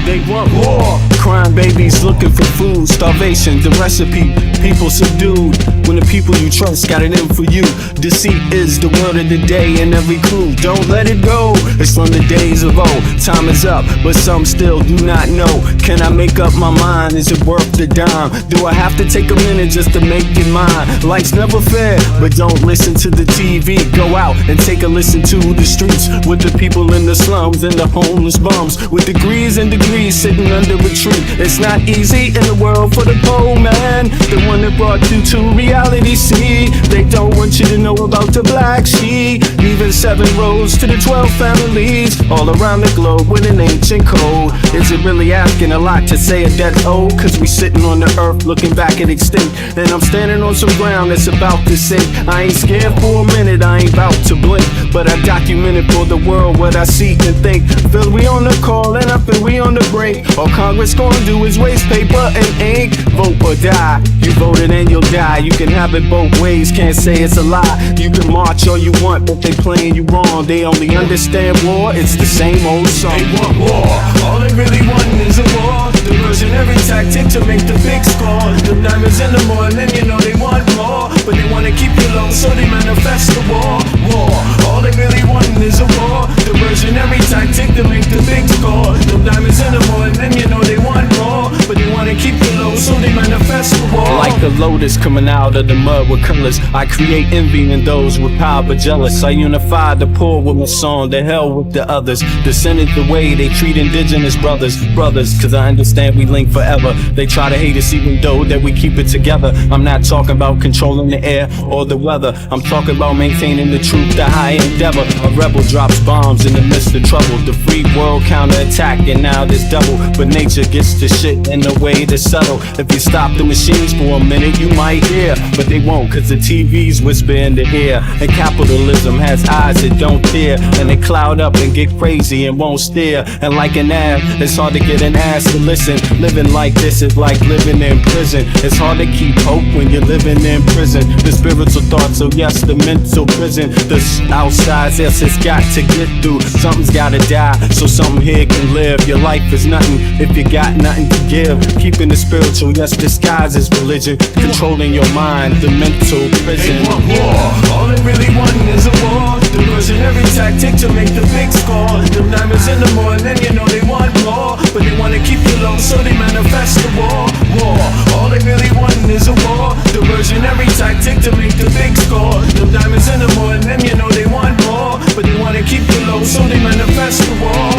They want war. Crying babies looking for food. Starvation, the recipe. People subdued when the people you trust got it in for you. Deceit is the word of the day in every clue. Don't let it go. It's from the days of old. Time is up, but some still do not know. Can I make up my mind? Is it worth the dime? Do I have to take a minute just to make it mine? Life's never fair, but don't listen to the TV. Go out and take a listen to the streets with the people in the slums and the homeless bums with degrees and degrees sitting under a tree. It's not easy in the world for the poor man, the one that brought you to reality. See, they don't want you to know about the black sheep. Leaving 7 roads to the 12 families all around the globe with an ancient code. Is it really asking a lot to say a dead old? Cause we sitting on the earth looking back at extinct, and I'm standing on some ground that's about to sink. I ain't scared for a minute, I ain't about to blink, but I documented for the world what I see and think. Feel we on the call and I feel we on the break. All Congress gonna do is waste paper and ink. Vote or die. You voted and you'll die. You can have it both ways, can't say it's a lie. You can march all you want, but they playing you wrong. They only understand war, it's the same old song. They want war, all they really want is a war. Diversionary tactic to make the big score. The diamonds in the morning, you know they want more, but they wanna keep you low, so they manifest the war. War, all they really want is a war. Diversionary tactic to make the big score. The diamonds in the morning, you know they want more, but they wanna keep you low, so they manifest the war. Like a lotus coming out of the mud with colors, I create envy in those with power but jealous. I unify the poor with my song, the hell with the others. Descended the way they treat indigenous brothers. Cause I understand we link forever. They try to hate us even though that we keep it together. I'm not talking about controlling the air or the weather. I'm talking about maintaining the truth, the high endeavor. A rebel drops bombs in the midst of trouble. The free world counterattack and now there's double. But nature gets the shit in the way to settle. If you stop the machines for a minute you might hear, but they won't cause the TVs whisper in the ear. And capitalism has eyes that don't tear, and they cloud up and get crazy and won't steer. And like an ab, it's hard to get an ass to listen. Living like this is like living in prison. It's hard to keep hope when you're living in prison. The spiritual thoughts, so yes, the mental prison. The outside, yes, it's got to get through. Something's gotta die, so something here can live. Your life is nothing if you got nothing to give. Keeping the spiritual, yes, disguised as religion. Controlling your mind, the mental prison. They want war, all they really want is a war. Diversionary tactic to make the big score. The diamonds in the morning, you know they want more, but they wanna keep you low, so they manifest the war. War, all they really want is a war. Diversionary tactic to make the big score. The diamonds in the morning, you know they want more, but they wanna keep you low, so they manifest the war.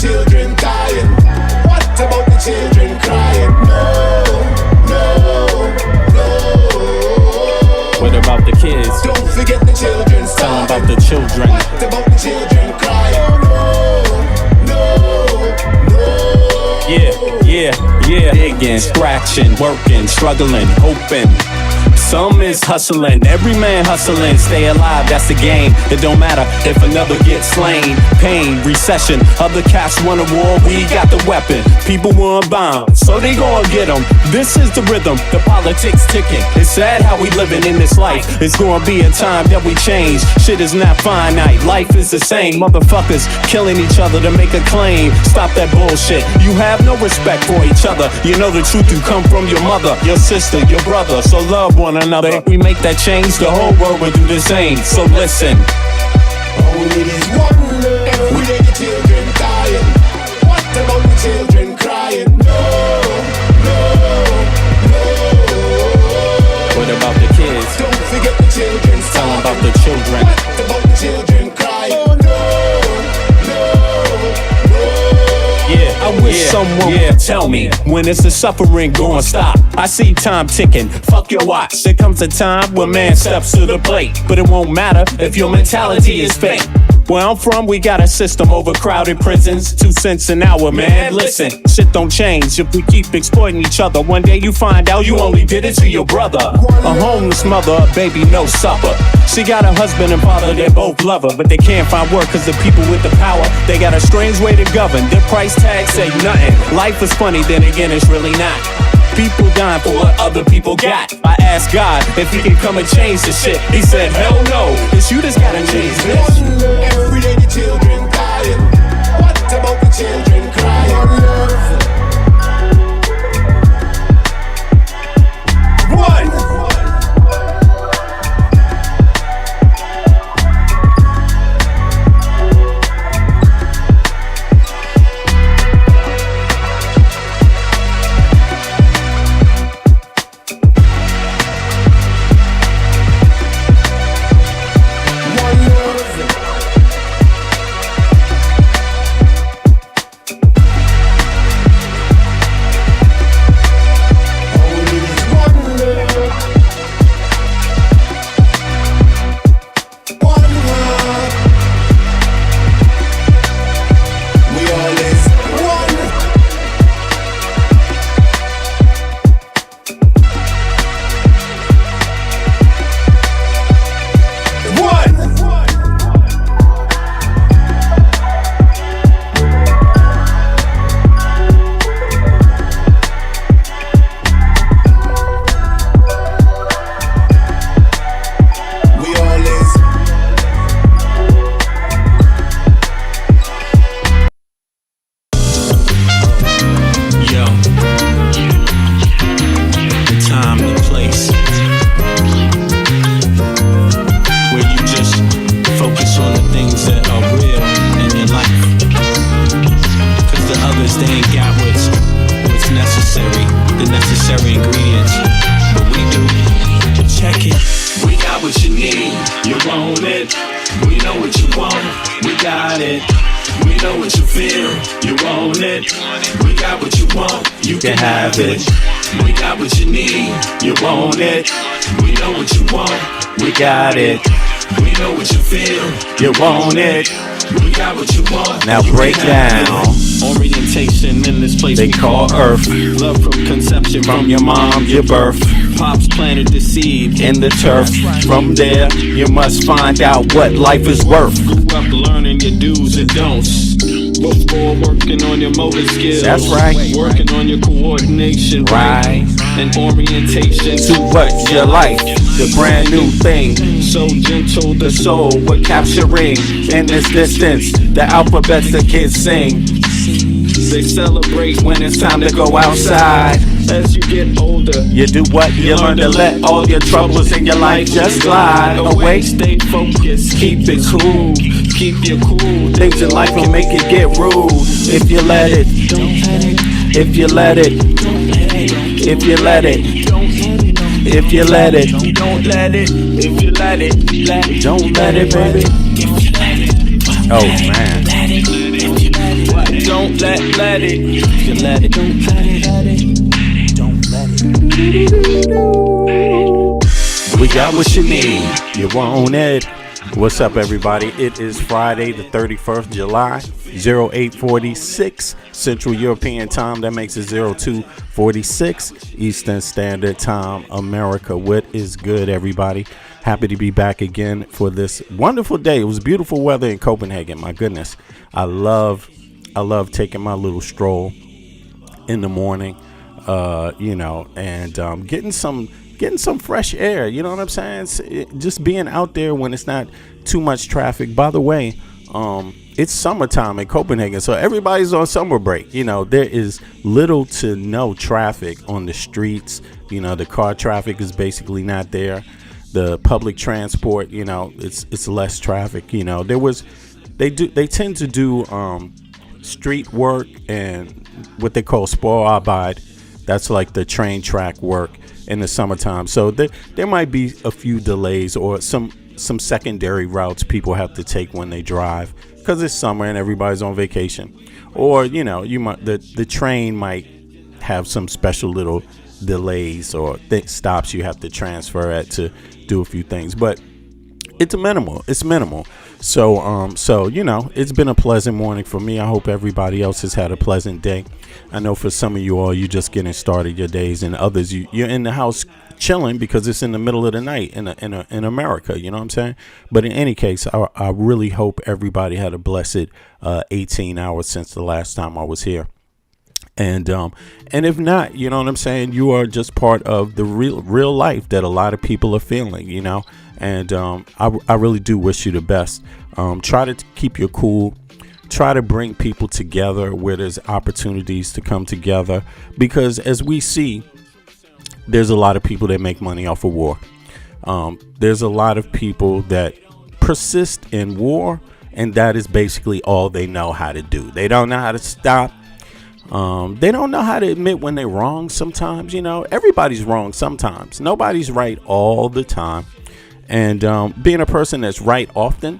Children dying. What about the children crying? No, no, no. What about the kids? Don't forget the children. Tell them about the children. What about the children crying? No, no, no. Yeah. Digging, scratching, working, struggling, hoping Some is hustling, every man hustling. Stay alive, that's the game. It don't matter if another gets slain. Pain, recession, other cats want a war. We got the weapon, people want bombs, so they gon' get them. This is the rhythm, the politics ticking. It's sad how we living in this life. It's gonna be a time that we change. Shit is not finite, life is the same. Motherfuckers killing each other to make a claim. Stop that bullshit, you have no respect for each other. You know the truth, you come from your mother, your sister, your brother. So love one another. If we make that change, the whole world will do the same. So listen. Oh, it is wonder. Every day the children dying. What about the children crying? No, no, no. What about the kids? Don't forget the children. Tell them about the children. What about the children crying? Oh, no, no, no. Yeah, I wish someone would tell me when is the suffering gonna stop. I see time ticking, fuck your watch. There comes a time when man steps to the plate, but it won't matter if your mentality is fake. Where I'm from, we got a system, overcrowded prisons, 2 cents an hour, man. Listen, shit don't change if we keep exploiting each other. One day you find out you only did it to your brother. A homeless mother, a baby, no supper. She got a husband and father, they both love her, but they can't find work cause the people with the power, they got a strange way to govern. Their price tag say nothing. Life is funny, then again it's really not. People dying for what other people got. I asked God if he can come and change the shit. He said, hell no, it's you that's gotta change this. Every day the children dying. What about the children crying? One. Got it. We know what you feel. You want it. We got what you want. Now break down. Orientation in this place they call Earth. Love from conception, from your mom, your birth. Pops planted the seed in the turf. From there, you must find out what life is worth. Grew up learning your do's and don'ts. Before working on your motor skills. That's right. Working on your coordination. Right. And orientation to what you like. The brand new thing. So gentle the soul we're capturing. In this distance, the alphabets the kids sing. They celebrate when it's time to go outside. As you get older, you do what? You learn to let all your troubles in your life just glide away. Stay focused, keep it cool. Keep you cool. Things in life will make it get rude. If you let it, if you let it, if you let it, if you let it, don't let it, if you let it, don't let it, baby. Oh man. Don't let it, if you let it, don't let it, don't let it. We got what you need, you want it. What's up, everybody? It is Friday, the 31st July, 0846 Central European Time. That makes it 0246 Eastern Standard Time, America. What is good, everybody? Happy to be back again for this wonderful day. It was beautiful weather in Copenhagen. My goodness. I love taking my little stroll in the morning, and getting some fresh air. You know what I'm saying? Just being out there when it's not too much traffic. By the way, it's summertime in Copenhagen, so everybody's on summer break. You know, there is little to no traffic on the streets. You know, the car traffic is basically not there. The public transport, you know, it's less traffic. You know, they tend to do street work and what they call spoorarbeid. That's like the train track work in the summertime. So there might be a few delays or some secondary routes people have to take when they drive because it's summer and everybody's on vacation. Or, you know, the train might have some special little delays or stops you have to transfer at to do a few things. But it's minimal. So, you know, it's been a pleasant morning for me. I hope everybody else has had a pleasant day. I know for some of you all, you're just getting started your days, and others, you're in the house chilling because it's in the middle of the night in America. You know what I'm saying? But in any case, I really hope everybody had a blessed 18 hours since the last time I was here. And if not, you know what I'm saying, you are just part of the real life that a lot of people are feeling, you know. And I really do wish you the best. Try to keep your cool. Try to bring people together where there's opportunities to come together, because as we see, there's a lot of people that make money off of war. There's a lot of people that persist in war, and that is basically all they know how to do. They don't know how to stop. They don't know how to admit when they're wrong sometimes. You know, everybody's wrong sometimes. Nobody's right all the time. And being a person that's right often,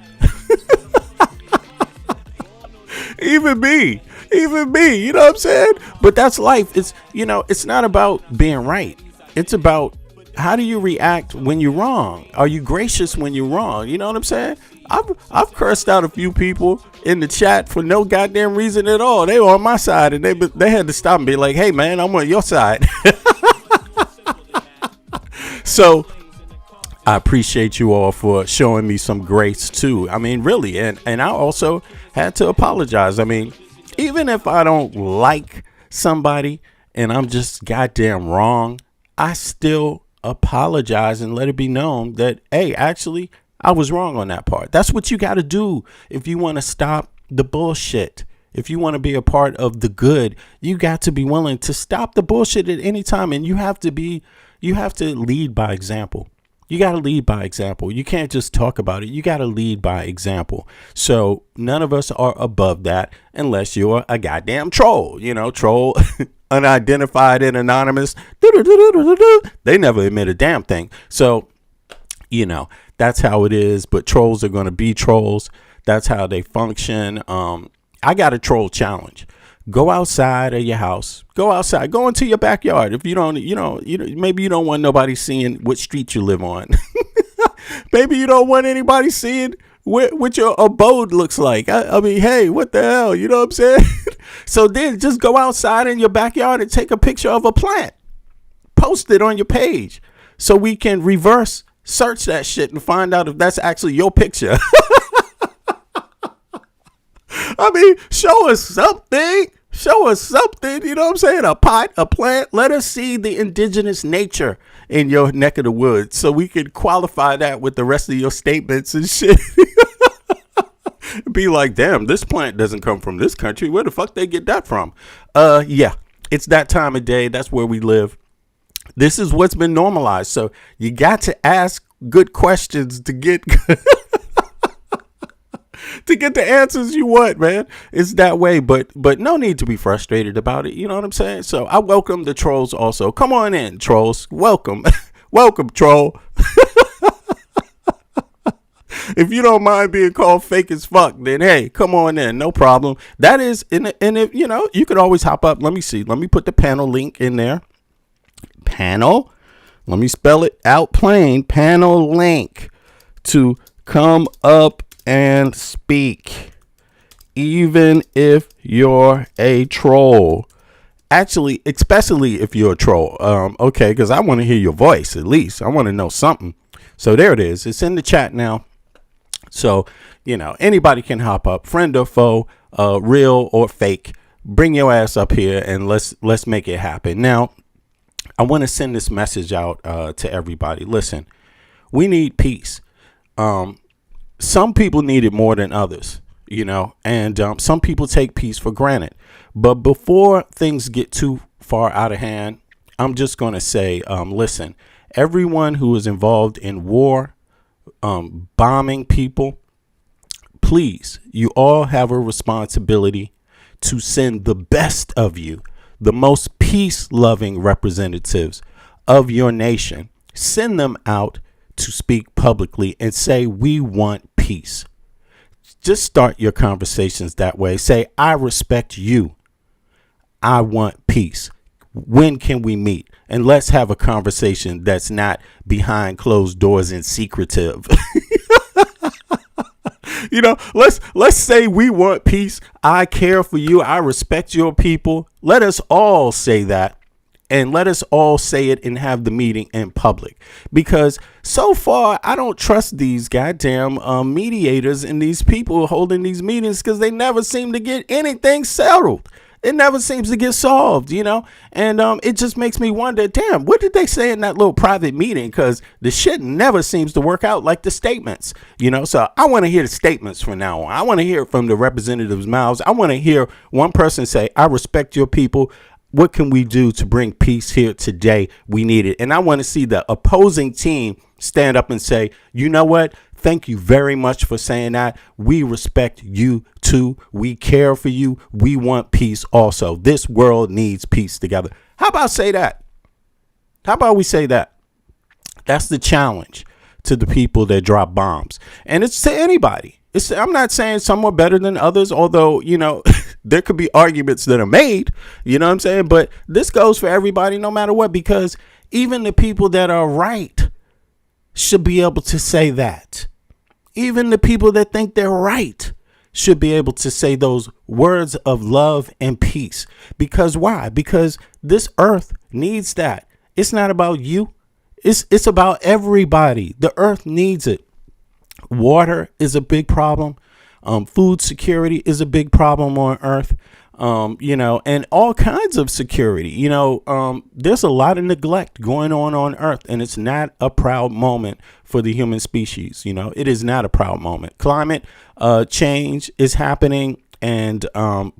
even me, you know what I'm saying? But that's life. It's, you know, it's not about being right. It's about how do you react when you're wrong? Are you gracious when you're wrong? You know what I'm saying? I've cursed out a few people in the chat for no goddamn reason at all. They were on my side, and they had to stop and be like, hey, man, I'm on your side. So I appreciate you all for showing me some grace, too. I mean, really. And I also had to apologize. I mean, even if I don't like somebody and I'm just goddamn wrong, I still apologize and let it be known that, hey, actually, I was wrong on that part. That's what you got to do if you want to stop the bullshit. If you want to be a part of the good, you got to be willing to stop the bullshit at any time. And you have to lead by example. You got to lead by example. You can't just talk about it. You got to lead by example. So none of us are above that unless you're a goddamn troll, you know, troll, unidentified and anonymous. They never admit a damn thing. So, you know, that's how it is. But trolls are going to be trolls. That's how they function. I got a troll challenge. Go outside of your house. Go outside. Go into your backyard. If you don't, maybe you don't want nobody seeing what street you live on. Maybe you don't want anybody seeing what your abode looks like. I mean, hey, what the hell? You know what I'm saying? So then just go outside in your backyard and take a picture of a plant. Post it on your page so we can reverse search that shit and find out if that's actually your picture. I mean, show us something. You know what I'm saying? A pot, a plant. Let us see the indigenous nature in your neck of the woods so we can qualify that with the rest of your statements and shit. Be like, damn, this plant doesn't come from this country. Where the fuck they get that from? Yeah, it's that time of day. That's where we live. This is what's been normalized. So you got to ask good questions to get to get the answers you want, man. It's that way, but no need to be frustrated about it. You know what I'm saying? So I welcome the trolls also. Come on in, trolls. Welcome. Welcome, troll. If you don't mind being called fake as fuck, then hey, come on in. No problem. That is, and if, you know, you could always hop up. Let me see. Let me put the panel link in there. Panel. Let me spell it out plain. Panel link to come up and speak, even if you're a troll. Actually, especially if you're a troll. Okay, because I want to hear your voice at least. I want to know something. So there it is. It's in the chat now. So, anybody can hop up, friend or foe, real or fake. Bring your ass up here and let's make it happen. Now, I want to send this message out to everybody. Listen, we need peace. Some people need it more than others, and some people take peace for granted. But before things get too far out of hand, I'm just going to say, listen, everyone who is involved in war, bombing people, please, you all have a responsibility to send the best of you, the most peace-loving representatives of your nation. Send them out to speak publicly and say, we want peace. Just start your conversations that way. Say, I respect you. I want peace. When can we meet? And let's have a conversation that's not behind closed doors and secretive. Let's say we want peace. I care for you. I respect your people. Let us all say that. And let us all say it and have the meeting in public. Because so far, I don't trust these goddamn mediators and these people holding these meetings, because they never seem to get anything settled. It never seems to get solved, and it just makes me wonder, damn, what did they say in that little private meeting? Because the shit never seems to work out like the statements, So I want to hear the statements from now on. I want to hear it from the representatives' mouths. I want to hear one person say, I respect your people. What can we do to bring peace here today? We need it. And I want to see the opposing team stand up and say, you know what? Thank you very much for saying that. We respect you too. We care for you. We want peace also. This world needs peace together. How about say that? How about we say that? That's the challenge to the people that drop bombs. And it's to anybody. I'm not saying some are better than others, although, there could be arguments that are made, what I'm saying? But this goes for everybody, no matter what, because even the people that are right should be able to say that. Even the people that think they're right should be able to say those words of love and peace. Because why? Because this earth needs that. It's not about you. It's about everybody. The earth needs it. Water is a big problem. Food security is a big problem on earth. And all kinds of security. There's a lot of neglect going on earth, and it's not a proud moment for the human species. It is not a proud moment. Climate change is happening, and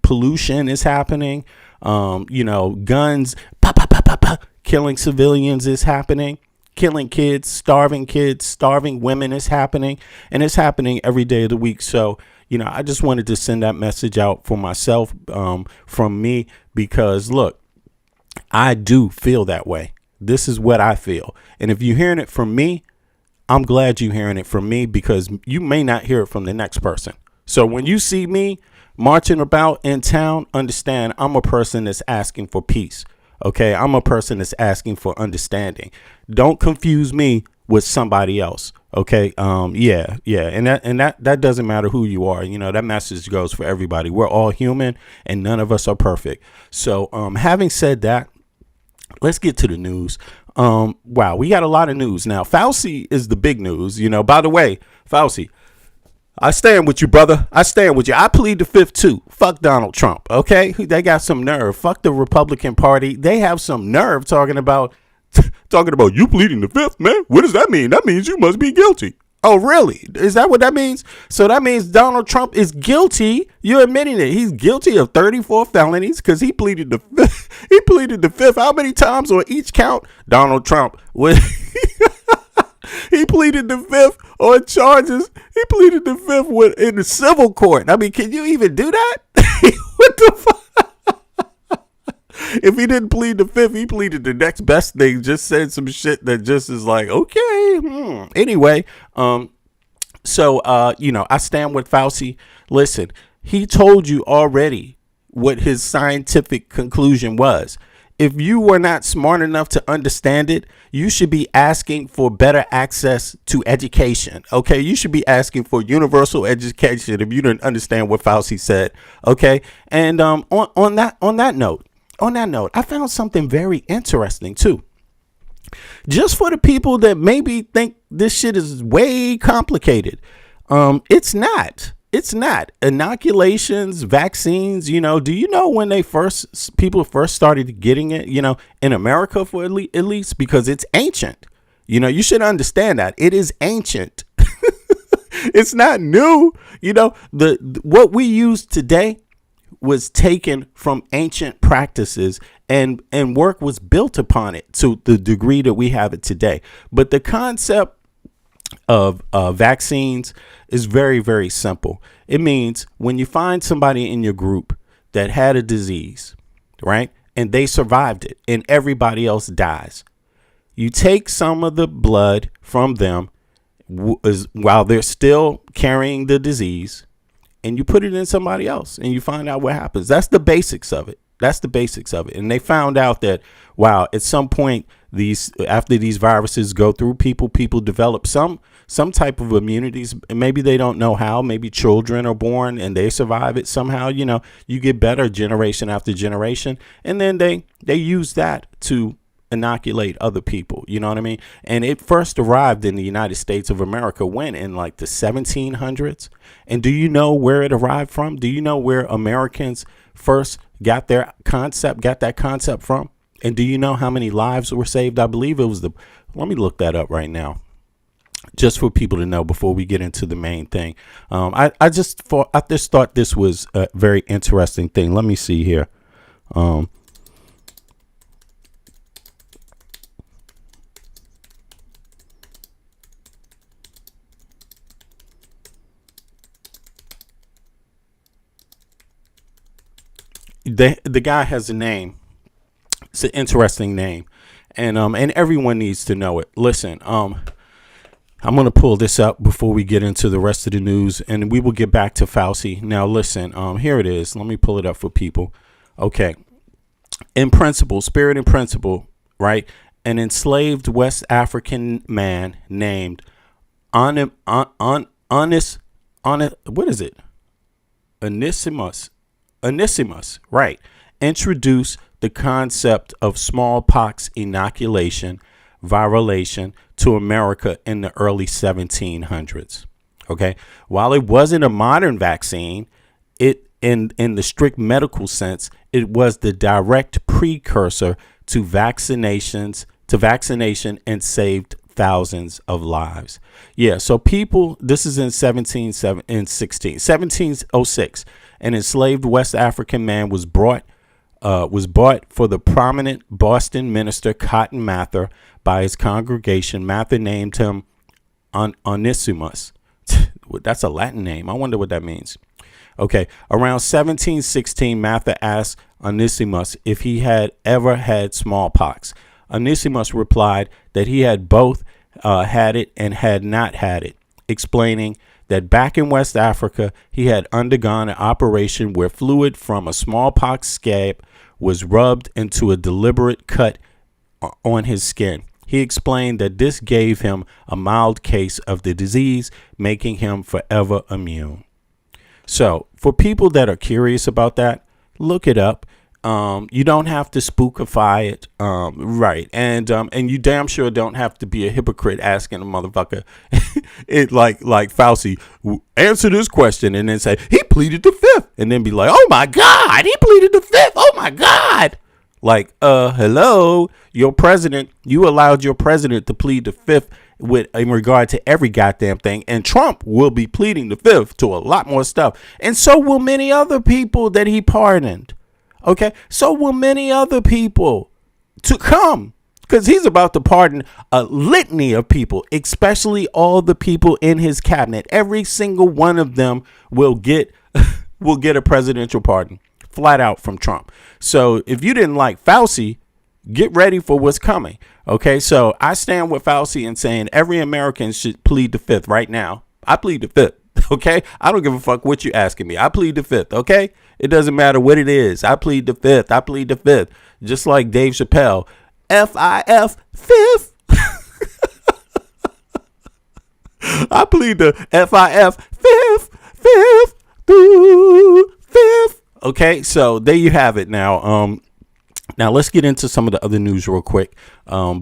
pollution is happening. Guns, killing civilians is happening. Killing kids, starving women is happening, and it's happening every day of the week. So, I just wanted to send that message out for myself, from me, because look, I do feel that way. This is what I feel. And if you're hearing it from me, I'm glad you're hearing it from me, because you may not hear it from the next person. So when you see me marching about in town, understand I'm a person that's asking for peace. Okay, I'm a person that's asking for understanding. Don't confuse me with somebody else. Okay, yeah, and that doesn't matter who you are. That message goes for everybody. We're all human, and none of us are perfect. So, having said that, let's get to the news. Wow, we got a lot of news now. Fauci is the big news. By the way, Fauci, I stand with you, brother. I stand with you. I plead the fifth too. Fuck Donald Trump. Okay, they got some nerve. Fuck the Republican Party. They have some nerve talking about you pleading the fifth, man. What does that mean? That means you must be guilty. Oh, really? Is that what that means? So that means Donald Trump is guilty. You're admitting it. He's guilty of 34 felonies because he pleaded the fifth. He pleaded the fifth. How many times on each count? Donald Trump was. He pleaded the fifth on charges. He pleaded the fifth in the civil court. I mean, can you even do that? What the fuck? If he didn't plead the fifth, he pleaded the next best thing. Just said some shit that just is like, okay. Anyway, so I stand with Fauci. Listen, he told you already what his scientific conclusion was. if you were not smart enough to understand it, you should be asking for better access to education. Okay, you should be asking for universal education if you didn't understand what Fauci said. Okay, and on that note, I found something very interesting too. Just for the people that maybe think this shit is way complicated, it's not. It's not. Inoculations, vaccines, do you know when people first started getting it, in America for at least, because it's ancient. You should understand that it is ancient. It's not new. What we use today was taken from ancient practices, and work was built upon it to the degree that we have it today. But the concept of vaccines is very, very simple. It means when you find somebody in your group that had a disease, right, and they survived it and everybody else dies, you take some of the blood from them while they're still carrying the disease, and you put it in somebody else and you find out what happens. That's the basics of it. And they found out that, wow, at some point, after these viruses go through people develop some type of immunities. Maybe they don't know how. Maybe children are born and they survive it somehow. You get better generation after generation, and then they use that to inoculate other people. You know what I mean? And it first arrived in the United States of America when, in like the 1700s. And do you know where it arrived from? Do you know where Americans first got that concept from? And do you know how many lives were saved? I believe it was let me look that up right now, just for people to know before we get into the main thing. I just thought this was a very interesting thing. Let me see here. The guy has a name. It's an interesting name, and everyone needs to know it. Listen, I'm going to pull this up before we get into the rest of the news, and we will get back to Fauci. Now, listen, here it is. Let me pull it up for people. Okay. Spirit and principle, right? An enslaved West African man named what is it? Onesimus, right, introduced the concept of smallpox inoculation, virilation to America in the early 1700s. Okay, while it wasn't a modern vaccine, it in the strict medical sense, it was the direct precursor to vaccination and saved thousands of lives. Yeah, so people, this is in 1706. An enslaved West African man was bought for the prominent Boston minister Cotton Mather by his congregation. Mather named him Onesimus. That's a Latin name. I wonder what that means. Okay, around 1716, Mather asked Onesimus if he had ever had smallpox. Onesimus replied that he had both had it and had not had it, explaining that back in West Africa, he had undergone an operation where fluid from a smallpox scab was rubbed into a deliberate cut on his skin. He explained that this gave him a mild case of the disease, making him forever immune. So for people that are curious about that, look it up. You don't have to spookify it, right? And you damn sure don't have to be a hypocrite asking a motherfucker, it like Fauci, answer this question, and then say he pleaded the fifth, and then be like, oh my God, he pleaded the fifth. Oh my God. Like, hello, your president, you allowed your president to plead the fifth in regard to every goddamn thing. And Trump will be pleading the fifth to a lot more stuff. And so will many other people that he pardoned. Okay, so will many other people to come, because he's about to pardon a litany of people, especially all the people in his cabinet. Every single one of them will get a presidential pardon, flat out, from Trump. So if you didn't like Fauci, get ready for what's coming. Okay, so I stand with Fauci in saying every American should plead the fifth right now. I plead the fifth. Okay, I don't give a fuck what you asking me. I plead the fifth. Okay, it doesn't matter what it is. I plead the fifth. I plead the fifth. Just like Dave Chappelle, FIF fifth. I plead the FIF fifth. Okay, so there you have it. Now let's get into some of the other news real quick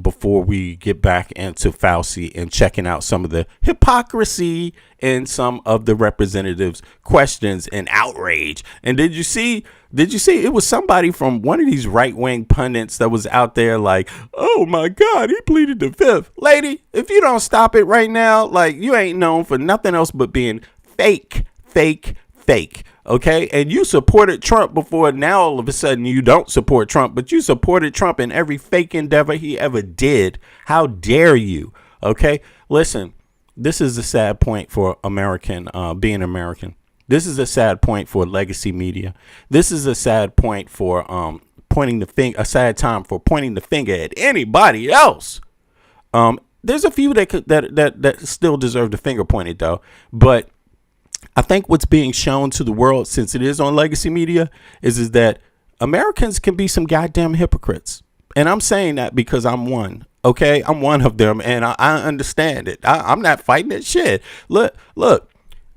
before we get back into Fauci and checking out some of the hypocrisy in some of the representatives' questions and outrage. And did you see it was somebody from one of these right-wing pundits that was out there like, oh my God, he pleaded the fifth. Lady, if you don't stop it right now, like, you ain't known for nothing else but being fake. Okay, and you supported Trump before. Now all of a sudden you don't support Trump, but you supported Trump in every fake endeavor he ever did. How dare you? Okay, listen, this is a sad point for being American. This is a sad point for legacy media. This is a sad point for a sad time for pointing the finger at anybody else. There's a few that still deserve the finger pointed though, but I think what's being shown to the world, since it is on legacy media, is that Americans can be some goddamn hypocrites. And I'm saying that because I'm one. Okay, I'm one of them, and I understand it. I'm not fighting that shit. Look,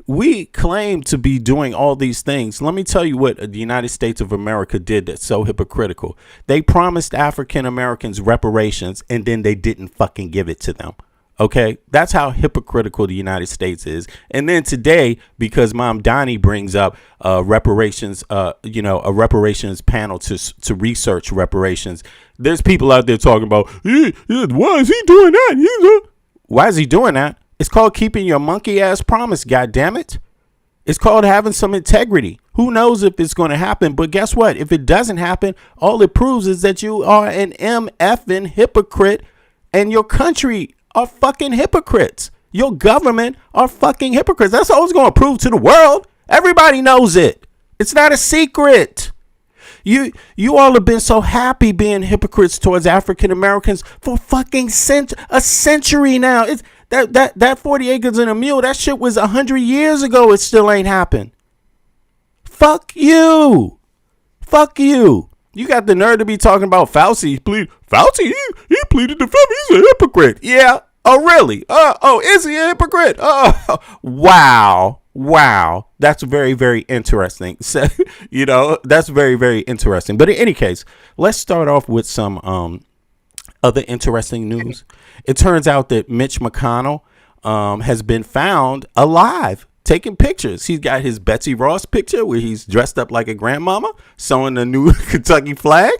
we claim to be doing all these things. Let me tell you what the United States of America did that's so hypocritical. They promised African Americans reparations, and then they didn't fucking give it to them. Okay, that's how hypocritical the United States is. And then today, because Mom Donnie brings up reparations, a reparations panel to research reparations, there's people out there talking about, why is he doing that? Why is he doing that? It's called keeping your monkey ass promise. God damn it. It's called having some integrity. Who knows if it's going to happen? But guess what? If it doesn't happen, all it proves is that you are an MFing hypocrite, and your country are fucking hypocrites. Your government are fucking hypocrites. That's all it's going to prove to the world. Everybody knows it. It's not a secret. You all have been so happy being hypocrites towards African Americans for fucking a century now. It's that 40 acres and a mule, that shit was 100 years ago. It still ain't happened. Fuck you. You got the nerve to be talking about Fauci. Fauci, he pleaded the fifth. He's a hypocrite. Yeah. Oh, really? Is he a hypocrite? Oh, wow. That's very, very interesting. So, that's very, very interesting. But in any case, let's start off with some other interesting news. It turns out that Mitch McConnell has been found alive, taking pictures. He's got his Betsy Ross picture where he's dressed up like a grandmama, sewing the new Kentucky flag.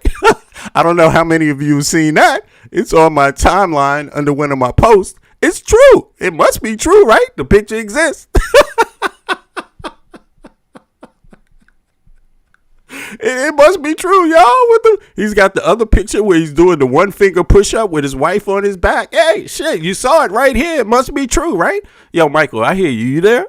I don't know how many of you have seen that. It's on my timeline under one of my posts. It's true. It must be true, right? The picture exists. It must be true, y'all. He's got the other picture where he's doing the one finger push up with his wife on his back. Hey, shit, you saw it right here. It must be true, right? Yo, Michael, I hear you. You there?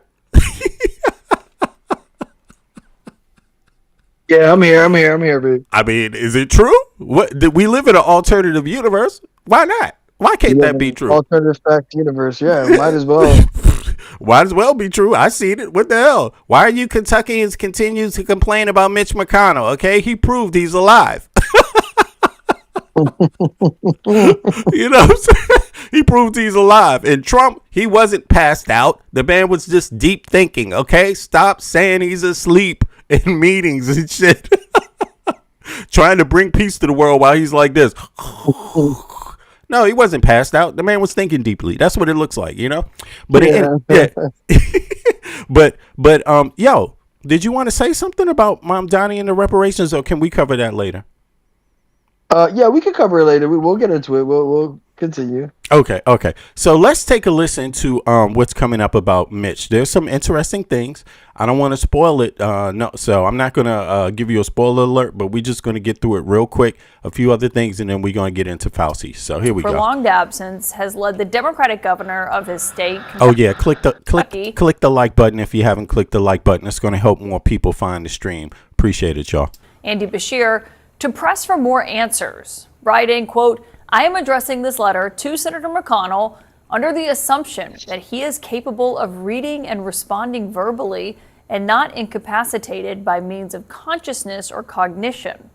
Yeah, I'm here, baby. I mean, is it true? We live in an alternative universe. Why not? Why can't that be true? Alternative fact universe. Yeah, might as well. Might as well be true. I seen it. What the hell? Why are you Kentuckians continue to complain about Mitch McConnell? Okay, he proved he's alive. You know what I'm saying? He proved he's alive. And Trump, he wasn't passed out. The man was just deep thinking. Okay, stop saying he's asleep in meetings and shit. Trying to bring peace to the world while he's like this. No, he wasn't passed out. The man was thinking deeply. That's what it looks like, But yo, did you want to say something about Mom Donnie and the reparations, or can we cover that later? Yeah, we can cover it later. We'll get into it. We'll continue. Okay. So let's take a listen to what's coming up about Mitch. There's some interesting things. I don't want to spoil it. So I'm not going to give you a spoiler alert, but we're just going to get through it real quick. A few other things, and then we're going to get into Fauci. So here we go. Prolonged absence has led the Democratic governor of his state. Oh yeah, click the like button if you haven't clicked the like button. It's going to help more people find the stream. Appreciate it, y'all. Andy Beshear, to press for more answers, writing, quote, I am addressing this letter to Senator McConnell under the assumption that he is capable of reading and responding verbally and not incapacitated by means of consciousness or cognition.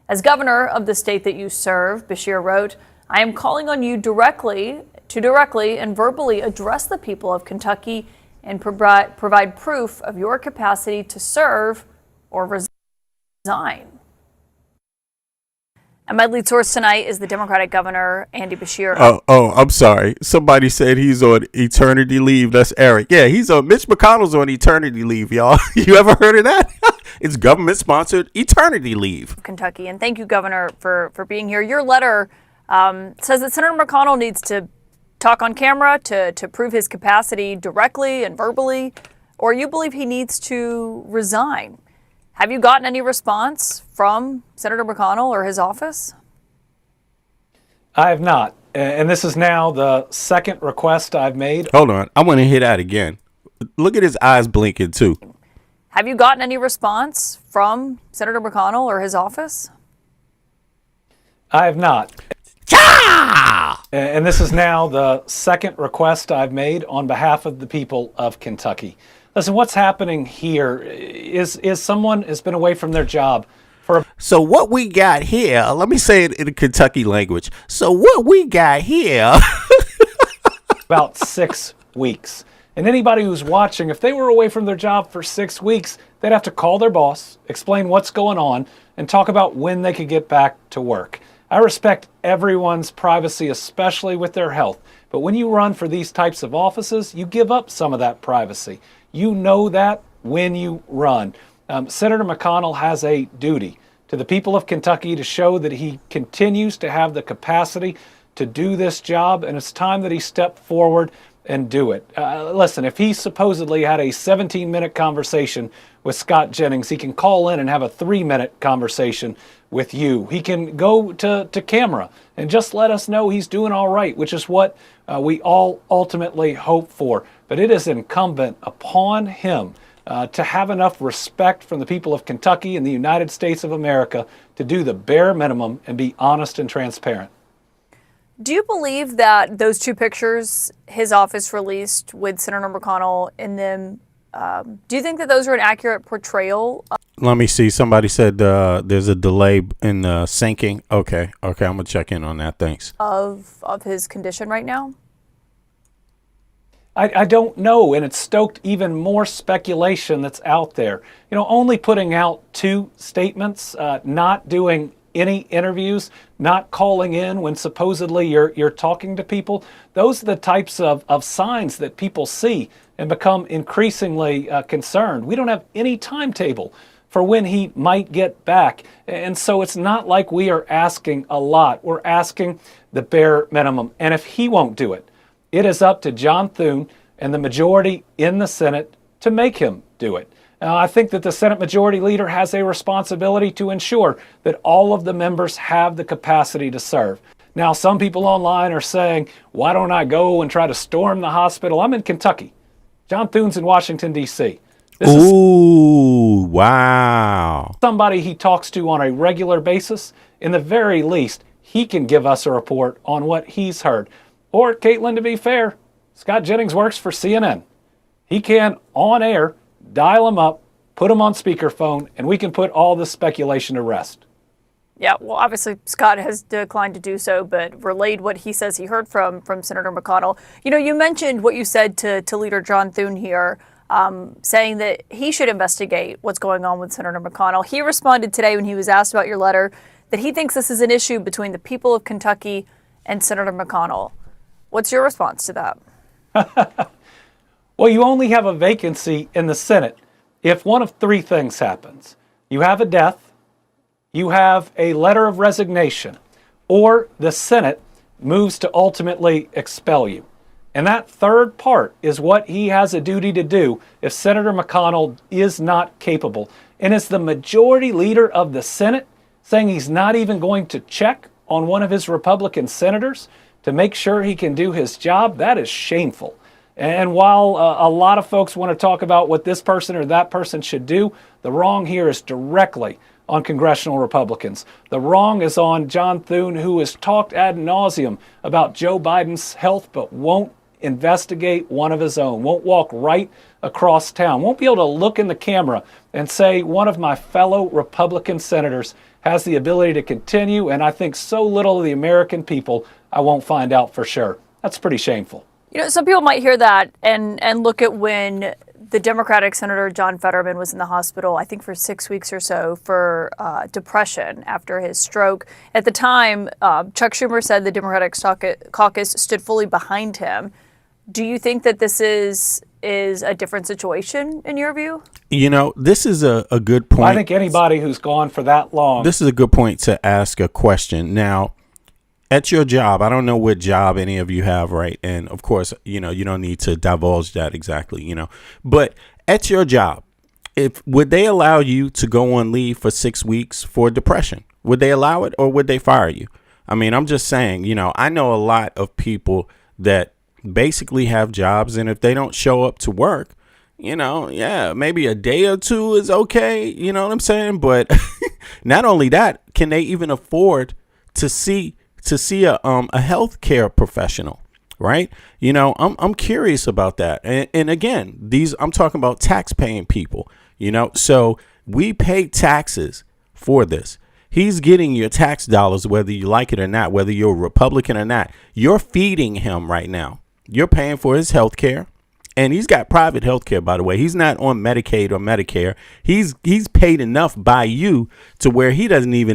As governor of the state that you serve, Beshear wrote, I am calling on you directly and verbally address the people of Kentucky and provide proof of your capacity to serve or resign. And my lead source tonight is the Democratic Governor, Andy Beshear. Oh, I'm sorry. Somebody said he's on eternity leave. That's Eric. Yeah, Mitch McConnell's on eternity leave, y'all. You ever heard of that? It's government-sponsored eternity leave. Kentucky. And thank you, Governor, for being here. Your letter says that Senator McConnell needs to talk on camera to prove his capacity directly and verbally, or you believe he needs to resign. Have you gotten any response from Senator McConnell or his office? I have not. And this is now the second request I've made. Hold on. I want to hear that again. Look at his eyes blinking, too. Have you gotten any response from Senator McConnell or his office? I have not. And this is now the second request I've made on behalf of the people of Kentucky. Listen, what's happening here is someone has been away from their job for. So what we got here, let me say it in Kentucky language. So what we got here. About 6 weeks. And anybody who's watching, if they were away from their job for 6 weeks, they'd have to call their boss, explain what's going on, and talk about when they could get back to work. I respect everyone's privacy, especially with their health. But when you run for these types of offices, you give up some of that privacy. You know that when you run. Senator McConnell has a duty to the people of Kentucky to show that he continues to have the capacity to do this job, and it's time that he step forward and do it. Listen, if he supposedly had a 17-minute conversation with Scott Jennings, he can call in and have a 3-minute conversation with you. He can go to camera and just let us know he's doing all right, which is what we all ultimately hope for. But it is incumbent upon him to have enough respect from the people of Kentucky and the United States of America to do the bare minimum and be honest and transparent. Do you believe that those two pictures his office released with Senator McConnell in them, do you think that those are an accurate portrayal? Let me see. Somebody said there's a delay in syncing. Okay, I'm going to check in on that. Thanks. Of his condition right now? I don't know, and it's stoked even more speculation that's out there. You know, only putting out 2 statements, not doing any interviews, not calling in when supposedly you're talking to people. Those are the types of signs that people see and become increasingly concerned. We don't have any timetable for when he might get back. And so it's not like we are asking a lot. We're asking the bare minimum. And if he won't do it, it is up to John Thune and the majority in the Senate to make him do it. I think that the Senate Majority Leader has a responsibility to ensure that all of the members have the capacity to serve. Now, some people online are saying, why don't I go and try to storm the hospital? I'm in Kentucky. John Thune's in Washington, D.C. Ooh, wow. Somebody he talks to on a regular basis. In the very least, he can give us a report on what he's heard. Or, Caitlin, to be fair, Scott Jennings works for CNN. He can, on air, dial him up, put him on speakerphone, and we can put all this speculation to rest. Yeah, well, obviously Scott has declined to do so, but relayed what he says he heard from Senator McConnell. You know, you mentioned what you said to Leader John Thune here, saying that he should investigate what's going on with Senator McConnell. He responded today when he was asked about your letter that he thinks this is an issue between the people of Kentucky and Senator McConnell. What's your response to that? Well, you only have a vacancy in the Senate if one of 3 things happens. You have a death, you have a letter of resignation, or the Senate moves to ultimately expel you. And that third part is what he has a duty to do if Senator McConnell is not capable. And as the majority leader of the Senate saying he's not even going to check on one of his Republican senators to make sure he can do his job, that is shameful. And while a lot of folks want to talk about what this person or that person should do, the wrong here is directly on congressional Republicans. The wrong is on John Thune, who has talked ad nauseum about Joe Biden's health but won't investigate one of his own, won't walk right across town, won't be able to look in the camera and say one of my fellow Republican senators has the ability to continue, and I think so little of the American people, I won't find out for sure. That's pretty shameful. You know, some people might hear that and look at when the Democratic Senator John Fetterman was in the hospital, I think for 6 weeks or so, for depression after his stroke. At the time, Chuck Schumer said the Democratic caucus stood fully behind him. Do you think that this is a different situation in your view? You know, this is a good point. I think anybody who's gone for that long. This is a good point to ask a question. Now, at your job, I don't know what job any of you have, right? And of course, you know, you don't need to divulge that exactly, you know. But at your job, would they allow you to go on leave for 6 weeks for depression? Would they allow it, or would they fire you? I mean, I'm just saying, you know, I know a lot of people that basically have jobs, and if they don't show up to work, you know, yeah, maybe a day or two is okay. You know what I'm saying? But not only that, can they even afford to see a healthcare professional, right? You know, I'm curious about that. And again, I'm talking about tax paying people, you know, so we pay taxes for this. He's getting your tax dollars, whether you like it or not, whether you're a Republican or not. You're feeding him right now. You're paying for his health care. And he's got private health care, by the way. He's not on Medicaid or Medicare. He's paid enough by you to where he doesn't need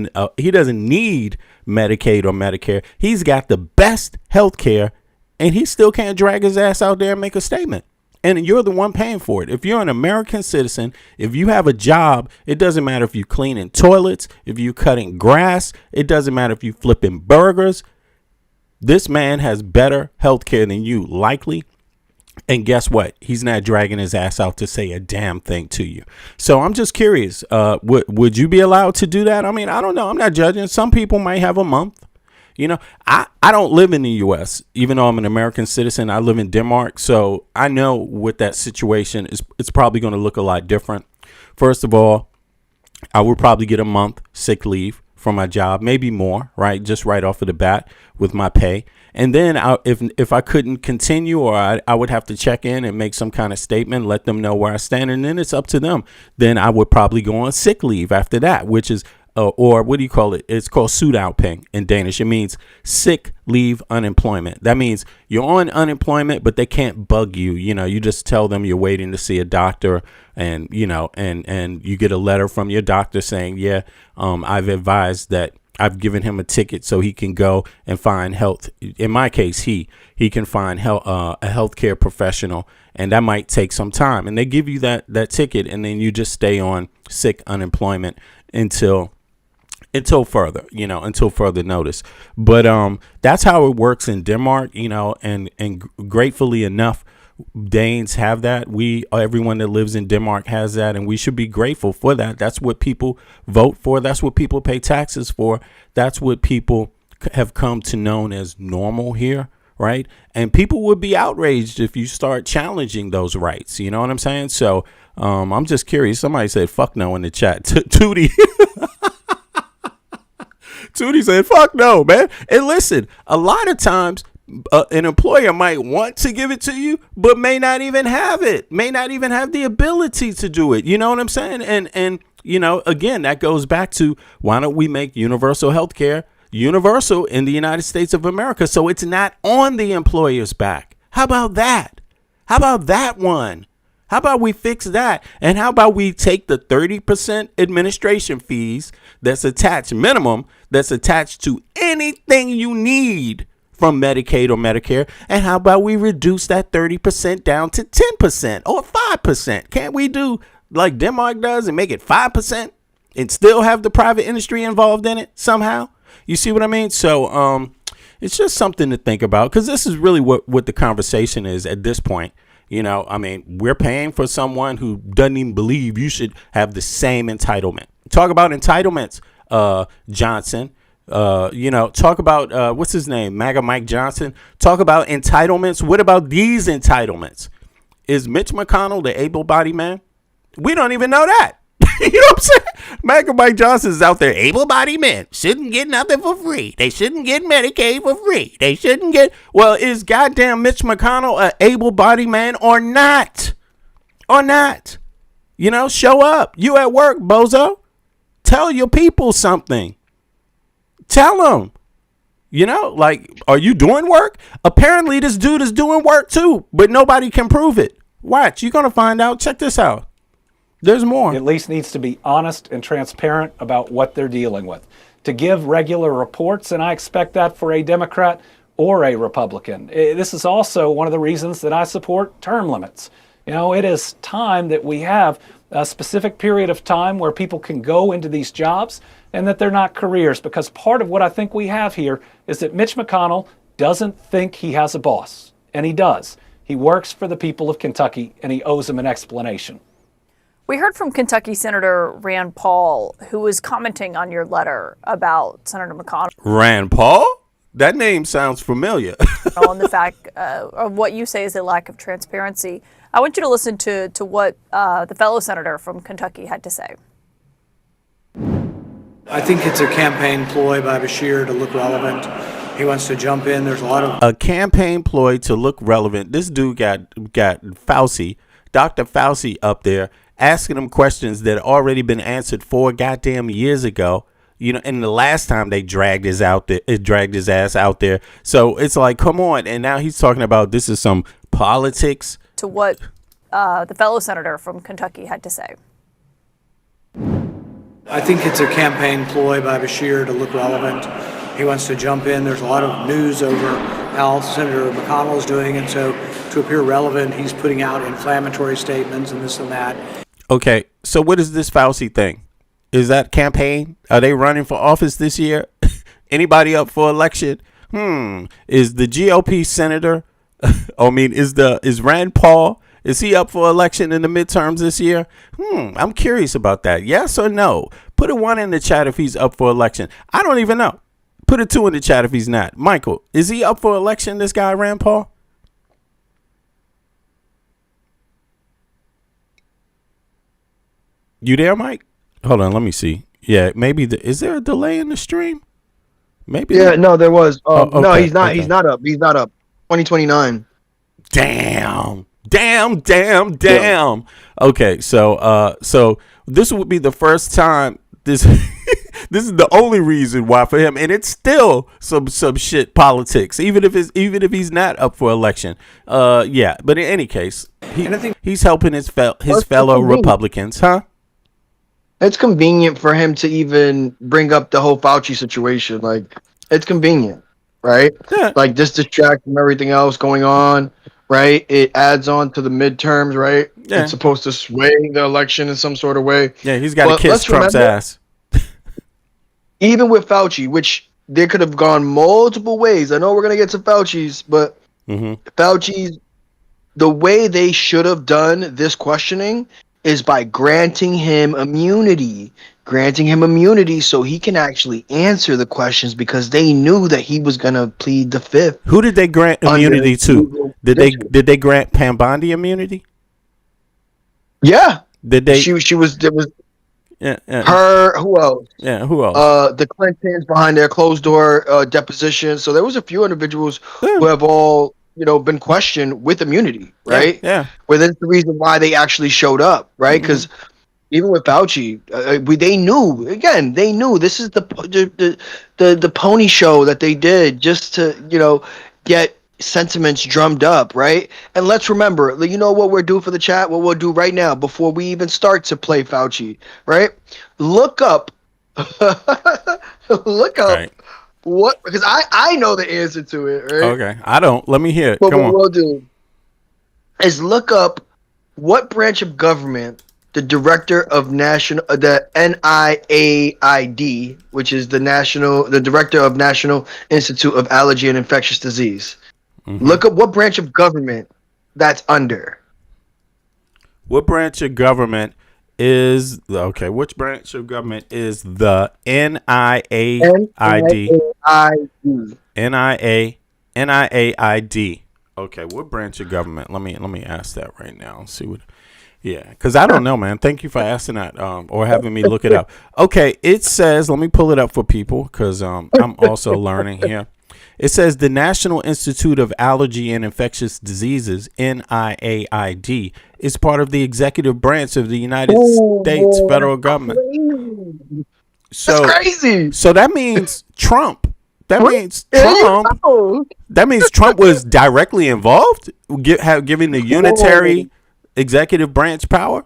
Medicaid or Medicare. He's got the best health care, and he still can't drag his ass out there and make a statement. And you're the one paying for it. If you're an American citizen, if you have a job, it doesn't matter if you're cleaning toilets, if you're cutting grass, it doesn't matter if you're flipping burgers. This man has better health care than you, likely. And guess what? He's not dragging his ass out to say a damn thing to you. So I'm just curious, would you be allowed to do that? I mean, I don't know. I'm not judging. Some people might have a month. You know, I don't live in the U.S., even though I'm an American citizen. I live in Denmark. So I know what that situation is. It's probably going to look a lot different. First of all, I would probably get a month sick leave from my job, maybe more, right? Just right off of the bat with my pay. And then if I couldn't continue, or I would have to check in and make some kind of statement, let them know where I stand. And then it's up to them. Then I would probably go on sick leave after that, which is or what do you call it? It's called sygedagpenge in Danish. It means sick leave unemployment. That means you're on unemployment, but they can't bug you. You know, you just tell them you're waiting to see a doctor, and, you know, and you get a letter from your doctor saying, yeah, I've advised that I've given him a ticket so he can go and find health. In my case, he can find a healthcare professional, and that might take some time. And they give you that ticket, and then you just stay on sick unemployment until further notice. But that's how it works in Denmark, you know, and gratefully enough, Danes have that. Everyone that lives in Denmark has that, and we should be grateful for that. That's what people vote for. That's what people pay taxes for. That's what people have come to know as normal here, right? And people would be outraged if you start challenging those rights. You know what I'm saying? So I'm just curious. Somebody said fuck no in the chat. Tootie. Tootie said, fuck no, man. And listen, a lot of times an employer might want to give it to you, but may not even have it, may not even have the ability to do it. You know what I'm saying? And you know, again, that goes back to, why don't we make universal health care universal in the United States of America, so it's not on the employer's back? How about that? How about that one? How about we fix that? And how about we take the 30% administration fees that's attached, minimum, that's attached to anything you need from Medicaid or Medicare, and how about we reduce that 30% down to 10% or 5%? Can't we do like Denmark does and make it 5% and still have the private industry involved in it somehow? You see what I mean? So it's just something to think about, because this is really what the conversation is at this point. You know, I mean, we're paying for someone who doesn't even believe you should have the same entitlement. Talk about entitlements, Johnson. You know, talk about what's his name? MAGA Mike Johnson. Talk about entitlements. What about these entitlements? Is Mitch McConnell the able-bodied man? We don't even know that. You know what I'm saying? Michael Mike Johnson's out there. Able-bodied men shouldn't get nothing for free. They shouldn't get Medicaid for free. They shouldn't get. Well, is goddamn Mitch McConnell an able-bodied man or not? Or not? You know, show up. You at work, bozo. Tell your people something. Tell them. You know, like, are you doing work? Apparently, this dude is doing work too, but nobody can prove it. Watch, you're going to find out. Check this out. There's more. At least needs to be honest and transparent about what they're dealing with. To give regular reports, and I expect that for a Democrat or a Republican. This is also one of the reasons that I support term limits. You know, it is time that we have a specific period of time where people can go into these jobs and that they're not careers, because part of what I think we have here is that Mitch McConnell doesn't think he has a boss, and he does. He works for the people of Kentucky, and he owes them an explanation. We heard from Kentucky Senator Rand Paul, who was commenting on your letter about Senator McConnell. Rand Paul? That name sounds familiar. On the fact of what you say is a lack of transparency. I want you to listen to what the fellow senator from Kentucky had to say. I think it's a campaign ploy by Bashir to look relevant. He wants to jump in. There's a lot of a campaign ploy to look relevant. This dude got Fauci, Dr. Fauci up there asking him questions that had already been answered 4 goddamn years ago. You know, and the last time they dragged his ass out there. So it's like, come on. And now he's talking about this is some politics. To what the fellow senator from Kentucky had to say. I think it's a campaign ploy by Bashir to look relevant. He wants to jump in. There's a lot of news over how Senator McConnell is doing, and so to appear relevant, he's putting out inflammatory statements and this and that. Okay, so what is this Fauci thing? Is that campaign? Are they running for office this year? Anybody up for election? Is the GOP senator? Is Rand Paul? Is he up for election in the midterms this year? I'm curious about that. Yes or no? Put a 1 in the chat if he's up for election. I don't even know. Put a 2 in the chat if he's not. Michael, is he up for election, this guy, Rand Paul? You there, Mike? Hold on, let me see. Yeah, maybe. Is there a delay in the stream? Maybe. Yeah, no, there was. Okay, no, he's not. okay. He's not up. He's not up. 2029. Damn. Okay, so this would be the first time this this is the only reason why for him, and it's still some shit politics, even if he's not up for election. Yeah, but in any case, he's helping his fellow Republicans, huh? It's convenient for him to even bring up the whole Fauci situation. Like, it's convenient, right? Yeah. Like, this distracts from everything else going on, right? It adds on to the midterms, right? Yeah. It's supposed to sway the election in some sort of way. Yeah, he's got to kiss Trump's ass. Even with Fauci, which they could have gone multiple ways. I know we're going to get to Fauci's, but Fauci's, the way they should have done this questioning is by granting him immunity so he can actually answer the questions, because they knew that he was going to plead the fifth. Who did they grant immunity to? Did they grant Pam Bondi immunity? Yeah. Did they? She was. There was. Yeah. Her. Who else? Yeah. Who else? The Clintons behind their closed door deposition. So there was a few individuals who have all been questioned with immunity, right? Yeah. Well, that's the reason why they actually showed up, right? Because even with Fauci, they knew this is the pony show that they did just to get sentiments drummed up, right? And let's remember, what we're doing for the chat, what we'll do right now before we even start to play Fauci, right? Look up Right. what, because I know the answer to it, right? Okay, I don't. Let me hear it. But Come what on. we'll do is look up what branch of government the director of the NIAID, which is the director of National Institute of Allergy and Infectious Disease. Look up what branch of government that's under. What branch of government is which branch of government is the NIAID? NIAID. Okay, what branch of government? Let me ask that right now. Let's see what. Yeah, because I don't know, man. Thank you for asking that, or having me look it up. Okay, it says, let me pull it up for people because I'm also learning here. It says the National Institute of Allergy and Infectious Diseases, NIAID, is part of the executive branch of the United States boy, federal government. crazy. That's So, crazy. so that means Trump. That means There you Trump. go. That means Trump was directly involved, giving the unitary executive branch power.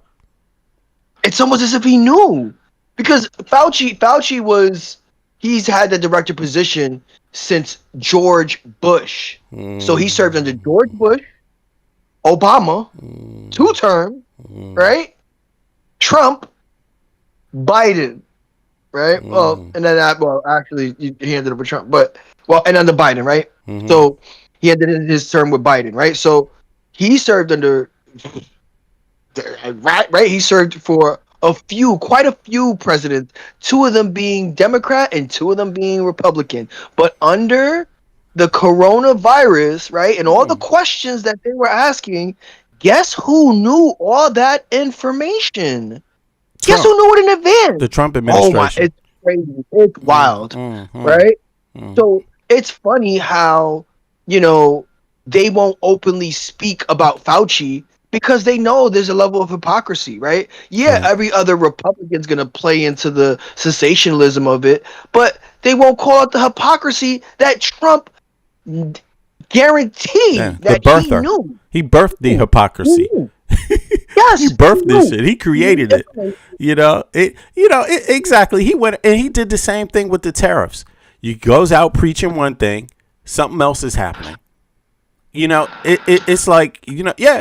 It's almost as if he knew, because Fauci he's had the director position since George Bush. So he served under George Bush, Obama, 2 term, right? Trump, Biden, right? Well, and then actually he ended up with Trump, and under Biden, right? So he ended his term with Biden, right? So he served under right. He served for quite a few presidents, 2 of them being Democrat and 2 of them being Republican. But under the coronavirus, right, and all the questions that they were asking, guess who knew all that information? Guess who knew it in advance? The Trump administration. It's crazy. It's wild, right? So it's funny how, they won't openly speak about Fauci because they know there's a level of hypocrisy, right? Yeah, every other Republican's going to play into the sensationalism of it, but they won't call out the hypocrisy that Trump guaranteed that he knew. He birthed the hypocrisy. Yes, he birthed this shit. He created it. Exactly. He went and he did the same thing with the tariffs. He goes out preaching one thing, something else is happening. It's like,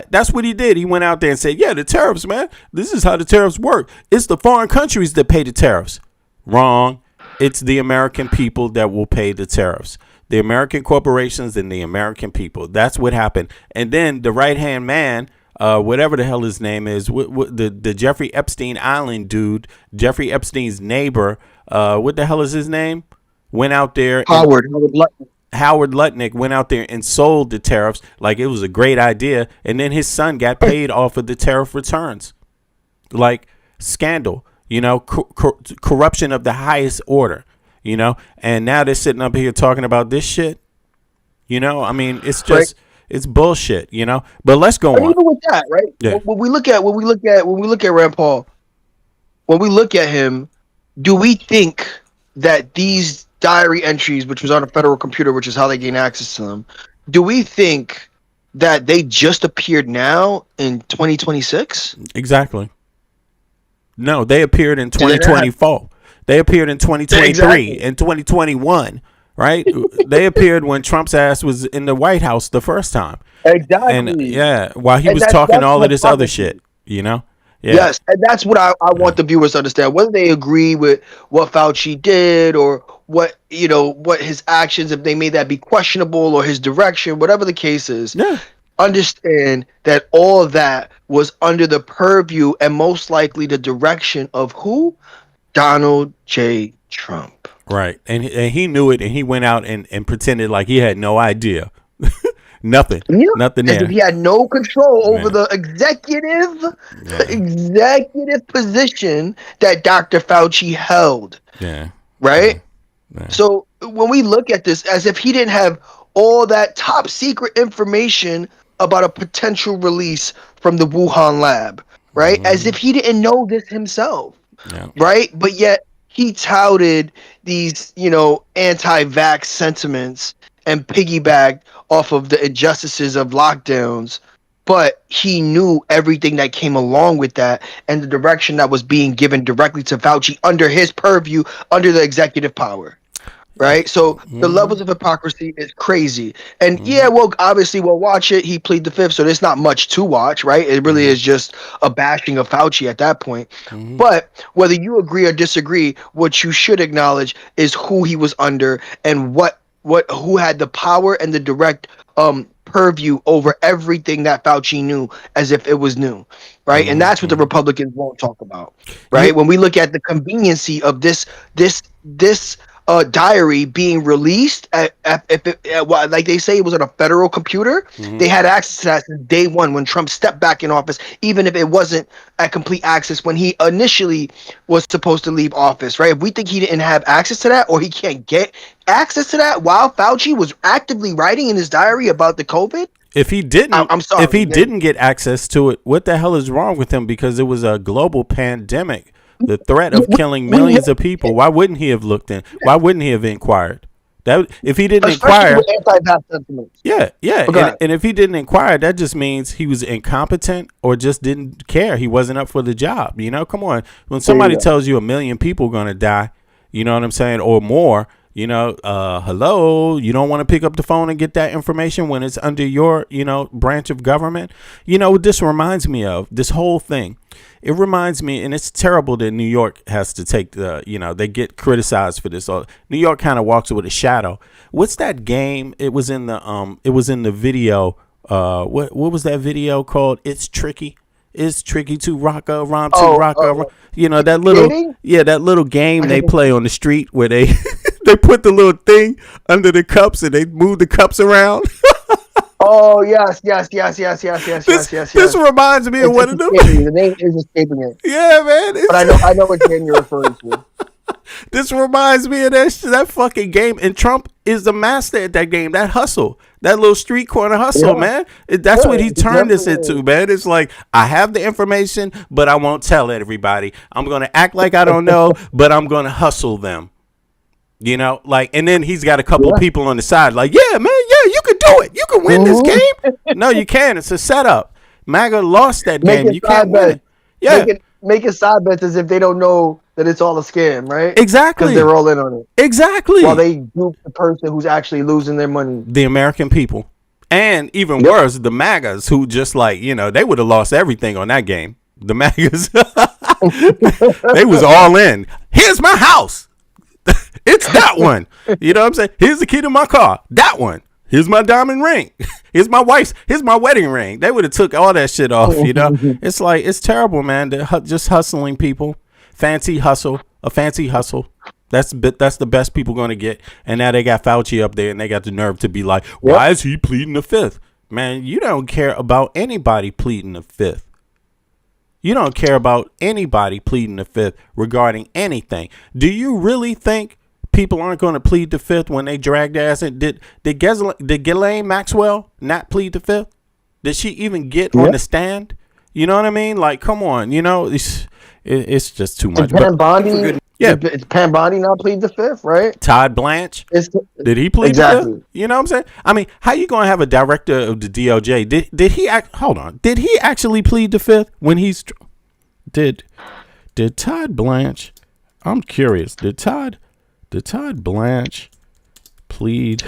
that's what he did. He went out there and said, the tariffs, man, this is how the tariffs work. It's the foreign countries that pay the tariffs. Wrong. It's the American people that will pay the tariffs. The American corporations and the American people. That's what happened. And then the right-hand man, whatever the hell his name is, the Jeffrey Epstein Island dude, Jeffrey Epstein's neighbor, what the hell is his name? Went out there. Howard Lutnick went out there and sold the tariffs like it was a great idea. And then his son got paid off of the tariff returns. Like scandal, corruption of the highest order, and now they're sitting up here talking about this shit. It's just, it's bullshit, but let's go on. Even with that, right? Yeah. When we look at Rand Paul, when we look at him, do we think that these diary entries, which was on a federal computer, which is how they gain access to them, do we think that they just appeared now in 2026? Exactly. No, they appeared in 2024. They appeared in 2023, exactly. In 2021, right? They appeared when Trump's ass was in the White House the first time. Exactly. And while he was talking all of this other shit, Yeah. Yes, and that's what I want the viewers to understand. Whether they agree with what Fauci did or what his actions, if they made that be questionable, or his direction, whatever the case is, understand that all of that was under the purview and most likely the direction of who? Donald J. Trump. Right, and he knew it, and he went out and pretended like he had no idea. Nothing there. As if he had no control over the executive position that Dr. Fauci held. Yeah. Right? Yeah. So when we look at this, as if he didn't have all that top secret information about a potential release from the Wuhan lab, right? As if he didn't know this himself, right? But yet he touted these, anti-vax sentiments and piggybacked off of the injustices of lockdowns, but he knew everything that came along with that and the direction that was being given directly to Fauci under his purview, under the executive power, right? So the levels of hypocrisy is crazy. And obviously we'll watch it. He plead the fifth, so there's not much to watch, right? It really is just a bashing of Fauci at that point. But whether you agree or disagree, what you should acknowledge is who he was under and who had the power and the direct purview over everything that Fauci knew as if it was new, right? And that's what the Republicans won't talk about, right? When we look at the conveniency of this diary being released like they say it was on a federal computer. They had access to that since day one when Trump stepped back in office, even if it wasn't at complete access when he initially was supposed to leave office, right? If we think he didn't have access to that or he can't get access to that while Fauci was actively writing in his diary about the COVID. If he didn't, I'm sorry. if he didn't get access to it, what the hell is wrong with him? Because it was a global pandemic, the threat of killing millions of people. Why wouldn't he have looked in? Why wouldn't he have inquired? That if he didn't inquire, yeah, and if he didn't inquire, that just means he was incompetent or just didn't care. He wasn't up for the job. You know, come on. When somebody tells you 1 million people going to die, you know what I'm saying, or more. You know, hello, you don't want to pick up the phone and get that information when it's under your, branch of government. You know, this reminds me of this whole thing. It reminds me, and it's terrible that New York has to take they get criticized for this. New York kind of walks with a shadow. What's that game? It was in the video. What was that video called? It's tricky. It's tricky to rock a romp to rock a. You know that little game they play on the street where they they put the little thing under the cups and they move the cups around. Oh yes. This reminds me of one of them. The name is escaping it. Yeah, man. But I know what game you're referring to. This reminds me of that fucking game, and Trump is the master at that game. That hustle, that little street corner hustle, man. That's what he turned this into, man. It's like I have the information, but I won't tell everybody. I'm gonna act like I don't know, but I'm gonna hustle them. You know, like, and then he's got a couple of people on the side, like, yeah, man, yeah, you can do it. You can win this game. No, you can't. It's a setup. MAGA lost that game. You can't win it. Yeah. Making side bets as if they don't know that it's all a scam, right? Exactly. Because they're all in on it. Exactly. While they group the person who's actually losing their money. The American people. And even worse, the MAGAs who just like, they would have lost everything on that game. The MAGAs. They was all in. Here's my house. It's that one. You know what I'm saying? Here's the key to my car. That one. Here's my diamond ring. Here's my wedding ring. They would have took all that shit off, It's like, it's terrible, man. They're just hustling people. A fancy hustle. That's the best people going to get. And now they got Fauci up there and they got the nerve to be like, why is he pleading the fifth? Man, you don't care about anybody pleading the fifth. You don't care about anybody pleading the fifth regarding anything. Do you really think people aren't going to plead the fifth when they drag their ass in? Did Ghislaine Maxwell not plead the fifth? Did she even get on the stand? You know what I mean? Like, come on, it's just too much. Pam Bondi, it's Pam Bondi not plead the fifth, right? Todd Blanche, did he plead the fifth? You know what I'm saying? I mean, how you gonna have a director of the DOJ? Did he hold on? Did he actually plead the fifth when he's did Todd Blanche? I'm curious. Did Todd Blanche plead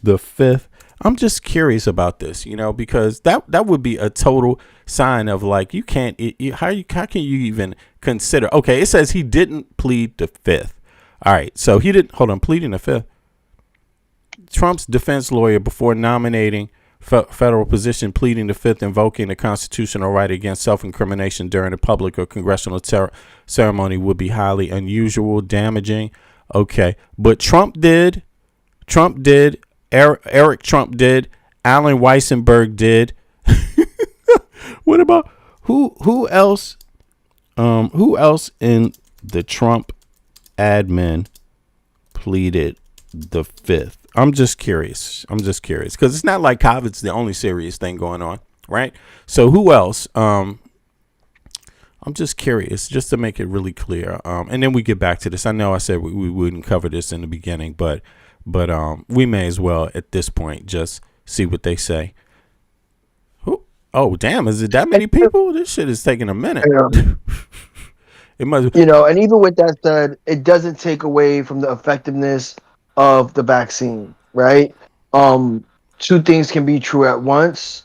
the fifth? I'm just curious about this, because that would be a total sign of like you can't. How can you even consider? Okay, it says he didn't plead the fifth. All right, so he didn't. Hold on, pleading the fifth. Trump's defense lawyer before nominating federal position pleading the fifth, invoking the constitutional right against self-incrimination during a public or congressional ceremony would be highly unusual, damaging. Okay, but Trump did. Eric Trump did. Alan Weissenberg did. What about who else? Who else in the Trump admin pleaded the fifth? I'm just curious because it's not like COVID's the only serious thing going on, right? So who else? I'm just curious, just to make it really clear. And then we get back to this. I know I said we wouldn't cover this in the beginning, but we may as well at this point just see what they say. Oh, damn. Is it that many people? This shit is taking a minute. It must, and even with that said, it doesn't take away from the effectiveness of the vaccine, right? Two things can be true at once,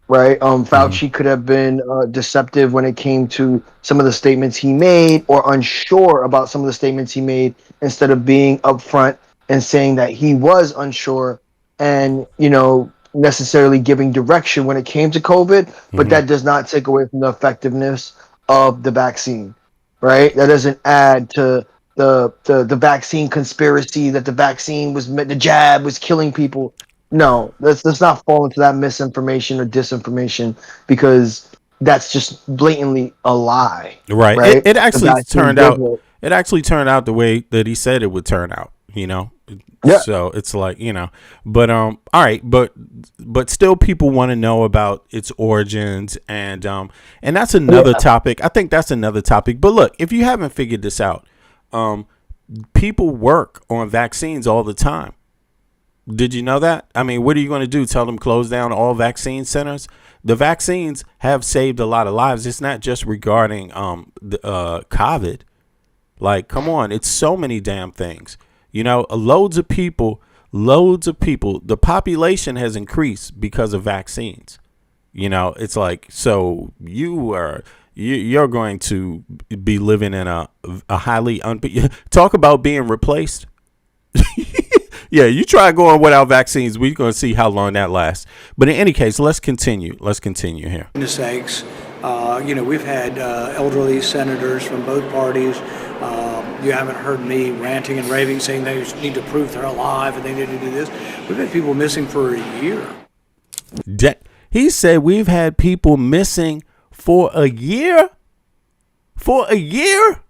right? Fauci could have been deceptive when it came to some of the statements he made, or unsure about some of the statements he made, instead of being upfront and saying that he was unsure and, necessarily giving direction when it came to COVID. But that does not take away from the effectiveness of the vaccine, right? That doesn't add to the vaccine conspiracy, that the vaccine was the jab was killing people. No, let's not fall into that misinformation or disinformation, because that's just blatantly a lie. Right. Right? It The actually vaccine turned does out. work. It actually turned out the way that he said it would turn out. You know. Yeah. So it's like, but all right, but still people want to know about its origins, and that's another topic. I think that's another topic. But look, if you haven't figured this out, people work on vaccines all the time. Did you know that? I mean, what are you going to do? Tell them close down all vaccine centers? The vaccines have saved a lot of lives. It's not just regarding the COVID. Like, come on, it's so many damn things. Loads of people. The population has increased because of vaccines. It's like, so you're going to be living in a highly talk about being replaced. Yeah, you try going without vaccines, we're going to see how long that lasts. But in any case, let's continue here. Sakes, we've had elderly senators from both parties. You haven't heard me ranting and raving saying they need to prove they're alive and they need to do this. We've had people missing for a year. He said we've had people missing for a year? For a year?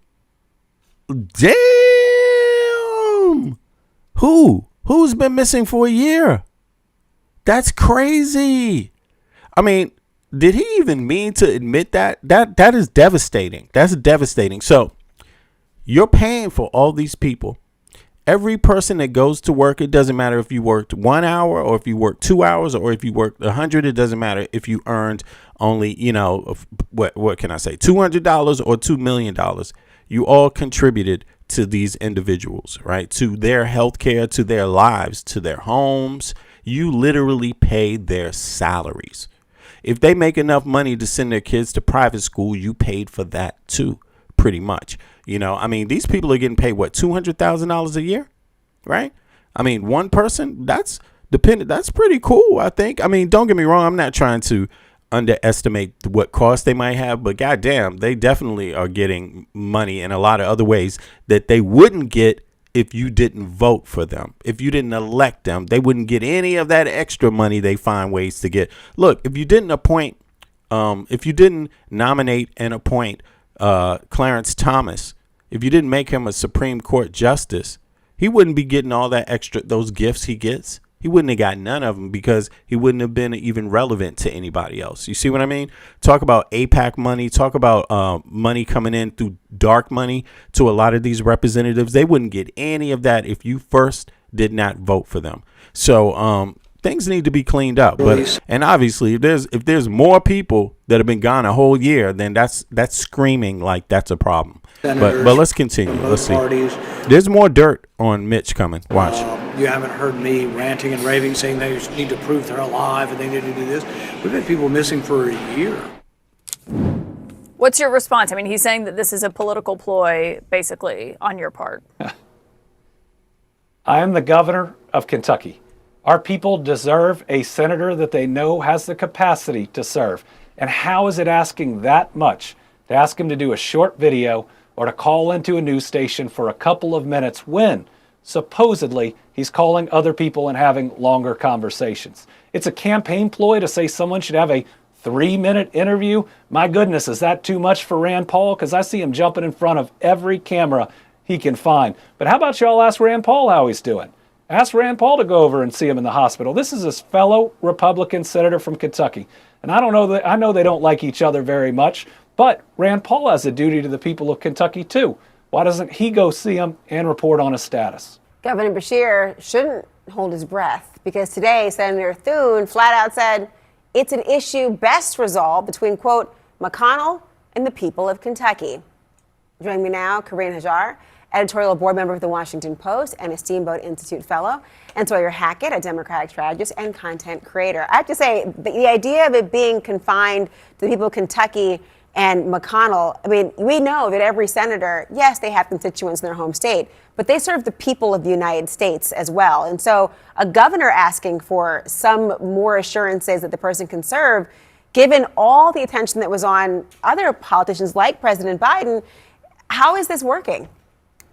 Damn. Who's been missing for a year? That's crazy. I mean, did he even mean to admit that? That is devastating. That's devastating. So you're paying for all these people. Every person that goes to work, it doesn't matter if you worked 1 hour or if you worked 2 hours or if you worked 100. It doesn't matter if you earned only, what can I say, $200 or $2 million. You all contributed to these individuals, right? To their health care, to their lives, to their homes. You literally paid their salaries. If they make enough money to send their kids to private school, you paid for that too, pretty much. I mean, these people are getting paid, what, $200,000 a year, right? I mean, one person, that's pretty cool, I think. I mean, don't get me wrong. I'm not trying to underestimate what cost they might have, but goddamn, they definitely are getting money in a lot of other ways that they wouldn't get if you didn't vote for them. If you didn't elect them, they wouldn't get any of that extra money they find ways to get. Look, if you didn't nominate and appoint Clarence Thomas, if you didn't make him a Supreme Court justice, he wouldn't be getting all that extra, those gifts he gets. He wouldn't have got none of them because he wouldn't have been even relevant to anybody else. You see what I mean? Talk about AIPAC money. Talk about money coming in through dark money to a lot of these representatives. They wouldn't get any of that if you first did not vote for them. So things need to be cleaned up. And obviously, if there's more people that have been gone a whole year, then that's screaming like that's a problem. But let's continue. Let's see. There's more dirt on Mitch coming. Watch. You haven't heard me ranting and raving saying they need to prove they're alive and they need to do this. We've had people missing for a year. What's your response? I mean, he's saying that this is a political ploy, basically, on your part. I am the governor of Kentucky. Our people deserve a senator that they know has the capacity to serve. And how is it asking that much to ask him to do a short video or to call into a news station for a couple of minutes when supposedly he's calling other people and having longer conversations? It's a campaign ploy to say someone should have a 3-minute interview. My goodness, is that too much for Rand Paul? Because I see him jumping in front of every camera he can find. But how about y'all ask Rand Paul how he's doing? Ask Rand Paul to go over and see him in the hospital. This is his fellow Republican senator from Kentucky. And I know they don't like each other very much, but Rand Paul has a duty to the people of Kentucky too. Why doesn't he go see him and report on his status? Governor Beshear shouldn't hold his breath because today Senator Thune flat out said it's an issue best resolved between, quote, McConnell and the people of Kentucky. Joining me now, Karine Hajar, editorial board member of the Washington Post and a Steamboat Institute fellow, and Sawyer Hackett, a Democratic strategist and content creator. I have to say, the idea of it being confined to the people of Kentucky and McConnell, I mean, we know that every senator, yes, they have constituents in their home state, but they serve the people of the United States as well. And so a governor asking for some more assurances that the person can serve, given all the attention that was on other politicians like President Biden, how is this working?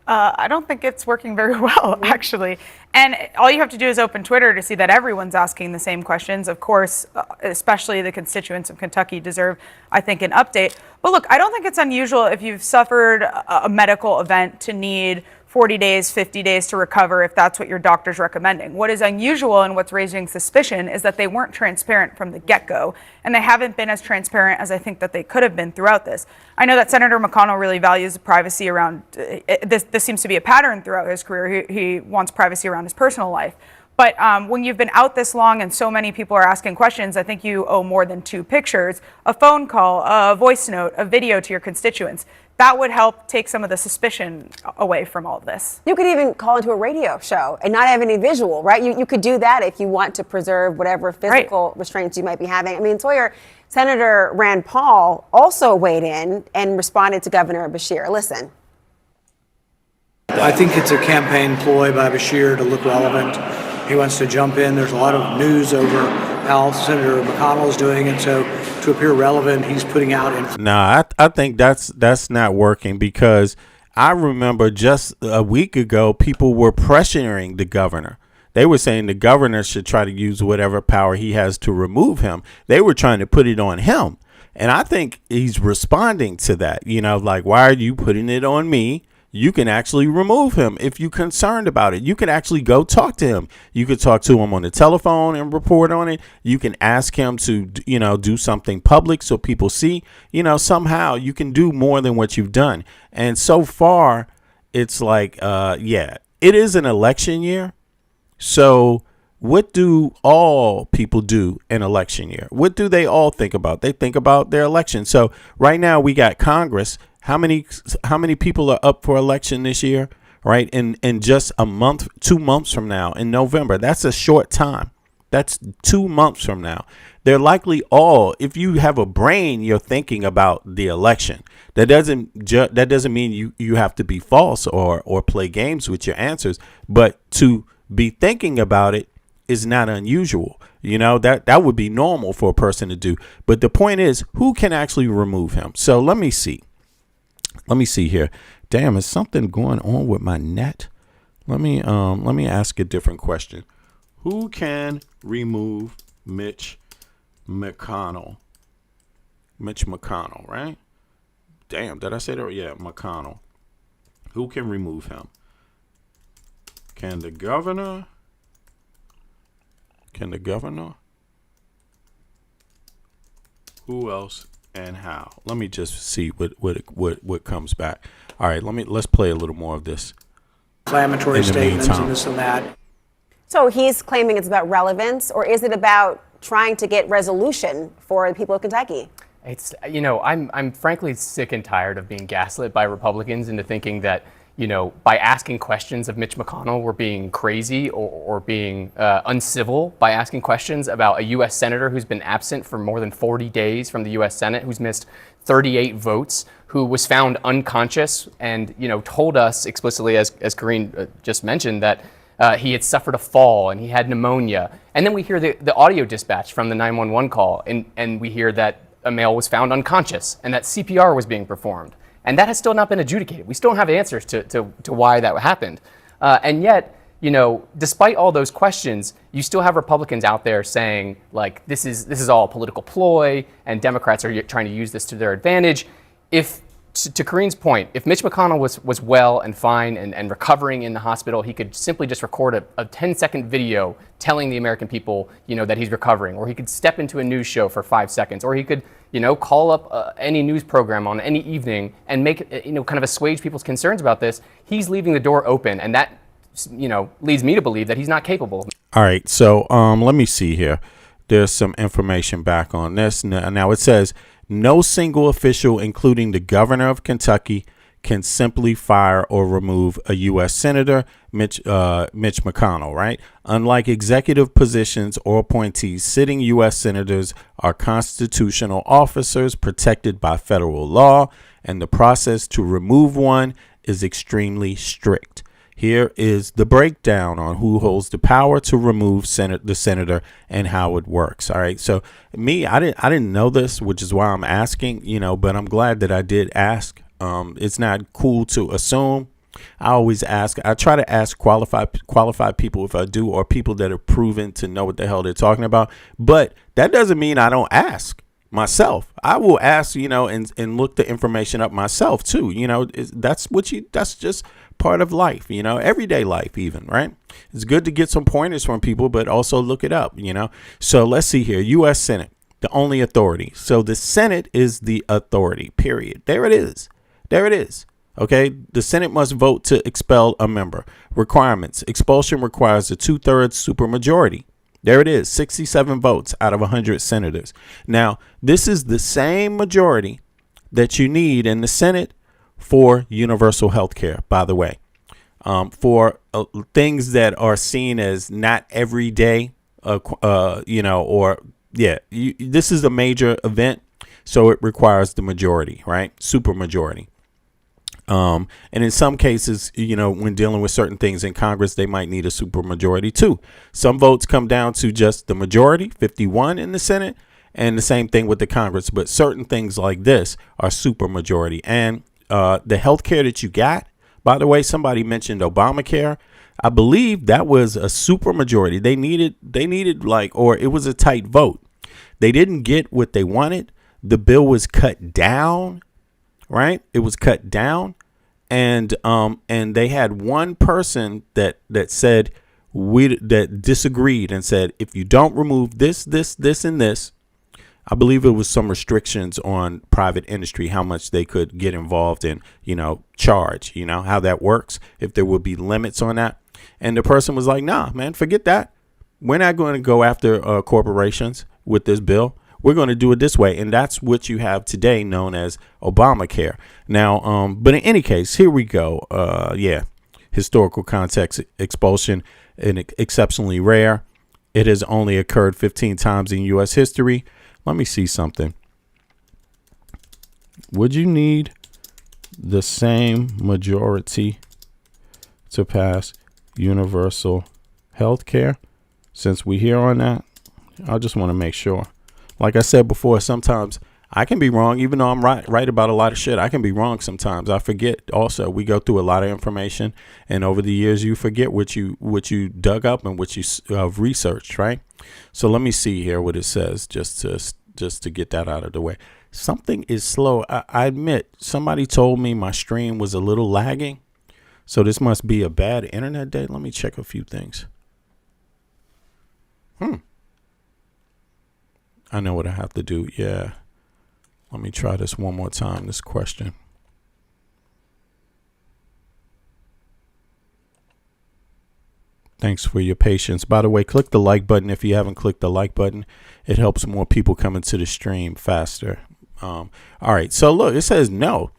I don't think it's working very well, actually. And all you have to do is open Twitter to see that everyone's asking the same questions. Of course, especially the constituents of Kentucky deserve, I think, an update. But look, I don't think it's unusual if you've suffered a medical event to need 40 days, 50 days to recover if that's what your doctor's recommending. What is unusual and what's raising suspicion is that they weren't transparent from the get-go, and they haven't been as transparent as I think that they could have been throughout this. I know that Senator McConnell really values the privacy around, this seems to be a pattern throughout his career. He wants privacy around his personal life. But when you've been out this long and so many people are asking questions, I think you owe more than 2 pictures, a phone call, a voice note, a video to your constituents. That would help take some of the suspicion away from all of this. You could even call into a radio show and not have any visual, right? You could do that if you want to preserve whatever physical restraints you might be having. I mean, Sawyer, Senator Rand Paul also weighed in and responded to Governor Beshear. Listen. I think it's a campaign ploy by Beshear to look relevant. He wants to jump in. There's a lot of news over how Senator McConnell is doing it. So to appear relevant, he's putting out. I think that's not working, because I remember just a week ago, people were pressuring the governor. They were saying the governor should try to use whatever power he has to remove him. They were trying to put it on him. And I think he's responding to that. You know, like, why are you putting it on me? You can actually remove him if you're concerned about it. You can actually go talk to him. You could talk to him on the telephone and report on it. You can ask him to, do something public so people see, somehow you can do more than what you've done. And so far, it's like, it is an election year. So what do all people do in election year? What do they all think about? They think about their election. So right now we got Congress. How many people are up for election this year, right? In just a month, 2 months from now, in November, that's a short time. That's 2 months from now. They're likely all, if you have a brain, you're thinking about the election. That doesn't mean you have to be false or play games with your answers, but to be thinking about it is not unusual. That would be normal for a person to do. But the point is, who can actually remove him? So let me see. Here. Damn, is something going on with my net? Let me ask a different question. Who can remove Mitch McConnell? Mitch McConnell, right? Damn, did I say that? Yeah, McConnell. Who can remove him? Can the governor? Who else? And how? Let me just see what comes back. All right, let's play a little more of this. Inflammatory statements and this and that. So he's claiming it's about relevance, or is it about trying to get resolution for the people of Kentucky? It's I'm frankly sick and tired of being gaslit by Republicans into thinking that by asking questions of Mitch McConnell, we're being crazy or being uncivil by asking questions about a U.S. senator who's been absent for more than 40 days from the U.S. Senate, who's missed 38 votes, who was found unconscious and, told us explicitly, as Karine just mentioned, that he had suffered a fall and he had pneumonia. And then we hear the audio dispatch from the 911 call, and we hear that a male was found unconscious and that CPR was being performed. And that has still not been adjudicated. We still don't have answers to why that happened. And yet, despite all those questions, you still have Republicans out there saying, like, this is all a political ploy and Democrats are trying to use this to their advantage. If, to Karine's point, if Mitch McConnell was well and fine and recovering in the hospital, he could simply just record a 10-second video telling the American people, that he's recovering, or he could step into a news show for 5 seconds, or he could, call up any news program on any evening and make, kind of assuage people's concerns about this. He's leaving the door open, and that, leads me to believe that he's not capable. All right, so let me see here. There's some information back on this. Now it says, no single official, including the governor of Kentucky, can simply fire or remove a U.S. Senator, Mitch McConnell, right? Unlike executive positions or appointees, sitting U.S. senators are constitutional officers protected by federal law, and the process to remove one is extremely strict. Here is the breakdown on who holds the power to remove the senator and how it works. All right. So I didn't know this, which is why I'm asking, but I'm glad that I did ask. It's not cool to assume, I always ask. I try to ask qualified people if I do, or people that are proven to know what the hell they're talking about. But that doesn't mean I don't ask myself. I will ask, and look the information up myself too. That's just part of life, everyday life even, right? It's good to get some pointers from people, but also look it up, So let's see here. U.S. Senate, the only authority. So the Senate is the authority, period. There it is. Okay, the Senate must vote to expel a member. Requirements. Expulsion requires a 2/3 supermajority. There it is, 67 votes out of 100 senators. Now, this is the same majority that you need in the Senate for universal health care, by the way. Things that are seen as not everyday, this is a major event, so it requires the majority, right? Supermajority. And in some cases, when dealing with certain things in Congress, they might need a supermajority too. Some votes come down to just the majority, 51 in the Senate, and the same thing with the Congress. But certain things like this are supermajority. And the health care that you got, by the way, somebody mentioned Obamacare. I believe that was a supermajority. They needed or it was a tight vote. They didn't get what they wanted. The bill was cut down. Right. It was cut down, and they had one person that said that disagreed and said, if you don't remove this, and this, I believe it was some restrictions on private industry, how much they could get involved in, charge, how that works, if there would be limits on that. And the person was like, nah, man, forget that. We're not going to go after corporations with this bill. We're going to do it this way. And that's what you have today known as Obamacare. Now, but in any case, here we go. Historical context, expulsion, and exceptionally rare. It has only occurred 15 times in U.S. history. Let me see something. Would you need the same majority to pass universal health care? Since we're here on that, I just want to make sure. Like I said before, sometimes I can be wrong, even though I'm right about a lot of shit. I can be wrong sometimes. I forget. Also, we go through a lot of information, and over the years, you forget what you dug up and what you researched, right? So let me see here what it says, just to get that out of the way. Something is slow. I admit, somebody told me my stream was a little lagging, so this must be a bad internet day. Let me check a few things. I know what I have to do. Yeah. Let me try this one more time, this question. Thanks for your patience. By the way, click the like button if you haven't clicked the like button. It helps more people come into the stream faster. All right. So look, it says no.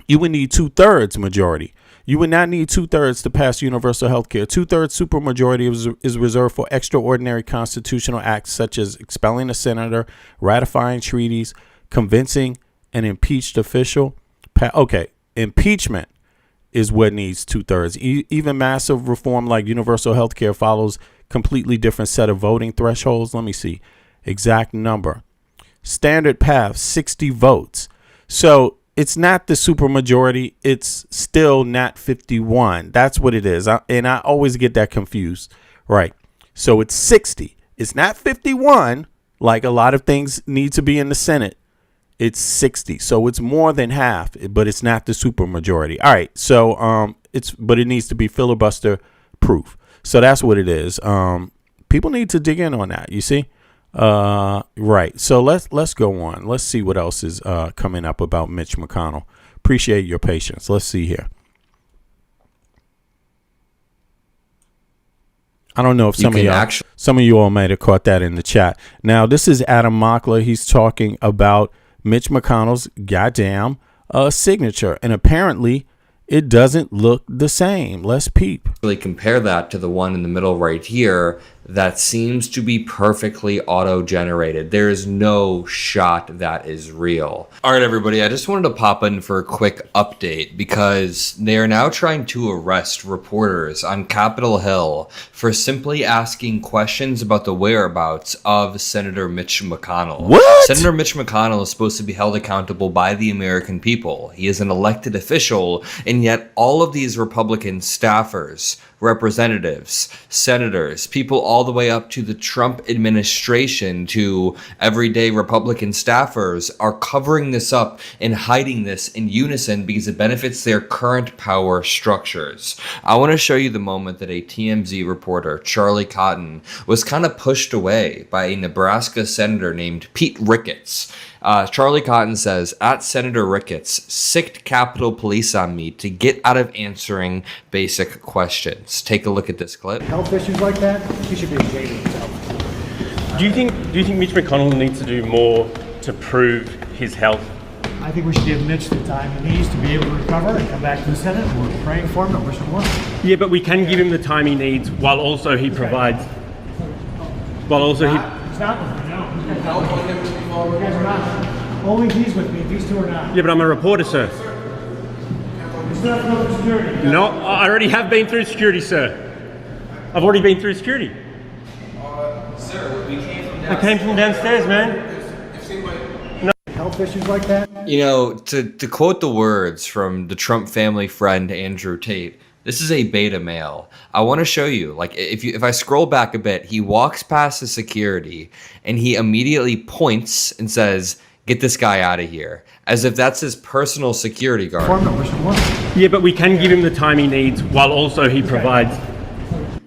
You would need 2/3 majority. You would not need 2/3 to pass universal health care. 2/3 supermajority is reserved for extraordinary constitutional acts such as expelling a senator, ratifying treaties, convincing an impeached official. Impeachment is what needs 2/3. Even massive reform like universal health care follows completely different set of voting thresholds. Let me see. Exact number. Standard path, 60 votes. So it's not the supermajority. It's still not 51. That's what it is. And I always get that confused. Right. So it's 60. It's not 51 like a lot of things need to be in the Senate. It's 60. So it's more than half, but it's not the supermajority. All right. So but it needs to be filibuster proof. So that's what it is. People need to dig in on that. You see? Right. So let's go on. Let's see what else is coming up about Mitch McConnell. Appreciate your patience. Let's see here. I don't know if some of you all might have caught that in the chat. Now, this is Adam Mockler. He's talking about Mitch McConnell's goddamn signature, and apparently it doesn't look the same. Let's peep. Really compare that to the one in the middle right here. that seems to be perfectly auto-generated. There is no shot that is real. All right, everybody, I just wanted to pop in for a quick update because they are now trying to arrest reporters on Capitol Hill for simply asking questions about the whereabouts of Senator Mitch McConnell. What? Senator Mitch McConnell is supposed to be held accountable by the American people. He is an elected official, and yet all of these Republican staffers, representatives, senators, people all the way up to the Trump administration, to everyday Republican staffers, are covering this up and hiding this in unison because it benefits their current power structures. I want to show you the moment that a TMZ reporter, Charlie Cotton, was kind of pushed away by a Nebraska senator named Pete Ricketts. Charlie Cotton says, at Senator Ricketts, sicked Capitol Police on me to get out of answering basic questions. Take a look at this clip. Health issues like that, he should be ashamed of himself. Do you think Mitch McConnell needs to do more to prove his health? I think we should give Mitch the time he needs to be able to recover and come back to the Senate. We're praying for him and wishing him well. Yeah, but we can give him the time he needs while also he provides. While also he. He's not with me, no. You guys are not. Only he's with me. These two are not. Yeah, but I'm a reporter, sir. He's not through security. No, I already have been through security, sir. I've already been through security. Sir, we came from I came from downstairs, man. Health issues like that. You know, to quote the words from the Trump family friend Andrew Tate, this is a beta male. I want to show you, like, if I scroll back a bit, he walks past the security and he immediately points and says, "Get this guy out of here," as if that's his personal security guard. Yeah, but we can give him the time he needs while also he provides.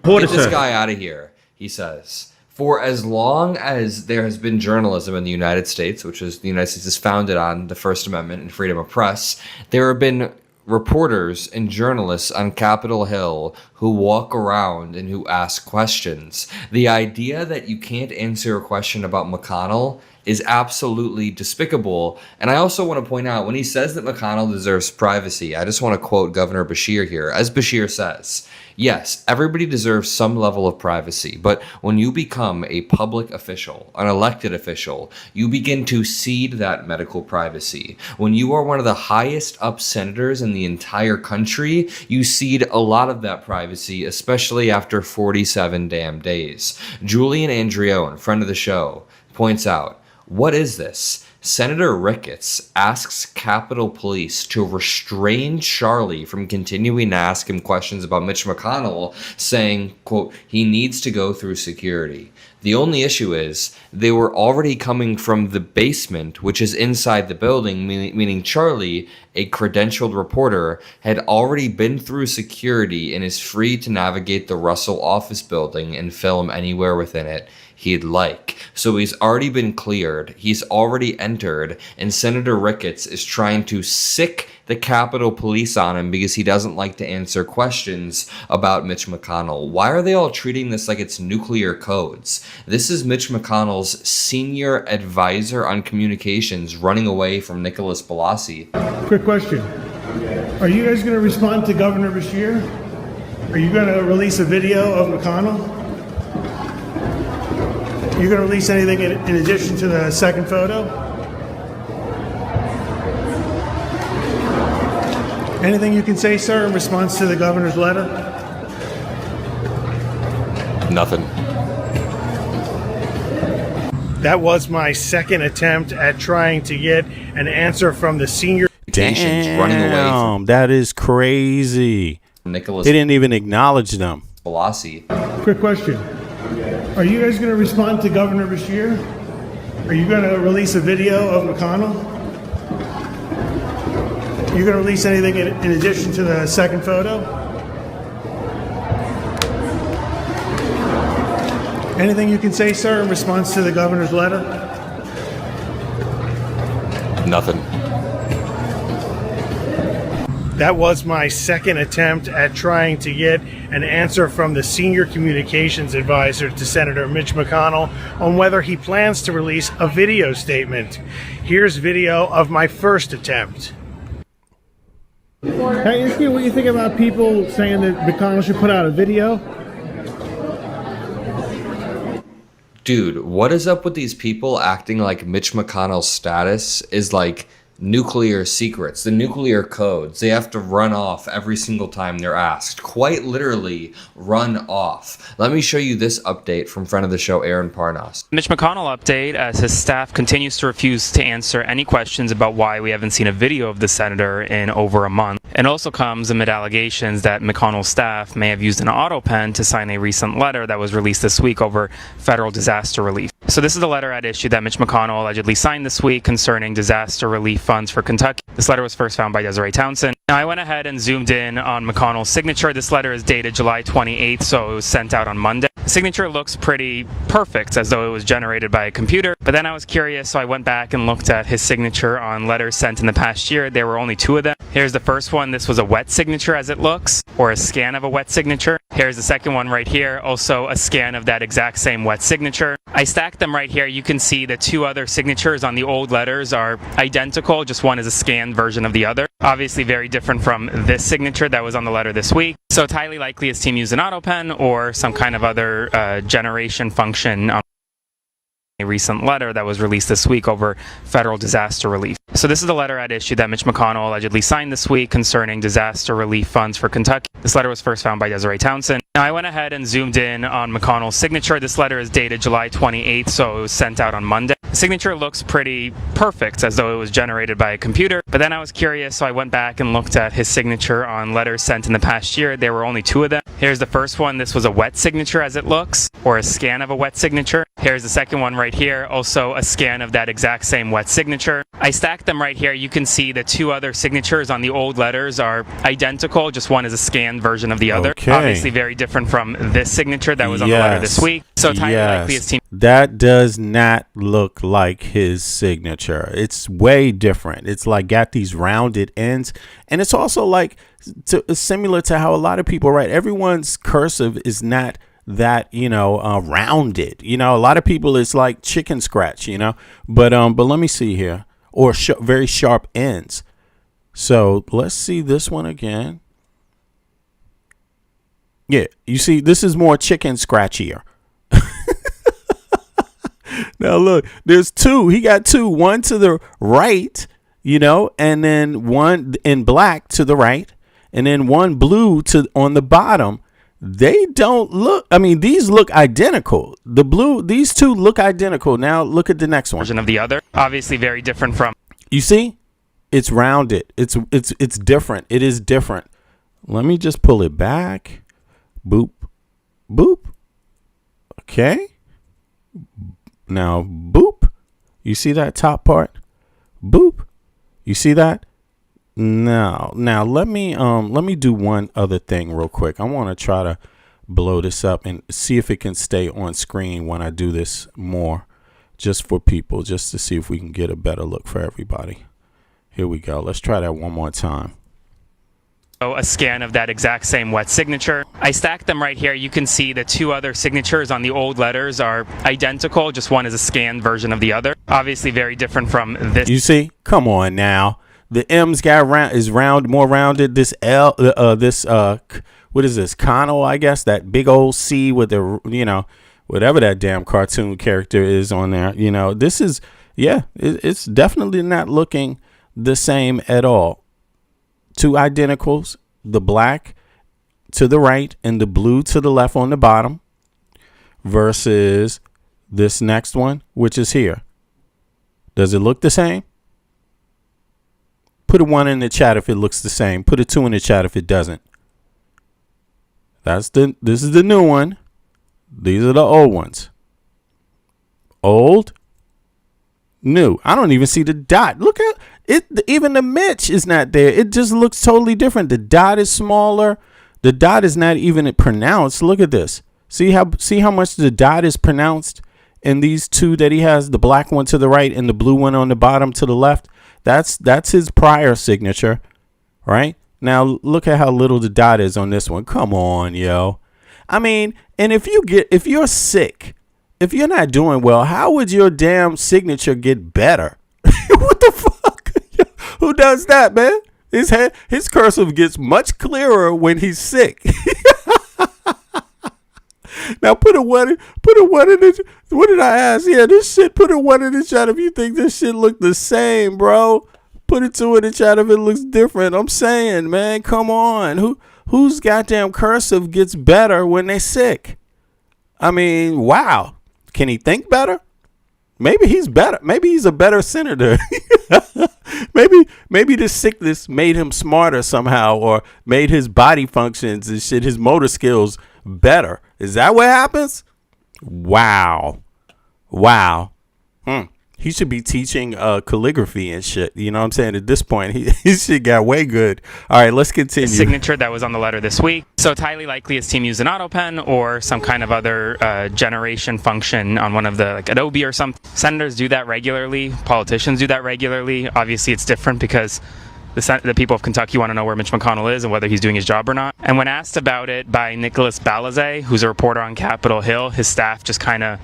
Get this guy out of here, he says. For as long as there has been journalism in the United States, which is the United States is founded on the First Amendment and freedom of press, there have been reporters and journalists on Capitol Hill who walk around and who ask questions. The idea that you can't answer a question about McConnell is absolutely despicable. And I also want to point out, when he says that McConnell deserves privacy, I just want to quote Governor Beshear here. As Beshear says, yes, everybody deserves some level of privacy, but when you become a public official, an elected official, you begin to cede that medical privacy. When you are one of the highest up senators in the entire country, you cede a lot of that privacy, especially after 47 damn days. Julian Andrione, friend of the show, points out, what is this? Senator Ricketts asks Capitol Police to restrain Charlie from continuing to ask him questions about Mitch McConnell, saying, quote, he needs to go through security. The only issue is they were already coming from the basement, which is inside the building, meaning Charlie, a credentialed reporter, had already been through security and is free to navigate the Russell office building and film anywhere within it he'd like. So he's already been cleared, he's already entered, and Senator Ricketts is trying to sick the Capitol Police on him because he doesn't like to answer questions about Mitch McConnell. Why are they all treating this like it's nuclear codes? This is Mitch McConnell's senior advisor on communications running away from Nicholas Bellasi. Quick question. Are you guys going to respond to Governor Beshear? Are you going to release a video of McConnell? Are you going to release anything in addition to the second photo? Anything you can say, sir, in response to the governor's letter? Nothing. That was my second attempt at trying to get an answer from the senior. Damn, running away from that is crazy. Nicholas. They didn't even acknowledge them. Bellasi. Quick question. Are you guys going to respond to Governor Beshear? Are you going to release a video of McConnell? Are you going to release anything in addition to the second photo? Anything you can say, sir, in response to the governor's letter? Nothing. That was my second attempt at trying to get an answer from the senior communications advisor to Senator Mitch McConnell on whether he plans to release a video statement. Here's video of my first attempt. Hey, ask you what you think about people saying that McConnell should put out a video? dude, what is up with these people acting like Mitch McConnell's status is like nuclear secrets, the nuclear codes? They have to run off every single time they're asked. Quite literally, run off. Let me show you this update from friend of the show, Aaron Parnas. Mitch McConnell update as his staff continues to refuse to answer any questions about why we haven't seen a video of the senator in over a month. It also comes amid allegations that McConnell's staff may have used an auto pen to sign a recent letter that was released this week over federal disaster relief. So this is the letter at issue that Mitch McConnell allegedly signed this week concerning disaster relief funds for Kentucky. This letter was first found by Desiree Townsend. Now I went ahead and zoomed in on McConnell's signature. This letter is dated July 28th, so it was sent out on Monday. The signature looks pretty perfect, as though it was generated by a computer. But then I was curious, so I went back and looked at his signature on letters sent in the past year. There were only 2 of them. Here's the first one. This was a wet signature as it looks, or a scan of a wet signature. Here's the second one right here, also a scan of that exact same wet signature. I stacked them right here. You can see the 2 other signatures on the old letters are identical, just one is a scanned version of the other. Obviously very different from this signature that was on the letter this week. So it's highly likely his team used an auto pen or some kind of other generation function on a recent letter that was released this week over federal disaster relief. So this is the letter at issue that Mitch McConnell allegedly signed this week concerning disaster relief funds for Kentucky. This letter was first found by Desiree Townsend. Now I went ahead and zoomed in on McConnell's signature. This letter is dated July 28th, so it was sent out on Monday. The signature looks pretty perfect, as though it was generated by a computer. But then I was curious, so I went back and looked at his signature on letters sent in the past year. There were only 2 of them. Here's the first one. This was a wet signature as it looks, or a scan of a wet signature. Here's the second one right here, also a scan of that exact same wet signature. I stacked them right here. You can see the 2 other signatures on the old letters are identical, just one is a scanned version of the other. Okay. Obviously very different from this signature that was on the letter this week. So it's highly likely his team. That does not look like his signature. It's way different. It's like got these rounded ends, and it's also like similar to how a lot of people write. Everyone's cursive is not that rounded. A lot of people it's like chicken scratch. But let me see here, or very sharp ends. So let's see this one again. Yeah, you see, this is more chicken scratchier. Now look, there's 2. He got 2. One to the right, and then one in black to the right, and then one blue on the bottom. They don't look. I mean, these look identical. The blue, these 2 look identical. Now look at the next one. Version of the other, obviously very different from. You see, it's rounded. It's different. It is different. Let me just pull it back. Boop, boop. Okay. Now, boop. You see that top part? Boop. You see that? Now let me do one other thing real quick. I want to try to blow this up and see if it can stay on screen when I do this more, just for people, just to see if we can get a better look for everybody. Here we go. Let's try that one more time. A scan of that exact same wet signature. I stacked them right here. You can see the 2 other signatures on the old letters are identical, just one is a scanned version of the other. Obviously very different from this. You see? Come on now. The M's got more rounded. This L, what is this? Connell, I guess, that big old C with the, whatever that damn cartoon character is on there. This is, it's definitely not looking the same at all. 2 identicals, the black to the right and the blue to the left on the bottom, versus this next one, which is here. Does it look the same? Put a 1 in the chat if it looks the same. Put a 2 in the chat if it doesn't. This is the new one. These are the old ones. Old, new. I don't even see the dot. Look at it. Even the Mitch is not there. It just looks totally different. The dot is smaller. The dot is not even pronounced. Look at this. See how much the dot is pronounced in these 2 that he has, the black one to the right and the blue one on the bottom to the left. That's his prior signature, right? Now look at how little the dot is on this one. Come on, yo. I mean, and if you're sick, if you're not doing well, how would your damn signature get better? What the fuck? Who does that, man? His cursive gets much clearer when he's sick. Now put a one in the. What did I ask? Yeah, this shit. Put a one in the chat if you think this shit look the same, bro. Put it two in the chat if it looks different. I'm saying, man, come on. Whose goddamn cursive gets better when they're sick? I mean, wow. Can he think better? Maybe he's better. Maybe he's a better senator. maybe the sickness made him smarter somehow, or made his body functions and shit, his motor skills better. Is that what happens? Wow. He should be teaching calligraphy and shit. You know what I'm saying? At this point, his shit got way good. All right, let's continue. Signature that was on the letter this week. So it's highly likely his team used an auto pen or some kind of other generation function on one of the, like Adobe or something. Senators do that regularly. Politicians do that regularly. Obviously, it's different because the people of Kentucky want to know where Mitch McConnell is and whether he's doing his job or not. And when asked about it by Nicholas Balazet, who's a reporter on Capitol Hill, his staff just kind of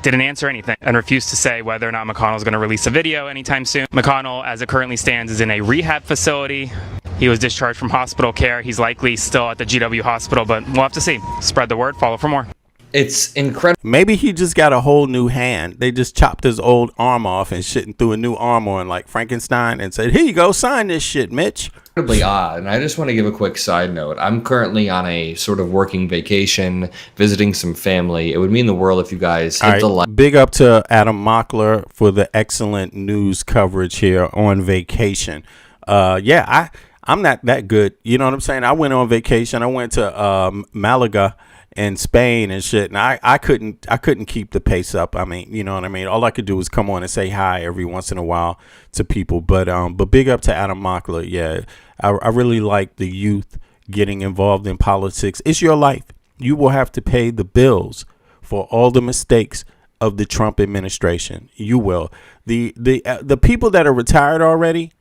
didn't answer anything and refused to say whether or not McConnell's going to release a video anytime soon. McConnell, as it currently stands, is in a rehab facility. He was discharged from hospital care. He's likely still at the GW hospital, but we'll have to see. Spread the word. Follow for more. It's incredible. Maybe he just got a whole new hand. They just chopped his old arm off and shit and threw a new arm on like Frankenstein and said, here you go, sign this shit, Mitch. Incredibly odd. And I just want to give a quick side note. I'm currently on a sort of working vacation, visiting some family. It would mean the world if you guys hit the like. Big up to Adam Mockler for the excellent news coverage here on vacation. I'm not that good. You know what I'm saying? I went on vacation. I went to Malaga in Spain and shit, and I couldn't keep the pace up. I mean, you know what I mean? All I could do was come on and say hi every once in a while to people. But big up to Adam Mockler. Yeah, I really like the youth getting involved in politics. It's your life. You will have to pay the bills for all the mistakes of the Trump administration. You will. The people that are retired already,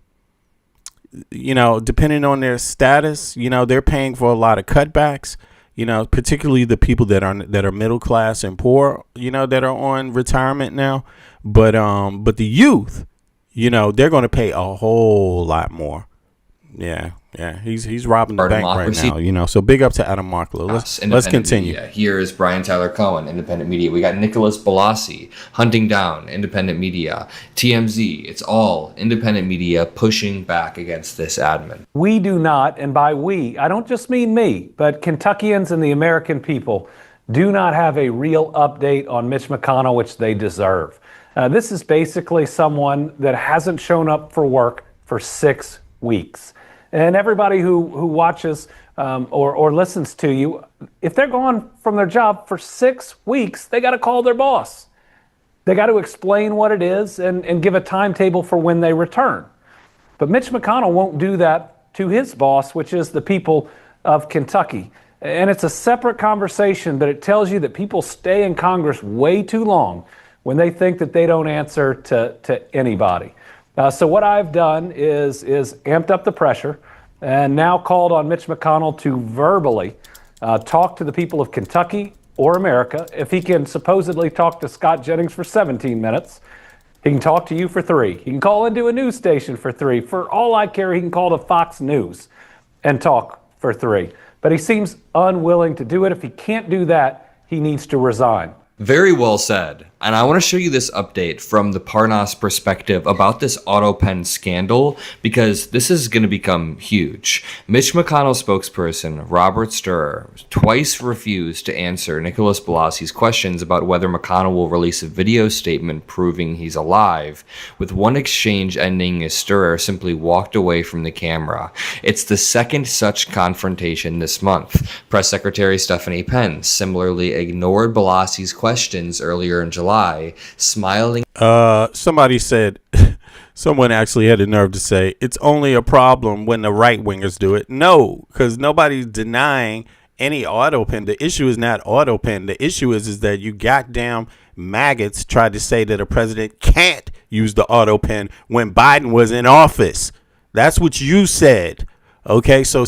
you know, depending on their status, you know, they're paying for a lot of cutbacks. You know, particularly the people that are middle class and poor, you know, that are on retirement now. But the youth, you know, they're going to pay a whole lot more. Yeah. He's robbing the bank right now, you know. So big up to Adam Mockler. Let's continue. Media. Here's Brian Tyler Cohen, independent media. We got Nicholas Balassi, hunting down independent media. TMZ, it's all independent media pushing back against this admin. We do not, and by we, I don't just mean me, but Kentuckians and the American people do not have a real update on Mitch McConnell, which they deserve. This is basically someone that hasn't shown up for work for 6 weeks. And everybody who watches or listens to you, if they're gone from their job for 6 weeks, they got to call their boss. They got to explain what it is and give a timetable for when they return. But Mitch McConnell won't do that to his boss, which is the people of Kentucky. And it's a separate conversation, but it tells you that people stay in Congress way too long when they think that they don't answer to anybody. So what I've done is amped up the pressure and now called on Mitch McConnell to verbally talk to the people of Kentucky or America. If he can supposedly talk to Scott Jennings for 17 minutes, he can talk to you for 3. He can call into a news station for 3. For all I care, he can call to Fox News and talk for 3. But he seems unwilling to do it. If he can't do that, he needs to resign. Very well said. And I want to show you this update from the Parnas perspective about this auto pen scandal, because this is going to become huge. Mitch McConnell spokesperson Robert Sturr twice refused to answer Nicholas Balassi's questions about whether McConnell will release a video statement proving he's alive, with one exchange ending as Sturr simply walked away from the camera. It's the second such confrontation this month. Press Secretary Stephanie Pence similarly ignored Balassi's questions earlier in July, smiling. Somebody said, someone actually had the nerve to say, it's only a problem when the right wingers do it. No, because nobody's denying any auto pen. The issue is not auto pen. The issue is that you goddamn maggots tried to say that a president can't use the auto pen when Biden was in office. That's what you said. Okay, so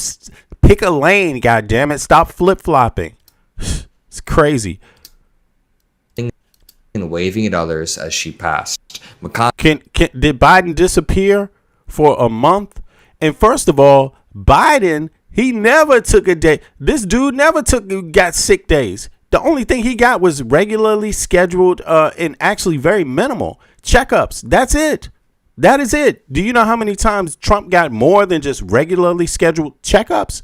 pick a lane, goddammit. Stop flip-flopping. It's crazy. And waving at others as she passed. Did Biden disappear for a month? And first of all, Biden, he never took a day. This dude never got sick days. The only thing he got was regularly scheduled and actually very minimal checkups. That's it. That is it. Do you know how many times Trump got more than just regularly scheduled checkups?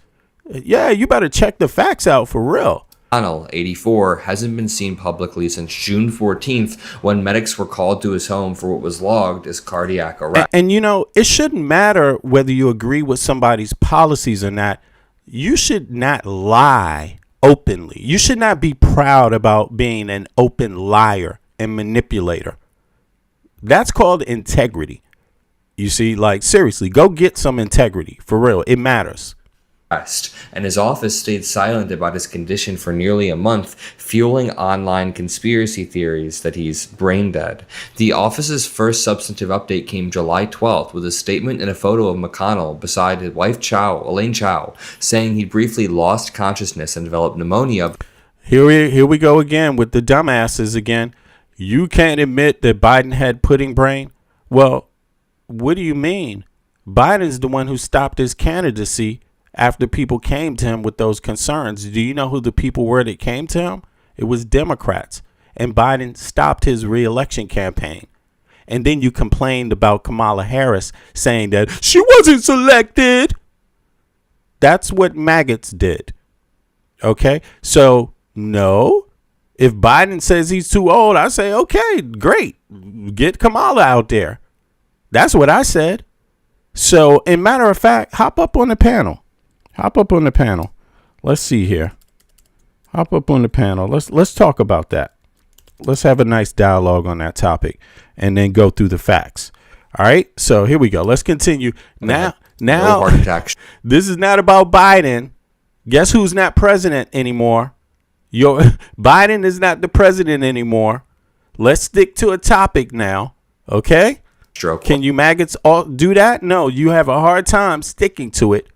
Yeah, you better check the facts out for real. McConnell, 84, hasn't been seen publicly since June 14th when medics were called to his home for what was logged as cardiac arrest. And you know, it shouldn't matter whether you agree with somebody's policies or not. You should not lie openly. You should not be proud about being an open liar and manipulator. That's called integrity. You see, like, seriously, go get some integrity for real. It matters. And his office stayed silent about his condition for nearly a month, fueling online conspiracy theories that he's brain dead. The office's first substantive update came July 12th with a statement and a photo of McConnell beside his wife Elaine Chao, saying he briefly lost consciousness and developed pneumonia. Here we go again with the dumbasses again. You can't admit that Biden had pudding brain? Well, what do you mean? Biden's the one who stopped his candidacy after people came to him with those concerns. Do you know who the people were that came to him? It was Democrats. And Biden stopped his re-election campaign. And then you complained about Kamala Harris saying that she wasn't selected. That's what maggots did. Okay? So, no. If Biden says he's too old, I say, okay, great. Get Kamala out there. That's what I said. So, in matter of fact, hop up on the panel. Hop up on the panel. Let's see here. Hop up on the panel. Let's talk about that. Let's have a nice dialogue on that topic and then go through the facts. All right. So here we go. Let's continue. Now, No heart attack. This is not about Biden. Guess who's not president anymore? Biden is not the president anymore. Let's stick to a topic now. Okay. Stroke. Can you maggots all do that? No, you have a hard time sticking to it.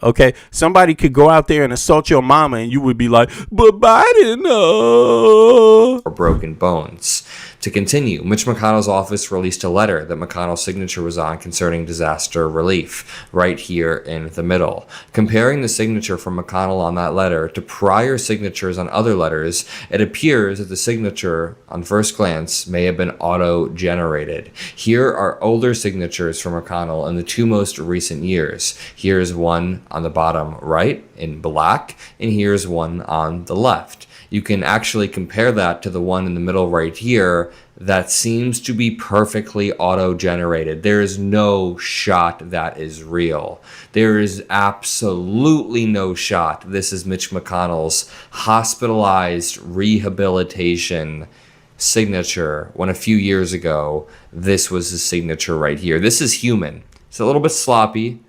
Okay, somebody could go out there and assault your mama and you would be like, but Biden, no. Or broken bones. To continue, Mitch McConnell's office released a letter that McConnell's signature was on concerning disaster relief, right here in the middle. Comparing the signature from McConnell on that letter to prior signatures on other letters, it appears that the signature, on first glance, may have been auto-generated. Here are older signatures from McConnell in the two most recent years. Here's one on the bottom right in black, and here's one on the left. You can actually compare that to the one in the middle right here that seems to be perfectly auto-generated. There is no shot that is real. There is absolutely no shot this is Mitch McConnell's hospitalized rehabilitation signature when a few years ago this was his signature right here. This is human. It's a little bit sloppy.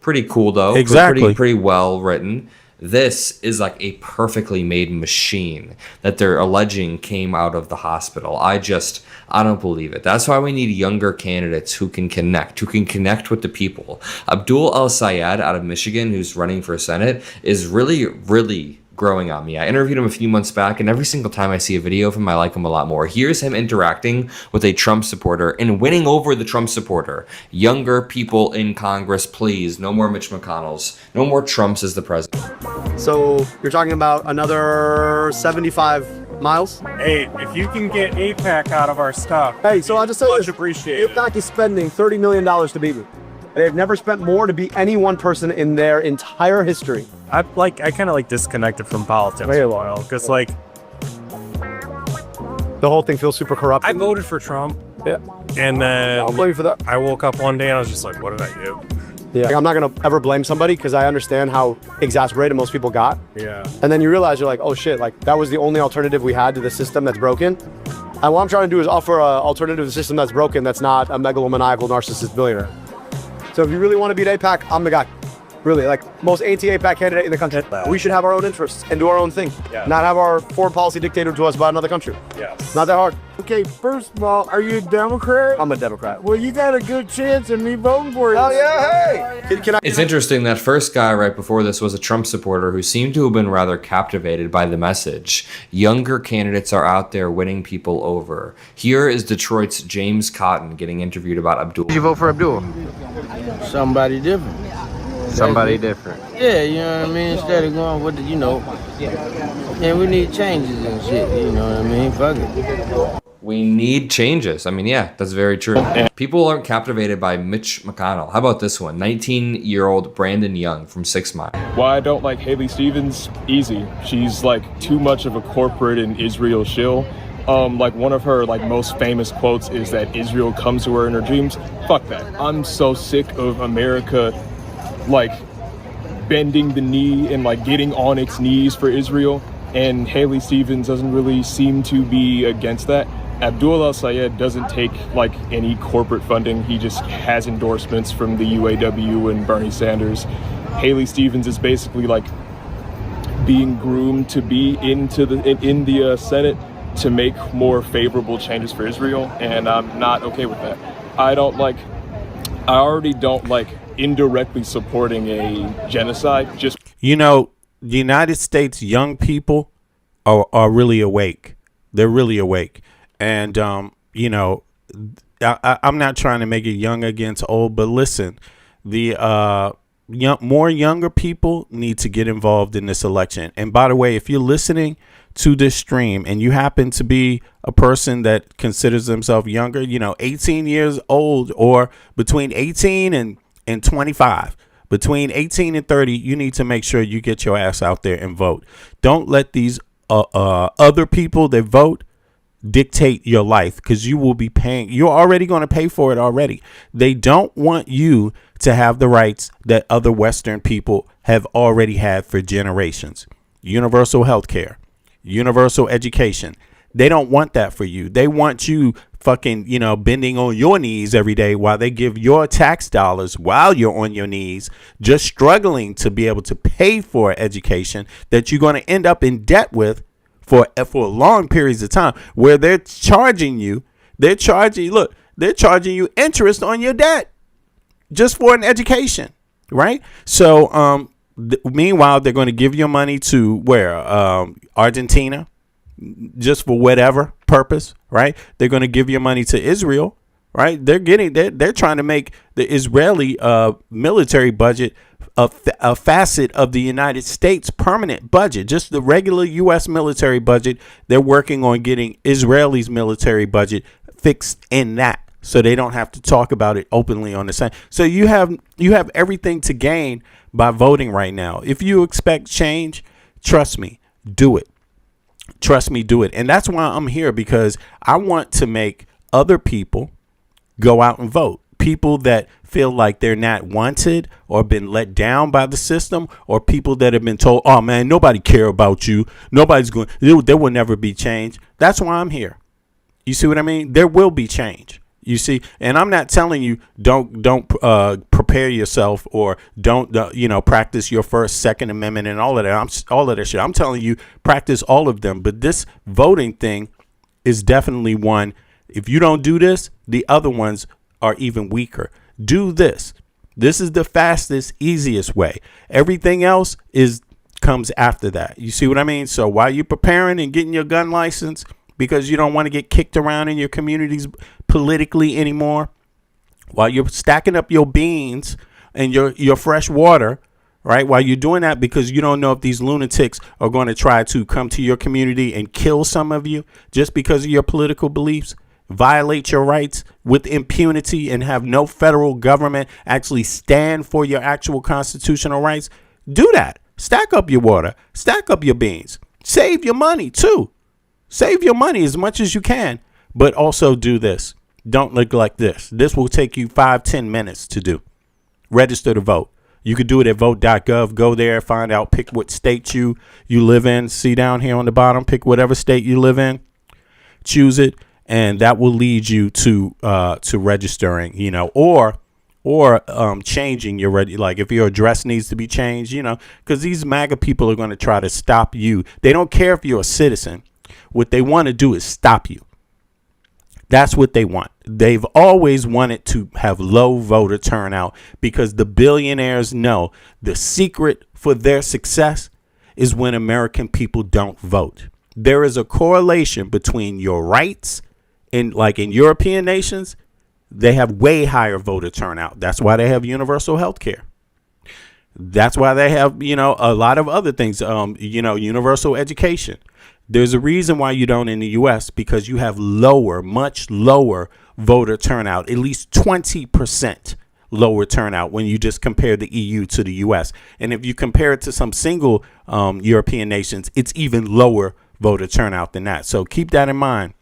Pretty cool though. Exactly. Pretty well written. This is like a perfectly made machine that they're alleging came out of the hospital. I don't believe it. That's why we need younger candidates who can connect with the people. Abdul El-Sayed out of Michigan, who's running for Senate, is really, really growing on me. I interviewed him a few months back, and every single time I see a video of him, I like him a lot more. Here's him interacting with a Trump supporter and winning over the Trump supporter. Younger people in Congress, please. No more Mitch McConnells. No more Trumps as the president. So you're talking about another 75 miles? Hey, if you can get AIPAC out of our stuff. Hey, so I'll just say much this. appreciated. AIPAC is spending $30 million to beat me. They've never spent more to beat any one person in their entire history. I kind of disconnected from politics for a while because the whole thing feels super corrupt. I voted for Trump. Yeah. And then I'll blame you for that. I woke up one day and I was just like, what did I do? Yeah. I'm not going to ever blame somebody because I understand how exasperated most people got. Yeah. And then you realize you're like, oh shit, that was the only alternative we had to the system that's broken. And what I'm trying to do is offer an alternative to the system that's broken that's not a megalomaniacal narcissist billionaire. So if you really want to beat AIPAC, I'm the guy. Really, most anti-AIPAC candidate in the country. We should have our own interests and do our own thing. Yeah. Not have our foreign policy dictated to us by another country. Yes. Not that hard. Okay, first of all, are you a Democrat? I'm a Democrat. Well, you got a good chance of me voting for you. Oh yeah, hey! It's interesting that first guy right before this was a Trump supporter who seemed to have been rather captivated by the message. Younger candidates are out there winning people over. Here is Detroit's James Cotton getting interviewed about Abdul. Did you vote for Abdul? Somebody different. Somebody different. Yeah, you know what I mean? Instead of going with the, Yeah, we need changes and shit, you know what I mean? Fuck it. We need changes. I mean, yeah, that's very true. People aren't captivated by Mitch McConnell. How about this one? 19-year-old Brandon Young from 6 Mile. Why I don't like Haley Stevens? Easy. She's like too much of a corporate and Israel shill. Like one of her like most famous quotes is that Israel comes to her in her dreams. Fuck that. I'm so sick of America like bending the knee and like getting on its knees for Israel. And Haley Stevens doesn't really seem to be against that. Abdul al-Sayed doesn't take like any corporate funding. He just has endorsements from the UAW and Bernie Sanders. Haley Stevens is basically like being groomed to be in the Senate to make more favorable changes for Israel, and I'm not okay with that. I already don't like indirectly supporting a genocide. Just the United States young people are really awake. They're really awake. And, I'm not trying to make it young against old, but listen, the more younger people need to get involved in this election. And by the way, if you're listening to this stream and you happen to be a person that considers themselves younger, 18 years old or between 18 and 25, between 18 and 30, you need to make sure you get your ass out there and vote. Don't let these other people that vote dictate your life, because you will be paying. You're already going to pay for it already. They don't want you to have the rights that other Western people have already had for generations. Universal health care, universal education. They don't want that for you. They want you fucking, bending on your knees every day while they give your tax dollars while you're on your knees, just struggling to be able to pay for education that you're going to end up in debt with for long periods of time, where they're charging you interest on your debt just for an education, right? So meanwhile, they're going to give your money to where? Argentina, just for whatever purpose, right? They're going to give your money to Israel, right? They're trying to make the Israeli military budget a facet of the United States permanent budget. Just the regular U.S. military budget, they're working on getting Israeli's military budget fixed in that, so they don't have to talk about it openly on the side. So you have everything to gain by voting right now. If you expect change, trust me, do it. Trust me, do it. And that's why I'm here, because I want to make other people go out and vote. People that feel like they're not wanted or been let down by the system, or people that have been told, oh man, nobody care about you. There will never be change. That's why I'm here. You see what I mean? There will be change. You see, and I'm not telling you don't prepare yourself, or don't practice your First, Second Amendment and all of that shit. I'm telling you, practice all of them. But this voting thing is definitely one. If you don't do this, the other ones are even weaker. Do this. This is the fastest, easiest way. Everything else comes after that. You see what I mean? So while you're preparing and getting your gun license, because you don't want to get kicked around in your communities politically anymore, while you're stacking up your beans and your fresh water, right? While you're doing that, because you don't know if these lunatics are going to try to come to your community and kill some of you just because of your political beliefs, violate your rights with impunity, and have no federal government actually stand for your actual constitutional rights. Do that. Stack up your water. Stack up your beans. Save your money too. Save your money as much as you can, but also do this. Don't neglect this. This will take you 5-10 minutes to do. Register to vote. You could do it at vote.gov. Go there, find out, pick what state you live in. See down here on the bottom, pick whatever state you live in. Choose it, and that will lead you to registering, or changing your like if your address needs to be changed, because these MAGA people are going to try to stop you. They don't care if you're a citizen. What they want to do is stop you. That's what they want. They've always wanted to have low voter turnout, because the billionaires know the secret for their success is when American people don't vote. There is a correlation between your rights in European nations. They have way higher voter turnout. That's why they have universal health care. That's why they have, a lot of other things, universal education. There's a reason why you don't in the U.S. because you have much lower voter turnout, at least 20% lower turnout when you just compare the EU to the U.S. And if you compare it to some single European nations, it's even lower voter turnout than that. So keep that in mind.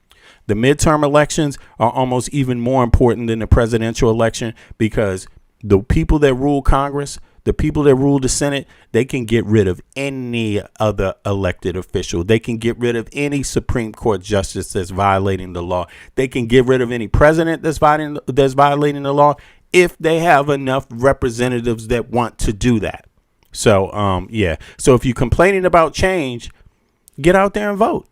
The midterm elections are almost even more important than the presidential election because the people that rule Congress, the people that rule the Senate, they can get rid of any other elected official. They can get rid of any Supreme Court justice that's violating the law. They can get rid of any president that's violating the law if they have enough representatives that want to do that. So, So if you're complaining about change, get out there and vote.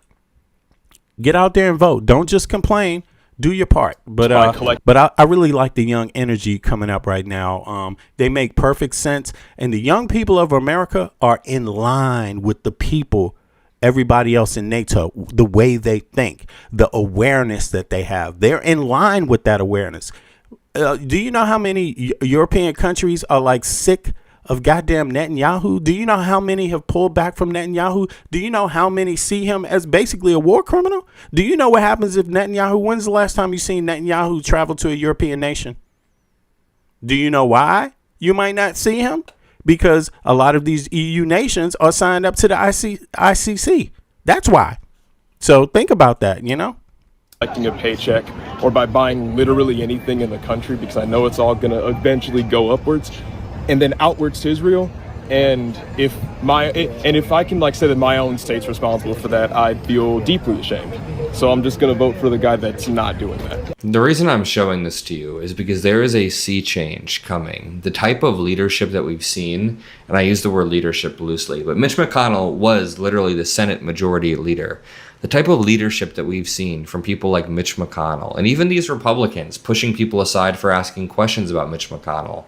Get out there and vote. Don't just complain. Do your part. But I really like the young energy coming up right now. They make perfect sense. And the young people of America are in line with the people, everybody else in NATO, the way they think, the awareness that they have. They're in line with that awareness. Do you know how many European countries are like sick of goddamn Netanyahu? Do you know how many have pulled back from Netanyahu? Do you know how many see him as basically a war criminal? Do you know what happens if Netanyahu, when's the last time you seen Netanyahu travel to a European nation? Do you know why you might not see him? Because a lot of these EU nations are signed up to the ICC. That's why. So think about that, Collecting a paycheck or by buying literally anything in the country because I know it's all going to eventually go upwards and then outwards to Israel. And if I can say that my own state's responsible for that, I feel deeply ashamed. So I'm just going to vote for the guy that's not doing that. The reason I'm showing this to you is because there is a sea change coming. The type of leadership that we've seen, and I use the word leadership loosely, but Mitch McConnell was literally the Senate majority leader. The type of leadership that we've seen from people like Mitch McConnell, and even these Republicans pushing people aside for asking questions about Mitch McConnell,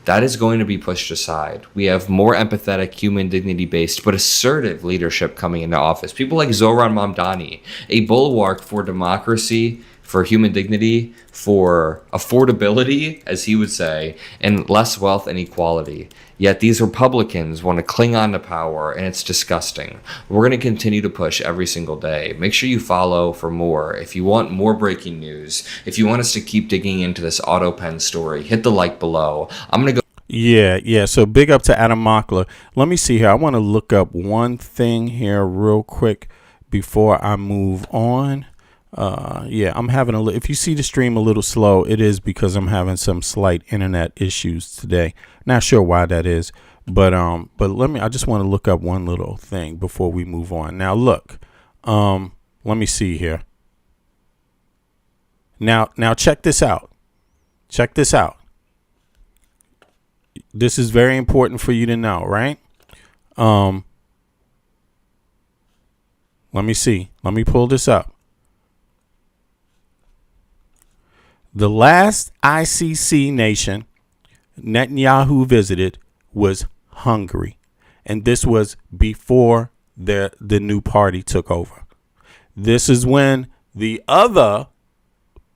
that is going to be pushed aside. We have more empathetic, human dignity-based, but assertive leadership coming into office. People like Zoran Mamdani, a bulwark for democracy, for human dignity, for affordability, as he would say, and less wealth and equality. Yet these Republicans want to cling on to power, and it's disgusting. We're going to continue to push every single day. Make sure you follow for more. If you want more breaking news, if you want us to keep digging into this AutoPen story, hit the like below. I'm going to go. Yeah. So big up to Adam Mockler. Let me see here. I want to look up one thing here real quick before I move on. I'm having if you see the stream a little slow, it is because I'm having some slight internet issues today. Not sure why that is, but I just want to look up one little thing before we move on. Now look, let me see here. Now check this out. This is very important for you to know, right? Let me see. Let me pull this up. The last ICC nation Netanyahu visited was Hungary, and this was before the new party took over. This is when the other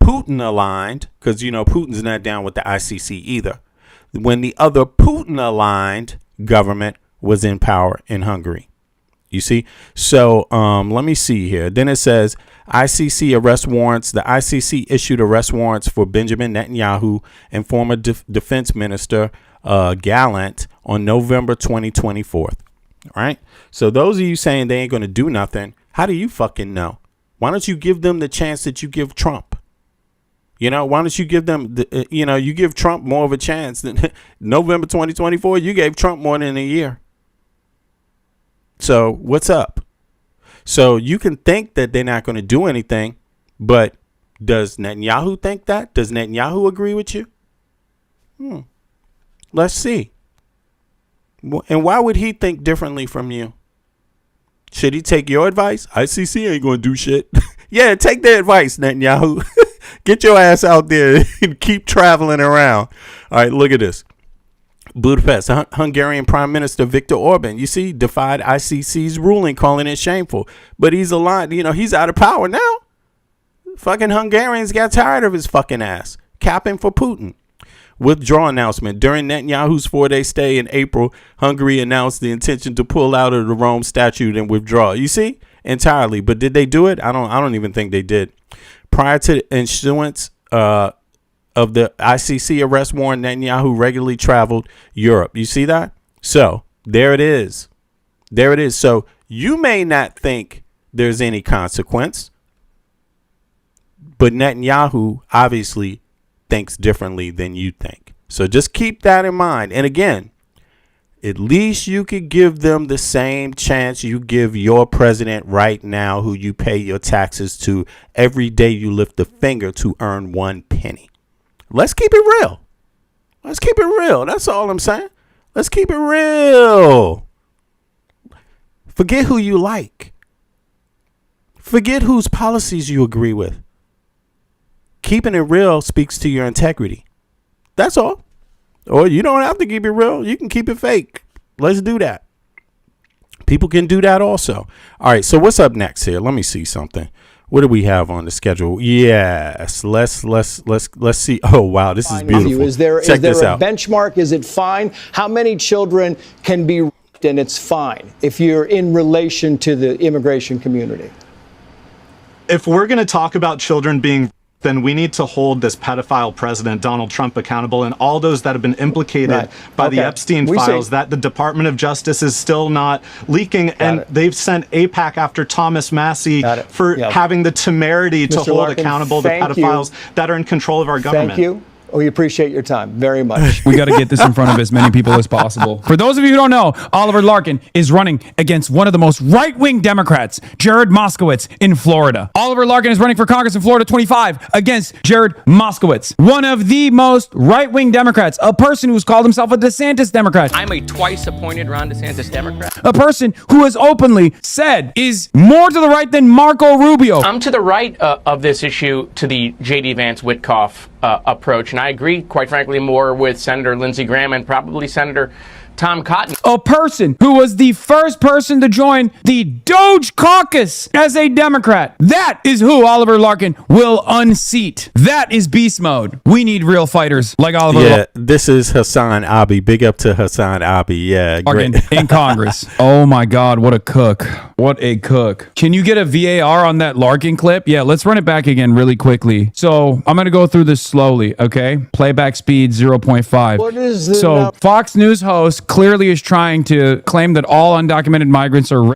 Putin aligned, because Putin's not down with the ICC either, when the other Putin aligned government was in power in Hungary. You see? So let me see here. Then it says ICC arrest warrants. The ICC issued arrest warrants for Benjamin Netanyahu and former defense minister Gallant on November 2024. All right. So those of you saying they ain't going to do nothing, how do you fucking know? Why don't you give them the chance that you give Trump? Why don't you give them, you give Trump more of a chance than November 2024. You gave Trump more than a year. So what's up? So you can think that they're not going to do anything, but does Netanyahu think that? Does Netanyahu agree with you? Let's see. And why would he think differently from you? Should he take your advice? ICC ain't going to do shit. Yeah, take their advice, Netanyahu. Get your ass out there and keep traveling around. All right, look at this. Budapest, Hungarian Prime Minister Viktor Orban, you see, defied ICC's ruling, calling it shameful. But he's aligned, he's out of power now. Fucking Hungarians got tired of his fucking ass, capping for Putin. Withdrawal announcement. During Netanyahu's 4-day stay in April, Hungary announced the intention to pull out of the Rome Statute and withdraw. You see? Entirely. But did they do it? I don't even think they did. Prior to the issuance of the ICC arrest warrant, Netanyahu regularly traveled Europe. You see that? So there it is. There it is. So you may not think there's any consequence, but Netanyahu obviously thinks differently than you think. So just keep that in mind. And again, at least you could give them the same chance you give your president right now, who you pay your taxes to every day you lift a finger to earn 1 penny. Let's keep it real. Let's keep it real. That's all I'm saying. Let's keep it real. Forget who you like. Forget whose policies you agree with. Keeping it real speaks to your integrity. That's all. Or you don't have to keep it real. You can keep it fake. Let's do that. People can do that also. All right. So what's up next here? Let me see something. What do we have on the schedule? Yes. Let's see. Oh wow, this is beautiful. Is there Check this a out. benchmark? Is it fine? How many children can be raped and it's fine if you're in relation to the immigration community? If we're going to talk about children being, then we need to hold this pedophile president, Donald Trump, accountable, and all those that have been implicated by the Epstein files that the Department of Justice is still not leaking. And they've sent AIPAC after Thomas Massey for having the temerity to hold Larkin, accountable the pedophiles that are in control of our government. Thank you. We appreciate your time very much. We got to get this in front of as many people as possible. For those of you who don't know, Oliver Larkin is running against one of the most right-wing Democrats, Jared Moskowitz, in Florida. Oliver Larkin is running for Congress in Florida 25 against Jared Moskowitz, one of the most right-wing Democrats, a person who's called himself a DeSantis Democrat. I'm a twice-appointed Ron DeSantis Democrat. A person who has openly said is more to the right than Marco Rubio. I'm to the right of this issue to the J.D. Vance Witkoff approach, and I agree, quite frankly, more with Senator Lindsey Graham and probably Senator Tom Cotton. A person who was the first person to join the Doge Caucus as a Democrat. That is who Oliver Larkin will unseat. That is beast mode. We need real fighters like Oliver Larkin. This is Hassan Abi. Big up to Hassan Abi. Yeah, great. In Congress. Oh my God, what a cook. What a cook. Can you get a VAR on that Larkin clip? Yeah, let's run it back again really quickly. So I'm going to go through this slowly, okay? Playback speed 0.5. What is this? So Fox News host clearly is trying to claim that all undocumented migrants are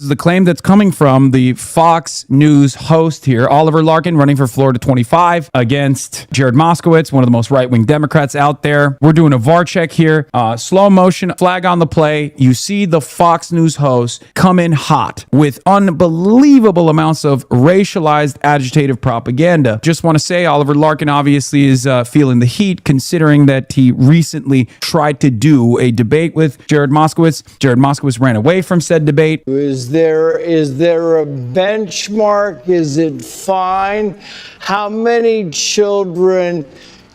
is the claim that's coming from the Fox News host here, Oliver Larkin, running for Florida 25 against Jared Moskowitz, one of the most right-wing Democrats out there. We're doing a VAR check here. Slow motion, flag on the play. You see the Fox News host come in hot with unbelievable amounts of racialized agitative propaganda. Just want to say Oliver Larkin obviously is feeling the heat, considering that he recently tried to do a debate with Jared Moskowitz. Jared Moskowitz ran away from said debate. Is there a benchmark? Is it fine? How many children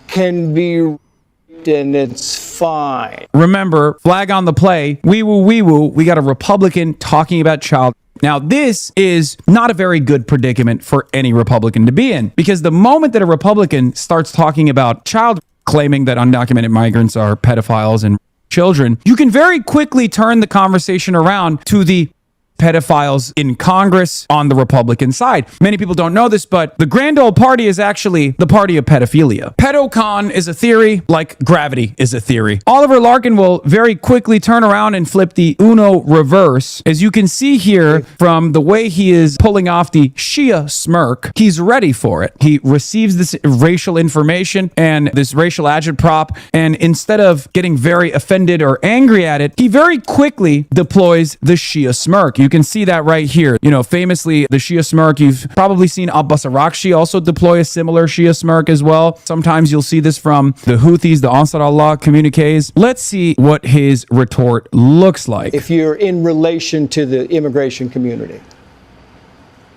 can be raped and it's fine? Remember, flag on the play. Wee woo, wee woo. We got a Republican talking about child. Now, this is not a very good predicament for any Republican to be in, because the moment that a Republican starts talking about child, claiming that undocumented migrants are pedophiles and children, you can very quickly turn the conversation around to the pedophiles in Congress on the Republican side. Many people don't know this, but the grand old party is actually the party of pedophilia. Pedocon is a theory, like gravity is a theory. Oliver Larkin will very quickly turn around and flip the Uno reverse. As you can see here from the way he is pulling off the Shia smirk, he's ready for it. He receives this racial information and this racial agitprop, and instead of getting very offended or angry at it, he very quickly deploys the Shia smirk. You can see that right here. You know, famously, the Shia smirk, you've probably seen Abbas Arakshi also deploy a similar Shia smirk as well. Sometimes you'll see this from the Houthis, the Ansar Allah communiques. Let's see what his retort looks like. If you're in relation to the immigration community.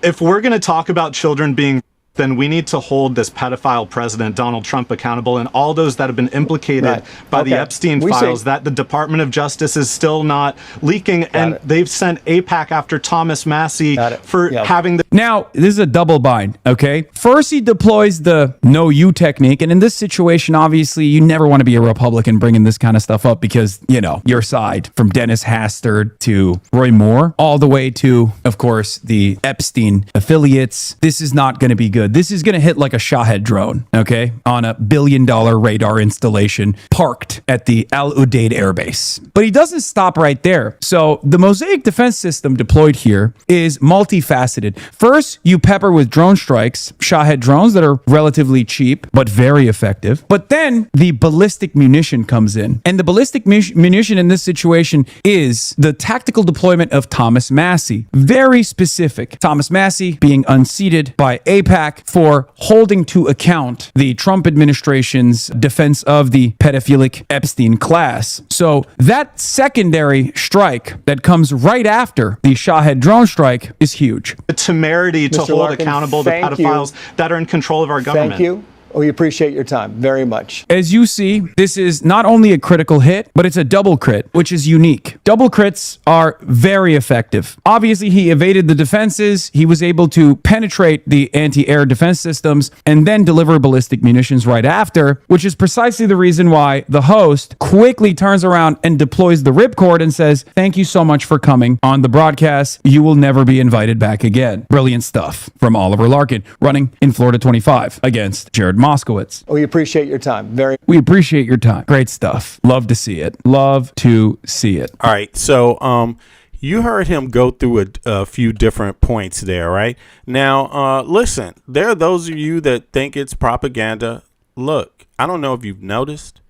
If we're going to talk about children being, then we need to hold this pedophile president, Donald Trump, accountable, and all those that have been implicated by the Epstein files that the Department of Justice is still not leaking. And they've sent AIPAC after Thomas Massey for having the... Now, this is a double bind, okay? First, he deploys the no you technique. And in this situation, obviously, you never want to be a Republican bringing this kind of stuff up because, you know, your side, from Dennis Hastert to Roy Moore, all the way to, of course, the Epstein affiliates. This is not going to be good. This is going to hit like a Shahed drone, okay, on a $1 billion radar installation parked at the Al Udeid Air Base. But he doesn't stop right there. So the Mosaic defense system deployed here is multifaceted. First, you pepper with drone strikes, Shahed drones that are relatively cheap, but very effective. But then the ballistic munition comes in. And the ballistic munition in this situation is the tactical deployment of Thomas Massey. Very specific. Thomas Massey being unseated by AIPAC for holding to account the Trump administration's defense of the pedophilic Epstein class. So that secondary strike that comes right after the Shahed drone strike is huge. The temerity to hold Larkin, accountable the pedophiles that are in control of our government. Thank you. We appreciate your time very much. As you see, this is not only a critical hit, but it's a double crit, which is unique. Double crits are very effective. Obviously, he evaded the defenses. He was able to penetrate the anti-air defense systems and then deliver ballistic munitions right after, which is precisely the reason why the host quickly turns around and deploys the ripcord and says, "Thank you so much for coming on the broadcast. You will never be invited back again." Brilliant stuff from Oliver Larkin, running in Florida 25 against Jared Moskowitz. We appreciate your time. We appreciate your time. Great stuff. Love to see it. Love to see it. All right. So, you heard him go through a few different points there, right? Now, listen, there are those of you that think it's propaganda. Look, I don't know if you've noticed,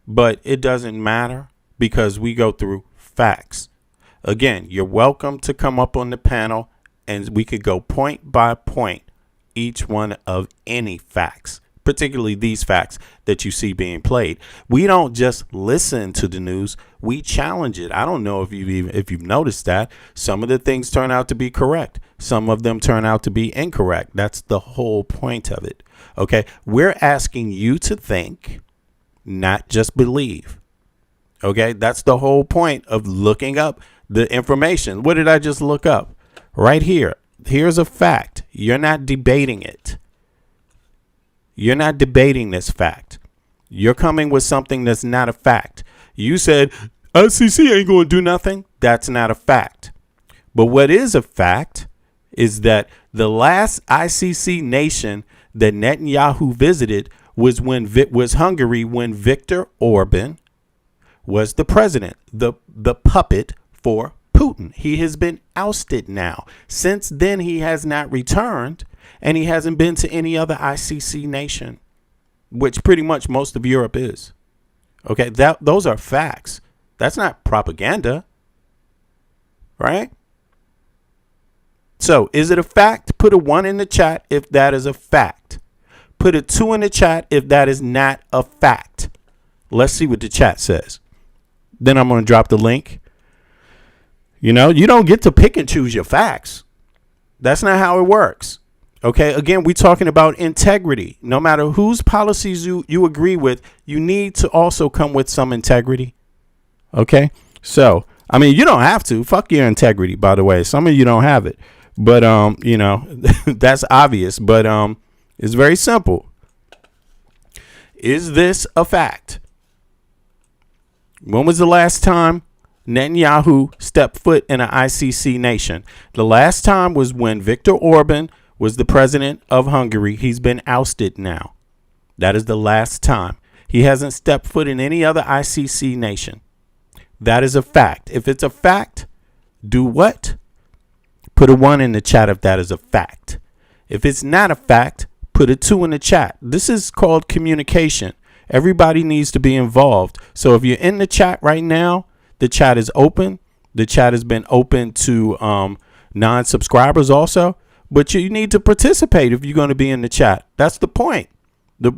but it doesn't matter because we go through facts. Again, you're welcome to come up on the panel and we could go point by point, each one of any facts, particularly these facts that you see being played. We don't just listen to the news, we challenge it. I don't know if you've noticed that some of the things turn out to be correct. Some of them turn out to be incorrect. That's the whole point of it. Okay. We're asking you to think, not just believe. Okay. That's the whole point of looking up the information. What did I just look up? Right here. Here's a fact. You're not debating it. You're not debating this fact. You're coming with something that's not a fact. You said ICC ain't going to do nothing. That's not a fact. But what is a fact is that the last ICC nation that Netanyahu visited was Hungary, when Viktor Orban was the president, the puppet for Putin. He has been ousted now. Since then, he has not returned. And he hasn't been to any other ICC nation, which pretty much most of Europe is. Okay, those are facts. That's not propaganda, right? So, is it a fact? Put a 1 in the chat if that is a fact. Put a 2 in the chat if that is not a fact. Let's see what the chat says. Then I'm going to drop the link. You know, you don't get to pick and choose your facts. That's not how it works. Okay, again, we're talking about integrity. No matter whose policies you agree with, you need to also come with some integrity. Okay, so, I mean, you don't have to. Fuck your integrity, by the way. Some of you don't have it. But, you know, that's obvious. But it's very simple. Is this a fact? When was the last time Netanyahu stepped foot in an ICC nation? The last time was when Viktor Orban was the president of Hungary. He's been ousted now. That is the last time. He hasn't stepped foot in any other ICC nation. That is a fact. If it's a fact, do what? Put a 1 in the chat if that is a fact. If it's not a fact, put a 2 in the chat. This is called communication. Everybody needs to be involved. So if you're in the chat right now, the chat is open. The chat has been open to non-subscribers also. But you need to participate if you're going to be in the chat. That's the point.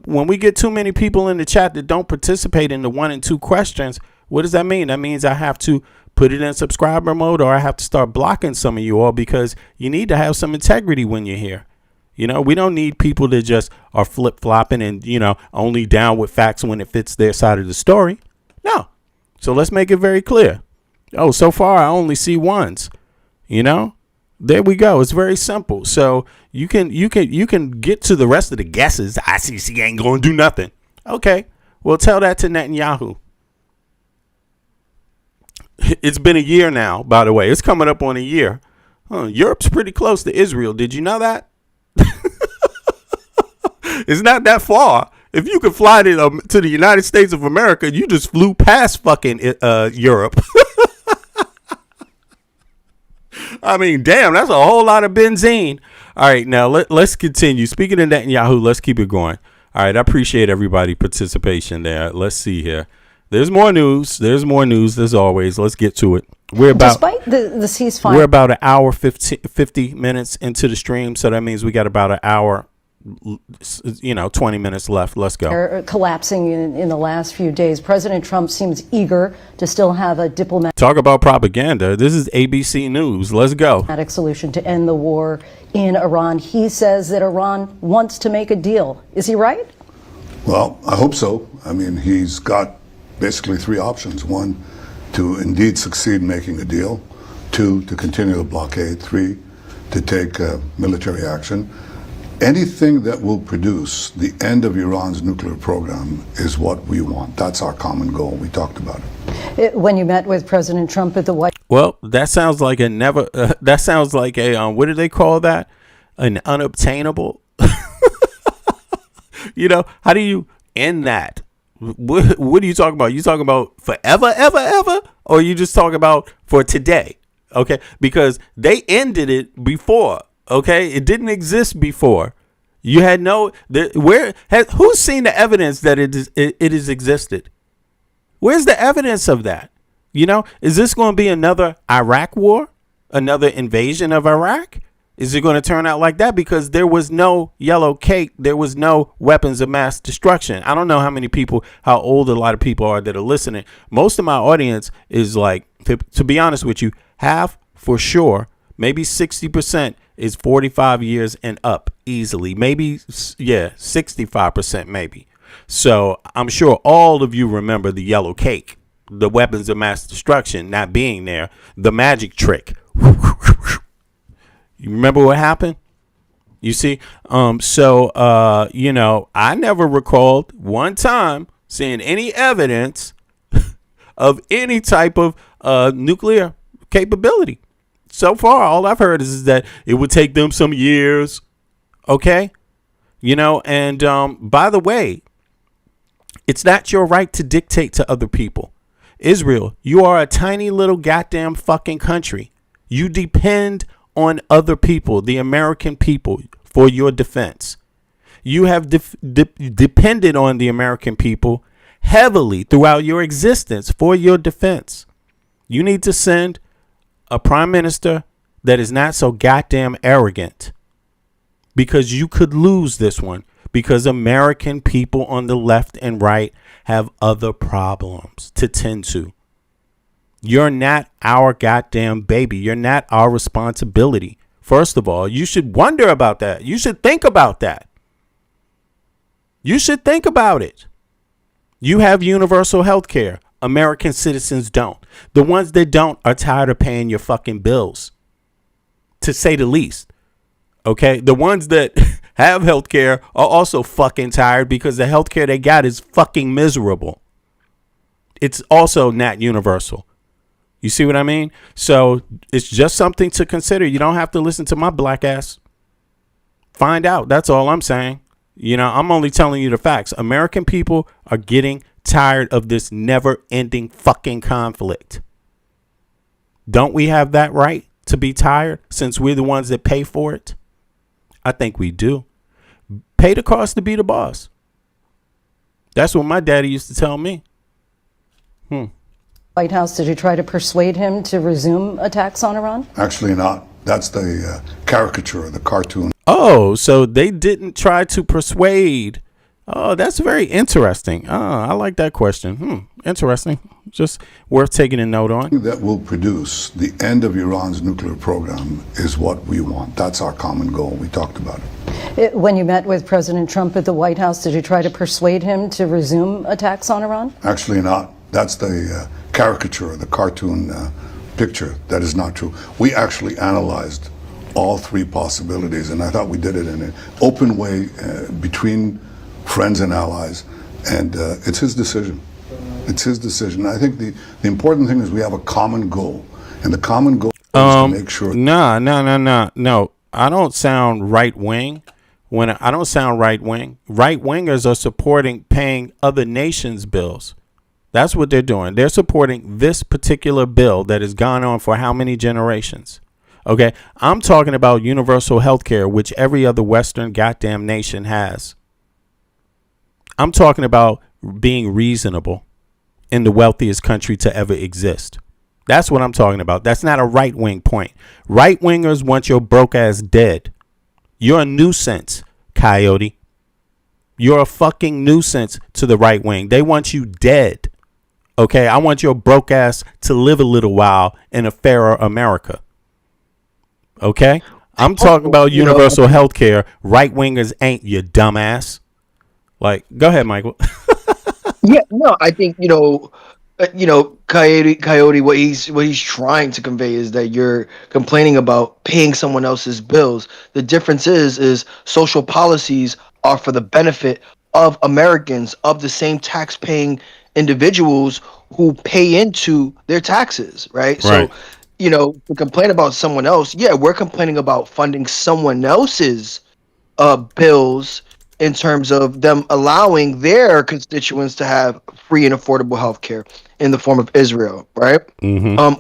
When we get too many people in the chat that don't participate in the 1 and 2 questions, what does that mean? That means I have to put it in subscriber mode, or I have to start blocking some of you all, because you need to have some integrity when you're here. You know, we don't need people that just are flip-flopping and, you know, only down with facts when it fits their side of the story. No. So let's make it very clear. Oh, so far I only see ones. You know? There we go. It's very simple. So you can get to the rest of the guesses. ICC ain't going to do nothing. Okay. Well, tell that to Netanyahu. It's been a year now, by the way. It's coming up on a year. Europe's pretty close to Israel. Did you know that? It's not that far. If you could fly to the United States of America, you just flew past fucking Europe. I mean, damn, that's a whole lot of benzene. All right, now let's continue. Speaking of Netanyahu, let's keep it going. All right, I appreciate everybody's participation there. Let's see here. There's more news. There's more news, as always. Let's get to it. Despite the ceasefire, we're about an hour, 50 minutes into the stream, so that means we got about an hour, 20 minutes left. Let's go. Collapsing in the last few days. President Trump seems eager to still have a diplomatic Talk about propaganda. This is ABC News. Let's go. Solution to end the war in Iran. He says that Iran wants to make a deal. Is he right? Well, I hope so. I mean, he's got basically three options. One, to indeed succeed in making a deal. Two, to continue the blockade. Three, to take military action. Anything that will produce the end of Iran's nuclear program is what we want. That's our common goal. We talked about it. When you met with President Trump at the White House. Well, that sounds like that sounds like a, what do they call that? An unobtainable. You know, how do you end that? What are you talking about? You talking about forever, ever? Or you just talking about for today? Okay. Because they ended it before. Okay, it didn't exist before. You had who's seen the evidence that it has existed? Where's the evidence of that? You know, is this going to be another Iraq war, another invasion of Iraq? Is it going to turn out like that? Because there was no yellow cake, there was no weapons of mass destruction. I don't know how old a lot of people are that are listening. Most of my audience is like, to be honest with you, half for sure, maybe 60%. Is 45 years and up easily. Maybe, 65% maybe. So I'm sure all of you remember the yellow cake, the weapons of mass destruction not being there, the magic trick. You remember what happened? You see? I never recalled one time seeing any evidence of any type of nuclear capability. So far, all I've heard is that it would take them some years. Okay. And by the way, it's not your right to dictate to other people. Israel, you are a tiny little goddamn fucking country. You depend on other people, the American people, for your defense. You have depended on the American people heavily throughout your existence for your defense. You need to send a prime minister that is not so goddamn arrogant, because you could lose this one, because American people on the left and right have other problems to tend to. You're not our goddamn baby. You're not our responsibility. First of all, you should wonder about that. You should think about that. You should think about it. You have universal health care. American citizens don't. The ones that don't are tired of paying your fucking bills, to say the least. Okay. The ones that have health care are also fucking tired because the health care they got is fucking miserable. It's also not universal. You see what I mean? So it's just something to consider. You don't have to listen to my black ass. Find out. That's all I'm saying. I'm only telling you the facts. American people are getting tired of this never-ending fucking conflict. Don't we have that right to be tired, since we're the ones that pay for it? I think we do. Pay the cost to be the boss. That's what my daddy used to tell me. White House, did you try to persuade him to resume attacks on Iran? Actually not. That's the caricature, the cartoon. Oh, so they didn't try to persuade. Oh, that's very interesting. I like that question. Interesting. Just worth taking a note on. That will produce the end of Iran's nuclear program is what we want. That's our common goal. We talked about When you met with President Trump at the White House, did you try to persuade him to resume attacks on Iran? Actually not. That's the caricature, the cartoon picture. That is not true. We actually analyzed all three possibilities, and I thought we did it in an open way between friends and allies, and it's his decision. It's his decision. I think the important thing is we have a common goal, and the common goal is to make sure... No. I don't sound right-wing. I don't sound right-wing. Right-wingers are supporting paying other nations' bills. That's what they're doing. They're supporting this particular bill that has gone on for how many generations? Okay, I'm talking about universal health care, which every other Western goddamn nation has. I'm talking about being reasonable in the wealthiest country to ever exist. That's what I'm talking about. That's not a right-wing point. Right-wingers want your broke ass dead. You're a nuisance, Coyote. You're a fucking nuisance to the right wing. They want you dead. Okay, I want your broke ass to live a little while in a fairer America. Okay? I'm talking about universal health care. Right wingers ain't, you dumbass. Like, go ahead, Michael. Yeah, no, I think, Coyote, what he's trying to convey is that you're complaining about paying someone else's bills. The difference is social policies are for the benefit of Americans, of the same tax-paying individuals who pay into their taxes, right? So, to complain about someone else, yeah, we're complaining about funding someone else's bills in terms of them allowing their constituents to have free and affordable health care in the form of Israel, right?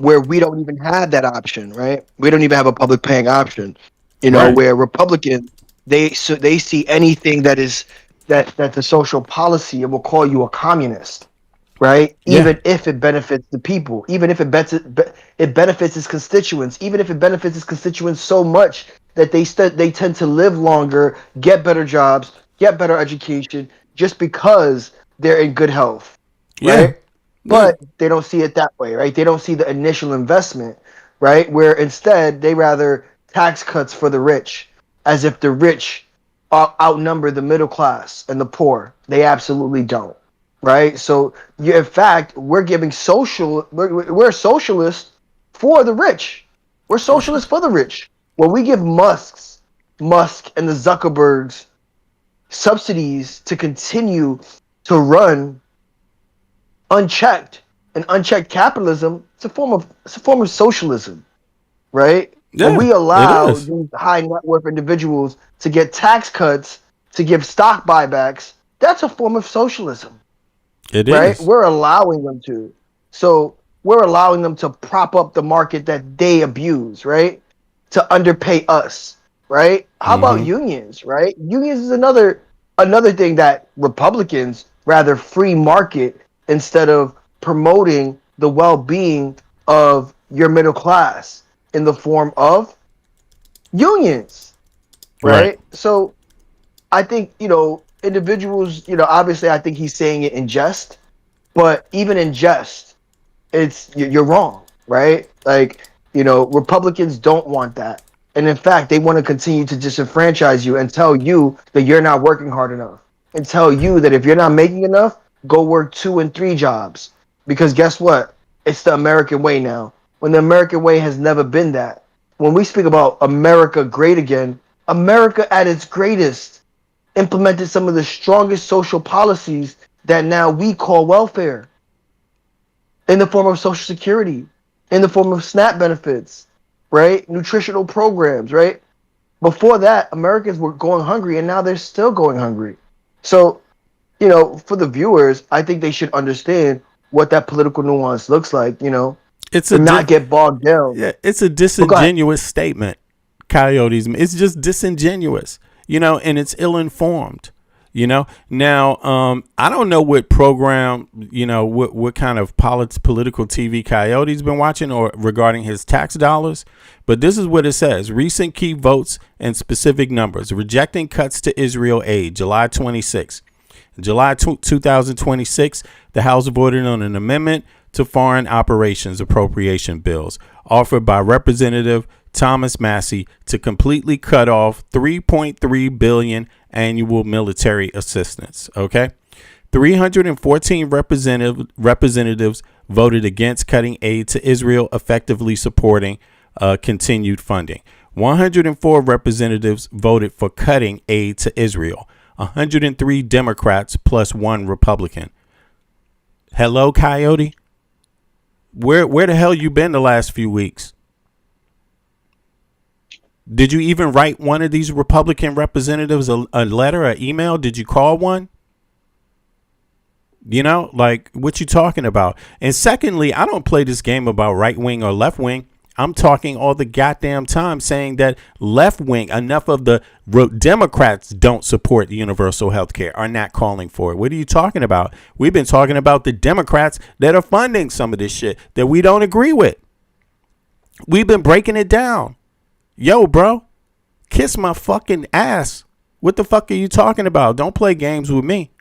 Where we don't even have that option, right? We don't even have a public paying option, where Republicans, they see anything that's a social policy, it will call you a communist, right? Even if it benefits the people, even if it benefits its constituents, even if it benefits its constituents so much that they tend to live longer, get better jobs, get better education, just because they're in good health, right? But they don't see it that way, right? They don't see the initial investment, right? Where instead they rather tax cuts for the rich, as if the rich outnumber the middle class and the poor. They absolutely don't, right? So in fact, we're socialists for the rich. We're socialists for the rich. When we give Musk and the Zuckerbergs subsidies to continue to run unchecked, and unchecked capitalism, it's a form of socialism, right? When we allow these high net worth individuals to get tax cuts, to give stock buybacks, that's a form of socialism. Right? We're allowing them to. So we're allowing them to prop up the market that they abuse, right? To underpay us, right? How about unions, right? Unions is another thing that Republicans rather free market instead of promoting the well-being of your middle class in the form of unions, right? So I think, individuals, obviously I think he's saying it in jest, but even in jest, you're wrong, right? Like, Republicans don't want that. And in fact, they want to continue to disenfranchise you and tell you that you're not working hard enough, and tell you that if you're not making enough, go work 2 and 3 jobs. Because guess what? It's the American way now. When the American way has never been that. When we speak about America great again, America at its greatest implemented some of the strongest social policies that now we call welfare. In the form of Social Security, in the form of SNAP benefits, right? Nutritional programs, right? Before that, Americans were going hungry, and now they're still going hungry. So, for the viewers, I think they should understand what that political nuance looks like, It's not get bogged down. Yeah, it's a disingenuous statement, Coyotes. It's just disingenuous, and it's ill-informed, Now, I don't know what program, what kind of political TV Coyote's been watching or regarding his tax dollars, but this is what it says. Recent key votes and specific numbers. Rejecting cuts to Israel aid, July 26. July 2026, the House voted on an amendment to foreign operations appropriation bills offered by Representative Thomas Massey to completely cut off $3.3 billion annual military assistance. Okay. 314 representatives voted against cutting aid to Israel, effectively supporting continued funding. 104 representatives voted for cutting aid to Israel. 103 Democrats plus 1 Republican. Hello, Coyote. Where the hell you been the last few weeks? Did you even write one of these Republican representatives a letter, an email? Did you call one? You know, like, what you talking about? And secondly, I don't play this game about right wing or left wing. I'm talking all the goddamn time saying that left wing, enough of the Democrats don't support universal health care, are not calling for it. What are you talking about? We've been talking about the Democrats that are funding some of this shit that we don't agree with. We've been breaking it down. Yo, bro, kiss my fucking ass. What the fuck are you talking about? Don't play games with me.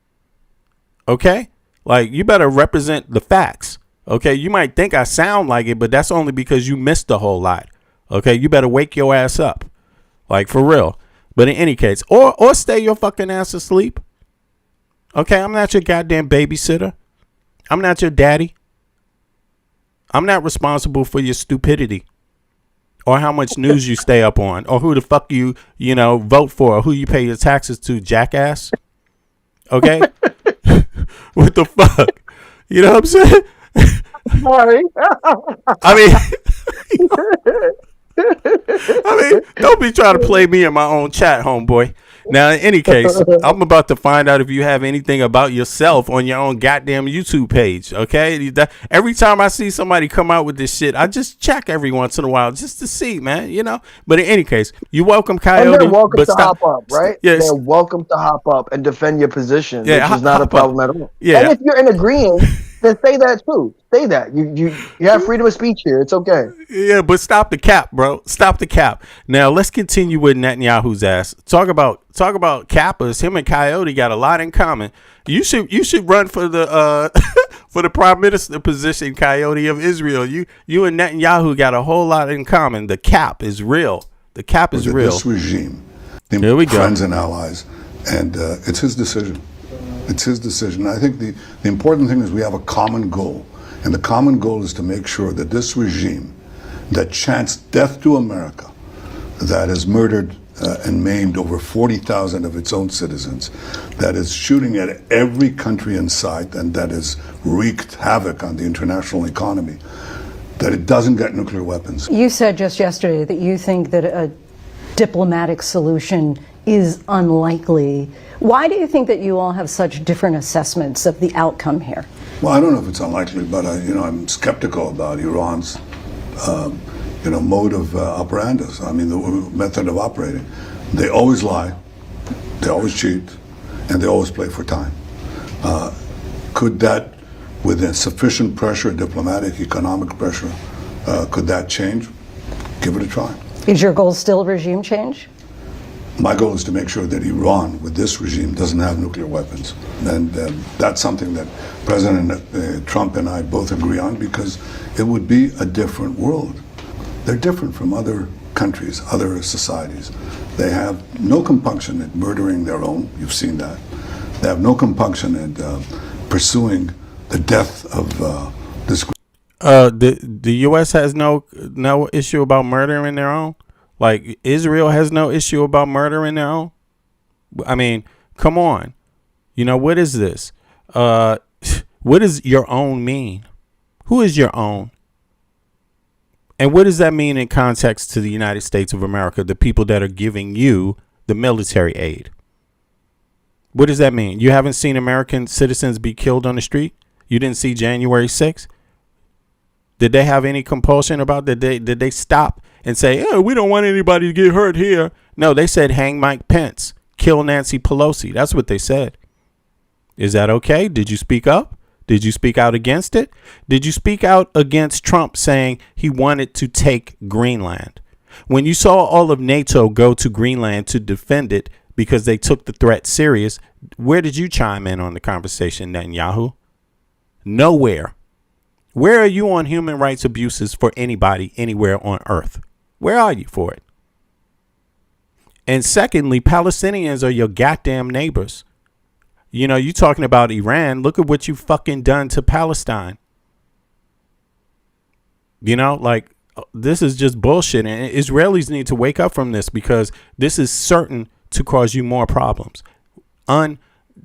Okay? Like, you better represent the facts. Okay? You might think I sound like it, but that's only because you missed a whole lot. Okay? You better wake your ass up. Like, for real. But in any case, or stay your fucking ass asleep. Okay? I'm not your goddamn babysitter. I'm not your daddy. I'm not responsible for your stupidity or how much news you stay up on or who the fuck you vote for or who you pay your taxes to, jackass. Okay? What the fuck? You know what I'm saying? Sorry. I mean, don't be trying to play me in my own chat, homeboy. Now, in any case, I'm about to find out if you have anything about yourself on your own goddamn YouTube page, okay? Every time I see somebody come out with this shit, I just check every once in a while just to see, man, you know? But in any case, you're welcome, Coyote. And they're welcome but to stop. hop up, right? Yes. They're welcome to hop up and defend your position, Yeah, which is not a hop problem up. at all. Yeah. And if you're in agreement, then say that too. Say that. You have freedom of speech here. It's okay. Yeah, but stop the cap, bro. Stop the cap. Now let's continue with Netanyahu's ass. Talk about cappers. Him and Coyote got a lot in common. You should run for the for the prime minister position, Coyote of Israel. You and Netanyahu got a whole lot in common. The cap is real. The cap is real. This regime, Here we go. friends and allies, and it's his decision. It's his decision. I think the important thing is we have a common goal. And the common goal is to make sure that this regime that chants death to America, that has murdered and maimed over 40,000 of its own citizens, that is shooting at every country in sight, and that has wreaked havoc on the international economy, that it doesn't get nuclear weapons. You said just yesterday that you think that a diplomatic solution is unlikely. Why do you think that you all have such different assessments of the outcome here? Well, I don't know if it's unlikely, but I'm skeptical about Iran's, mode of operandus. I mean, the method of operating. They always lie, they always cheat, and they always play for time. Could that, with sufficient pressure, diplomatic, economic pressure, could that change? Give it a try. Is your goal still regime change? My goal is to make sure that Iran, with this regime, doesn't have nuclear weapons. And that's something that President Trump and I both agree on, because it would be a different world. They're different from other countries, other societies. They have no compunction at murdering their own. You've seen that. They have no compunction at pursuing the death of this. The U.S. has no issue about murdering their own. Like, Israel has no issue about murdering their own. I mean, come on. What is this? What does your own mean? Who is your own? And what does that mean in context to the United States of America, the people that are giving you the military aid? What does that mean? You haven't seen American citizens be killed on the street? You didn't see January 6th? Did they have any compulsion about that? Did they stop and say, oh, we don't want anybody to get hurt here? No, they said hang Mike Pence, kill Nancy Pelosi. That's what they said. Is that okay? Did you speak up? Did you speak out against it? Did you speak out against Trump saying he wanted to take Greenland? When you saw all of NATO go to Greenland to defend it because they took the threat serious, where did you chime in on the conversation, Netanyahu? Nowhere. Where are you on human rights abuses for anybody anywhere on earth? Where are you for it? And secondly, Palestinians are your goddamn neighbors. You know, you talking about Iran. Look at what you fucking done to Palestine. You know, like, this is just bullshit. And Israelis need to wake up from this, because this is certain to cause you more problems.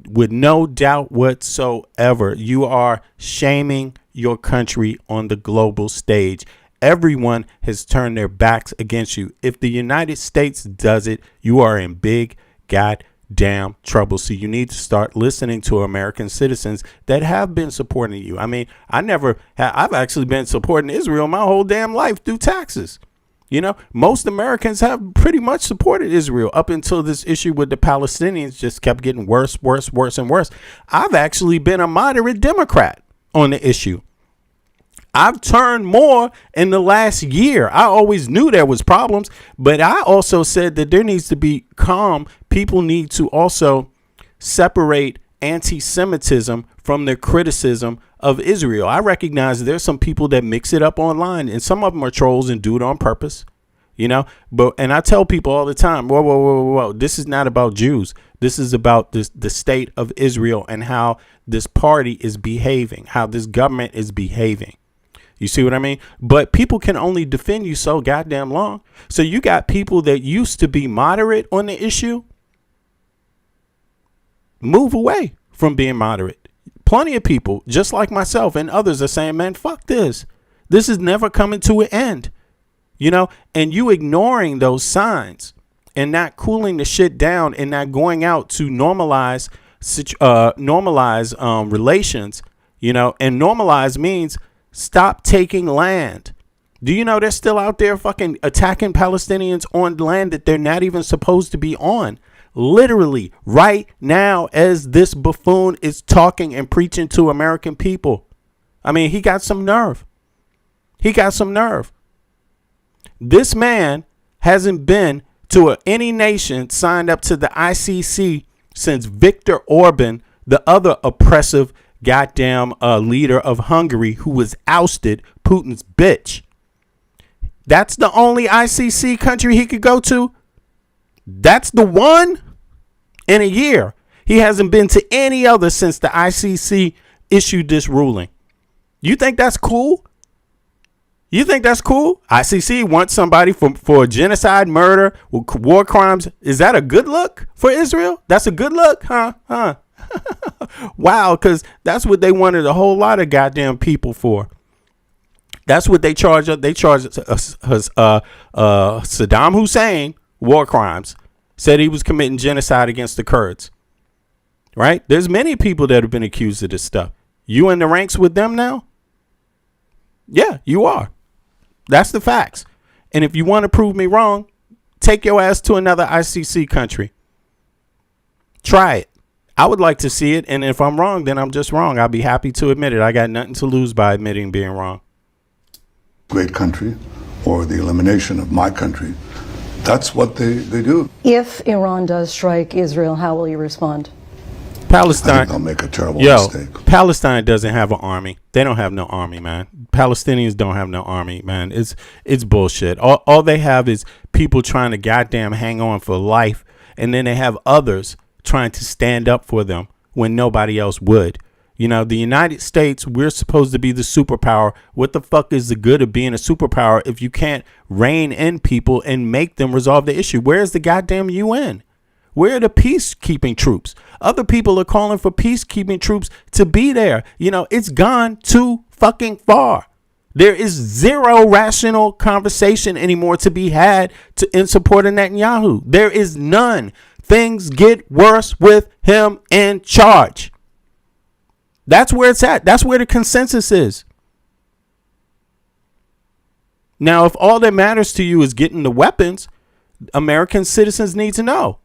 With no doubt whatsoever, you are shaming your country on the global stage. Everyone has turned their backs against you. If the United States does it, you are in big goddamn trouble. So you need to start listening to American citizens that have been supporting you. I mean, I've actually been supporting Israel my whole damn life through taxes. You know, most Americans have pretty much supported Israel up until this issue with the Palestinians just kept getting worse and worse. I've actually been a moderate Democrat on the issue. I've turned more in the last year. I always knew there was problems, but I also said that there needs to be calm. People need to also separate anti-Semitism from their criticism of Israel. I recognize there's some people that mix it up online, and some of them are trolls and do it on purpose, you know. And I tell people all the time, whoa. This is not about Jews. This is about the state of Israel and how this party is behaving, how this government is behaving. You see what I mean? But people can only defend you so goddamn long. So you got people that used to be moderate on the issue move away from being moderate. Plenty of people, just like myself and others, are saying, man, fuck this. This is never coming to an end. You know, and you ignoring those signs and not cooling the shit down and not going out to normalize relations, you know, and normalize means stop taking land. Do you know they're still out there fucking attacking Palestinians on land that they're not even supposed to be on? Literally right now, as this buffoon is talking and preaching to American people. I mean, he got some nerve. This man hasn't been to any nation signed up to the ICC since Viktor Orban, the other oppressive goddamn leader of Hungary, who was ousted, Putin's bitch. That's the only ICC country he could go to. That's the one in a year. He hasn't been to any other since the ICC issued this ruling. You think that's cool? ICC wants somebody for genocide, murder, war crimes. Is that a good look for Israel? That's a good look, huh? Wow, because that's what they wanted a whole lot of goddamn people for. That's what they charge. They charged Saddam Hussein war crimes. Said he was committing genocide against the Kurds. Right? There's many people that have been accused of this stuff. You in the ranks with them now? Yeah, you are. That's the facts. And if you want to prove me wrong, take your ass to another ICC country. Try it. I would like to see it. And if I'm wrong, then I'm just wrong. I'll be happy to admit it. I got nothing to lose by admitting being wrong. Great country, or the elimination of my country. That's what they do. If Iran does strike Israel, how will you respond? Palestine. I think they'll make a terrible mistake. Palestine doesn't have an army. They don't have no army, man. Palestinians don't have no army, man. It's bullshit. All they have is people trying to goddamn hang on for life, and then they have others trying to stand up for them when nobody else would. You know, the United States, we're supposed to be the superpower. What the fuck is the good of being a superpower if you can't rein in people and make them resolve the issue? Where's the goddamn UN? Where are the peacekeeping troops? Other people are calling for peacekeeping troops to be there. You know, it's gone too fucking far. There is zero rational conversation anymore to be had in support of Netanyahu. There is none. Things get worse with him in charge. That's where it's at. That's where the consensus is. Now, if all that matters to you is getting the weapons, American citizens need to know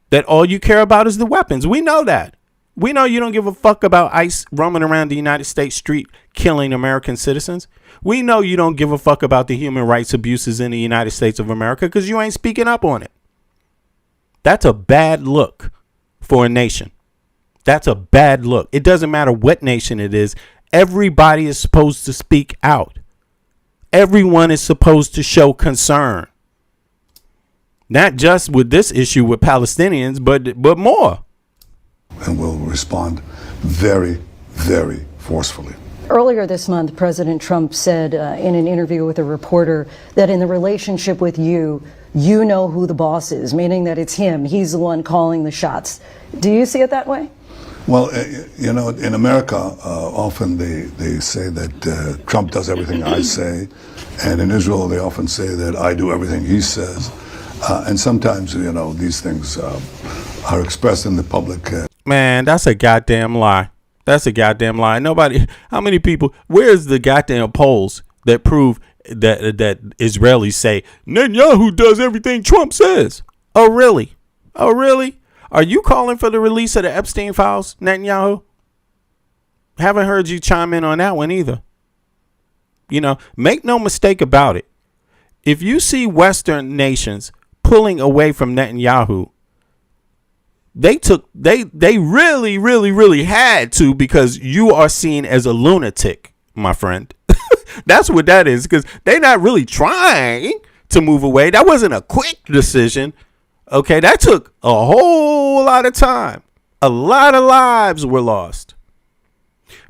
that all you care about is the weapons. We know that. We know you don't give a fuck about ICE roaming around the United States street killing American citizens. We know you don't give a fuck about the human rights abuses in the United States of America because you ain't speaking up on it. That's a bad look for a nation. That's a bad look. It doesn't matter what nation it is. Everybody is supposed to speak out. Everyone is supposed to show concern. Not just with this issue with Palestinians, but more. And we'll respond very, very forcefully. Earlier this month, President Trump said in an interview with a reporter that in the relationship with you, you know who the boss is, meaning that it's him. He's the one calling the shots. Do you see it that way? Well, you know, in America, often they say that Trump does everything I say. And in Israel, they often say that I do everything he says. And sometimes, you know, these things are expressed in the public. Man, that's a goddamn lie. That's a goddamn lie. How many people, where's the goddamn polls that prove that Israelis say Netanyahu does everything Trump says? Oh, really? Oh, really? Are you calling for the release of the Epstein files, Netanyahu? Haven't heard you chime in on that one either. You know, make no mistake about it. If you see Western nations pulling away from Netanyahu, they really, really, really had to, because you are seen as a lunatic, my friend. That's what that is, because they're not really trying to move away. That wasn't a quick decision. Okay, that took a whole lot of time. A lot of lives were lost.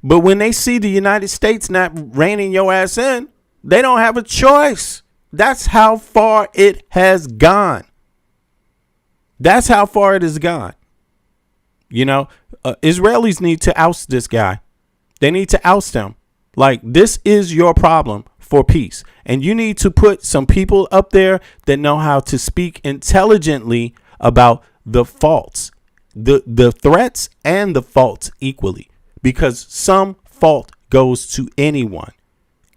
But when they see the United States not reining your ass in, they don't have a choice. That's how far it has gone. That's how far it has gone. You know, Israelis need to oust this guy. They need to oust him. Like, this is your problem for peace. And you need to put some people up there that know how to speak intelligently about the faults, the threats and the faults equally, because some fault goes to anyone.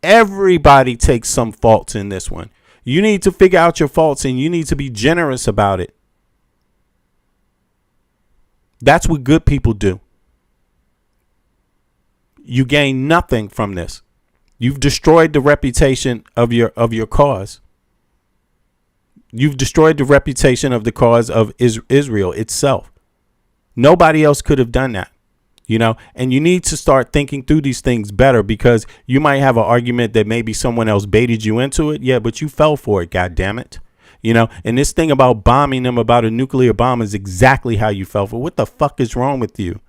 Everybody takes some faults in this one. You need to figure out your faults, and you need to be generous about it. That's what good people do. You gain nothing from this. You've destroyed the reputation of your cause. You've destroyed the reputation of the cause of Israel itself. Nobody else could have done that, you know, and you need to start thinking through these things better, because you might have an argument that maybe someone else baited you into it. Yeah, but you fell for it. God damn it. You know, and this thing about bombing them, about a nuclear bomb, is exactly how you fell for it. What the fuck is wrong with you?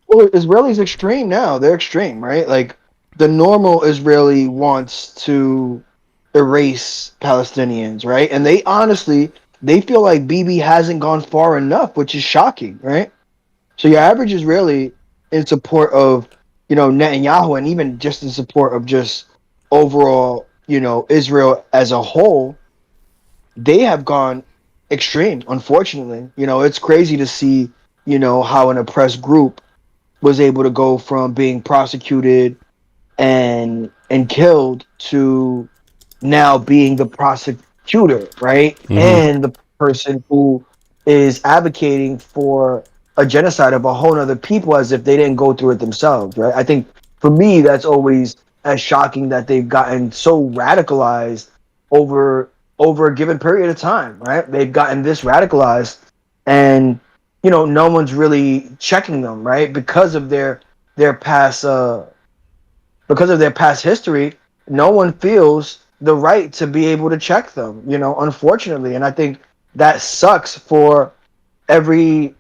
Well, Israelis extreme now. They're extreme, right? Like, the normal Israeli wants to erase Palestinians, right? And they honestly, they feel like Bibi hasn't gone far enough, which is shocking, right? So your average Israeli in support of, you know, Netanyahu, and even just in support of just overall, you know, Israel as a whole, they have gone extreme, unfortunately. You know, it's crazy to see, you know, how an oppressed group was able to go from being prosecuted and killed to now being the prosecutor, right? Mm-hmm. And the person who is advocating for a genocide of a whole other people as if they didn't go through it themselves, right? I think for me, that's always as shocking, that they've gotten so radicalized over a given period of time, right? They've gotten this radicalized, and, you know, no one's really checking them, right? Because of their past history, no one feels the right to be able to check them, you know, unfortunately. And I think that sucks for every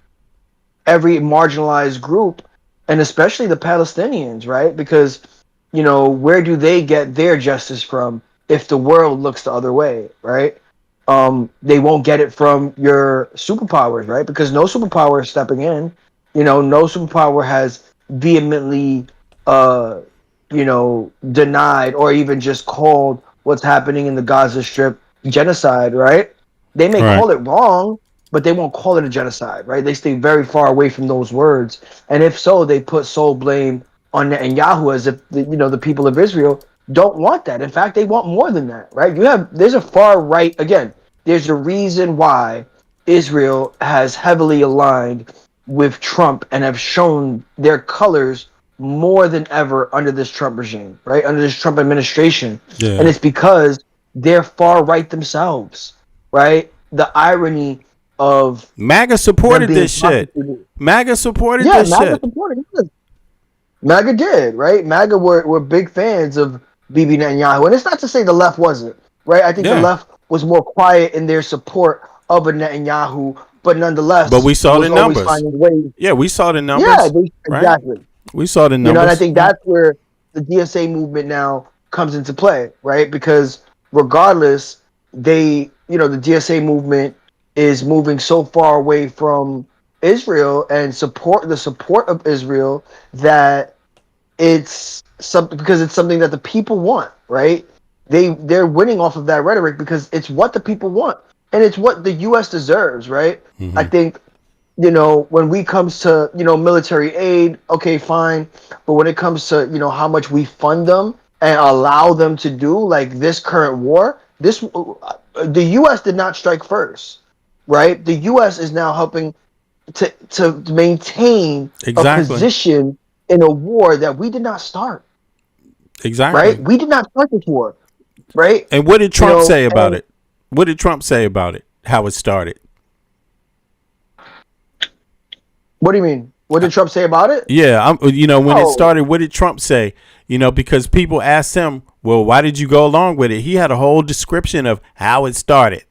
marginalized group, and especially the Palestinians, right? Because, you know, where do they get their justice from if the world looks the other way, right? They won't get it from your superpowers, right? Because no superpower is stepping in. You know, no superpower has vehemently, you know, denied or even just called what's happening in the Gaza Strip genocide, right? They may call it wrong, but they won't call it a genocide, right? They stay very far away from those words. And if so, they put sole blame on Netanyahu, as if, you know, the people of Israel don't want that. In fact, they want more than that, right? There's a far right, again, there's a reason why Israel has heavily aligned with Trump and have shown their colors more than ever under this Trump regime, right? Under this Trump administration. Yeah. And it's because they're far right themselves, right? The irony of MAGA supported this shit. MAGA supported this shit. Supported it. MAGA did, right? MAGA were big fans of Bibi Netanyahu. And it's not to say the left wasn't, right? I think the left was more quiet in their support of a Netanyahu, but nonetheless, But we saw was the always numbers. finding ways. Yeah, we saw the numbers. Yeah, right? exactly. We saw the numbers. You know, and I think that's where the DSA movement now comes into play, right? Because regardless, the DSA movement is moving so far away from Israel and the support of Israel that it's something, because it's something that the people want, right? They're winning off of that rhetoric because it's what the people want and it's what the U.S. deserves, right? I think, when we comes to, military aid, okay, fine. But when it comes to, how much we fund them and allow them to do, like this current war, the U.S. did not strike first, right? The U.S. is now helping to maintain a position in a war that we did not start. Exactly. Right? We did not start this war. Right? And what did Trump say about it? What did Trump say about it? How it started? What do you mean? What did Trump say about it? Yeah, when it started, what did Trump say? Because people asked him, well, why did you go along with it? He had a whole description of how it started.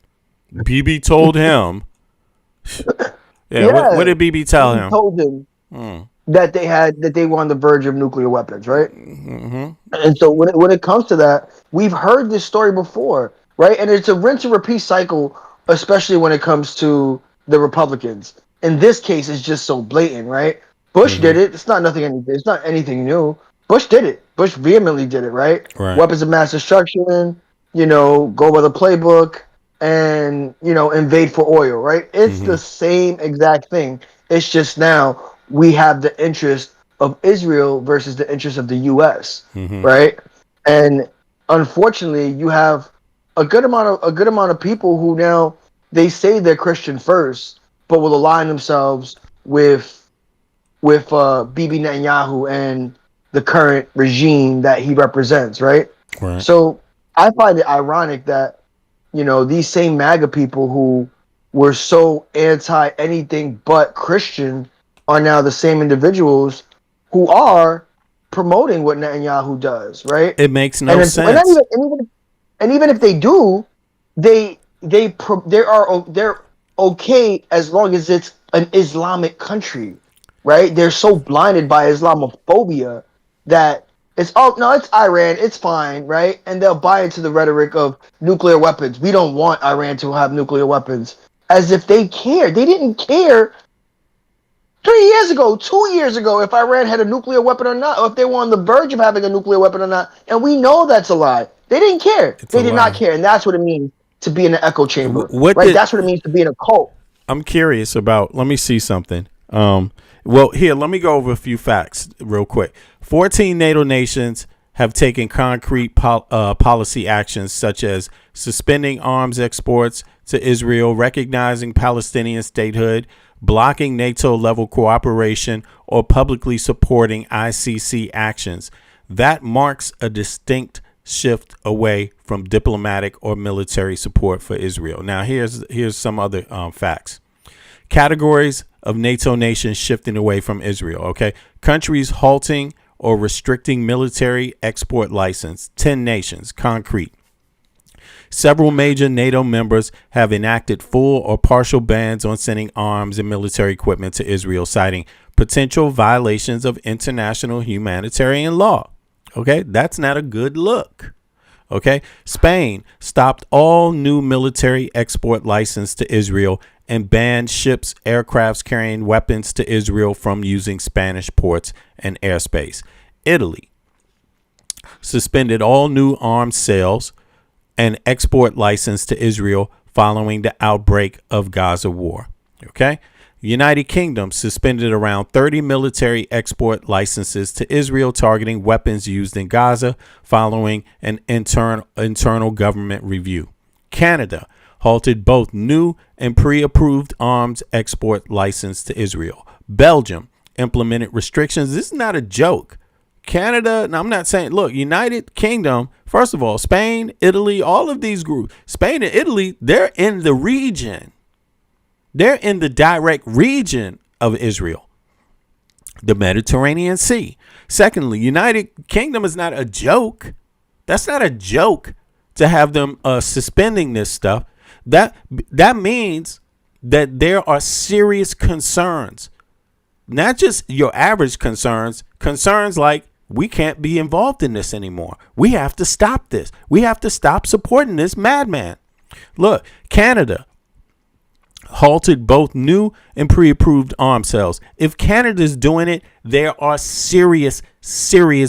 BB told him. What did BB tell him? He told him that they were on the verge of nuclear weapons, right? Mm-hmm. And so when it comes to that, we've heard this story before, right? And it's a rinse and repeat cycle, especially when it comes to the Republicans. In this case, it's just so blatant, right? Bush did it. It's not anything new. Bush did it. Bush vehemently did it, right? Weapons of mass destruction, go by the playbook, and invade for oil, right? It's the same exact thing. It's just now we have the interest of Israel versus the interest of the U.S., right? And unfortunately, you have a good amount of people who now they say they're Christian first, but will align themselves with Bibi Netanyahu and the current regime that he represents, right? So I find it ironic that these same MAGA people who were so anti anything but Christian are now the same individuals who are promoting what Netanyahu does, right? It makes no sense. And even if they do, they're okay as long as it's an Islamic country, right? They're so blinded by Islamophobia that it's Iran, it's fine, right? And they'll buy into the rhetoric of nuclear weapons. We don't want Iran to have nuclear weapons, as if they care. They didn't care 3 years ago, 2 years ago, if Iran had a nuclear weapon or not, or if they were on the verge of having a nuclear weapon or not. And we know that's a lie. They didn't care. They did not care, and that's what it means to be in an echo chamber. That's what it means to be in a cult. I'm curious about. Let me see something. Well, here, let me go over a few facts real quick. 14 NATO nations have taken concrete policy actions such as suspending arms exports to Israel, recognizing Palestinian statehood, blocking NATO-level cooperation, or publicly supporting ICC actions. That marks a distinct shift away from diplomatic or military support for Israel. Now, here's some other facts. Categories of NATO nations shifting away from Israel. Okay, countries halting or restricting military export license. 10 nations, concrete. Several major NATO members have enacted full or partial bans on sending arms and military equipment to Israel, citing potential violations of international humanitarian law. Okay, that's not a good look. Okay, Spain stopped all new military export license to Israel and banned ships, aircrafts carrying weapons to Israel from using Spanish ports and airspace. Italy suspended all new arms sales and export license to Israel following the outbreak of Gaza war. Okay. United Kingdom suspended around 30 military export licenses to Israel targeting weapons used in Gaza following an internal government review. Canada halted both new and pre-approved arms export license to Israel. Belgium implemented restrictions. This is not a joke. Canada, and I'm not saying, look, United Kingdom, first of all, Spain, Italy, all of these groups, Spain and Italy, they're in the region. They're in the direct region of Israel, the Mediterranean Sea. Secondly, United Kingdom is not a joke. That's not a joke to have them suspending this stuff. That means that there are serious concerns, not just your average concerns like we can't be involved in this anymore. We have to stop this. We have to stop supporting this madman. Look, Canada halted both new and pre-approved arms sales. If Canada's doing it, there are serious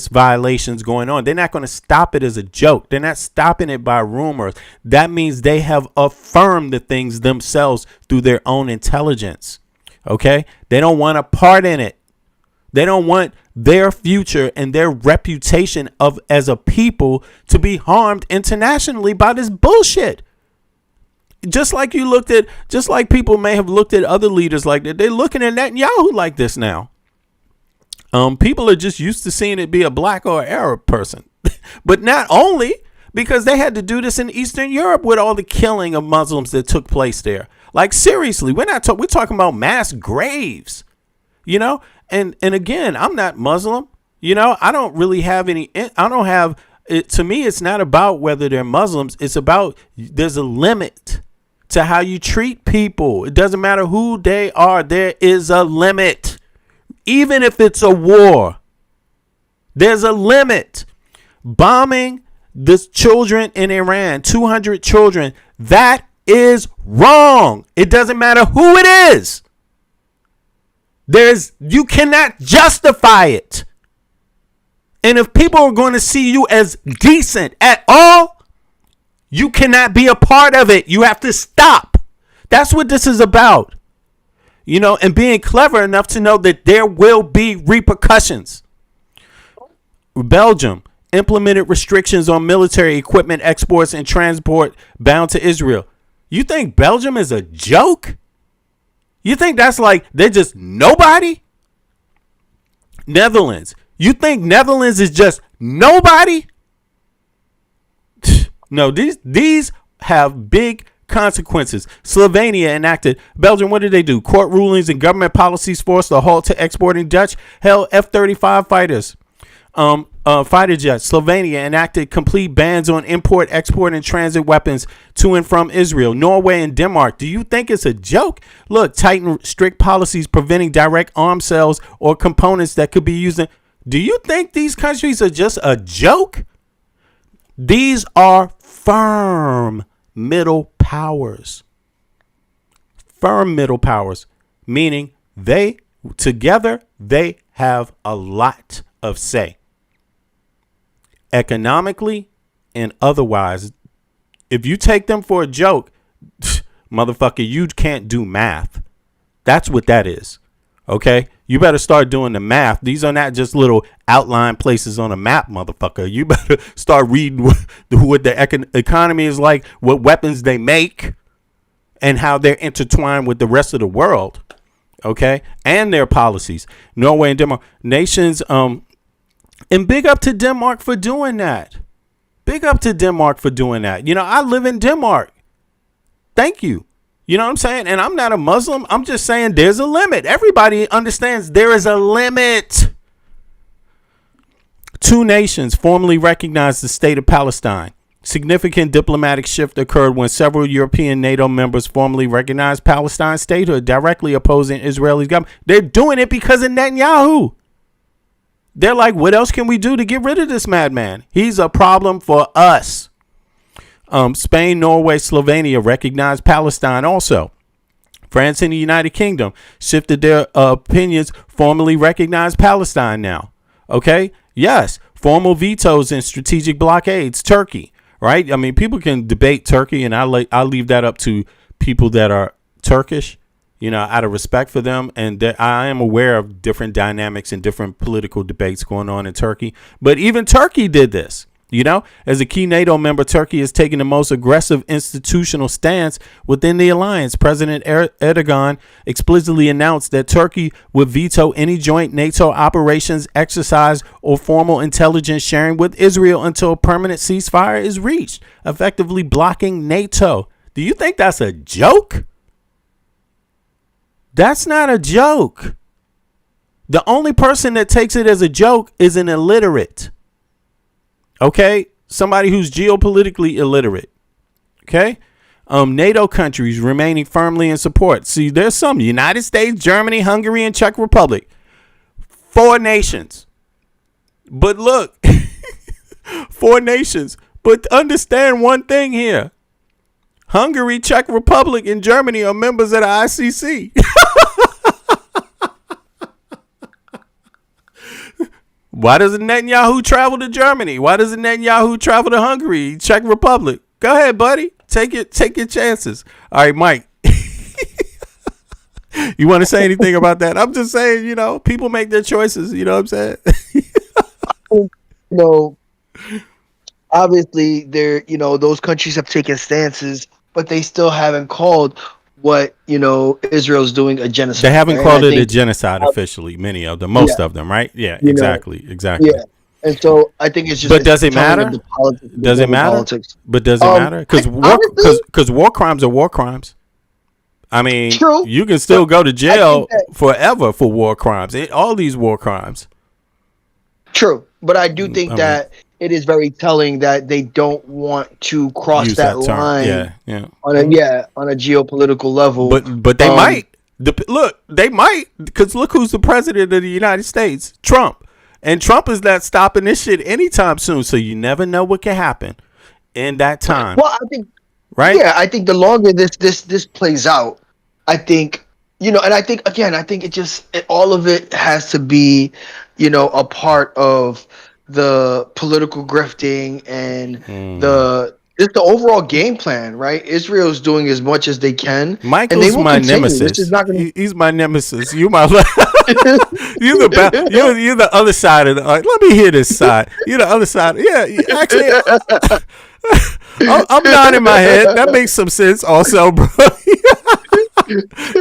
violations going on. They're not going to stop it as a joke. They're not stopping it by rumors. That means they have affirmed the things themselves through their own intelligence. Okay? They don't want a part in it. They don't want their future and their reputation as a people to be harmed internationally by this bullshit. Just like people may have looked at other leaders like that. They're looking at Netanyahu like this now. People are just used to seeing it be a black or Arab person. But not only because they had to do this in Eastern Europe with all the killing of Muslims that took place there. Like, seriously, we're talking about mass graves, And again, I'm not Muslim. I don't really have to me, it's not about whether they're Muslims. It's about there's a limit to how you treat people. It doesn't matter who they are. There is a limit. Even if it's a war, there's a limit. Bombing the children in Iran, 200 children, that is wrong. It doesn't matter who it is. You cannot justify it. And if people are going to see you as decent at all, you cannot be a part of it. You have to stop. That's what this is about. And being clever enough to know that there will be repercussions. Belgium implemented restrictions on military equipment exports and transport bound to Israel. You think Belgium is a joke? You think that's like they're just nobody? Netherlands. You think Netherlands is just nobody? No, these have big consequences. Slovenia enacted. Belgium, what did they do? Court rulings and government policies forced a halt to exporting Dutch held F-35 fighters. Fighter jets. Slovenia enacted complete bans on import, export, and transit weapons to and from Israel. Norway and Denmark. Do you think it's a joke? Look, tighten strict policies preventing direct arms sales or components that could be used. Do you think these countries are just a joke? These are firm middle powers. Firm middle powers, meaning they have a lot of say. Economically and otherwise. If you take them for a joke, motherfucker, you can't do math. That's what that is. Okay? You better start doing the math. These are not just little outline places on a map, motherfucker. You better start reading what the economy is like, what weapons they make, and how they're intertwined with the rest of the world. Okay? And their policies. Norway and Denmark. Nations, and big up to Denmark for doing that. Big up to Denmark for doing that. I live in Denmark. Thank you. You know what I'm saying? And I'm not a Muslim. I'm just saying there's a limit. Everybody understands there is a limit. 2 nations formally recognized the state of Palestine. Significant diplomatic shift occurred when several European NATO members formally recognized Palestine's statehood, directly opposing Israeli government. They're doing it because of Netanyahu. They're like, what else can we do to get rid of this madman? He's a problem for us. Spain, Norway, Slovenia recognized Palestine also. France and the United Kingdom shifted their opinions, formally recognized Palestine now. Okay? Yes. Formal vetoes and strategic blockades. Turkey. Right? I mean, people can debate Turkey, and I'll leave that up to people that are Turkish, out of respect for them. And I am aware of different dynamics and different political debates going on in Turkey. But even Turkey did this. As a key NATO member, Turkey has taken the most aggressive institutional stance within the alliance. President Erdogan explicitly announced that Turkey would veto any joint NATO operations, exercise, or formal intelligence sharing with Israel until a permanent ceasefire is reached, effectively blocking NATO. Do you think that's a joke? That's not a joke. The only person that takes it as a joke is an illiterate. Okay, somebody who's geopolitically illiterate. Okay. NATO countries remaining firmly in support. See, there's some: United States, Germany, Hungary, and Czech Republic. 4 nations. But look, 4 nations. But understand one thing here: Hungary, Czech Republic, and Germany are members of the ICC. Why doesn't Netanyahu travel to Germany? Why doesn't Netanyahu travel to Hungary, Czech Republic? Go ahead, buddy. Take your chances. All right, Mike. You want to say anything about that? I'm just saying, people make their choices. You know what I'm saying? Obviously, those countries have taken stances, but they still haven't called what Israel's doing a genocide. They haven't called it a genocide officially. Many of them, most of them, right? Yeah, exactly. Yeah, and so I think it's just. But does it matter? Does it matter? But does it matter? Because war crimes are war crimes. I mean, true, you can still go to jail forever for war crimes. All these war crimes. True, but I do think that it is very telling that they don't want to cross that line. On a geopolitical level. But they might. They might, because look who's the president of the United States, Trump, and Trump is not stopping this shit anytime soon. So you never know what can happen in that time. Well, I think. Right? Yeah, I think the longer this plays out, I think and I think all of it has to be, a part of the political grifting and the overall game plan, right? Israel's doing as much as they can. Michael's and they will my continue. nemesis. He's my nemesis. You my you're the other side of the. Let me hear this side. You're the other side. Yeah, actually. I'm nodding my head. That makes some sense, also, bro. Go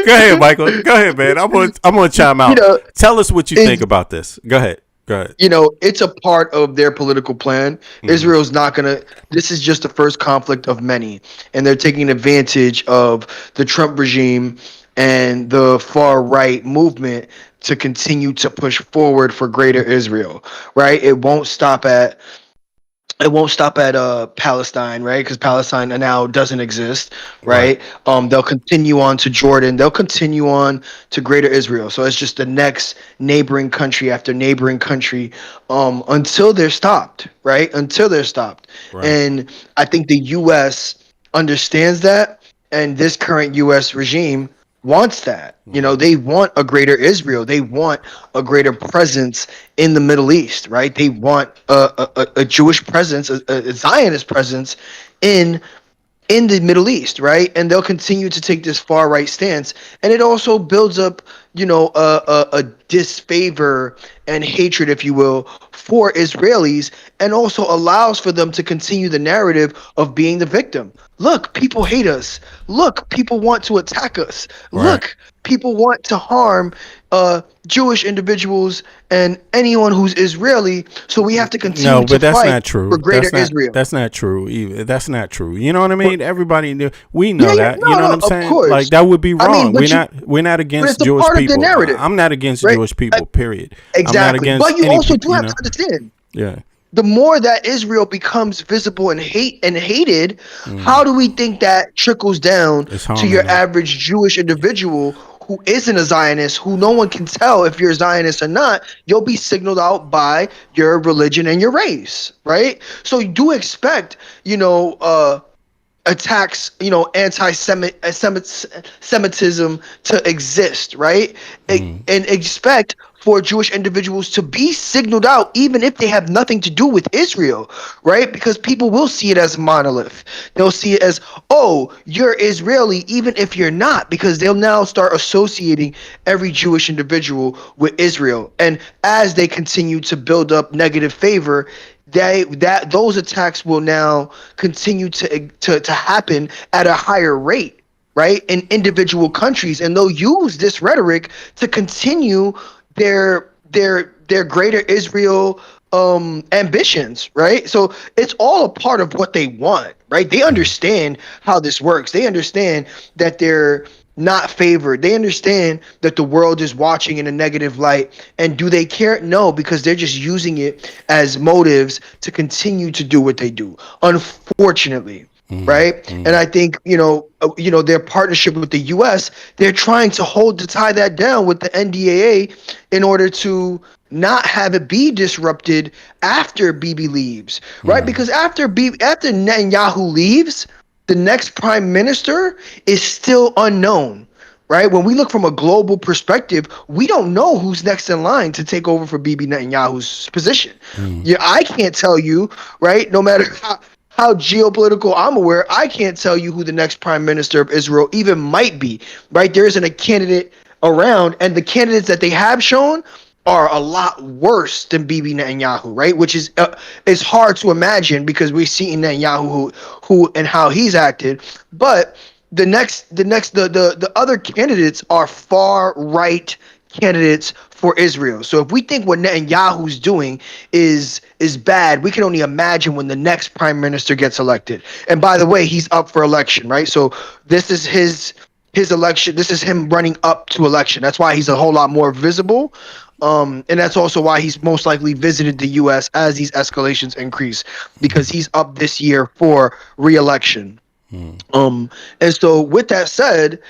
ahead, Michael. Go ahead, man. I'm gonna chime out. Tell us what you think about this. Go ahead. It's a part of their political plan. Mm-hmm. Israel's not gonna. This is just the first conflict of many, and they're taking advantage of the Trump regime and the far right movement to continue to push forward for greater Israel. Right? It won't stop at Palestine, right? Because Palestine now doesn't exist, right? They'll continue on to Jordan. They'll continue on to Greater Israel. So it's just the next neighboring country after neighboring country until they're stopped, right? Until they're stopped. Right. And I think the U.S. understands that, and this current U.S. regime wants that. They want a greater Israel. They want a greater presence in the Middle East, right? They want a Jewish presence, a Zionist presence in the Middle East, right? And they'll continue to take this far right stance, and it also builds up, a disfavor and hatred, if you will, for Israelis, and also allows for them to continue the narrative of being the victim. Look, people hate us. Look, people want to attack us. Right. Look, people want to harm Jewish individuals and anyone who's Israeli. So we have to continue to fight for greater Israel. That's not true either. That's not true. You know what I mean? Everybody knew. We know that. No, you know what I'm saying? Course. Like that would be wrong. We're not against Jewish people. I'm not against Jewish people. Period. Exactly. I'm not against but you also do have to understand. Yeah. The more that Israel becomes visible and hated, how do we think that trickles down to your average Jewish individual who isn't a Zionist, who no one can tell if you're a Zionist or not? You'll be signaled out by your religion and your race, right? So you do expect, attacks, anti-Semitism to exist, right? And expect for Jewish individuals to be signaled out, even if they have nothing to do with Israel, right? Because people will see it as a monolith. They'll see it as, oh, you're Israeli, even if you're not, because they'll now start associating every Jewish individual with Israel. And as they continue to build up negative favor, those attacks will now continue to happen at a higher rate, right, in individual countries, and they'll use this rhetoric to continue their greater Israel ambitions, right? So it's all a part of what they want, right? They understand how this works. They understand that not favored. They understand that the world is watching in a negative light. And do they care? No, because they're just using it as motives to continue to do what they do, unfortunately. Right. And I think, their partnership with the U.S., they're trying to tie that down with the NDAA in order to not have it be disrupted after Bibi leaves. Right. Because after Netanyahu leaves, the next prime minister is still unknown. Right. When we look from a global perspective, we don't know who's next in line to take over for Bibi Netanyahu's position. Yeah, I can't tell you. Right. No matter how geopolitical I'm aware, I can't tell you who the next prime minister of Israel even might be, right? There isn't a candidate around, and the candidates that they have shown are a lot worse than Bibi Netanyahu, right? Which is it's hard to imagine because we've seen Netanyahu who and how he's acted, but the other candidates are far right candidates for Israel. So if we think what Netanyahu's doing is bad, we can only imagine when the next prime minister gets elected. And by the way, he's up for election, right? So this is his election. This is him running up to election. That's why he's a whole lot more visible. And that's also why he's most likely visited the U.S. as these escalations increase, because he's up this year for re-election. And so with that said,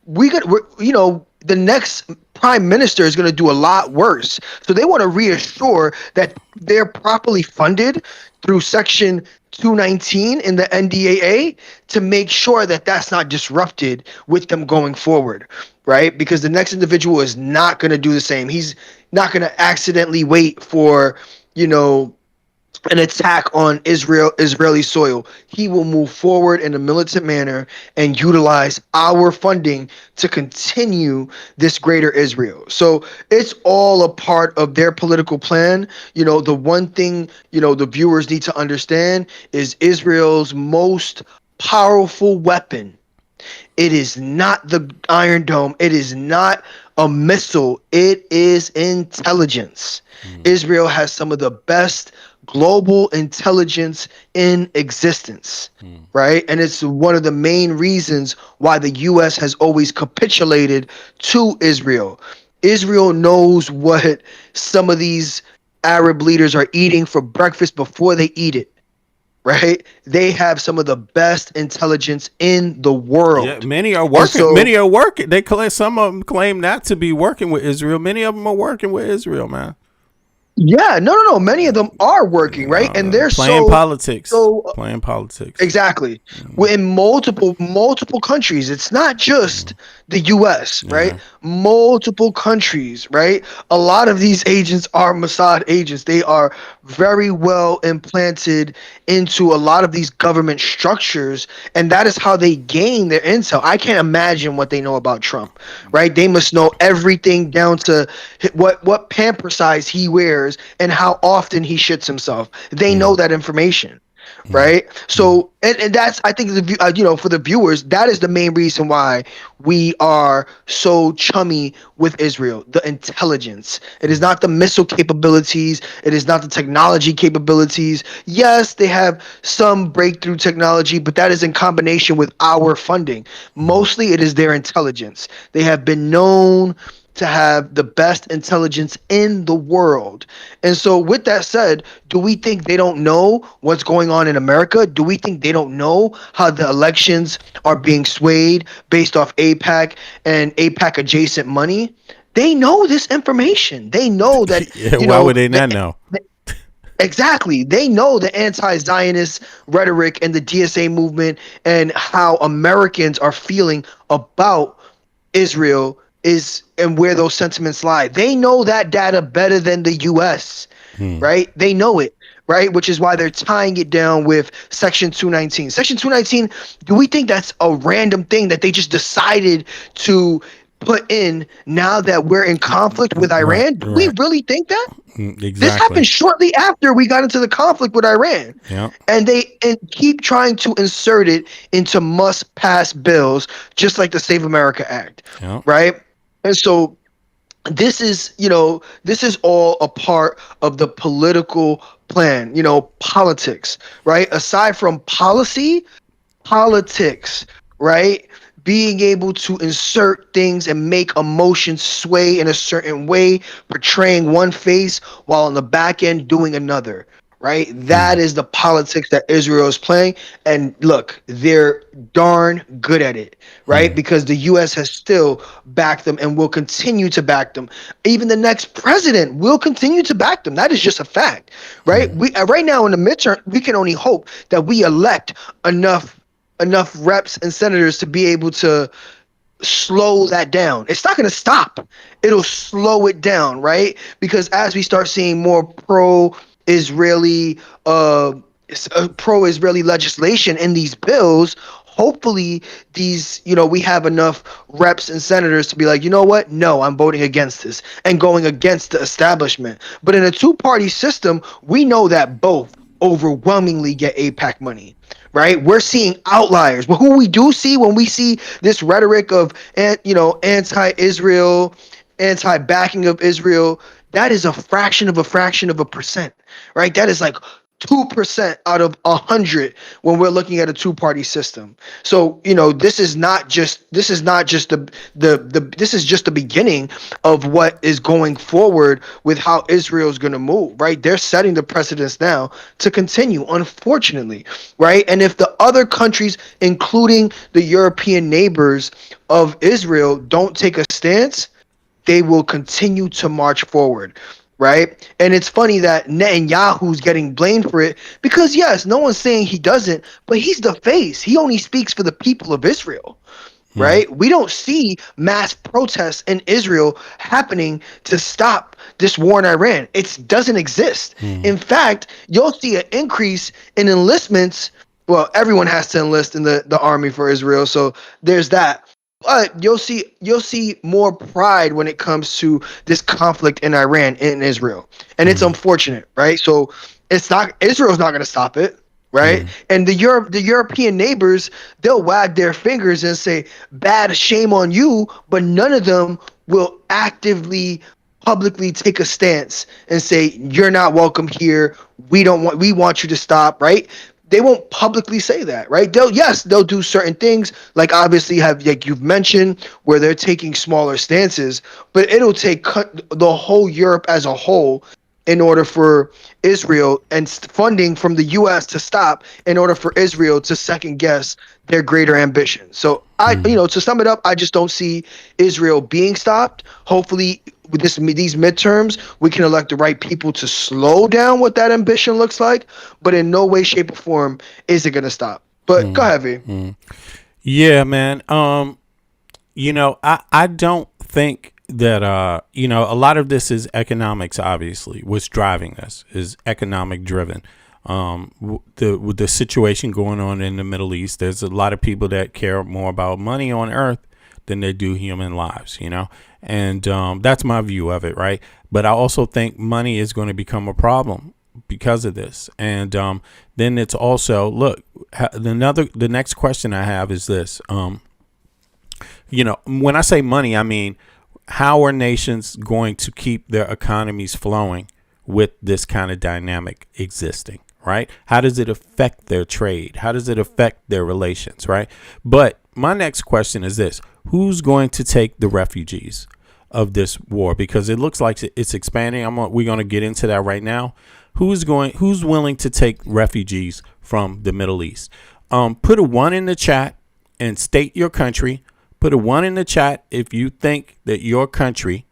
the next prime minister is going to do a lot worse. So they want to reassure that they're properly funded through Section 219 in the NDAA to make sure that that's not disrupted with them going forward, right? Because the next individual is not going to do the same. He's not going to accidentally wait for, an attack on Israeli soil. He will move forward in a militant manner and utilize our funding to continue this greater Israel. So it's all a part of their political plan. The one thing, the viewers need to understand is Israel's most powerful weapon. It is not the Iron Dome. It is not a missile. It is intelligence. Israel has some of the best global intelligence in existence, right? And it's one of the main reasons why the U.S. has always capitulated to Israel. Israel knows what some of these Arab leaders are eating for breakfast before they eat it, right? They have some of the best intelligence in the world. Yeah, many are working. Many are working. Some of them claim not to be working with Israel. Many of them are working with Israel, man. Yeah, no. Many of them are working, right? And they're playing politics. Playing politics. Exactly. We're in multiple countries. It's not just the U.S., right? Multiple countries, right? A lot of these agents are Mossad agents. They are very well implanted into a lot of these government structures, and that is how they gain their intel. I can't imagine what they know about Trump, right? They must know everything down to what pamper size he wears and how often he shits himself. They know that information, right? So, and that's, I think, for the viewers, that is the main reason why we are so chummy with Israel. The intelligence. It is not the missile capabilities. It is not the technology capabilities. Yes, they have some breakthrough technology, but that is in combination with our funding. Mostly, it is their intelligence. They have been known to have the best intelligence in the world. And so with that said, do we think they don't know what's going on in America? Do we think they don't know how the elections are being swayed based off AIPAC and AIPAC adjacent money? They know this information. They know that. Why would they not know? Exactly. They know the anti-Zionist rhetoric and the DSA movement and how Americans are feeling about Israel is and where those sentiments lie. They know that data better than the U.S., right? They know it, right? Which is why they're tying it down with Section 219. Section 219, do we think that's a random thing that they just decided to put in now that we're in conflict with Iran? Do we really think that? Exactly. This happened shortly after we got into the conflict with Iran. Yeah. And they keep trying to insert it into must-pass bills, just like the Save America Act, right? And so this is all a part of the political plan, politics, right? Aside from policy, politics, right? being able to insert things and make emotions sway in a certain way, portraying one face while on the back end doing another. Right? That is the politics that Israel is playing. And look, they're darn good at it, right? Because the U.S. has still backed them and will continue to back them. Even the next president will continue to back them. That is just a fact, right? We right now in the midterm, we can only hope that we elect enough reps and senators to be able to slow that down. It's not going to stop. It'll slow it down, right? Because as we start seeing more pro-Israeli legislation in these bills, hopefully these, we have enough reps and senators to be like, you know what? No, I'm voting against this and going against the establishment. But in a two-party system, we know that both overwhelmingly get AIPAC money. Right, we're seeing outliers, but who we do see when we see this rhetoric of, anti-Israel, anti-backing of Israel, that is a fraction of a percent, right? That is like 2% out of 100 when we're looking at a two-party system. So, this is just the beginning of what is going forward with how Israel is going to move, right? They're setting the precedents now to continue, unfortunately, right? And if the other countries, including the European neighbors of Israel, don't take a stance, they will continue to march forward. Right. And it's funny that Netanyahu's getting blamed for it because, yes, no one's saying he doesn't, but he's the face. He only speaks for the people of Israel. Right. We don't see mass protests in Israel happening to stop this war in Iran. It doesn't exist. In fact, you'll see an increase in enlistments. Well, everyone has to enlist in the army for Israel. So there's that. But you'll see more pride when it comes to this conflict in Iran and Israel, and it's unfortunate, right? So Israel's not going to stop it, right? And the European neighbors, they'll wag their fingers and say, "Bad, shame on you," but none of them will actively, publicly take a stance and say, "You're not welcome here. We want you to stop," right? They won't publicly say that, right? They'll do certain things, like obviously like you've mentioned, where they're taking smaller stances, but it'll take the whole Europe as a whole in order for Israel and funding from the U.S. to stop, in order for Israel to second guess their greater ambition. So to sum it up, I just don't see Israel being stopped. Hopefully with these midterms, we can elect the right people to slow down what that ambition looks like, but in no way, shape, or form is it going to stop. But go ahead, V. Yeah, man. I don't think that a lot of this is economics. Obviously, what's driving this is economic driven. With the situation going on in the Middle East, there's a lot of people that care more about money on earth than they do human lives, and that's my view of it, right? But I also think money is going to become a problem because of this. And then it's also, look, the next question I have is this. When I say money, I mean, how are nations going to keep their economies flowing with this kind of dynamic existing, right? How does it affect their trade? How does it affect their relations, right? But my next question is this: who's going to take the refugees of this war? Because it looks like it's expanding. We're going to get into that right now. Who's willing to take refugees from the Middle East? Put a 1 in the chat and state your country. Put a 1 in the chat if you think that your country.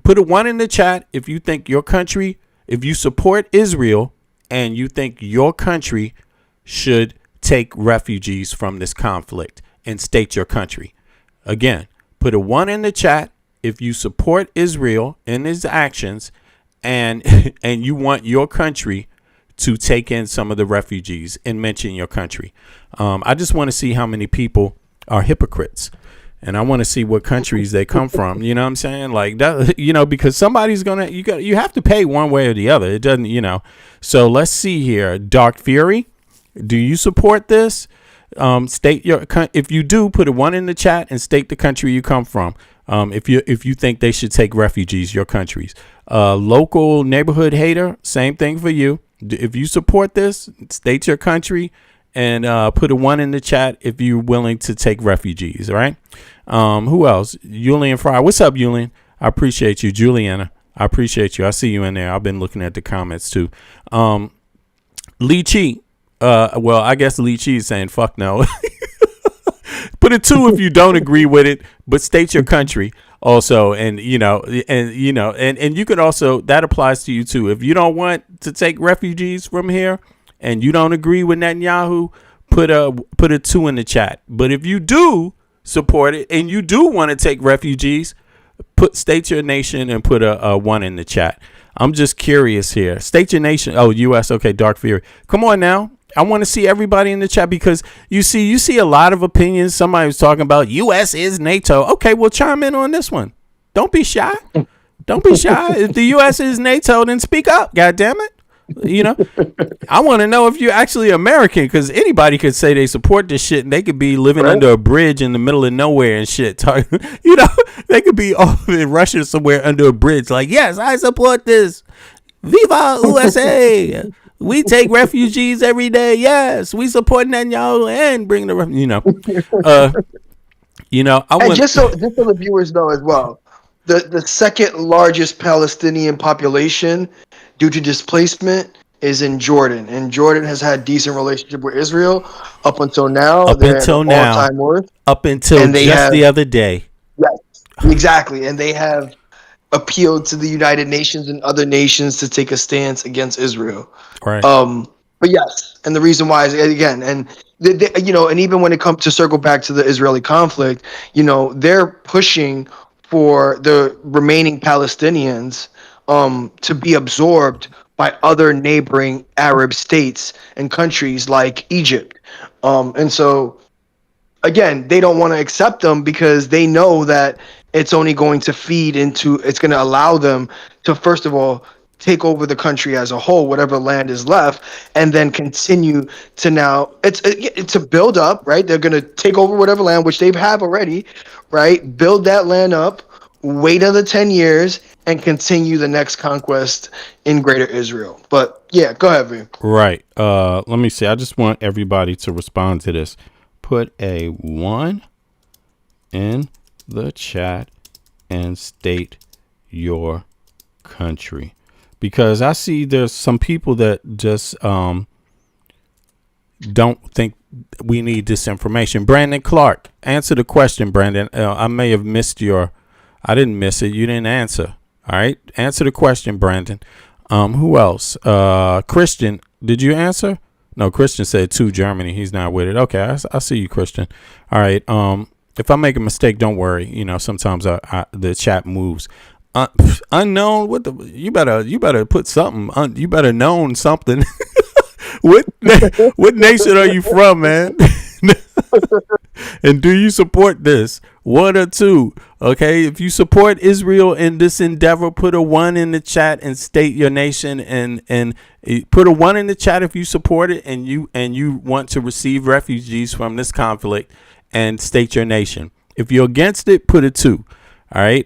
Put a 1 in the chat if you think your country, if you support Israel and you think your country should take refugees from this conflict, and state your country. Again, put a 1 in the chat if you support Israel in his actions and you want your country to take in some of the refugees, and mention your country. I just want to see how many people are hypocrites, and I want to see what countries they come from. You know what I'm saying? Like that, because somebody's you have to pay one way or the other. It doesn't, So let's see here. Dark Fury, do you support this? State if you do, put a 1 in the chat and state the country you come from. If you think they should take refugees, your countries. Local neighborhood hater, same thing for you. If you support this, state your country and put a 1 in the chat if you're willing to take refugees. All right. Who else? Julian Fry. What's up, Julian? I appreciate you. Juliana, I appreciate you. I see you in there. I've been looking at the comments too. Lee Chi. Well, I guess Lee Chi is saying fuck no. Put a 2 if you don't agree with it, but state your country also. And you can also, that applies to you too. If you don't want to take refugees from here and you don't agree with Netanyahu, put a 2 in the chat. But if you do support it and you do want to take refugees, state your nation and put a 1 in the chat. I'm just curious here. State your nation. Oh, U.S. Okay, Dark Fury. Come on now. I want to see everybody in the chat because you see a lot of opinions. Somebody was talking about U.S. is NATO. Okay, well, chime in on this one. Don't be shy. Don't be shy. If the U.S. is NATO, then speak up. God damn it. I want to know if you're actually American, because anybody could say they support this shit and they could be living under a bridge in the middle of nowhere and shit. They could be off in Russia somewhere under a bridge. Like, yes, I support this. Viva USA. We take refugees every day. Yes, we support Netanyahu and bring the just so the viewers know as well, the second largest Palestinian population due to displacement is in Jordan, and Jordan has had decent relationship with Israel up until now. Up until now, the other day. Yes, exactly, and they have appealed to the United Nations and other nations to take a stance against Israel. Right. But yes, and the reason why is, again, and and even when it comes to circle back to the Israeli conflict, they're pushing for the remaining Palestinians to be absorbed by other neighboring Arab states and countries like Egypt. And so, again, they don't want to accept them because they know that it's only going to it's going to allow them to, first of all, take over the country as a whole, whatever land is left, and then continue to now, it's to build up, right? They're going to take over whatever land, which they have already, right? Build that land up, wait another 10 years, and continue the next conquest in Greater Israel. But yeah, go ahead, V. Right. Let me see. I just want everybody to respond to this. Put a 1 in the chat and state your country, because I see there's some people that just don't think we need this information. Brandon Clark, answer the question, Brandon. I may have missed I didn't miss it. You didn't answer. All right. Answer the question, Brandon. Who else? Christian, did you answer? No, Christian said 2 Germany. He's not with it. Okay. I see you, Christian. All right. If I make a mistake, don't worry. Sometimes the chat moves. Unknown. You better put something. You better known something. What nation are you from, man? And do you support this? 1 or 2? Okay, if you support Israel in this endeavor, put a 1 in the chat and state your nation, and put a 1 in the chat if you support it and you want to receive refugees from this conflict, and state your nation. If you're against it, put a 2. All right.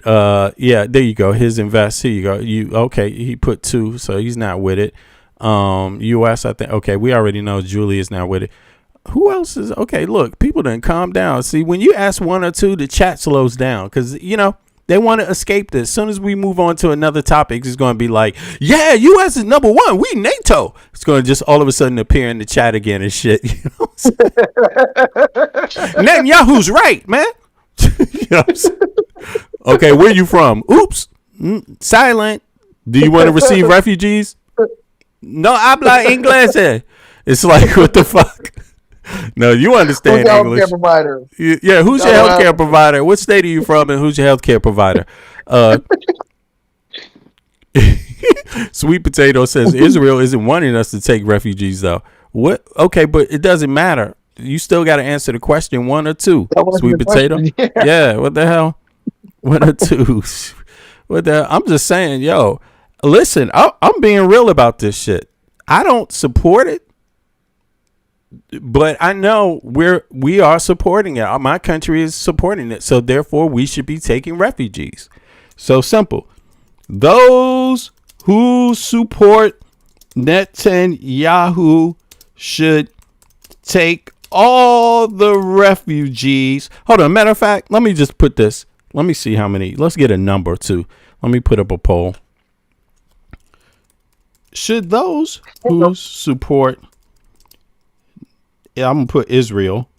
Yeah, there you go. His invest. Here you go. Okay, he put 2, so he's not with it. US, I think. Okay, we already know Julie is not with it. Who else is okay? Look, people done calm down. See, when you ask 1 or 2, the chat slows down because they want to escape this. As soon as we move on to another topic, it's going to be like, yeah, U.S. is number 1. We NATO. It's going to just all of a sudden appear in the chat again and shit. Netanyahu's right, man. Okay, where you from? Oops. Silent. Do you want to receive refugees? No habla inglés. It's like, what the fuck? No, you understand English. Healthcare provider? Yeah, who's your healthcare provider? What state are you from, and who's your healthcare provider? Sweet Potato says Israel isn't wanting us to take refugees, though. What? Okay, but it doesn't matter. You still got to answer the question, 1 or 2. Sweet Potato. Yeah. What the hell? 1 or 2. What the hell? I'm just saying, yo. Listen, I'm being real about this shit. I don't support it. But I know we are supporting it. My country is supporting it. So therefore, we should be taking refugees. So simple. Those who support Netanyahu should take all the refugees. Hold on. Matter of fact, let me just put this. Let me see how many. Let's get a number too. Let me put up a poll. Should those who support, I'm going to put Israel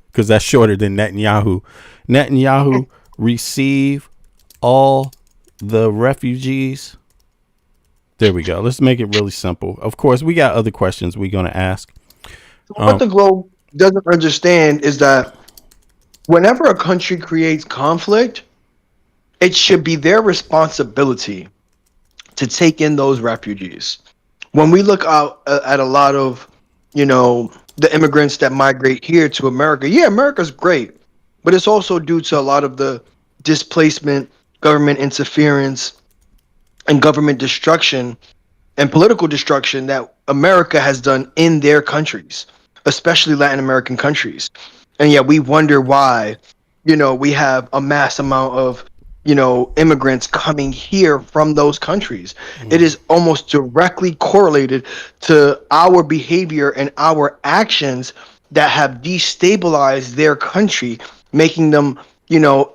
because that's shorter than Netanyahu receive all the refugees? There we go. Let's make it really simple. Of course, we got other questions we're going to ask. What the globe doesn't understand is that whenever a country creates conflict, it should be their responsibility to take in those refugees. When we look out at a lot of, the immigrants that migrate here to America, yeah, America's great, but it's also due to a lot of the displacement, government interference, and government destruction and political destruction that America has done in their countries, especially Latin American countries. And yet we wonder why, we have a mass amount of, immigrants coming here from those countries. It is almost directly correlated to our behavior and our actions that have destabilized their country, making them,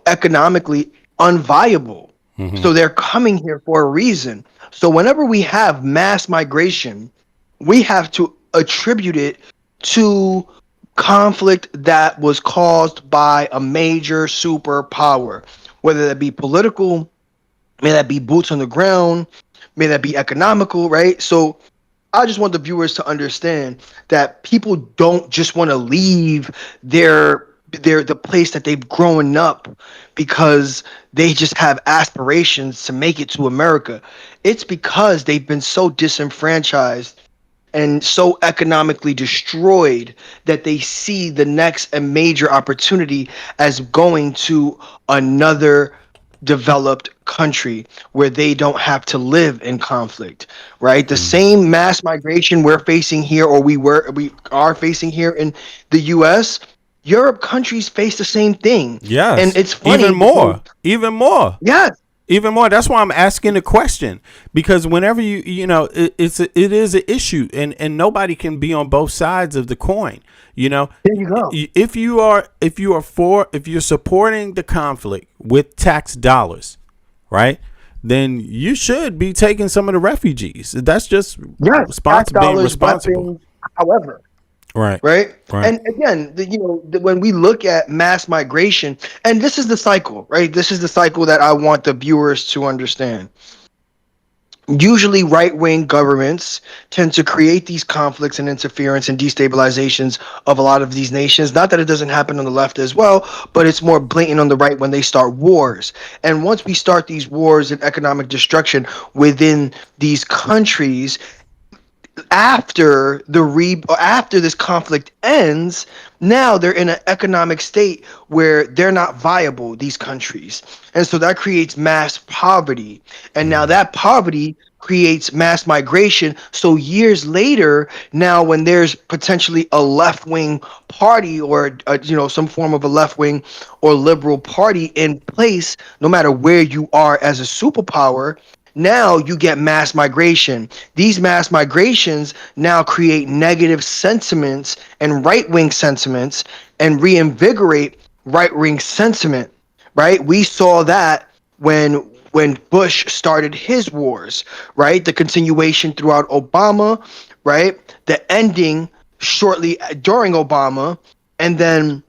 economically unviable. So they're coming here for a reason. So whenever we have mass migration, we have to attribute it to conflict that was caused by a major superpower, whether that be political, may that be boots on the ground, may that be economical, right? So I just want the viewers to understand that people don't just want to leave the place that they've grown up because they just have aspirations to make it to America. It's because they've been so disenfranchised and so economically destroyed that they see the next and major opportunity as going to another developed country where they don't have to live in conflict, right? The same mass migration we're facing here, or we are facing here in the US, Europe countries face the same thing. Yes. And it's funny. Even more. Yes. Even more. That's why I'm asking the question, because whenever it is an issue, and nobody can be on both sides of the coin. There you go. If you're supporting the conflict with tax dollars, right? Then you should be taking some of the refugees. That's just being responsible. Weapons, however. Right. And again, when we look at mass migration, and this is the cycle, right? This is the cycle that I want the viewers to understand. Usually right-wing governments tend to create these conflicts and interference and destabilizations of a lot of these nations. Not that it doesn't happen on the left as well, but it's more blatant on the right when they start wars. And once we start these wars and economic destruction within these countries, after this conflict ends, now they're in an economic state where they're not viable, these countries. And so that creates mass poverty. And now that poverty creates mass migration. So years later, now when there's potentially a left-wing party or some form of a left-wing or liberal party in place, no matter where you are as a superpower, now you get mass migration. These mass migrations now create negative sentiments and right-wing sentiments and reinvigorate right-wing sentiment, right? We saw that when Bush started his wars, right? The continuation throughout Obama, right? The ending shortly during Obama, and then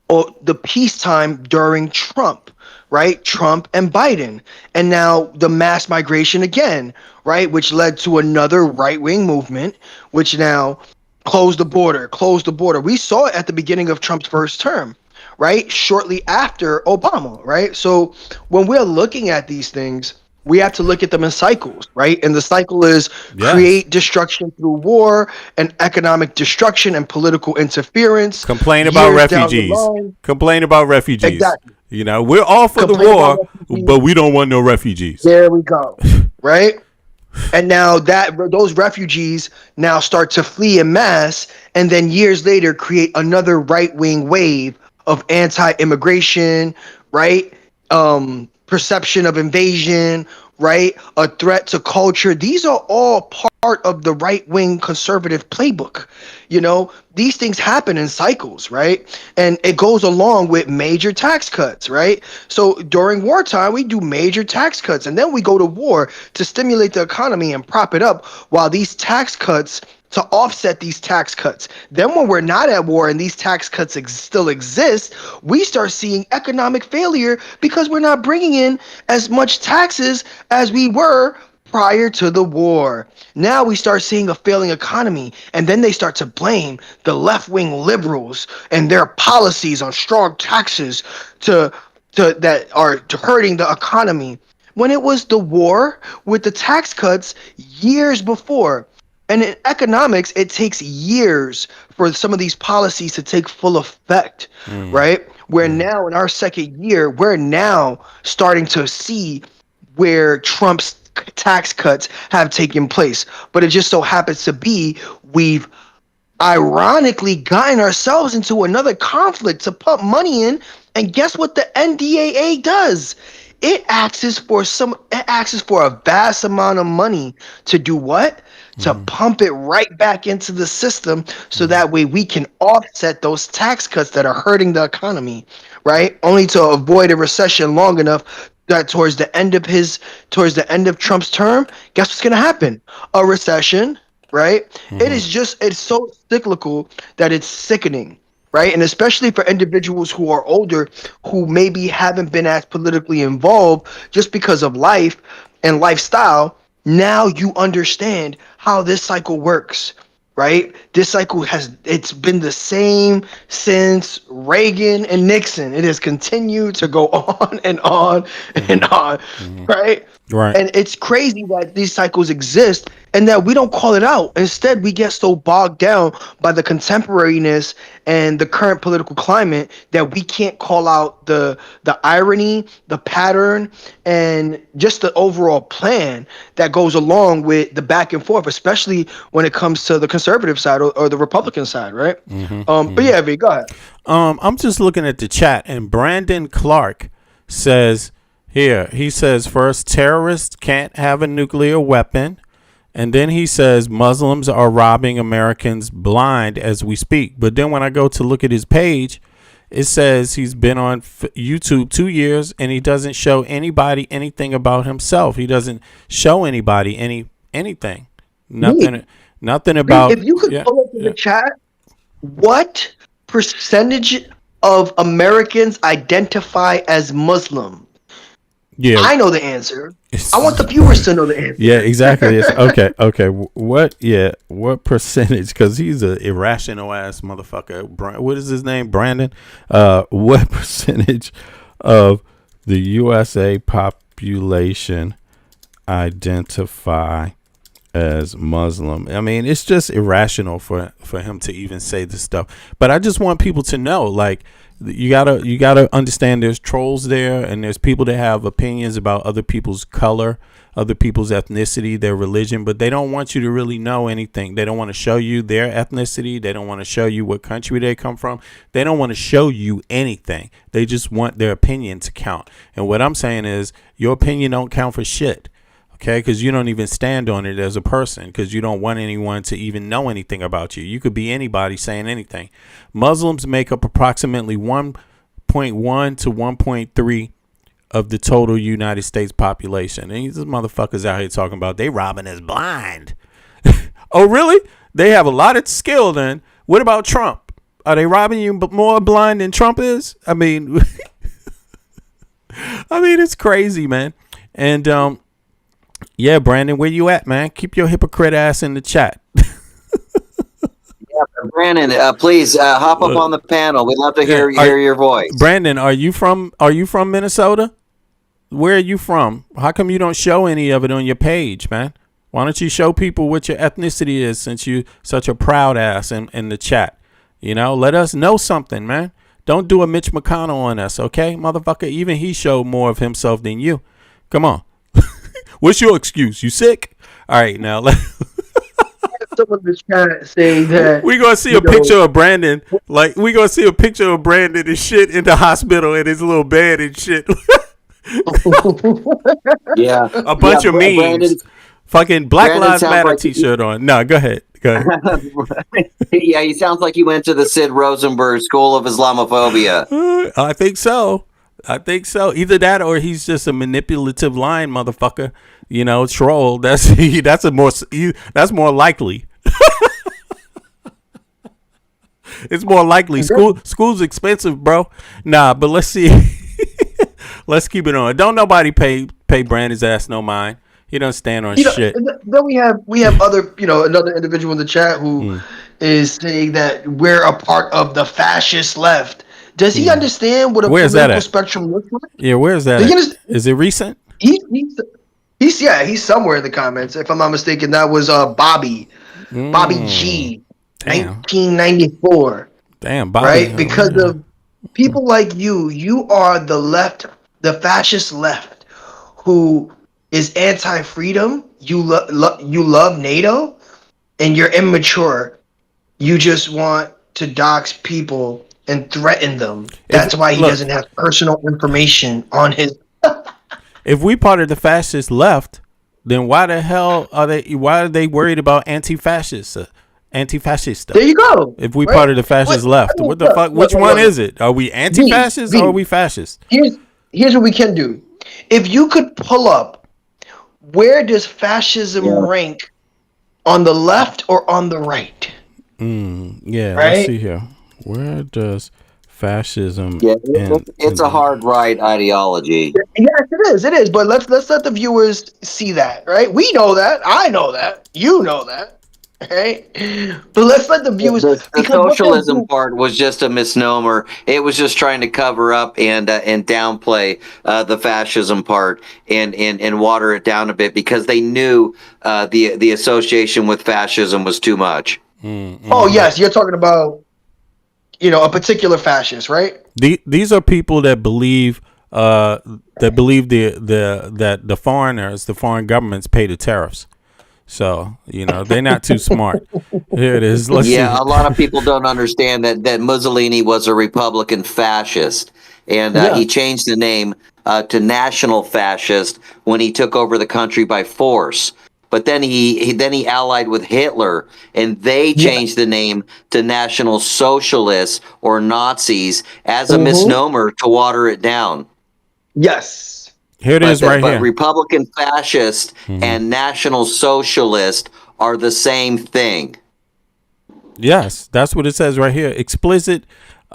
the peacetime during Trump, right? Trump and Biden. And now the mass migration again, right? Which led to another right-wing movement, which now closed the border. We saw it at the beginning of Trump's first term, right? Shortly after Obama, right? So when we're looking at these things, we have to look at them in cycles, right? And the cycle is create destruction through war and economic destruction and political interference. Complain about refugees. Exactly. We're all for the war, but we don't want no refugees. There we go. Right? And now those refugees now start to flee en masse, and then years later create another right-wing wave of anti-immigration, right? Perception of invasion, right? A threat to culture. These are all part of the right-wing conservative playbook. You know, these things happen in cycles, right? And it goes along with major tax cuts, right? So during wartime, we do major tax cuts, and then we go to war to stimulate the economy and prop it up, while these tax cuts to offset these tax cuts. Then when we're not at war and these tax cuts still exist, we start seeing economic failure because we're not bringing in as much taxes as we were prior to the war. Now we start seeing a failing economy, and then they start to blame the left-wing liberals and their policies on strong taxes that are hurting the economy, when it was the war with the tax cuts years before. And in economics, it takes years for some of these policies to take full effect, right? We're now in our second year, we're now starting to see where Trump's tax cuts have taken place. But it just so happens to be we've ironically gotten ourselves into another conflict to pump money in. And guess what the NDAA does? It asks for a vast amount of money to do what? To pump it right back into the system, so that way we can offset those tax cuts that are hurting the economy, right? Only to avoid a recession long enough that towards the end of Trump's term, guess what's going to happen? A recession, right? It's so cyclical that it's sickening. Right. And especially for individuals who are older, who maybe haven't been as politically involved just because of life and lifestyle. Now you understand how this cycle works. Right. This cycle it's been the same since Reagan and Nixon. It has continued to go on and on and on. Right. Right. And it's crazy that these cycles exist and that we don't call it out. Instead, we get so bogged down by the contemporariness and the current political climate that we can't call out the irony, the pattern, and just the overall plan that goes along with the back and forth, especially when it comes to the conservative side or the Republican side, right? But yeah, V, go ahead. I'm just looking at the chat, and Brandon Clark says, he says, first, terrorists can't have a nuclear weapon. And then he says Muslims are robbing Americans blind as we speak. But then when I go to look at his page, it says he's been on YouTube 2 years and he doesn't show anybody anything about himself. He doesn't show anybody anything. Nothing about. If you could pull up in the chat, what percentage of Americans identify as Muslim? Yeah, I know the answer. I want the viewers to know the answer. Yeah, exactly. Okay. What percentage? Because he's an irrational ass motherfucker. What is his name? Brandon. What percentage of the USA population identify as Muslim? I mean, it's just irrational for him to even say this stuff. But I just want people to know, like, you gotta understand there's trolls there, and there's people that have opinions about other people's color, other people's ethnicity, their religion, but they don't want you to really know anything. They don't want to show you their ethnicity. They don't want to show you what country they come from. They don't want to show you anything. They just want their opinion to count. And what I'm saying is, your opinion don't count for shit. Okay, because you don't even stand on it as a person, because you don't want anyone to even know anything about you. You could be anybody saying anything. Muslims make up approximately 1.1 to 1.3 of the total United States population. And these motherfuckers out here talking about they robbing us blind. Oh, really? They have a lot of skill then. What about Trump? Are they robbing you more blind than Trump is? I mean, it's crazy, man. And, yeah, Brandon, where you at, man? Keep your hypocrite ass in the chat. Brandon, please hop up on the panel. We'd love to hear your voice. Brandon, are you from Minnesota? Where are you from? How come you don't show any of it on your page, man? Why don't you show people what your ethnicity is, since you such a proud ass in the chat? You know, let us know something, man. Don't do a Mitch McConnell on us, okay, motherfucker? Even he showed more of himself than you. Come on. What's your excuse? You sick? All right, now someone in the chat saying that we're gonna see a picture of Brandon. Like, we're gonna see a picture of Brandon and shit in the hospital in his little bed and shit. Yeah. A bunch of memes. Brandon, Fucking Black Brandon Lives sounds Matter like t-shirt on. No, go ahead. Go ahead. Yeah, he sounds like he went to the Sid Rosenberg School of Islamophobia. I think so. I think so. Either that or he's just a manipulative lying motherfucker. You know, troll. That's more likely. It's more likely. School's expensive, bro. Nah, but let's see. Let's keep it on. Don't nobody pay Brandon's ass no mind. He don't stand on shit. Then we have other, another individual in the chat who is saying that we're a part of the fascist left. Does he understand what a political spectrum looks like? Yeah, where's that? Is it recent? He's somewhere in the comments. If I'm not mistaken, that was Bobby G, 1994. Damn, Bobby. Right, because of people like you are the left, the fascist left, who is anti-freedom. You love NATO, and you're immature. You just want to dox people and threaten them. That's why he doesn't have personal information on his. If we part of the fascist left, then why the hell are they? Why are they worried about anti-fascist stuff? There you go. If we part of the fascist left, what the fuck? Which one is it? Are we anti-fascist or are we fascist? Here's what we can do. If you could pull up, where does fascism rank, on the left or on the right? Yeah, right? Let's see here. Where does fascism? Yeah, it's a hard right ideology. Yes, it is. But let's let the viewers see that, right? We know that. I know that. You know that. Right? But let's let the viewers. The socialism part was just a misnomer. It was just trying to cover up and downplay the fascism part and water it down a bit because they knew the association with fascism was too much. Oh yes, you're talking about a particular fascist, right? These are people that believe that the foreigners, the foreign governments, pay the tariffs. So, they're not too smart. Here it is. Let's see. A lot of people don't understand that Mussolini was a Republican fascist, and he changed the name to National Fascist when he took over the country by force. But then he allied with Hitler, and they changed the name to National Socialists or Nazis as a misnomer to water it down. Yes. Here it is right here. But Republican fascist and National Socialist are the same thing. Yes, that's what it says right here. Explicit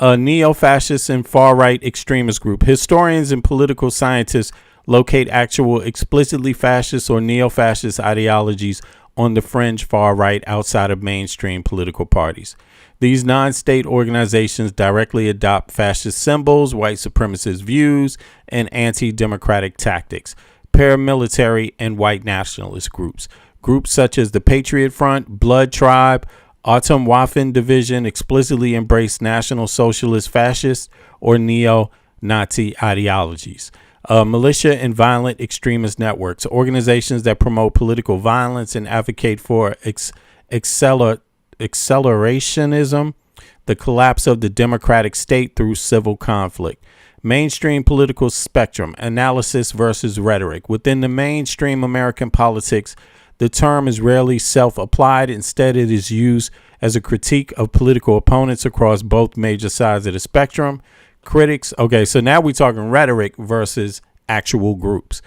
neo-fascist and far-right extremist group. Historians and political scientists locate actual explicitly fascist or neo-fascist ideologies on the fringe far right outside of mainstream political parties. These non-state organizations directly adopt fascist symbols, white supremacist views, and anti-democratic tactics. Paramilitary and white nationalist groups. Groups such as the Patriot Front, Blood Tribe, Atomwaffen Division explicitly embrace National Socialist fascist or neo-Nazi ideologies. Militia and violent extremist networks, organizations that promote political violence and advocate for accelerationism, the collapse of the democratic state through civil conflict. Mainstream political spectrum, analysis versus rhetoric. Within the mainstream American politics, the term is rarely self-applied. Instead, it is used as a critique of political opponents across both major sides of the spectrum. Critics, okay, so now we're talking rhetoric versus actual groups.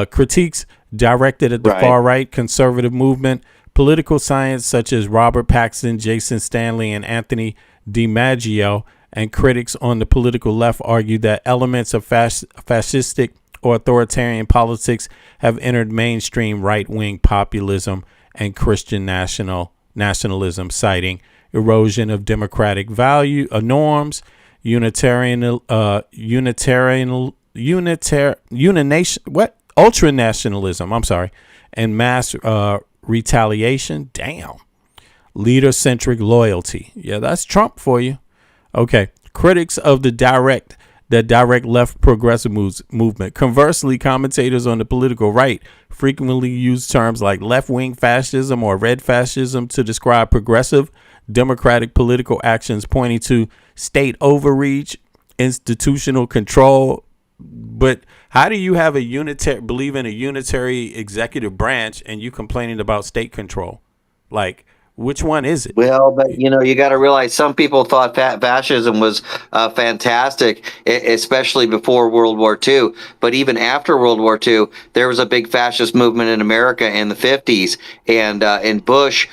Critiques directed at the far right conservative movement. Political science such as Robert Paxton, Jason Stanley, and Anthony DiMaggio, and critics on the political left argue that elements of fascistic or authoritarian politics have entered mainstream right-wing populism and Christian nationalism, citing erosion of democratic value norms, ultranationalism, and mass retaliation. Damn. Leader-centric loyalty. Yeah, that's Trump for you. Okay. Critics of the direct left progressive movement. Conversely, commentators on the political right frequently use terms like left-wing fascism or red fascism to describe progressive democratic political actions, pointing to state overreach, institutional control, But how do you have believe in a unitary executive branch and you complaining about state control? Like, which one is it? Well, but you got to realize some people thought fascism was fantastic, especially before World War II. But even after World War II, there was a big fascist movement in America in the 50s, and in Bush.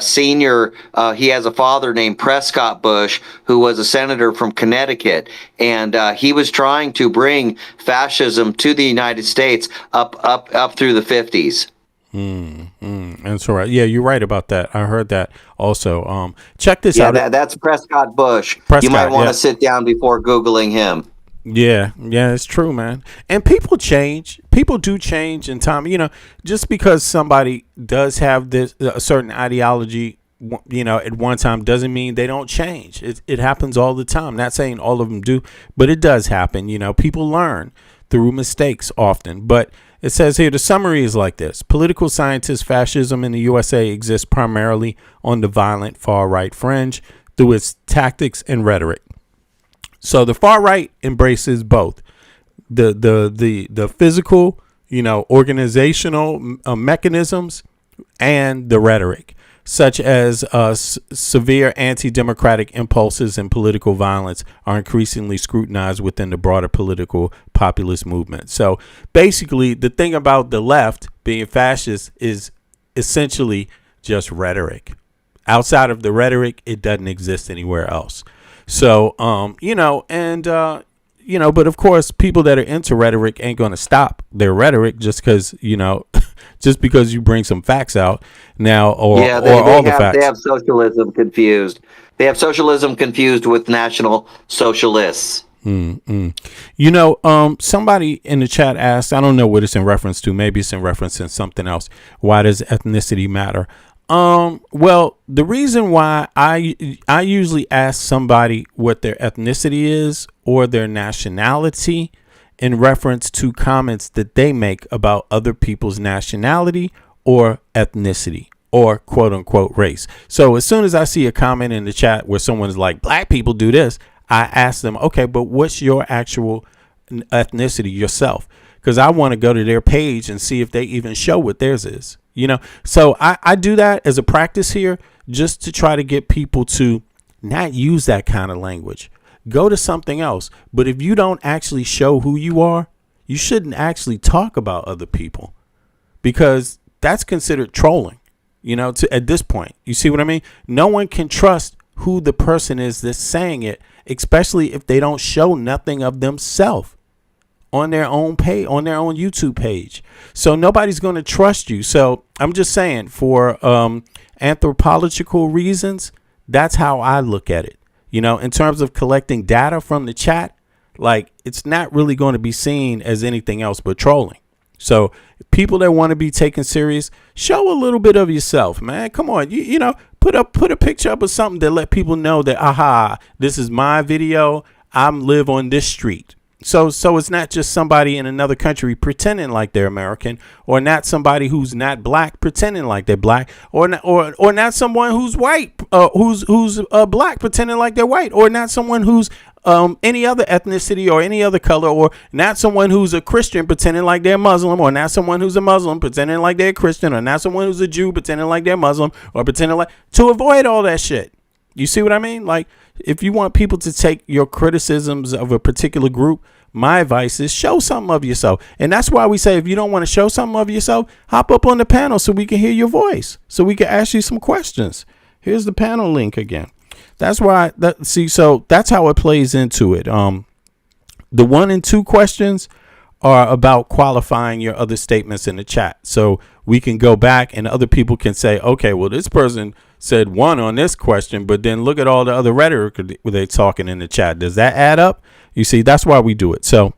Senior, he has a father named Prescott Bush, who was a senator from Connecticut, and he was trying to bring fascism to the United States up through the 50s. That's all right. Yeah, you're right about that. I heard that also. Check this out. That's Prescott Bush. Prescott, you might want to sit down before Googling him. Yeah, it's true, man. And people change. People do change in time. Just because somebody does have a certain ideology, at one time doesn't mean they don't change. It happens all the time. Not saying all of them do, but it does happen. People learn through mistakes often. But it says here, the summary is like this. Political scientists, fascism in the USA exists primarily on the violent far-right fringe through its tactics and rhetoric. So the far right embraces both the physical, organizational mechanisms and the rhetoric, such as severe anti-democratic impulses and political violence are increasingly scrutinized within the broader political populist movement. So basically, the thing about the left being fascist is essentially just rhetoric. Outside of the rhetoric, it doesn't exist anywhere else. So, but of course, people that are into rhetoric ain't going to stop their rhetoric just because you bring some facts out now or all the facts. They have socialism confused. They have socialism confused with National Socialists. Somebody in the chat asked, I don't know what it's in reference to. Maybe it's in reference to something else. Why does ethnicity matter? Well, the reason why I usually ask somebody what their ethnicity is or their nationality in reference to comments that they make about other people's nationality or ethnicity or quote unquote race. So as soon as I see a comment in the chat where someone's like, black people do this, I ask them, okay, but what's your actual ethnicity yourself? Because I want to go to their page and see if they even show what theirs is. So I do that as a practice here just to try to get people to not use that kind of language. Go to something else. But if you don't actually show who you are, you shouldn't actually talk about other people because that's considered trolling, at this point. You see what I mean? No one can trust who the person is that's saying it, especially if they don't show nothing of themselves on their own page, on their own YouTube page. So nobody's going to trust you. So I'm just saying, for anthropological reasons, that's how I look at it. In terms of collecting data from the chat, like, it's not really going to be seen as anything else but trolling. So people that want to be taken serious, show a little bit of yourself, man. Come on, put a picture up of something that let people know that, this is my video. I live on this street. So it's not just somebody in another country pretending like they're American, or not somebody who's not black pretending like they're black, or not someone who's white, who's black pretending like they're white, or not someone who's any other ethnicity or any other color, or not someone who's a Christian pretending like they're Muslim, or not someone who's a Muslim pretending like they're Christian, or not someone who's a Jew pretending like they're Muslim, or pretending like, to avoid all that shit. You see what I mean? Like, if you want people to take your criticisms of a particular group, my advice is show something of yourself. And that's why we say, if you don't want to show something of yourself, hop up on the panel so we can hear your voice, so we can ask you some questions. Here's the panel link again. That's why so that's how it plays into it. The 1 and 2 questions are about qualifying your other statements in the chat. So we can go back and other people can say, okay, well, this person said 1 on this question, but then look at all the other rhetoric they're talking in the chat. Does that add up? You see, that's why we do it. So,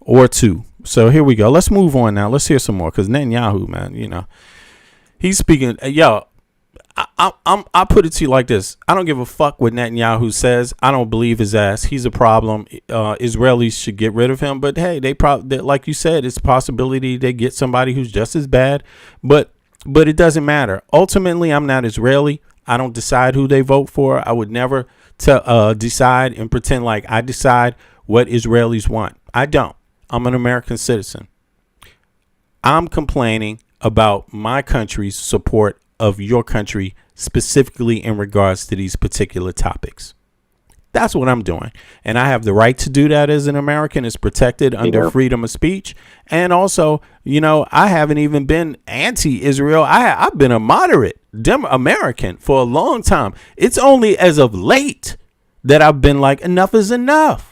or 2. So here we go. Let's move on now. Let's hear some more, because Netanyahu, man, he's speaking. I put it to you like this. I don't give a fuck what Netanyahu says. I don't believe his ass. He's a problem. Israelis should get rid of him. But hey, they probably, like you said, it's a possibility they get somebody who's just as bad. But it doesn't matter. Ultimately, I'm not Israeli. I don't decide who they vote for. I would never decide and pretend like I decide what Israelis want. I don't. I'm an American citizen. I'm complaining about my country's support of your country, specifically in regards to these particular topics. That's what I'm doing. And I have the right to do that as an American. It's protected under freedom of speech. And also, you know, I haven't even been anti-Israel. I've been a moderate American for a long time. It's only as of late that I've been like, enough is enough.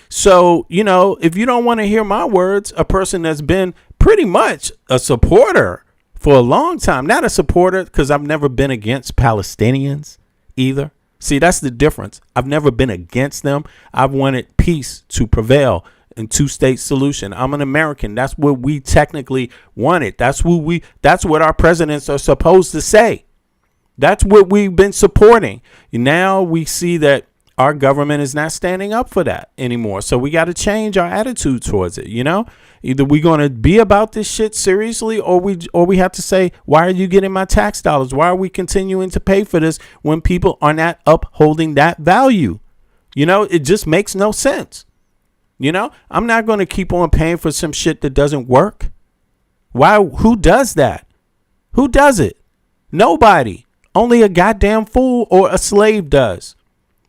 So, you know, if you don't want to hear my words, a person that's been pretty much a supporter for a long time, not a supporter because I've never been against Palestinians either. See, that's the difference. I've never been against them. I've wanted peace to prevail and two-state solution. I'm an American. That's what we technically wanted. That's what our presidents are supposed to say. That's what we've been supporting. Now we see that our government is not standing up for that anymore. So we got to change our attitude towards it. You know, either we're going to be about this shit seriously, or we have to say, why are you getting my tax dollars? Why are we continuing to pay for this when people are not upholding that value? You know, it just makes no sense. You know, I'm not going to keep on paying for some shit that doesn't work. Why? Who does that? Who does it? Nobody. Only a goddamn fool or a slave does.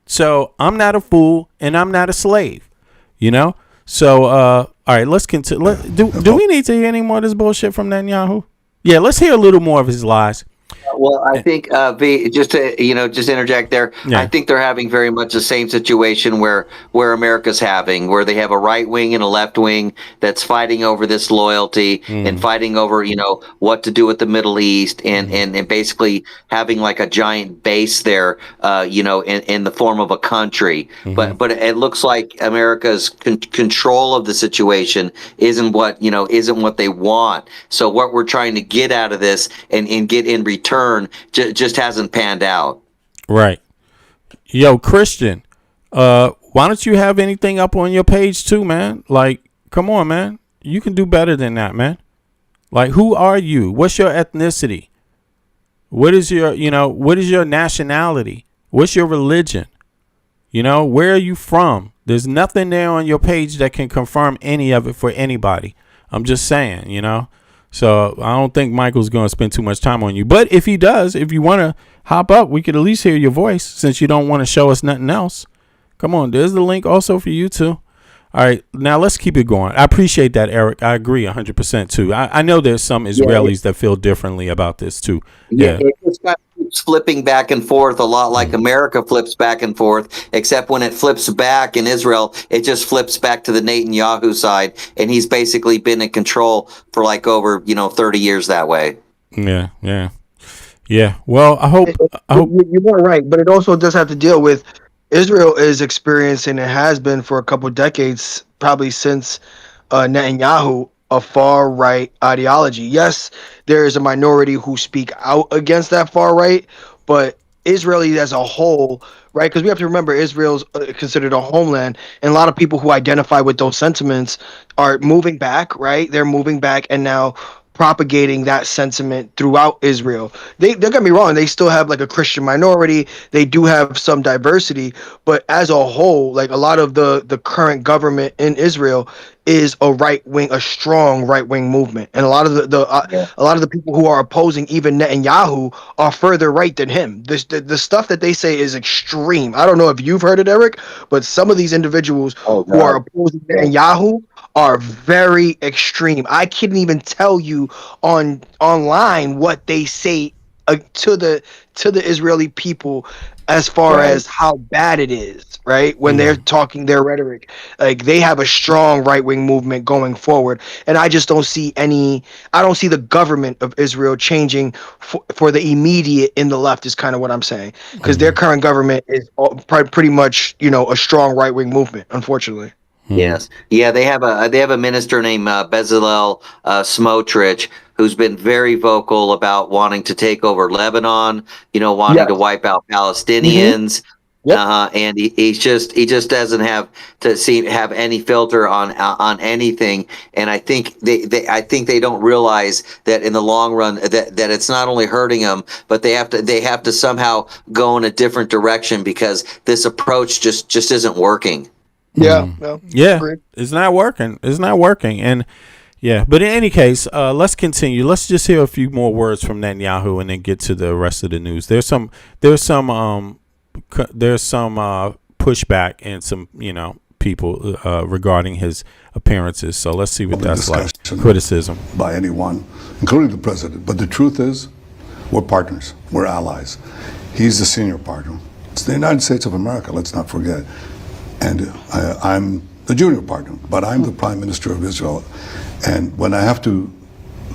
So I'm not a fool and I'm not a slave, you know? So, all right, let's continue. Do we need to hear any more of this bullshit from Netanyahu? Yeah, let's hear a little more of his lies. Well, I think just to interject there. Yeah. I think they're having very much the same situation where America's having, where they have a right wing and a left wing that's fighting over this loyalty and fighting over what to do with the Middle East and basically having like a giant base there, in the form of a country. But it looks like America's control of the situation isn't what they want. So what we're trying to get out of this and get in return just hasn't panned out. Right. Yo, Christian, why don't you have anything up on your page too, man? Like, come on, man. You can do better than that, man. Like, who are you? What's your ethnicity? What is your nationality? What's your religion? Where are you from? There's nothing there on your page that can confirm any of it for anybody. I'm just saying, So I don't think Michael's going to spend too much time on you. But if he does, if you want to hop up, we could at least hear your voice since you don't want to show us nothing else. Come on. There's the link also for you too. All right. Now let's keep it going. I appreciate that, Eric. I agree 100% too. I know there's some Israelis that feel differently about this too. Yeah. It just kind of keeps flipping back and forth a lot like America flips back and forth, except when it flips back in Israel, it just flips back to the Netanyahu side. And he's basically been in control for like over, 30 years that way. Yeah. Yeah. Yeah. Well, I hope you're right. But it also does have to deal with Israel is experiencing, and has been for a couple of decades, probably since Netanyahu, a far right ideology. Yes, there is a minority who speak out against that far right, but Israelis as a whole, right? Because we have to remember Israel's considered a homeland, and a lot of people who identify with those sentiments are moving back, right? They're moving back and now propagating that sentiment throughout Israel. Don't get me wrong, they still have like a Christian minority, they do have some diversity, but as a whole, like a lot of the current government in Israel is a strong right-wing movement, and a lot of the people who are opposing even Netanyahu are further right than him. The stuff that they say is extreme. I don't know if you've heard it, Eric, but some of these individuals who are opposing Netanyahu are very extreme. I couldn't even tell you online what they say to the Israeli people as far as how bad it is, right? When they're talking their rhetoric, like they have a strong right-wing movement going forward, and I just don't see the government of Israel changing for the immediate in the left is kind of what I'm saying, because their current government is pretty much, a strong right-wing movement, unfortunately. Yes. Yeah, they have a minister named Bezalel Smotrich, who's been very vocal about wanting to take over Lebanon, wanting to wipe out Palestinians. And he just doesn't have any filter on anything. And I think they don't realize that in the long run that it's not only hurting them, but they have to somehow go in a different direction, because this approach just isn't working. Yeah, Yeah, it's not working. It's not working. And yeah, but in any case, let's continue. Let's just hear a few more words from Netanyahu and then get to the rest of the news. There's some pushback and some, people regarding his appearances. So let's see what that's like. Criticism by anyone, including the president. But the truth is, we're partners. We're allies. He's the senior partner. It's the United States of America, let's not forget. And I'm the junior partner, but I'm the Prime Minister of Israel. And when I have to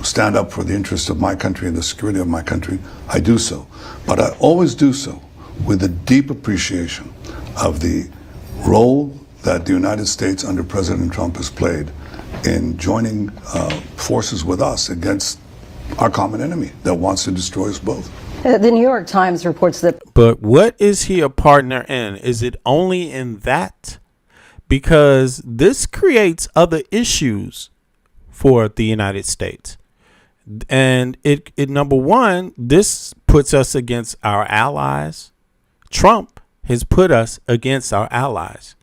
stand up for the interests of my country and the security of my country, I do so. But I always do so with a deep appreciation of the role that the United States under President Trump has played in joining forces with us against our common enemy that wants to destroy us both. The New York Times reports that. But what is he a partner in? Is it only in that? Because this creates other issues for the United States. And it number one, this puts us against our allies. Trump has put us against our allies.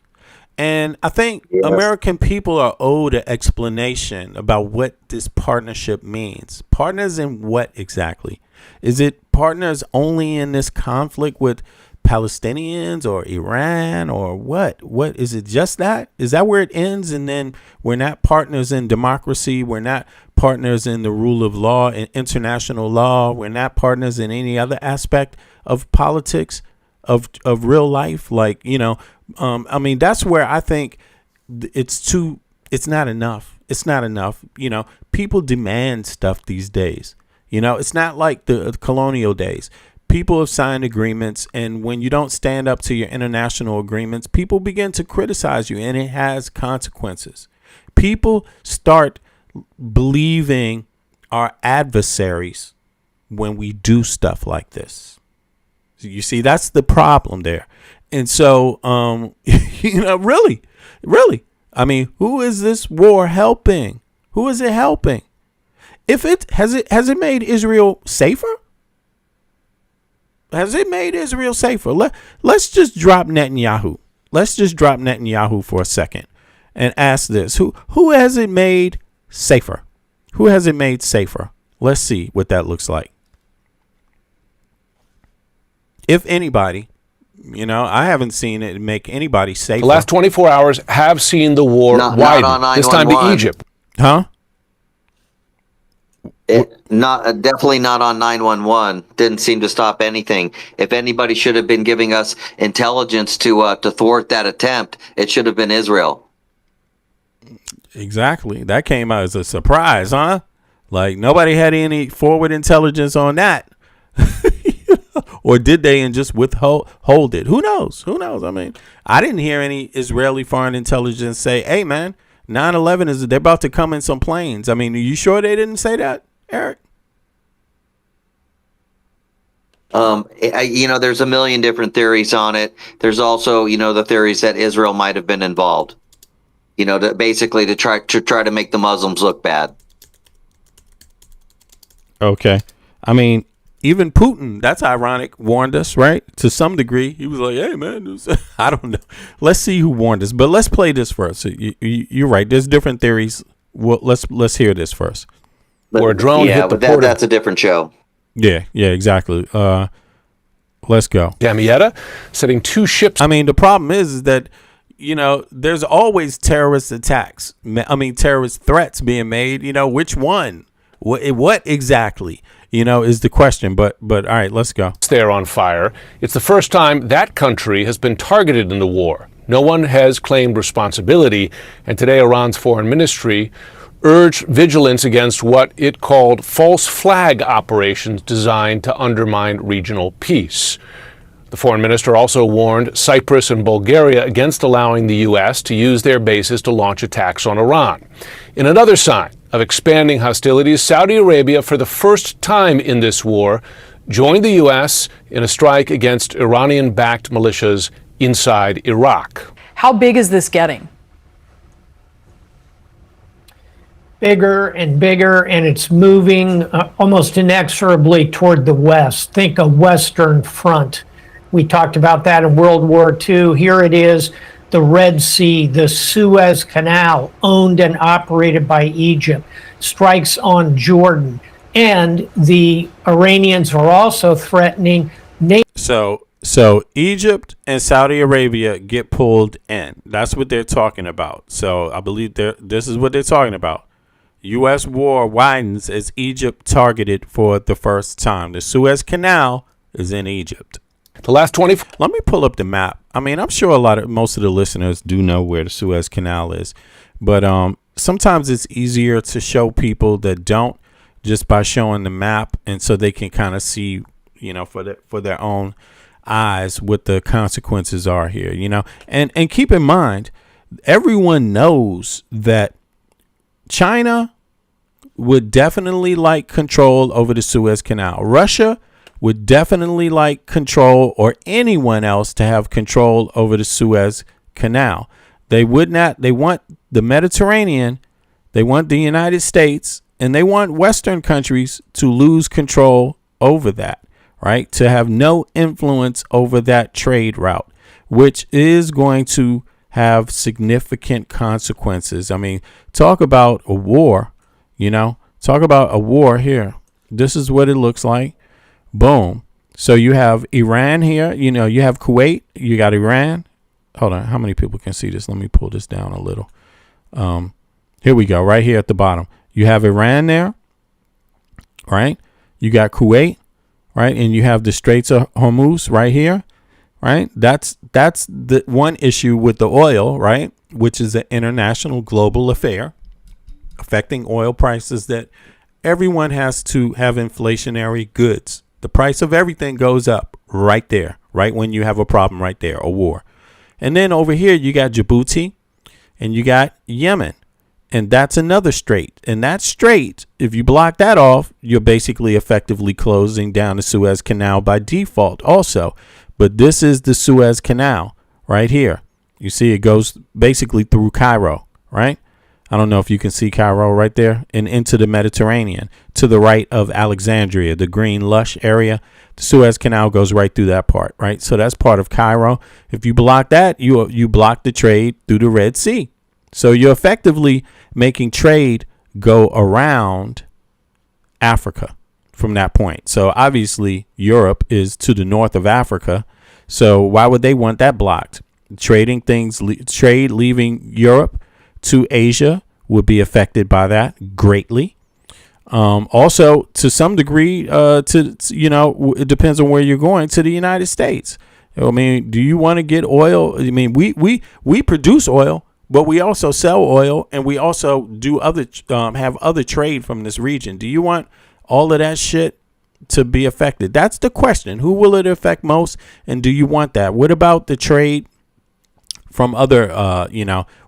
And I think American people are owed an explanation about what this partnership means. Partners in what exactly? Is it partners only in this conflict with Palestinians or Iran or what? What is it? Just that? Is that where it ends? And then we're not partners in democracy. We're not partners in the rule of law and international law. We're not partners in any other aspect of politics, of real life. Like, I mean, that's where I think it's not enough. It's not enough. People demand stuff these days. It's not like the colonial days. People have signed agreements, and when you don't stand up to your international agreements, people begin to criticize you, and it has consequences. People start believing our adversaries when we do stuff like this. You see, that's the problem there. And so, really, I mean, who is this war helping? Who is it helping? Has it made Israel safer? Has it made Israel safer? Let's just drop Netanyahu. Let's just drop Netanyahu for a second and ask this. Who has it made safer? Who has it made safer? Let's see what that looks like. If anybody, I haven't seen it make anybody safer. The last 24 hours have seen the war widen, this time to Egypt. Huh? Definitely not on 911. Didn't seem to stop anything. If anybody should have been giving us intelligence to thwart that attempt, it should have been Israel. Exactly. That came out as a surprise, huh? Like nobody had any forward intelligence on that. Or did they and just withhold it? Who knows? I mean, I didn't hear any Israeli foreign intelligence say, hey, man, 9/11 they're about to come in some planes. I mean, are you sure they didn't say that, Eric? There's a million different theories on it. There's also, the theories that Israel might have been involved, to try to make the Muslims look bad. Okay. I mean, even Putin, that's ironic, warned us, right? To some degree. He was like, hey, man, I don't know. Let's see who warned us. But let's play this first. You're right. There's different theories. Well, let's hear this first. Where a drone hit the port. That's a different show. Yeah, exactly. Let's go. Damietta setting two ships. I mean, the problem is that, there's always terrorist attacks. Terrorist threats being made. Which one? What exactly? Is the question. But all right, let's go. They're on fire. It's the first time that country has been targeted in the war. No one has claimed responsibility. And today, Iran's foreign ministry urged vigilance against what it called false flag operations designed to undermine regional peace. The foreign minister also warned Cyprus and Bulgaria against allowing the U.S. to use their bases to launch attacks on Iran. In another sign of expanding hostilities, Saudi Arabia, for the first time in this war, joined the U.S. in a strike against Iranian-backed militias inside Iraq. How big is this getting? Bigger and bigger, and it's moving almost inexorably toward the west. Think a Western front. We talked about that in World War II. Here it is the Red Sea, the Suez Canal, owned and operated by Egypt, strikes on Jordan. And the Iranians are also threatening So Egypt and Saudi Arabia get pulled in. That's what they're talking about. So I believe this is what they're talking about. U.S. war widens as Egypt targeted for the first time. The Suez Canal is in Egypt. The last 20. Let me pull up the map. I mean, I'm sure most of the listeners do know where the Suez Canal is, but sometimes it's easier to show people that don't just by showing the map, and so they can kind of see, for their own eyes what the consequences are here. And keep in mind, everyone knows that China would definitely like control over the Suez Canal. Russia would definitely like control, or anyone else to have control over the Suez Canal. They would not. They want the Mediterranean, they want the United States, and they want Western countries to lose control over that, right? To have no influence over that trade route, which is going to have significant consequences. I mean, talk about a war, talk about a war here. This is what it looks like. Boom. So you have Iran here, you have Kuwait, you got Iran. Hold on. How many people can see this? Let me pull this down a little. Here we go. Right here at the bottom. You have Iran there, right? You got Kuwait, right? And you have the Straits of Hormuz right here, right? That's the one issue with the oil, right? Which is an international global affair affecting oil prices, that everyone has to have inflationary goods. The price of everything goes up right there, right when you have a problem right there, a war. And then over here, you got Djibouti and you got Yemen. And that's another strait. And that strait, if you block that off, you're basically effectively closing down the Suez Canal by default also. But this is the Suez Canal right here. You see it goes basically through Cairo, right? I don't know if you can see Cairo right there, and into the Mediterranean to the right of Alexandria, the green lush area. The Suez Canal goes right through that part, right? So that's part of Cairo. If you block that, you block the trade through the Red Sea. So you're effectively making trade go around Africa from that point. So obviously Europe is to the north of Africa. So why would they want that blocked? Trade leaving Europe to Asia would be affected by that greatly. Also, to some degree, it depends on where you're going, to the United States. I mean, do you want to get oil? I mean, we produce oil, but we also sell oil, and we also do have other trade from this region. Do you want all of that shit to be affected? That's the question. Who will it affect most, and do you want that? What about the trade from other,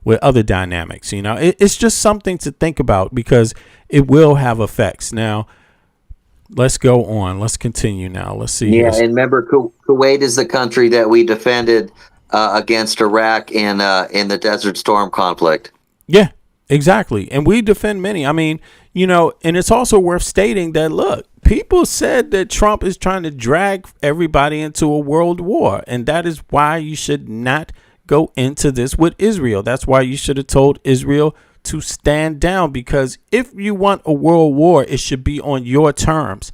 with other dynamics? It's just something to think about, because it will have effects. Now, let's go on. Let's continue now. Let's see. Yeah, and remember, Kuwait is the country that we defended against Iraq in the Desert Storm conflict. Yeah, exactly. And we defend many. I mean, and it's also worth stating that, look, people said that Trump is trying to drag everybody into a world war, and that is why you should not go into this with Israel. That's why you should have told Israel to stand down, because if you want a world war, it should be on your terms.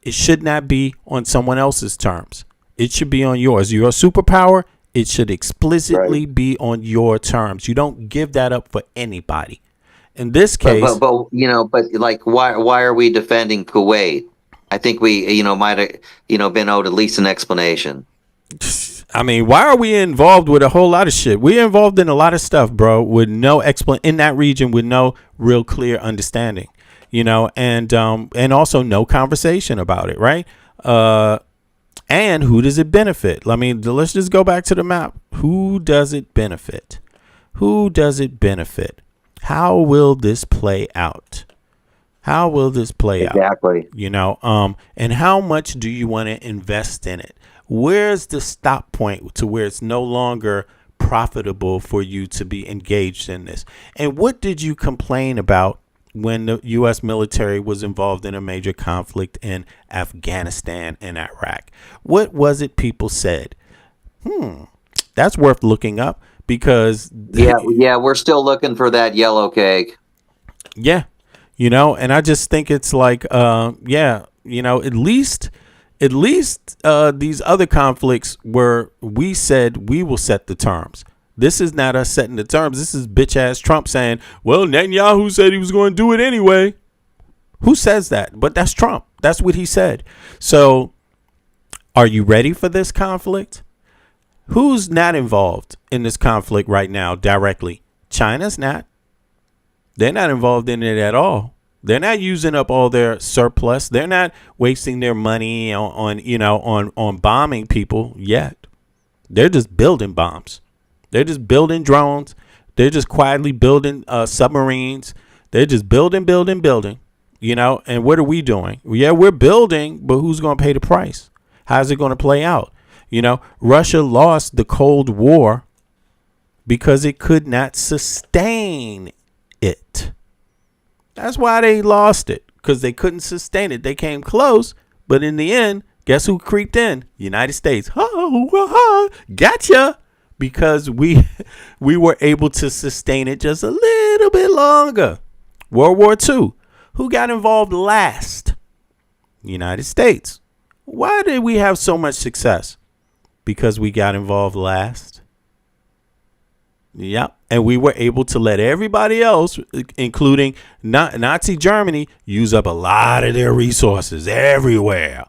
It should not be on someone else's terms. It should be on yours. You're a superpower. It should explicitly be on your terms. You don't give that up for anybody. In this case, but like, why are we defending Kuwait? I think we, might have, been owed at least an explanation. I mean, why are we involved with a whole lot of shit? We're involved in a lot of stuff, bro, with no in that region with no real clear understanding, and also no conversation about it, right? And who does it benefit? I mean, let's just go back to the map. Who does it benefit? Who does it benefit? How will this play out? How will this play out? Exactly. And how much do you want to invest in it? Where's the stop point to where it's no longer profitable for you to be engaged in this? And what did you complain about when the U.S. military was involved in a major conflict in Afghanistan and Iraq? What was it people said? That's worth looking up, because yeah, we're still looking for that yellow cake. Yeah, and I just think it's like, at least these other conflicts where we said we will set the terms. This is not us setting the terms. This is bitch ass Trump saying, well, Netanyahu said he was going to do it anyway. Who says that? But that's Trump. That's what he said. So are you ready for this conflict? Who's not involved in this conflict right now directly? China's not. They're not involved in it at all. They're not using up all their surplus. They're not wasting their money on bombing people yet. They're just building bombs. They're just building drones. They're just quietly building submarines. They're just building. And what are we doing? Yeah, we're building, but who's going to pay the price? How's it going to play out? Russia lost the Cold War because it could not sustain it. That's why they lost it, because they couldn't sustain it. They came close, but in the end, guess who creeped in? United States. Gotcha. Because we were able to sustain it just a little bit longer. World War II. Who got involved last? United States. Why did we have so much success? Because we got involved last. Yep. And we were able to let everybody else, including Nazi Germany, use up a lot of their resources everywhere.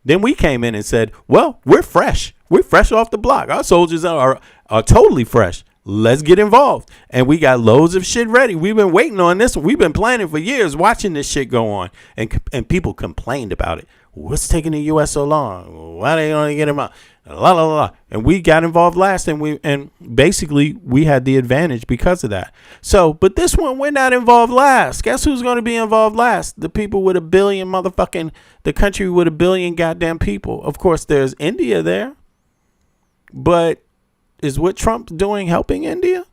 Then we came in and said, well, we're fresh. We're fresh off the block. Our soldiers are totally fresh. Let's get involved. And we got loads of shit ready. We've been waiting on this. We've been planning for years, watching this shit go on. And people complained about it. What's taking the U.S. so long? Why they only get them out? La la la. And we got involved last, and basically we had the advantage because of that. So, but this one, we're not involved last. Guess who's going to be involved last? The people with the country with 1 billion goddamn people. Of course, there's India there. But is what Trump's doing helping India?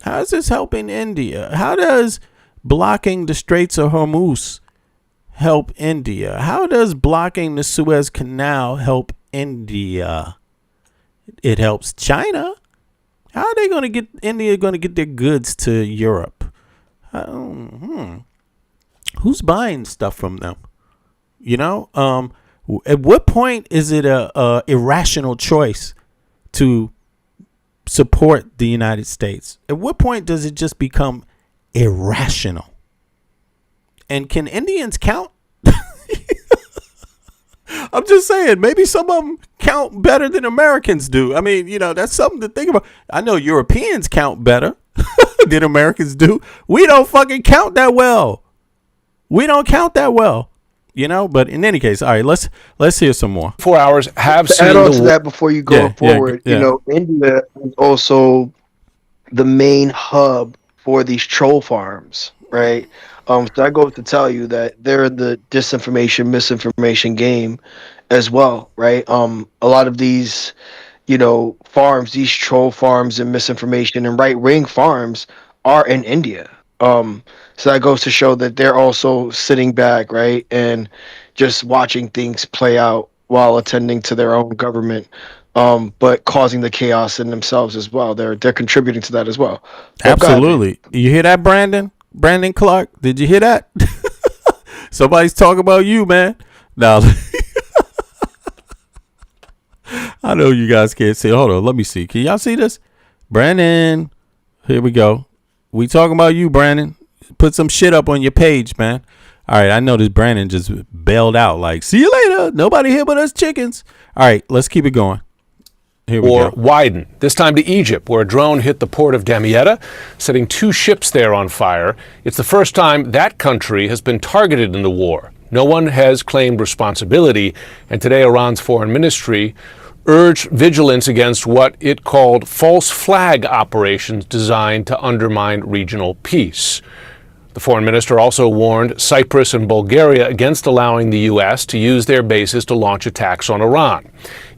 How is this helping India? How does blocking the Straits of Hormuz help India? How does blocking the Suez Canal help India? It helps China. How are they going to get India going to get their goods to Europe? Who's buying stuff from them? At what point is it a irrational choice to support the United States? At what point does it just become irrational? And can Indians count? I'm just saying, maybe some of them count better than Americans do. I mean, that's something to think about. I know Europeans count better than Americans do. We don't fucking count that well. But in any case, all right, let's hear some more. 4 hours have seen add on to that before you go forward. Yeah. India is also the main hub for these troll farms, right? So I go to tell you that they're in the disinformation, misinformation game as well, right? A lot of these, farms, these troll farms and misinformation and right-wing farms are in India. So that goes to show that they're also sitting back, right, and just watching things play out while attending to their own government, but causing the chaos in themselves as well. They're contributing to that as well. Absolutely. You hear that, Brandon? Brandon Clark? Did you hear that? Somebody's talking about you, man. Now, I know you guys can't see. Hold on, let me see. Can y'all see this? Brandon, here we go. We talking about you, Brandon. Put some shit up on your page, man. All right, I noticed Brandon just bailed out like, see you later. Nobody here but us chickens. All right, let's keep it going. Here we go. Widen, this time to Egypt, where a drone hit the port of Damietta, setting 2 ships there on fire. It's the first time that country has been targeted in the war. No one has claimed responsibility, and today Iran's foreign ministry urged vigilance against what it called false flag operations designed to undermine regional peace. The foreign minister also warned Cyprus and Bulgaria against allowing the U.S. to use their bases to launch attacks on Iran.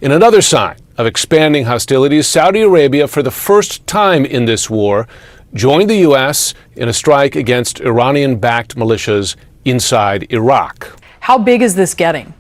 In another sign of expanding hostilities, Saudi Arabia, for the first time in this war, joined the U.S. in a strike against Iranian-backed militias inside Iraq. How big is this getting?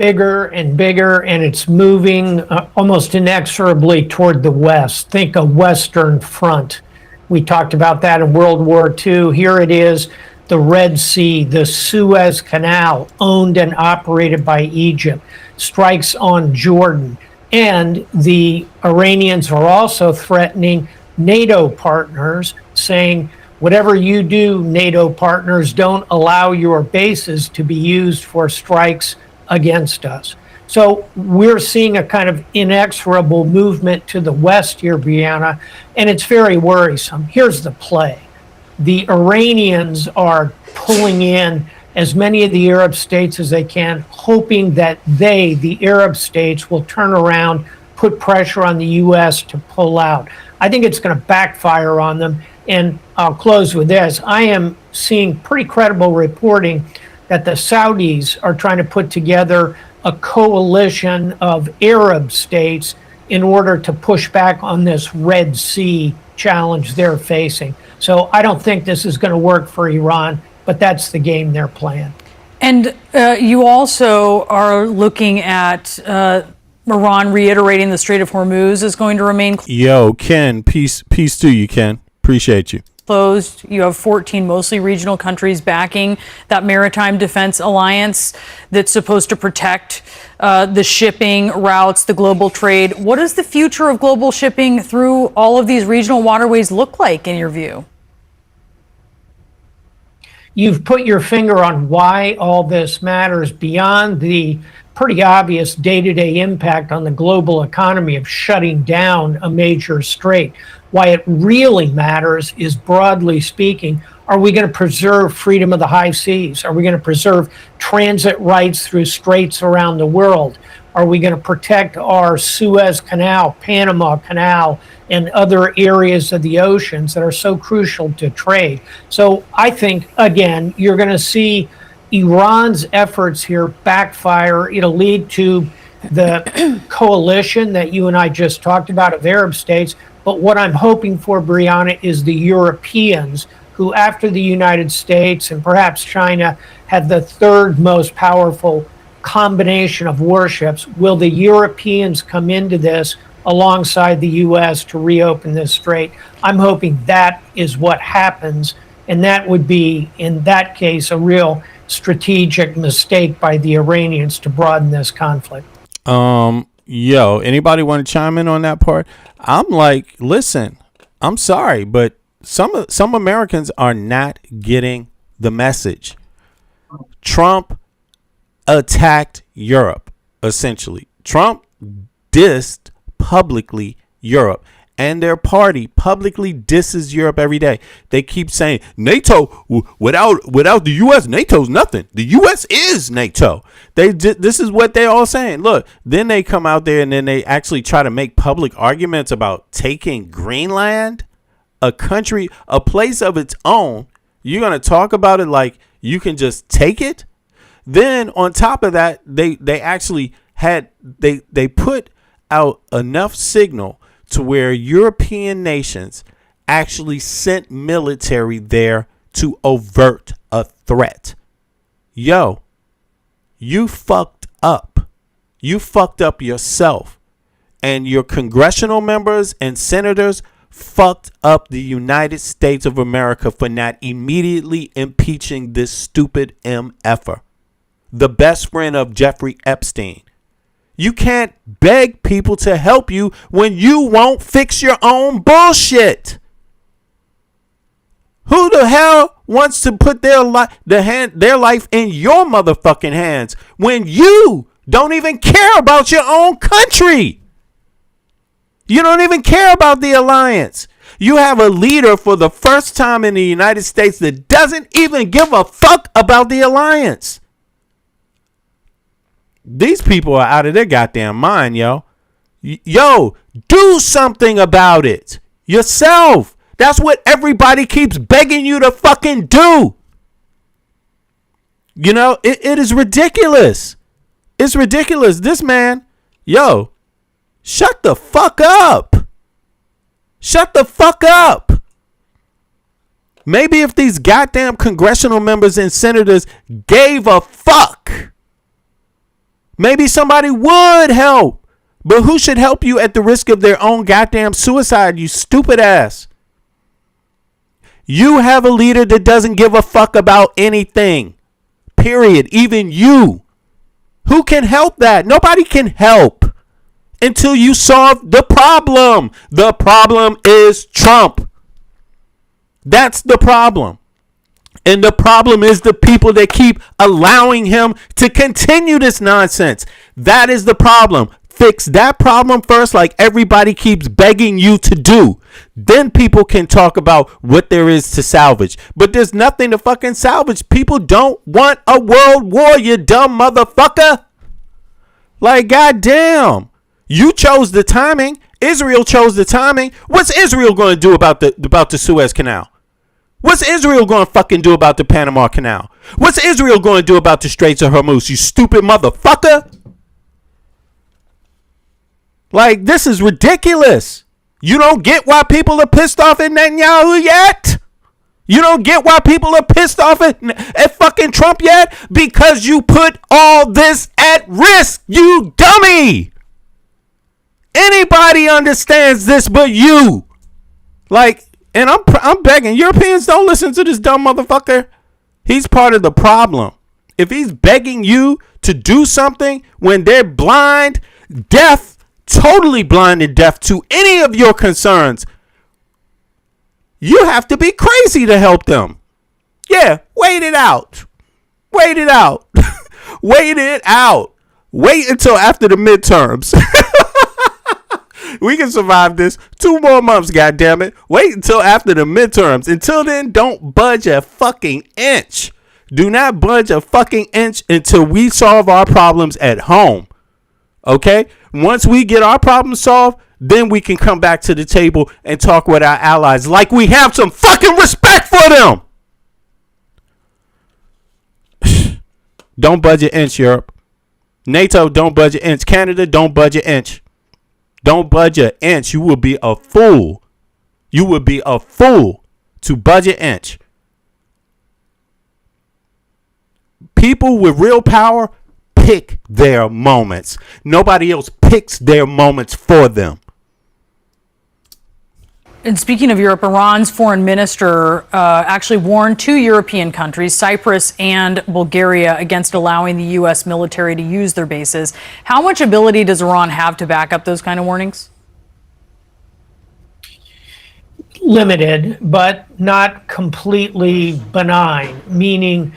bigger and bigger, and it's moving almost inexorably toward the west. Think a Western front. We talked about that in World War II. Here it is, the Red Sea, the Suez Canal, owned and operated by Egypt, strikes on Jordan. And the Iranians are also threatening NATO partners, saying, whatever you do, NATO partners, don't allow your bases to be used for strikes against us. So we're seeing a kind of inexorable movement to the west here, Brianna, and it's very worrisome. Here's the play. The Iranians are pulling in as many of the Arab states as they can, hoping that they, the Arab states, will turn around, put pressure on the U.S. to pull out. I think it's going to backfire on them. And I'll close with this. I am seeing pretty credible reporting that the Saudis are trying to put together a coalition of Arab states in order to push back on this Red Sea challenge they're facing. So I don't think this is going to work for Iran, but that's the game they're playing. And you also are looking at Iran reiterating the Strait of Hormuz is going to remain Yo, Ken, peace to you, Ken. Appreciate you. closed. You have 14 mostly regional countries backing that maritime defense alliance that's supposed to protect the shipping routes, the global trade. What does the future of global shipping through all of these regional waterways look like in your view? You've put your finger on why all this matters beyond the pretty obvious day-to-day impact on the global economy of shutting down a major strait. Why it really matters is, broadly speaking, are we going to preserve freedom of the high seas? Are we going to preserve transit rights through straits around the world? Are we going to protect our Suez Canal, Panama Canal, and other areas of the oceans that are so crucial to trade? So I think, again, you're going to see Iran's efforts here backfire. It'll lead to the coalition that you and I just talked about of Arab states. But what I'm hoping for, Brianna, is the Europeans, who after the United States and perhaps China have the third most powerful combination of warships. Will the Europeans come into this alongside the U.S. to reopen this strait? I'm hoping that is what happens. And that would be, in that case, a real strategic mistake by the Iranians to broaden this conflict. Yo, anybody want to chime in on that part? I'm like, listen, I'm sorry, but some Americans are not getting the message. Trump attacked Europe, essentially. Trump dissed publicly Europe, and their party publicly disses Europe every day. They keep saying NATO, without the U.S., NATO's nothing. The U.S. is NATO. This is what they're all saying. Look, then they come out there and then they actually try to make public arguments about taking Greenland, a country, a place of its own. You're going to talk about it like you can just take it? Then on top of that, they actually had, they put out enough signal to where European nations actually sent military there to avert a threat. Yo, you fucked up. You fucked up yourself. And your congressional members and senators fucked up the United States of America for not immediately impeaching this stupid MFer, the best friend of Jeffrey Epstein. You can't beg people to help you when you won't fix your own bullshit. Who the hell wants to put their life in your motherfucking hands when you don't even care about your own country? You don't even care about the alliance. You have a leader for the first time in the United States that doesn't even give a fuck about the alliance. These people are out of their goddamn mind, yo. Yo, do something about it yourself. That's what everybody keeps begging you to fucking do. You know, it is ridiculous. It's ridiculous. This man, yo, shut the fuck up. Shut the fuck up. Maybe if these goddamn congressional members and senators gave a fuck, Maybe somebody would help. But who should help you at the risk of their own goddamn suicide, you stupid ass? You have a leader that doesn't give a fuck about anything. Period. Even you. Who can help that? Nobody can help until you solve the problem. The problem is Trump. That's the problem. And the problem is the people that keep allowing him to continue this nonsense. That is the problem. Fix that problem first, like everybody keeps begging you to do. Then people can talk about what there is to salvage. But there's nothing to fucking salvage. People don't want a world war, you dumb motherfucker. Like, goddamn. You chose the timing. Israel chose the timing. What's Israel going to do about the Suez Canal? What's Israel going to fucking do about the Panama Canal? What's Israel going to do about the Straits of Hormuz, you stupid motherfucker? Like, this is ridiculous. You don't get why people are pissed off at Netanyahu yet? You don't get why people are pissed off at fucking Trump yet? Because you put all this at risk, you dummy. Anybody understands this but you. Like, and I'm begging, Europeans, don't listen to this dumb motherfucker. He's part of the problem. If he's begging you to do something when they're blind, deaf, totally blind and deaf to any of your concerns, you have to be crazy to help them. Yeah, wait it out. Wait it out. Wait it out. Wait until after the midterms. We can survive this 2 more months, goddammit. Wait until after the midterms. Until then, don't budge a fucking inch. Do not budge a fucking inch until we solve our problems at home. Okay? Once we get our problems solved, then we can come back to the table and talk with our allies like we have some fucking respect for them. Don't budge an inch, Europe. NATO, don't budge an inch. Canada, don't budge an inch. Don't budge an inch. You will be a fool. You would be a fool to budge an inch. People with real power pick their moments. Nobody else picks their moments for them. And speaking of Europe, Iran's foreign minister actually warned 2 European countries, Cyprus and Bulgaria, against allowing the U.S. military to use their bases. How much ability does Iran have to back up those kind of warnings? Limited, but not completely benign, meaning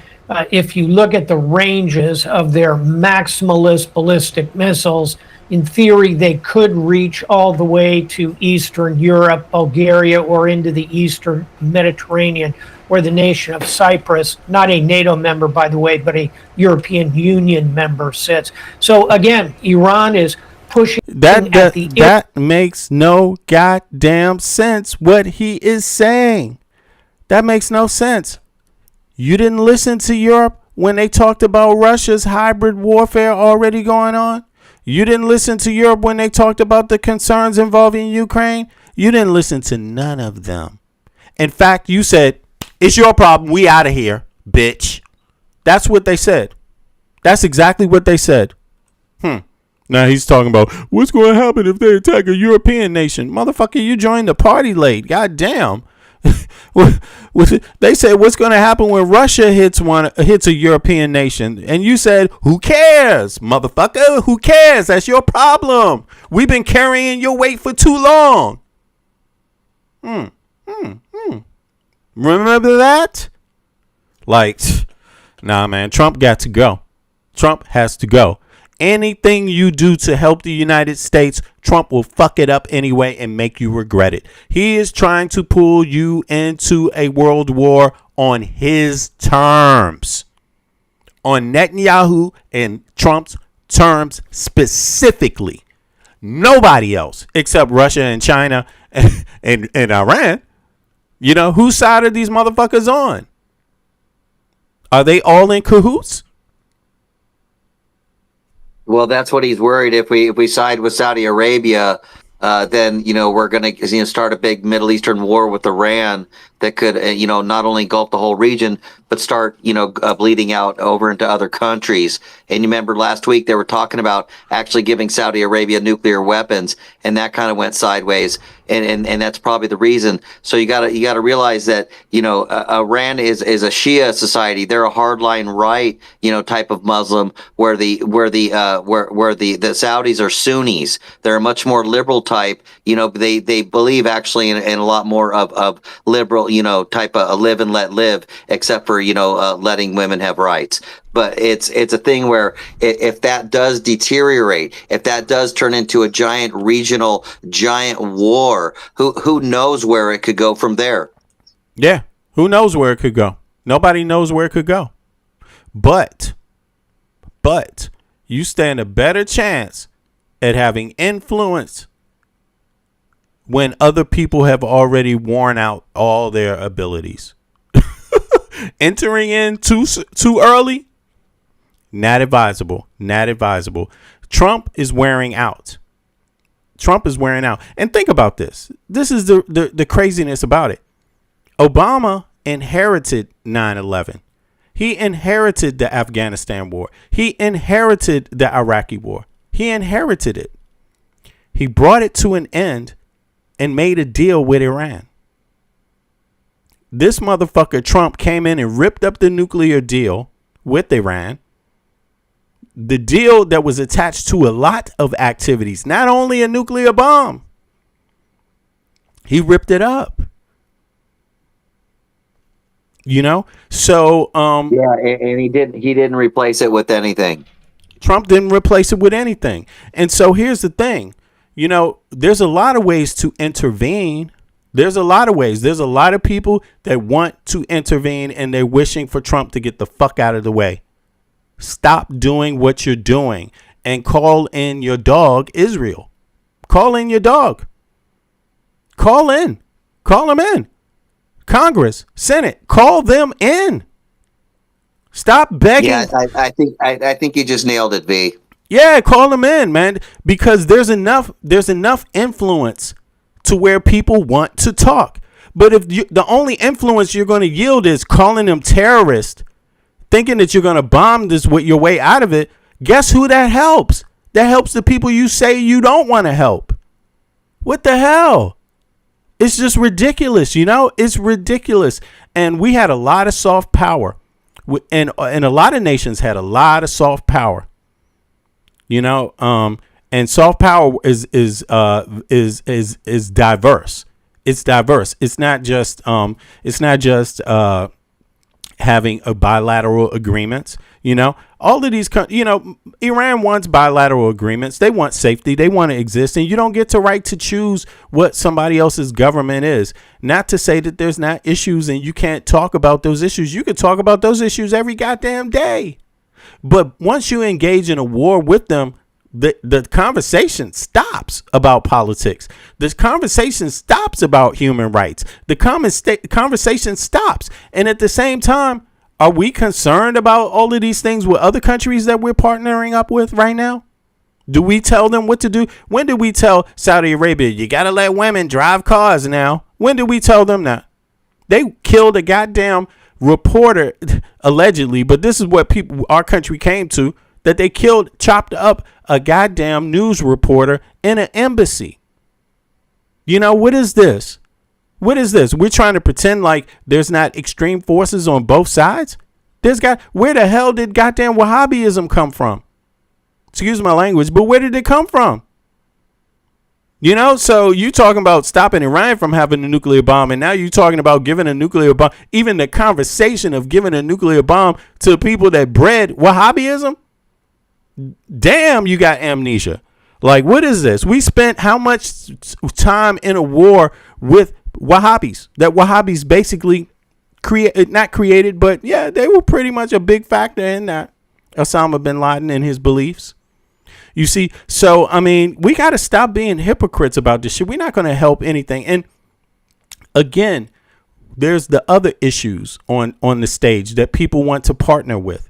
if you look at the ranges of their maximalist ballistic missiles, in theory, they could reach all the way to Eastern Europe, Bulgaria, or into the Eastern Mediterranean, where the nation of Cyprus, not a NATO member, by the way, but a European Union member, sits. So again, Iran is pushing that makes no goddamn sense what he is saying. That makes no sense. You didn't listen to Europe when they talked about Russia's hybrid warfare already going on? You didn't listen to Europe when they talked about the concerns involving Ukraine? You didn't listen to none of them. In fact, you said, it's your problem. We out of here, bitch. That's what they said. That's exactly what they said. Now he's talking about what's going to happen if they attack a European nation. Motherfucker, you joined the party late. God damn. They said what's going to happen when Russia hits a European nation, and you said who cares, motherfucker? Who cares? That's your problem. We've been carrying your weight for too long. Remember that? Like, nah, man. Trump got to go. Trump has to go. Anything you do to help the United States, Trump will fuck it up anyway and make you regret it. He is trying to pull you into a world war on his terms. On Netanyahu and Trump's terms specifically. Nobody else except Russia and China and Iran. You know, whose side are these motherfuckers on? Are they all in cahoots? Well, that's what he's worried. If we side with Saudi Arabia, then we're going to start a big Middle Eastern war with Iran that could not only engulf the whole region, but but start, bleeding out over into other countries. And you remember last week they were talking about actually giving Saudi Arabia nuclear weapons, and that kind of went sideways. And that's probably the reason. So you gotta realize that Iran is a Shia society. They're a hardline right type of Muslim, where the Saudis are Sunnis. They're a much more liberal type. They believe actually in a lot more of liberal type of a live and let live, except for letting women have rights. But it's a thing where if that does deteriorate, if that does turn into a giant regional war, who knows where it could go from there? Yeah, who knows where it could go? Nobody knows where it could go. But you stand a better chance at having influence when other people have already worn out all their abilities. Entering in too early, not advisable. Not advisable. Trump is wearing out. And think about this. This is the craziness about it. Obama inherited 9/11. He inherited the Afghanistan war. He inherited the Iraqi war. He inherited it. He brought it to an end and made a deal with Iran. This motherfucker Trump came in and ripped up the nuclear deal with Iran. The deal that was attached to a lot of activities, not only a nuclear bomb. He ripped it up. So and he didn't replace it with anything. Trump didn't replace it with anything. And so here's the thing. There's a lot of ways to intervene. There's a lot of ways. There's a lot of people that want to intervene, and they're wishing for Trump to get the fuck out of the way. Stop doing what you're doing and call in your dog, Israel. Call in your dog. Call him in. Congress, Senate, call them in. Stop begging. Yeah, I think you just nailed it, V. Yeah, call them in, man, because there's enough influence to where people want to talk. But if the only influence you're going to yield is calling them terrorists, thinking that you're going to bomb this with your way out of it, guess who that helps? That helps the people you say you don't want to help. What the hell? It's just ridiculous, It's ridiculous. And we had a lot of soft power. And a lot of nations had a lot of soft power. And soft power is diverse. It's diverse. It's not just having a bilateral agreements. All of these, Iran wants bilateral agreements. They want safety. They want to exist. And you don't get the right to choose what somebody else's government is. Not to say that there's not issues and you can't talk about those issues. You could talk about those issues every goddamn day. But once you engage in a war with them, the conversation stops about politics. The conversation stops about human rights. The conversation stops. And at the same time, are we concerned about all of these things with other countries that we're partnering up with right now? Do we tell them what to do? When did we tell Saudi Arabia, you got to let women drive cars now? When did we tell them that? They killed a goddamn reporter, allegedly, but this is what our country came to, that they chopped up a goddamn news reporter in an embassy. What is this? What is this? We're trying to pretend like there's not extreme forces on both sides? Where the hell did goddamn Wahhabism come from? Excuse my language, but where did it come from? So you talking about stopping Iran from having a nuclear bomb, and now you talking about giving a nuclear bomb. Even the conversation of giving a nuclear bomb to people that bred Wahhabism? Damn, you got amnesia. Like, what is this? We spent how much time in a war with Wahhabis that Wahhabis basically not created, but yeah, they were pretty much a big factor in that. Osama bin Laden and his beliefs. You see, so, we got to stop being hypocrites about this shit. We're not going to help anything. And again, there's the other issues on the stage that people want to partner with.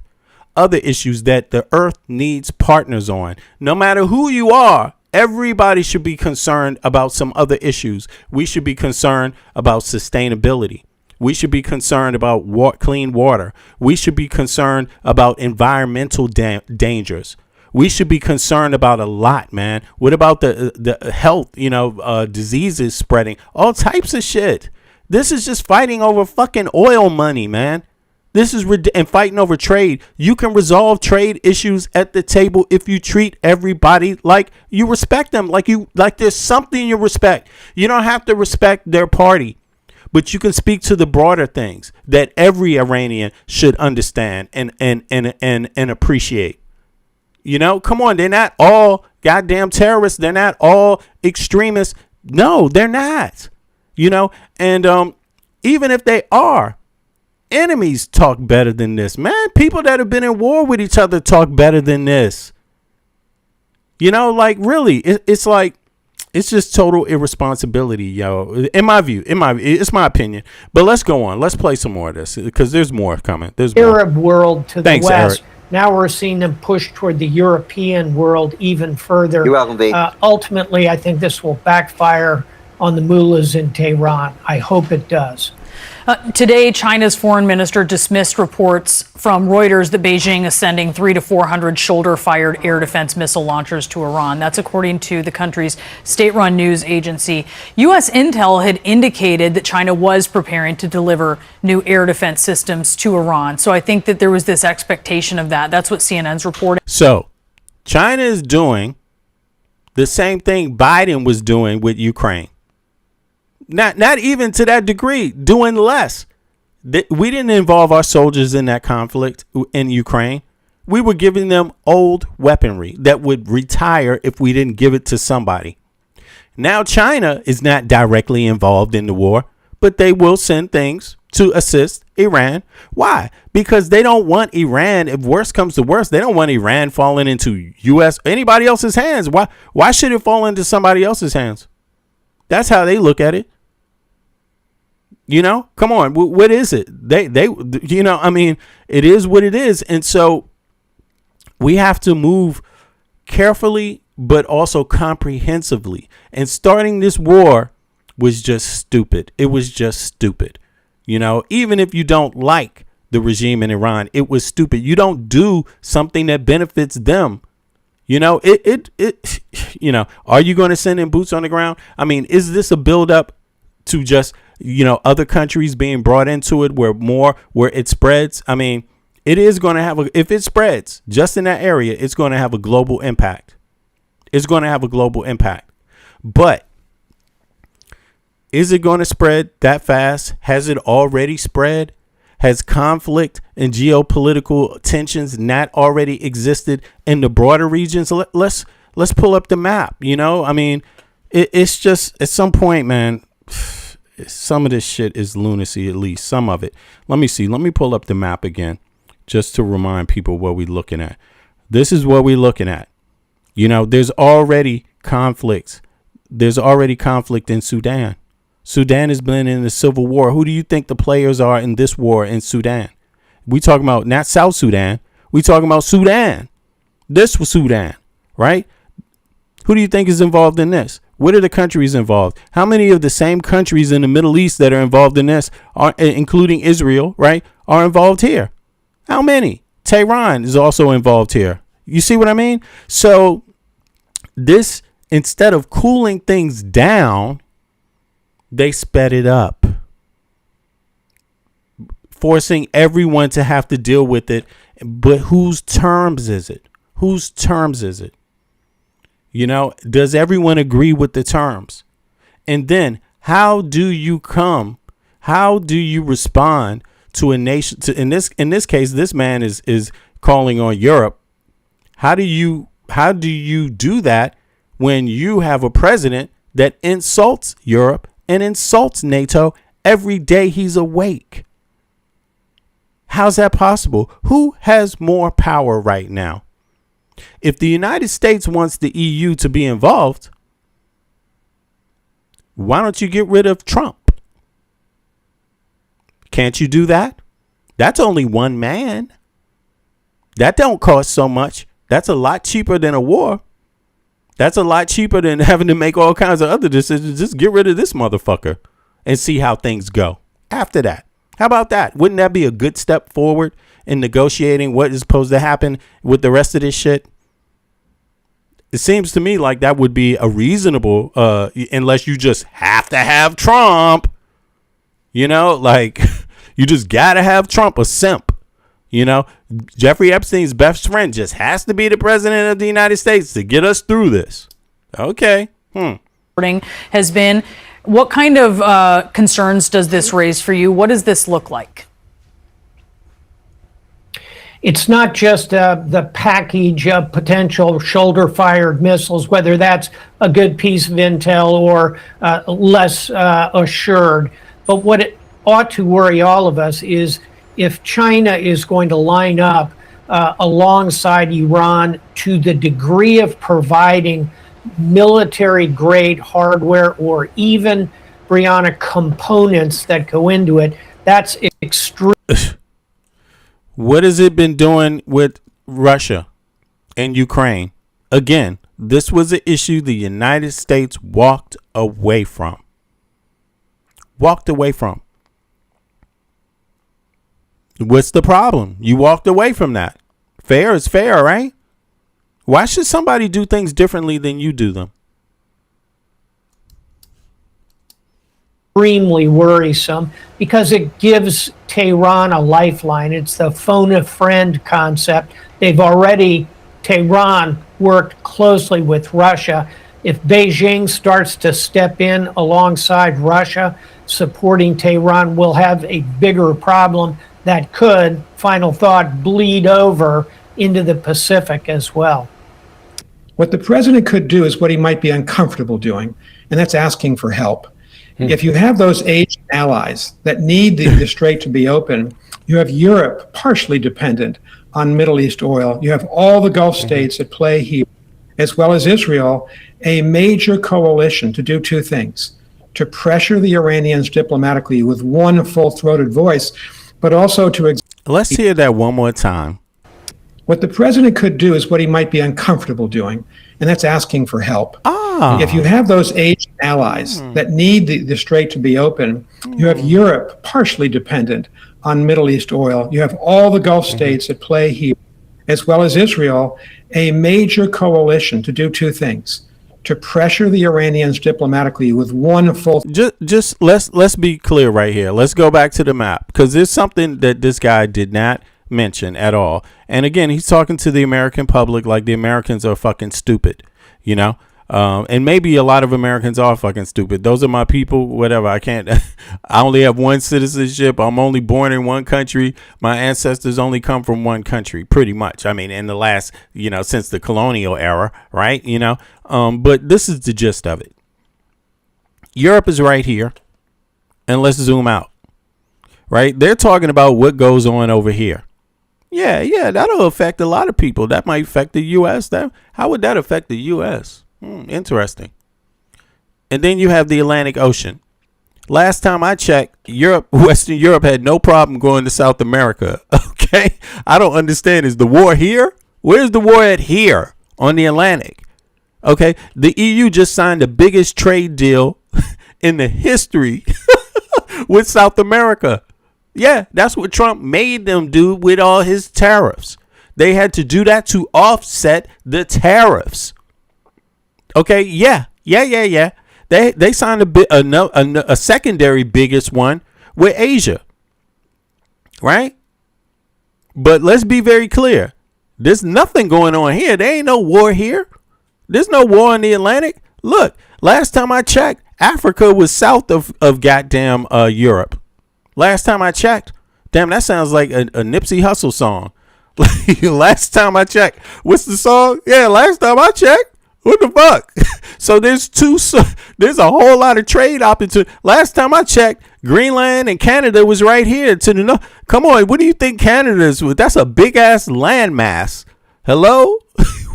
Other issues that the earth needs partners on. No matter who you are, everybody should be concerned about some other issues. We should be concerned about sustainability. We should be concerned about clean water. We should be concerned about environmental dangers. We should be concerned about a lot, man. What about the health, diseases spreading, all types of shit. This is just fighting over fucking oil money, man. This is and fighting over trade. You can resolve trade issues at the table if you treat everybody like you respect them, like there's something you respect. You don't have to respect their party, but you can speak to the broader things that every Iranian should understand and appreciate. Come on, they're not all goddamn terrorists. They're not all extremists. No, they're not. And even if they are, enemies talk better than this, man. People that have been in war with each other talk better than this. Really, it's like, it's just total irresponsibility, yo. In my view, it's my opinion. But let's go on. Let's play some more of this because there's more coming. There's more. Arab world to the Thanks, west. Eric. Now we're seeing them push toward the European world even further. You're welcome, V. Ultimately, I think this will backfire on the mullahs in Tehran. I hope it does. Today, China's foreign minister dismissed reports from Reuters that Beijing is sending 300 to 400 shoulder-fired air defense missile launchers to Iran. That's according to the country's state-run news agency. U.S. intel had indicated that China was preparing to deliver new air defense systems to Iran. So I think that there was this expectation of that. That's what CNN's reporting. So China is doing the same thing Biden was doing with Ukraine. Not even to that degree, doing less. We didn't involve our soldiers in that conflict in Ukraine. We were giving them old weaponry that would retire if we didn't give it to somebody. Now China is not directly involved in the war, but they will send things to assist Iran. Why? Because they don't want Iran, if worse comes to worse, they don't want Iran falling into U.S. or anybody else's hands. Why should it fall into somebody else's hands? That's how they look at it. Come on. What is it? It is what it is. And so we have to move carefully, but also comprehensively. And starting this war was just stupid. It was just stupid. Even if you don't like the regime in Iran, it was stupid. You don't do something that benefits them. Are you going to send in boots on the ground? Is this a buildup to just, other countries being brought into it where it spreads? It is going to have if it spreads just in that area, it's going to have a global impact. It's going to have a global impact. But is it going to spread that fast? Has it already spread? Has conflict and geopolitical tensions not already existed in the broader regions? Let's pull up the map. It's just at some point, man, some of this shit is lunacy, at least some of it. Let me see. Let me pull up the map again just to remind people what we're looking at. This is what we're looking at. There's already conflicts. There's already conflict in Sudan. Sudan has been in a civil war. Who do you think the players are in this war in Sudan? We talking about not South Sudan. We talking about Sudan. This was Sudan, right? Who do you think is involved in this? What are the countries involved? How many of the same countries in the Middle East that are involved in this, including Israel, right, are involved here? How many? Tehran is also involved here. You see what I mean? So this, instead of cooling things down, they sped it up, forcing everyone to have to deal with it. But whose terms is it? Whose terms is it? Does everyone agree with the terms? And then how do you respond to a nation? In this case, this man is calling on Europe. How do you do that when you have a president that insults Europe and insults NATO every day he's awake? How's that possible? Who has more power right now? If the United States wants the EU to be involved, why don't you get rid of Trump? Can't you do that? That's only one man. That don't cost so much. That's a lot cheaper than a war. That's a lot cheaper than having to make all kinds of other decisions. Just get rid of this motherfucker and see how things go. after that. How about that? Wouldn't that be a good step forward in negotiating what is supposed to happen with the rest of this shit? It seems to me like that would be a reasonable, unless you just have to have Trump, you know, like you just got to have Trump, a simp, you know. Jeffrey Epstein's best friend just has to be the president of the United States to get us through this. Okay. Has been. What kind of concerns does this raise for you? What does this look like? It's not just the package of potential shoulder-fired missiles, whether that's a good piece of intel or less assured. But what it ought to worry all of us is if China is going to line up alongside Iran to the degree of providing military-grade hardware or even, Brianna, components that go into it, that's extreme. What has it been doing with Russia and Ukraine? Again, this was an issue the United States walked away from. What's the problem? You walked away from that. Fair is fair, right? Why should somebody do things differently than you do them? Extremely worrisome because it gives Tehran a lifeline. It's the phone a friend concept. Tehran worked closely with Russia. If Beijing starts to step in alongside Russia, supporting Tehran, we'll have a bigger problem that could, final thought, bleed over into the Pacific as well. What the president could do is what he might be uncomfortable doing, and that's asking for help. If you have those Asian allies that need the strait to be open, you have Europe partially dependent on Middle East oil. You have all the Gulf states at play here, as well as Israel, a major coalition to do two things: to pressure the Iranians diplomatically with one full-throated voice, but also to... Let's hear that one more time. What the president could do is what he might be uncomfortable doing, and that's asking for help. If you have those Asian allies that need the strait to be open, you have Europe partially dependent on Middle East oil. You have all the Gulf states at play here, as well as Israel, a major coalition to do two things: to pressure the Iranians diplomatically with one full... Just let's be clear right here. Let's go back to the map, because there's something that this guy did not mention at all. And again, he's talking to the American public like the Americans are fucking stupid, you know? And maybe a lot of Americans are fucking stupid. Those are my people, whatever. I only have one citizenship. I'm only born in one country. My ancestors only come from one country, pretty much. I mean, in the last, since the colonial era, right? But this is the gist of it. Europe is right here. And let's zoom out, right? They're talking about what goes on over here. Yeah, that'll affect a lot of people. That might affect the U.S. How would that affect the U.S.? Interesting. And then you have the Atlantic Ocean. Last time I checked, Western Europe had no problem going to South America. Okay, I don't understand. Is the war here? Where's the war at here on the Atlantic? Okay, the EU just signed the biggest trade deal in the history with South America. Yeah, that's what Trump made them do with all his tariffs. They had to do that to offset the tariffs. Okay, yeah. They signed a secondary biggest one with Asia, right? But let's be very clear. There's nothing going on here. There ain't no war here. There's no war in the Atlantic. Look, last time I checked, Africa was south of goddamn Europe. Last time I checked. Damn, that sounds like a Nipsey Hussle song. Last time I checked. What's the song? Yeah, last time I checked. What the fuck? So there's a whole lot of trade opportunity. Last time I checked, Greenland and Canada was right here to the north. Come on, what do you think Canada is? That's a big ass landmass. Hello?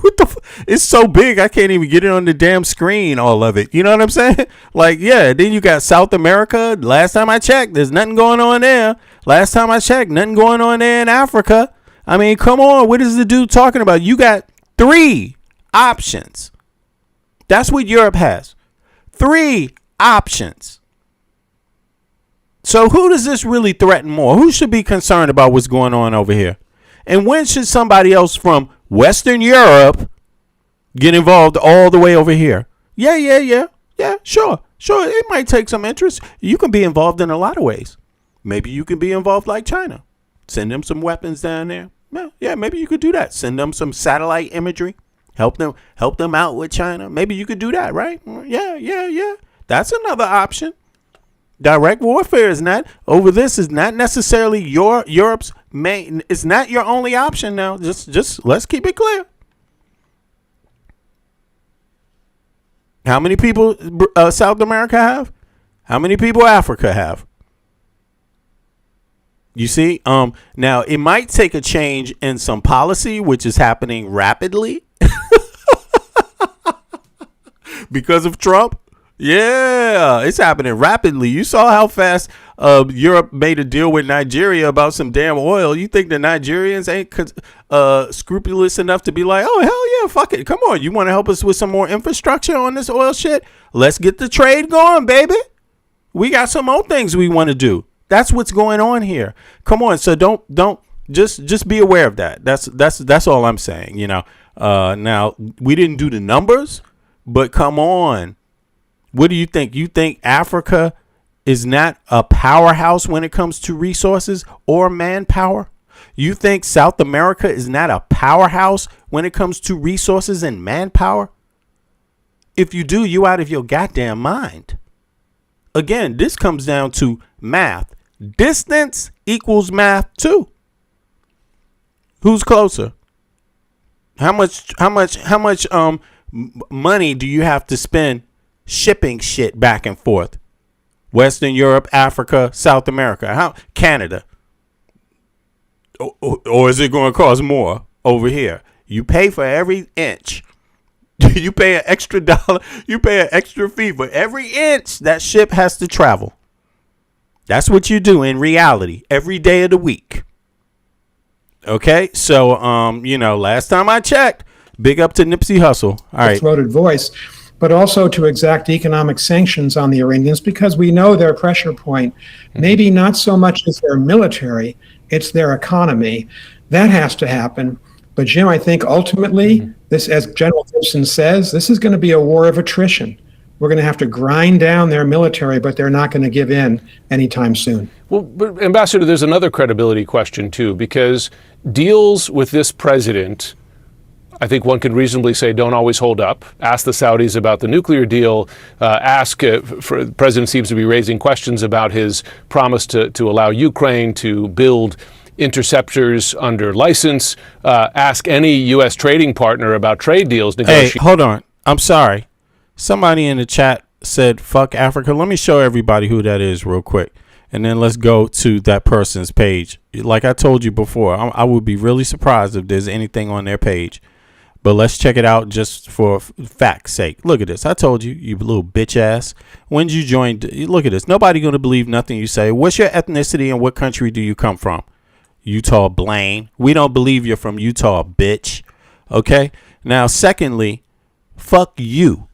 What the it's so big I can't even get it on the damn screen, all of it. You know what I'm saying? Like, yeah, then you got South America. Last time I checked, there's nothing going on there. Last time I checked, nothing going on there in Africa. I mean, come on, what is the dude talking about? You got 3 options. That's what Europe has. 3 options. So who does this really threaten more? Who should be concerned about what's going on over here? And when should somebody else from Western Europe get involved all the way over here? Yeah, sure. It might take some interest. You can be involved in a lot of ways. Maybe you can be involved like China. Send them some weapons down there. Yeah, maybe you could do that. Send them some satellite imagery. Help them out with China. Maybe you could do that, right? Yeah. That's another option. Direct warfare is not necessarily Europe's main. It's not your only option now. Just let's keep it clear. How many people South America have? How many people Africa have? You see, now it might take a change in some policy, which is happening rapidly because of Trump. Yeah, it's happening rapidly. You saw how fast Europe made a deal with Nigeria about some damn oil. You think the Nigerians ain't scrupulous enough to be like, oh, hell yeah, fuck it. Come on. You want to help us with some more infrastructure on this oil shit? Let's get the trade going, baby. We got some more things we want to do. That's what's going on here. Come on. So don't just be aware of that. That's all I'm saying. You know, now we didn't do the numbers, but come on. What do you think? You think Africa is not a powerhouse when it comes to resources or manpower? You think South America is not a powerhouse when it comes to resources and manpower? If you do, you out of your goddamn mind. Again, this comes down to math. Distance equals math too. Who's closer? How much money do you have to spend shipping shit back and forth? Western Europe, Africa, South America, Canada. Or is it going to cost more over here? You pay for every inch. You pay an extra dollar. You pay an extra fee for every inch that ship has to travel. That's what you do in reality every day of the week. Okay, so last time I checked, big up to Nipsey Hussle. All right, throated voice, but also to exact economic sanctions on the Iranians because we know their pressure point. Maybe not so much as their military, it's their economy. That has to happen. But Jim, I think ultimately, this, as General Gibson says, this is going to be a war of attrition. We're going to have to grind down their military, but they're not going to give in anytime soon. Well, but Ambassador, there's another credibility question too, because deals with this president, I think one could reasonably say, don't always hold up. Ask the Saudis about the nuclear deal. The president seems to be raising questions about his promise to allow Ukraine to build interceptors under license. Ask any U.S. trading partner about trade deals. Hey, hold on. I'm sorry. Somebody in the chat said, fuck Africa. Let me show everybody who that is real quick. And then let's go to that person's page. Like I told you before, I would be really surprised if there's anything on their page. But let's check it out just for fact's sake. Look at this. I told you, you little bitch ass. When did you join? Look at this. Nobody going to believe nothing you say. What's your ethnicity and what country do you come from? Utah, Blaine. We don't believe you're from Utah, bitch. Okay? Now, secondly, fuck you.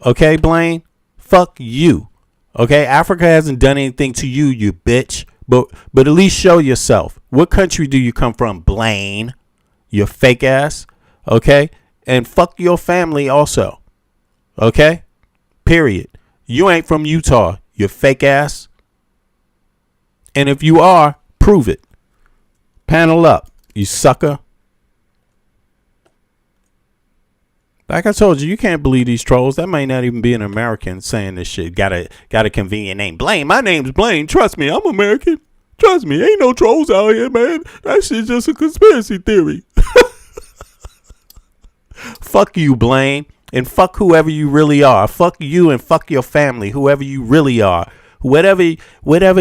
Okay, Blaine? Fuck you. Okay? Africa hasn't done anything to you, you bitch. But at least show yourself. What country do you come from, Blaine? You fake ass. Okay? And fuck your family also. Okay? Period. You ain't from Utah, you fake ass. And if you are, prove it. Panel up, you sucker. Like I told you, you can't believe these trolls. That might not even be an American saying this shit. Got a convenient name. Blaine. My name's Blaine. Trust me, I'm American. Trust me, ain't no trolls out here, man. That shit's just a conspiracy theory. Fuck you, Blaine. And fuck whoever you really are. Fuck you and fuck your family, whoever you really are. Whatever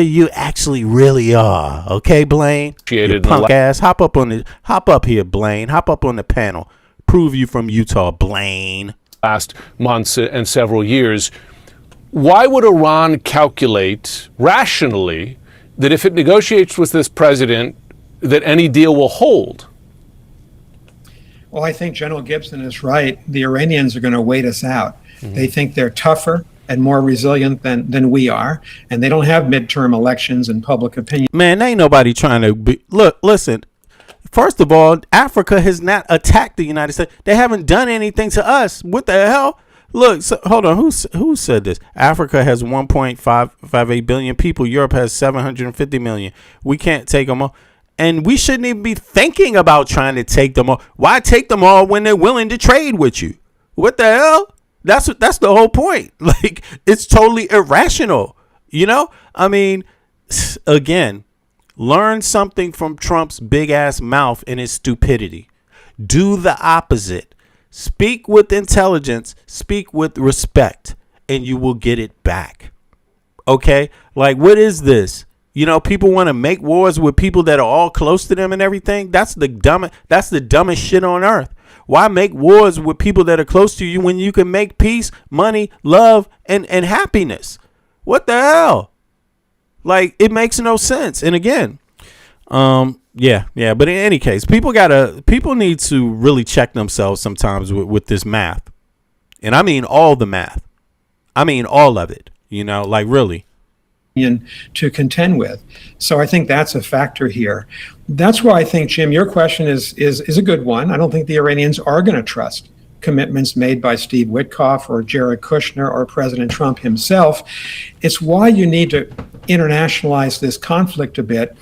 you actually really are. Okay, Blaine? You punk ass. Hop up here, Blaine. Hop up on the panel. Prove you from Utah, Blaine. Last months and several years. Why would Iran calculate rationally that if it negotiates with this president, that any deal will hold? Well, I think General Gibson is right. The Iranians are going to wait us out. They think they're tougher. and more resilient than we are, and they don't have midterm elections and public opinion. Man, ain't nobody trying to be. Look, listen. First of all, Africa has not attacked the United States. They haven't done anything to us. What the hell? Look, so, hold on. Who said this? Africa has 1.558 billion people. Europe has 750 million. We can't take them all. And we shouldn't even be thinking about trying to take them all. Why take them all when they're willing to trade with you? What the hell? That's the whole point. Like, it's totally irrational. You know? I mean, again, learn something from Trump's big ass mouth and his stupidity. Do the opposite. Speak with intelligence, speak with respect, and you will get it back. Okay? Like, what is this? You know, people want to make wars with people that are all close to them and everything. That's the dumbest shit on earth. Why make wars with people that are close to you when you can make peace, money, love, and happiness? What the hell? Like, it makes no sense. And again, yeah. But in any case, people need to really check themselves sometimes with this math. And I mean all the math. I mean all of it, you know, like really. To contend with. So I think that's a factor here. That's why I think, Jim, your question is a good one. I don't think the Iranians are going to trust commitments made by Steve Witkoff or Jared Kushner or President Trump himself. It's why you need to internationalize this conflict a bit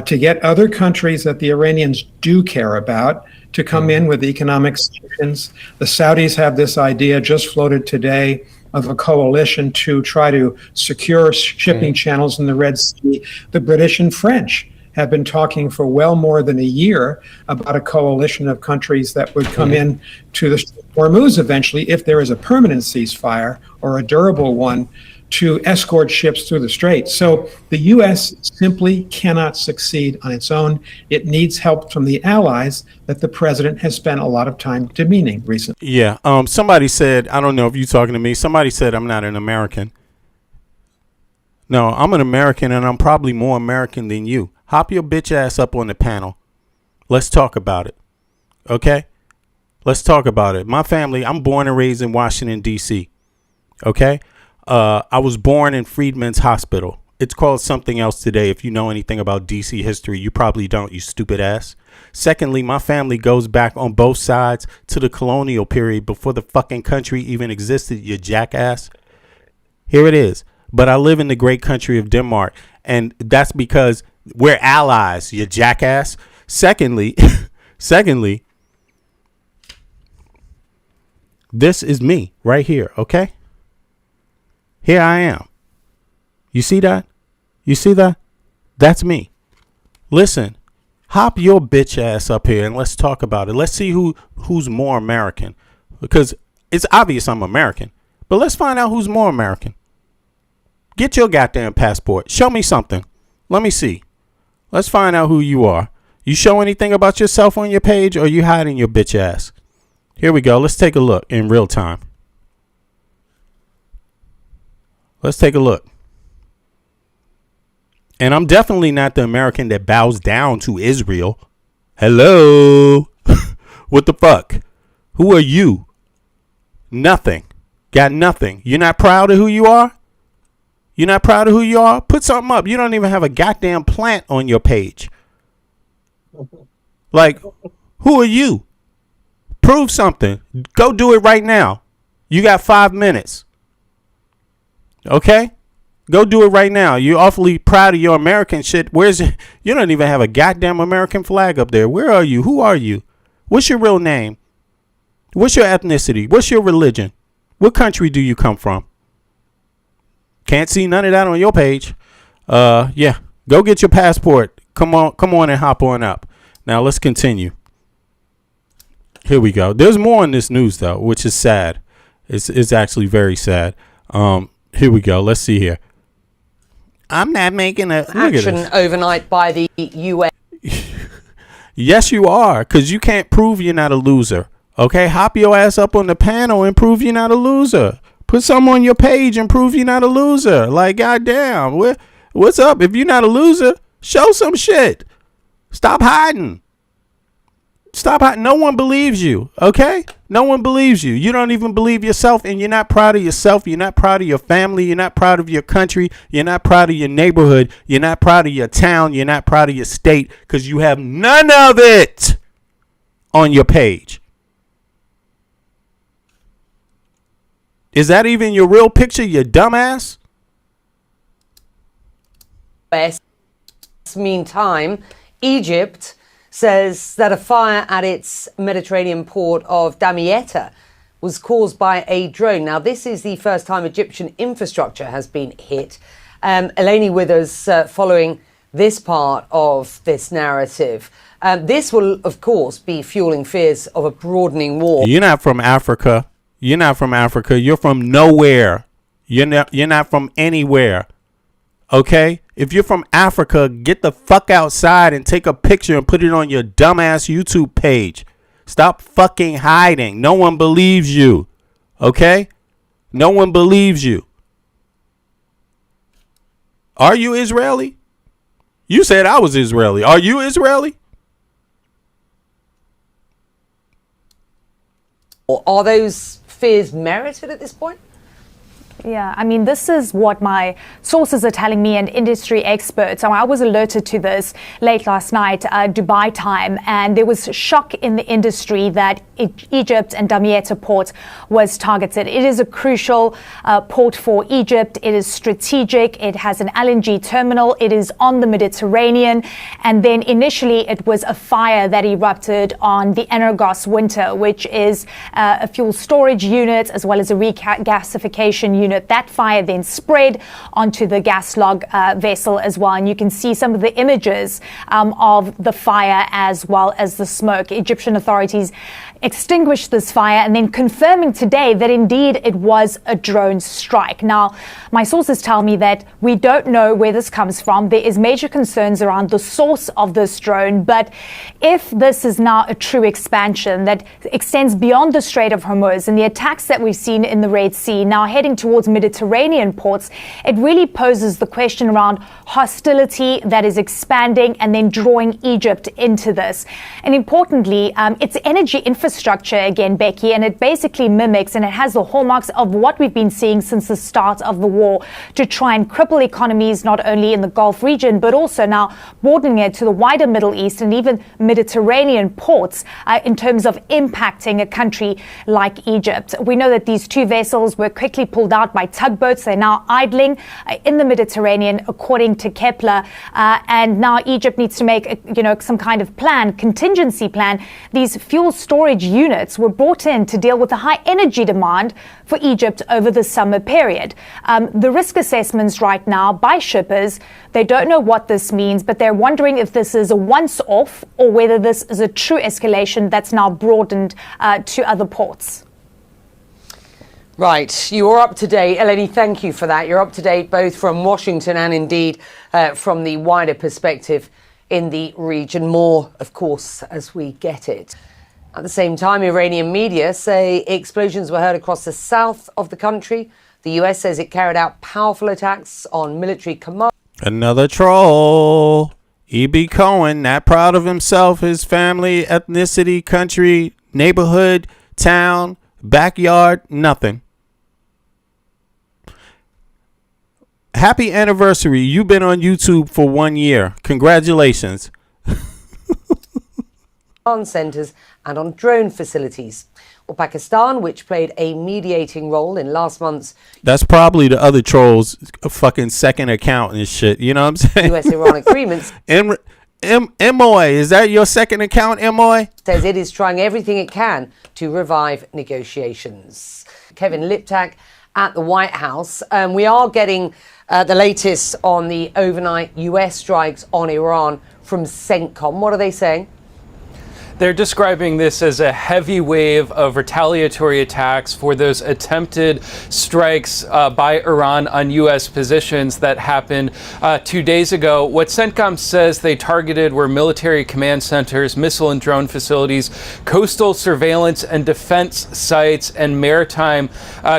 to get other countries that the Iranians do care about to come in with economic sanctions. The Saudis have this idea just floated today of a coalition to try to secure shipping channels in the Red Sea. The British and French have been talking for well more than a year about a coalition of countries that would come in to the Hormuz eventually, if there is a permanent ceasefire or a durable one, to escort ships through the strait. So the U.S. simply cannot succeed on its own. It needs help from the allies that the president has spent a lot of time demeaning recently. Yeah. Somebody said, I don't know if you're talking to me, somebody said I'm not an American. No, I'm an American, and I'm probably more American than you. Hop your bitch ass up on the panel. Let's talk about it. Okay? Let's talk about it. My family, I'm born and raised in Washington, D.C. Okay? I was born in Freedmen's Hospital. It's called something else today. If you know anything about D.C. history, you probably don't, you stupid ass. Secondly, my family goes back on both sides to the colonial period before the fucking country even existed, you jackass. Here it is. But I live in the great country of Denmark, and that's because we're allies, you jackass. Secondly, this is me right here, okay? Here I am. You see that? You see that? That's me. Listen, hop your bitch ass up here and let's talk about it. Let's see who's more American. Because it's obvious I'm American. But let's find out who's more American. Get your goddamn passport. Show me something. Let me see. Let's find out who you are. You show anything about yourself on your page, or you hiding your bitch ass? Here we go. Let's take a look in real time. Let's take a look. And I'm definitely not the American that bows down to Israel. Hello? What the fuck? Who are you? Nothing. Got nothing. You're not proud of who you are? You're not proud of who you are? Put something up. You don't even have a goddamn plant on your page. Like, who are you? Prove something. Go do it right now. You got 5 minutes. Okay? Go do it right now. You're awfully proud of your American shit. Where's it? You don't even have a goddamn American flag up there. Where are you? Who are you? What's your real name? What's your ethnicity? What's your religion? What country do you come from? Can't see none of that on your page. Yeah. Go get your passport. Come on and hop on up. Now let's continue. Here we go. There's more in this news though, which is sad. It's actually very sad. Here we go. Let's see here. I'm not making a action overnight by the UN. Yes, you are, because you can't prove you're not a loser. Okay, hop your ass up on the panel and prove you're not a loser. Put something on your page and prove you're not a loser. Like, goddamn, what's up? If you're not a loser, show some shit. Stop hiding. Stop. No one believes you, okay? No one believes you. You don't even believe yourself, and you're not proud of yourself. You're not proud of your family. You're not proud of your country. You're not proud of your neighborhood. You're not proud of your town. You're not proud of your state because you have none of it on your page. Is that even your real picture, you dumbass? Meantime, Egypt says that a fire at its Mediterranean port of Damietta was caused by a drone. Now, this is the first time Egyptian infrastructure has been hit. Eleni with us following this part of this narrative. This will, of course, be fueling fears of a broadening war. You're not from Africa. You're not from Africa. You're from nowhere. You're not from anywhere. Okay? If you're from Africa, get the fuck outside and take a picture and put it on your dumbass YouTube page. Stop fucking hiding. No one believes you. Okay? No one believes you. Are you Israeli? You said I was Israeli. Are you Israeli? Are those fears merited at this point? Yeah, I mean, this is what my sources are telling me and industry experts. So I was alerted to this late last night, Dubai time, and there was shock in the industry that Egypt and Damietta port was targeted. It is a crucial port for Egypt. It is strategic. It has an LNG terminal. It is on the Mediterranean. And then initially it was a fire that erupted on the Energos Winter, which is a fuel storage unit as well as a regasification unit. That fire then spread onto the gas log vessel as well. And you can see some of the images of the fire as well as the smoke. Egyptian authorities extinguished this fire and then confirming today that indeed it was a drone strike. Now, my sources tell me that we don't know where this comes from. There is major concerns around the source of this drone, but if this is now a true expansion that extends beyond the Strait of Hormuz and the attacks that we've seen in the Red Sea now heading towards Mediterranean ports, it really poses the question around hostility that is expanding and then drawing Egypt into this. And importantly, it's energy infrastructure again, Becky, and it basically mimics and it has the hallmarks of what we've been seeing since the start of the war to try and cripple economies not only in the Gulf region but also now broadening it to the wider Middle East and even Mediterranean ports in terms of impacting a country like Egypt. We know that these two vessels were quickly pulled out by tugboats. They're now idling in the Mediterranean according to Kepler, and now Egypt needs to make some kind of plan, contingency plan. These fuel storage units were brought in to deal with the high energy demand for Egypt over the summer period. The risk assessments right now by shippers, they don't know what this means, but they're wondering if this is a once-off or whether this is a true escalation that's now broadened to other ports. Right, you are up to date. Eleni, thank you for that. You're up to date both from Washington and indeed from the wider perspective in the region. More, of course, as we get it. At the same time, Iranian media say explosions were heard across the south of the country. The US says it carried out powerful attacks on military command. Another troll. E.B. Cohen, not proud of himself, his family, ethnicity, country, neighborhood, town, backyard, nothing. Happy anniversary. You've been on YouTube for 1 year. Congratulations. Centers and on drone facilities. Well, Pakistan, which played a mediating role in last month's That's probably the other troll's fucking second account and shit. You know what I'm saying? US-Iran agreements. MOI, is that your second account, MOI? Says it is trying everything it can to revive negotiations. Kevin Liptak at the White House. We are getting the latest on the overnight US strikes on Iran from CENTCOM. What are they saying? They're describing this as a heavy wave of retaliatory attacks for those attempted strikes by Iran on U.S. positions that happened 2 days ago. What CENTCOM says they targeted were military command centers, missile and drone facilities, coastal surveillance and defense sites, and maritime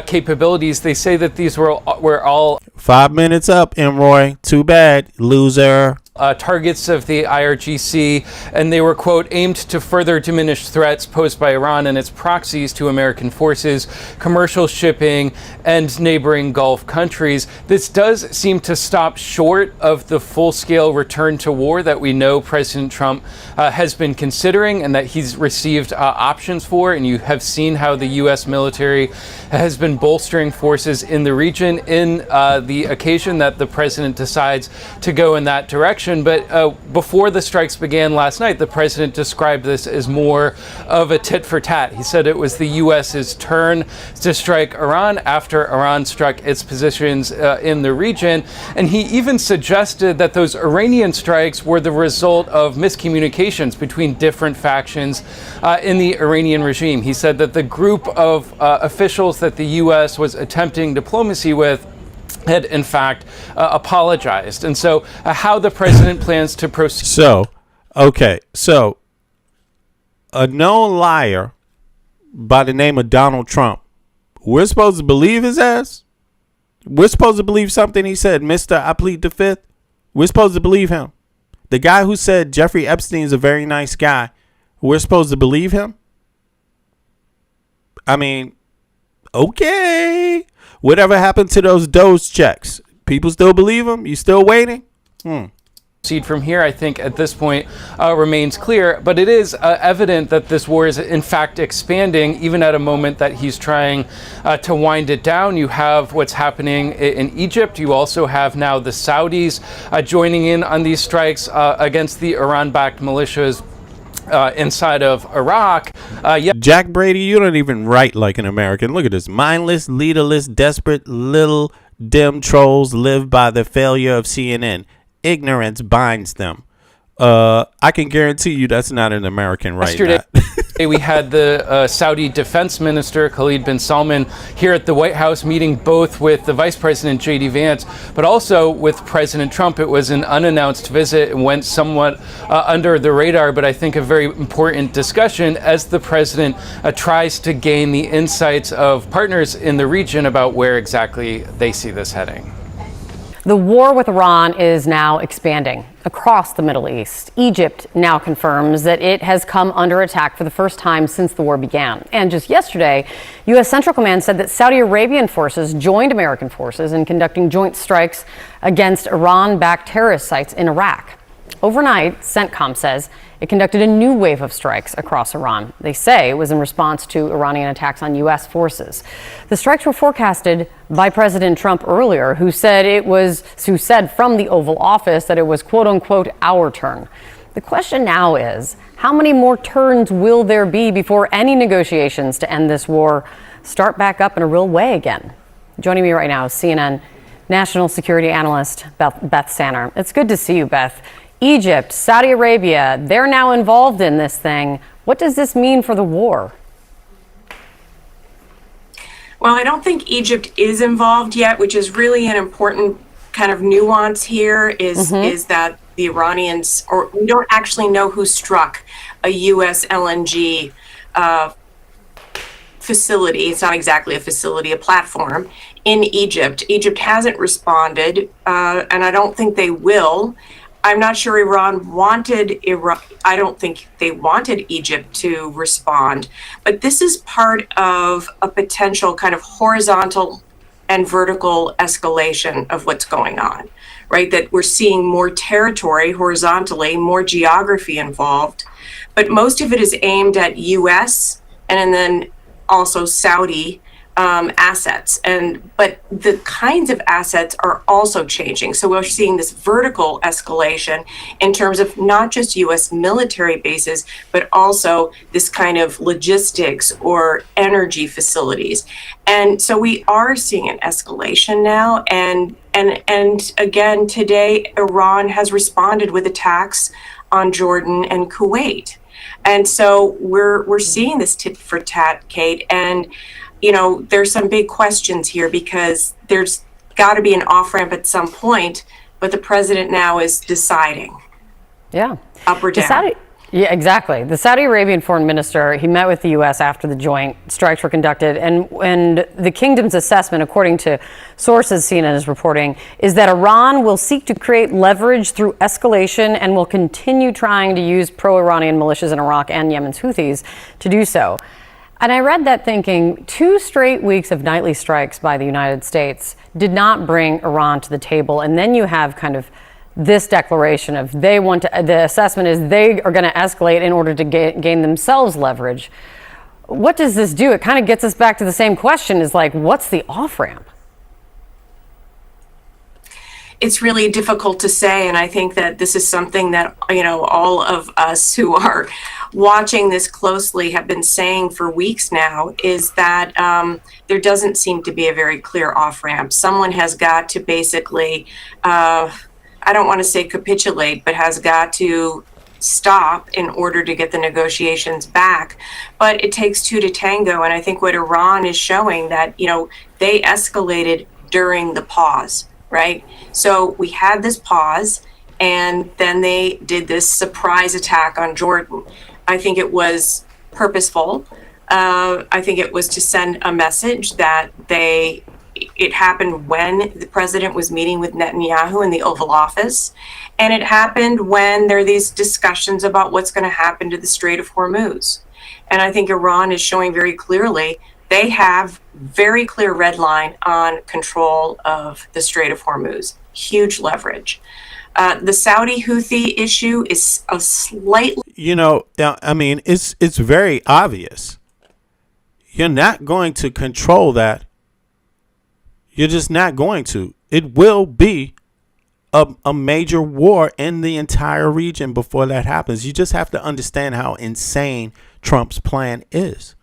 capabilities. They say that these were all 5 minutes up, Roy. Too bad, loser. targets of the IRGC, and they were, quote, aimed to further diminish threats posed by Iran and its proxies to American forces, commercial shipping, and neighboring Gulf countries. This does seem to stop short of the full-scale return to war that we know President Trump has been considering and that he's received options for, and you have seen how the U.S. military has been bolstering forces in the region in the occasion that the president decides to go in that direction. But before the strikes began last night, the president described this as more of a tit for tat. He said it was the U.S.'s turn to strike Iran after Iran struck its positions in the region. And he even suggested that those Iranian strikes were the result of miscommunications between different factions in the Iranian regime. He said that the group of officials that the U.S. was attempting diplomacy with had in fact apologized. And so how the president plans to proceed. So a known liar by the name of Donald Trump, we're supposed to believe his ass? We're supposed to believe something he said, Mr. I plead the fifth? We're supposed to believe him? The guy who said Jeffrey Epstein is a very nice guy, we're supposed to believe him? I mean, okay. Whatever happened to those Doge checks? People still believe him? You still waiting? Proceed from here, I think, at this point remains clear. But it is evident that this war is, in fact, expanding, even at a moment that he's trying to wind it down. You have what's happening in Egypt. You also have now the Saudis joining in on these strikes against the Iran-backed militias inside of Iraq. Jack Brady, you don't even write like an American. Look at this. Mindless, leaderless, desperate, little dim trolls live by the failure of CNN. Ignorance binds them. I can guarantee you that's not an American right now. Yesterday, we had the Saudi defense minister, Khalid bin Salman, here at the White House meeting both with the Vice President, J.D. Vance, but also with President Trump. It was an unannounced visit and went somewhat under the radar, but I think a very important discussion as the president tries to gain the insights of partners in the region about where exactly they see this heading. The war with Iran is now expanding across the Middle East. Egypt now confirms that it has come under attack for the first time since the war began. And just yesterday, U.S. Central Command said that Saudi Arabian forces joined American forces in conducting joint strikes against Iran-backed terrorist sites in Iraq. Overnight, CENTCOM says it conducted a new wave of strikes across Iran. They say it was in response to Iranian attacks on U.S. forces. The strikes were forecasted by President Trump earlier, who said from the Oval Office that it was, quote unquote, our turn. The question now is, how many more turns will there be before any negotiations to end this war start back up in a real way again? Joining me right now is CNN national security analyst Beth Sanner. It's good to see you, Beth. Egypt, Saudi Arabia, they're now involved in this thing. What does this mean for the war? Well, I don't think Egypt is involved yet, which is really an important kind of nuance here is that the Iranians, or we don't actually know who struck a U.S. LNG facility. It's not exactly a facility, a platform in Egypt. Egypt hasn't responded, and I don't think they will. I'm not sure Iran wanted I don't think they wanted Egypt to respond, but this is part of a potential kind of horizontal and vertical escalation of what's going on, right? That we're seeing more territory horizontally, more geography involved, but most of it is aimed at US and then also Saudi assets, but the kinds of assets are also changing. So we're seeing this vertical escalation in terms of not just U.S. military bases, but also this kind of logistics or energy facilities. And so we are seeing an escalation now. And again, today, Iran has responded with attacks on Jordan and Kuwait. And so we're seeing this tit for tat, Kate, and you know, there's some big questions here because there's got to be an off-ramp at some point, but the president now is deciding. Yeah. Up or down. Yeah, exactly. The Saudi Arabian foreign minister, he met with the U.S. after the joint strikes were conducted. And the kingdom's assessment, according to sources CNN is reporting, is that Iran will seek to create leverage through escalation and will continue trying to use pro-Iranian militias in Iraq and Yemen's Houthis to do so. And I read that thinking 2 straight weeks of nightly strikes by the United States did not bring Iran to the table. And then you have kind of this declaration of the assessment is they are going to escalate in order to gain themselves leverage. What does this do? It kind of gets us back to the same question, is like, what's the off-ramp? It's really difficult to say, and I think that this is something that, all of us who are watching this closely have been saying for weeks now, is that there doesn't seem to be a very clear off-ramp. Someone has got to basically, I don't want to say capitulate, but has got to stop in order to get the negotiations back. But it takes 2 to tango, and I think what Iran is showing that, they escalated during the pause. Right? So we had this pause, and then they did this surprise attack on Jordan. I think it was purposeful. I think it was to send a message that it happened when the president was meeting with Netanyahu in the Oval Office. And it happened when there are these discussions about what's going to happen to the Strait of Hormuz. And I think Iran is showing very clearly they have very clear red line on control of the Strait of Hormuz. Huge leverage. The Saudi Houthi issue is a slightly... it's very obvious. You're not going to control that. You're just not going to. It will be a major war in the entire region before that happens. You just have to understand how insane Trump's plan is.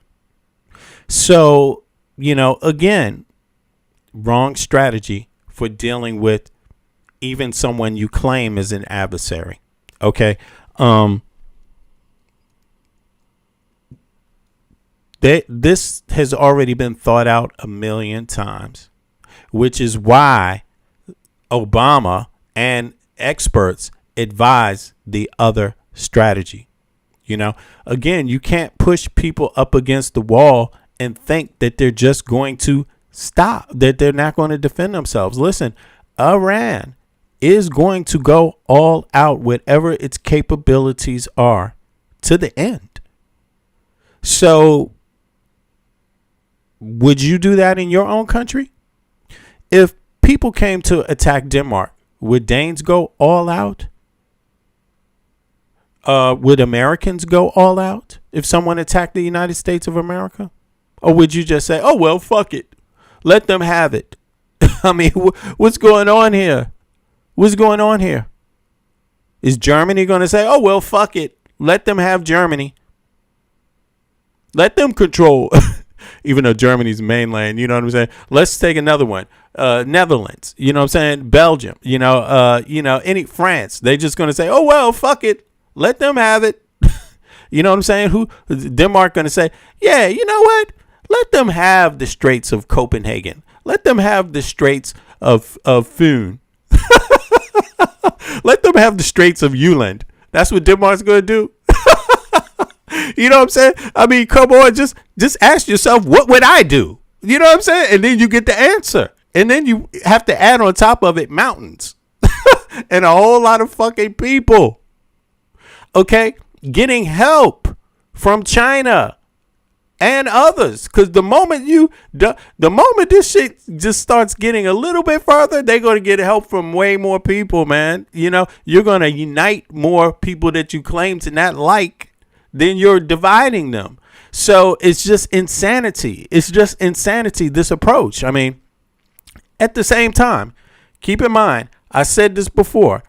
So, again, wrong strategy for dealing with even someone you claim is an adversary. Okay. This has already been thought out a million times, which is why Obama and experts advise the other strategy. Again, you can't push people up against the wall and think that they're just going to stop, that they're not going to defend themselves. Listen, Iran is going to go all out, whatever its capabilities are, to the end. So, would you do that in your own country? If people came to attack Denmark, would Danes go all out? Would Americans go all out if someone attacked the United States of America? Or would you just say, oh, well, fuck it. Let them have it. I mean, what's going on here? What's going on here? Is Germany going to say, oh, well, fuck it. Let them have Germany. Let them control. Even though Germany's mainland, you know what I'm saying? Let's take another one. Netherlands, you know what I'm saying? Belgium, any France. They're just going to say, oh, well, fuck it. Let them have it. You know what I'm saying? Denmark going to say, yeah, you know what? Let them have the Straits of Copenhagen. Let them have the Straits of Fyn. Let them have the Straits of Jutland. That's what Denmark's going to do. You know what I'm saying? I mean, come on, just ask yourself, what would I do? You know what I'm saying? And then you get the answer. And then you have to add on top of it mountains and a whole lot of fucking people. Okay? Getting help from China and others. Because the moment this shit just starts getting a little bit further, they're going to get help from way more people, man. You're going to unite more people that you claim to not like, then you're dividing them. So it's just insanity. It's just insanity, this approach. I mean, at the same time, keep in mind, I said this before,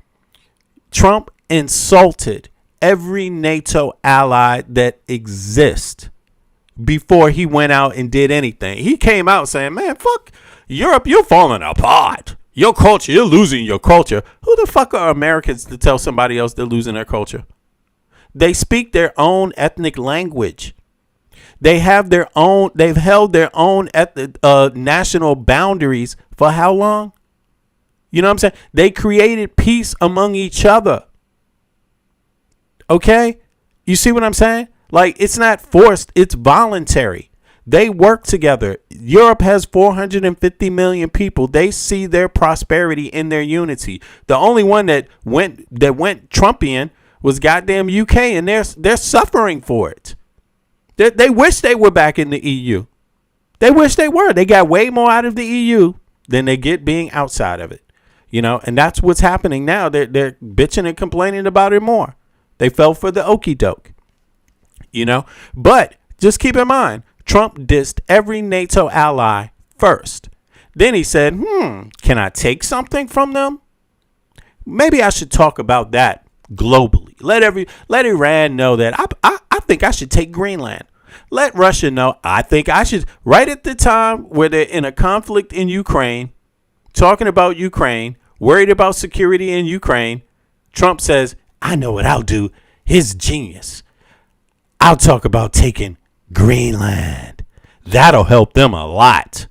Trump insulted every NATO ally that exists before he went out and did anything. He came out saying, man, fuck Europe, you're falling apart. Your culture, you're losing your culture. Who the fuck are Americans to tell somebody else they're losing their culture? They speak their own ethnic language. They have their own, they've held their own national boundaries for how long? You know what I'm saying? They created peace among each other. Okay? You see what I'm saying? Like, it's not forced, it's voluntary. They work together. Europe has 450 million people. They see their prosperity in their unity. The only one that went Trumpian was goddamn UK, and they're suffering for it. They wish they were back in the EU. They wish they were. They got way more out of the EU than they get being outside of it. And that's what's happening now. They're bitching and complaining about it more. They fell for the okie doke. But just keep in mind, Trump dissed every NATO ally first. Then he said, can I take something from them? Maybe I should talk about that globally. Let Iran know that I think I should take Greenland. Let Russia know I think I should. Right at the time where they're in a conflict in Ukraine, talking about Ukraine, worried about security in Ukraine, Trump says, I know what I'll do. His genius. I'll talk about taking Greenland. That'll help them a lot.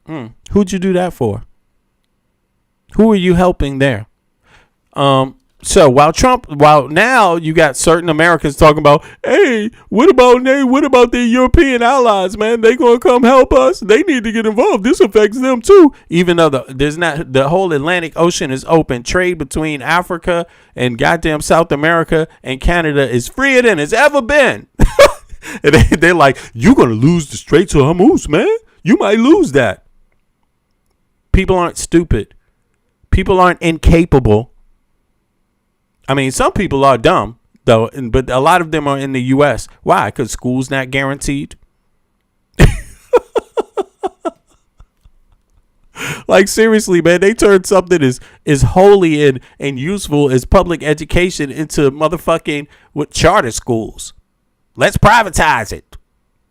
Who'd you do that for? Who are you helping there? So while now you got certain Americans talking about, hey, what about the European allies, man? They gonna come help us. They need to get involved. This affects them too. Even though the whole Atlantic Ocean is open, trade between Africa and goddamn South America and Canada is freer than it's ever been. And they're like, you're gonna lose the Straits of Hormuz, man. You might lose that. People aren't stupid. People aren't incapable. I mean, some people are dumb, though, but a lot of them are in the U.S. Why? Because school's not guaranteed. Like, seriously, man, they turned something as holy and useful as public education into motherfucking with charter schools. Let's privatize it.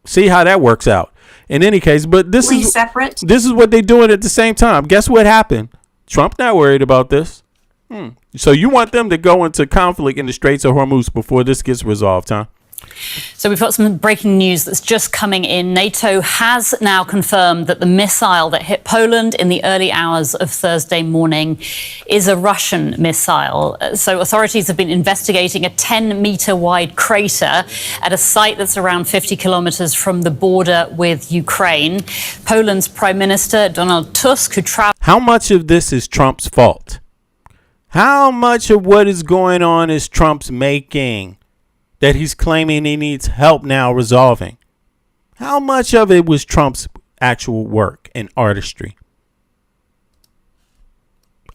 See how that works out. In any case, but this is what they're doing at the same time. Guess what happened? Trump not worried about this. So you want them to go into conflict in the Straits of Hormuz before this gets resolved, huh? So we've got some breaking news that's just coming in. NATO has now confirmed that the missile that hit Poland in the early hours of Thursday morning is a Russian missile. So authorities have been investigating a 10-meter wide crater at a site that's around 50 kilometers from the border with Ukraine. Poland's Prime Minister Donald Tusk, who traveled... How much of this is Trump's fault? How much of what is going on is Trump's making that he's claiming he needs help now resolving? How much of it was Trump's actual work and artistry?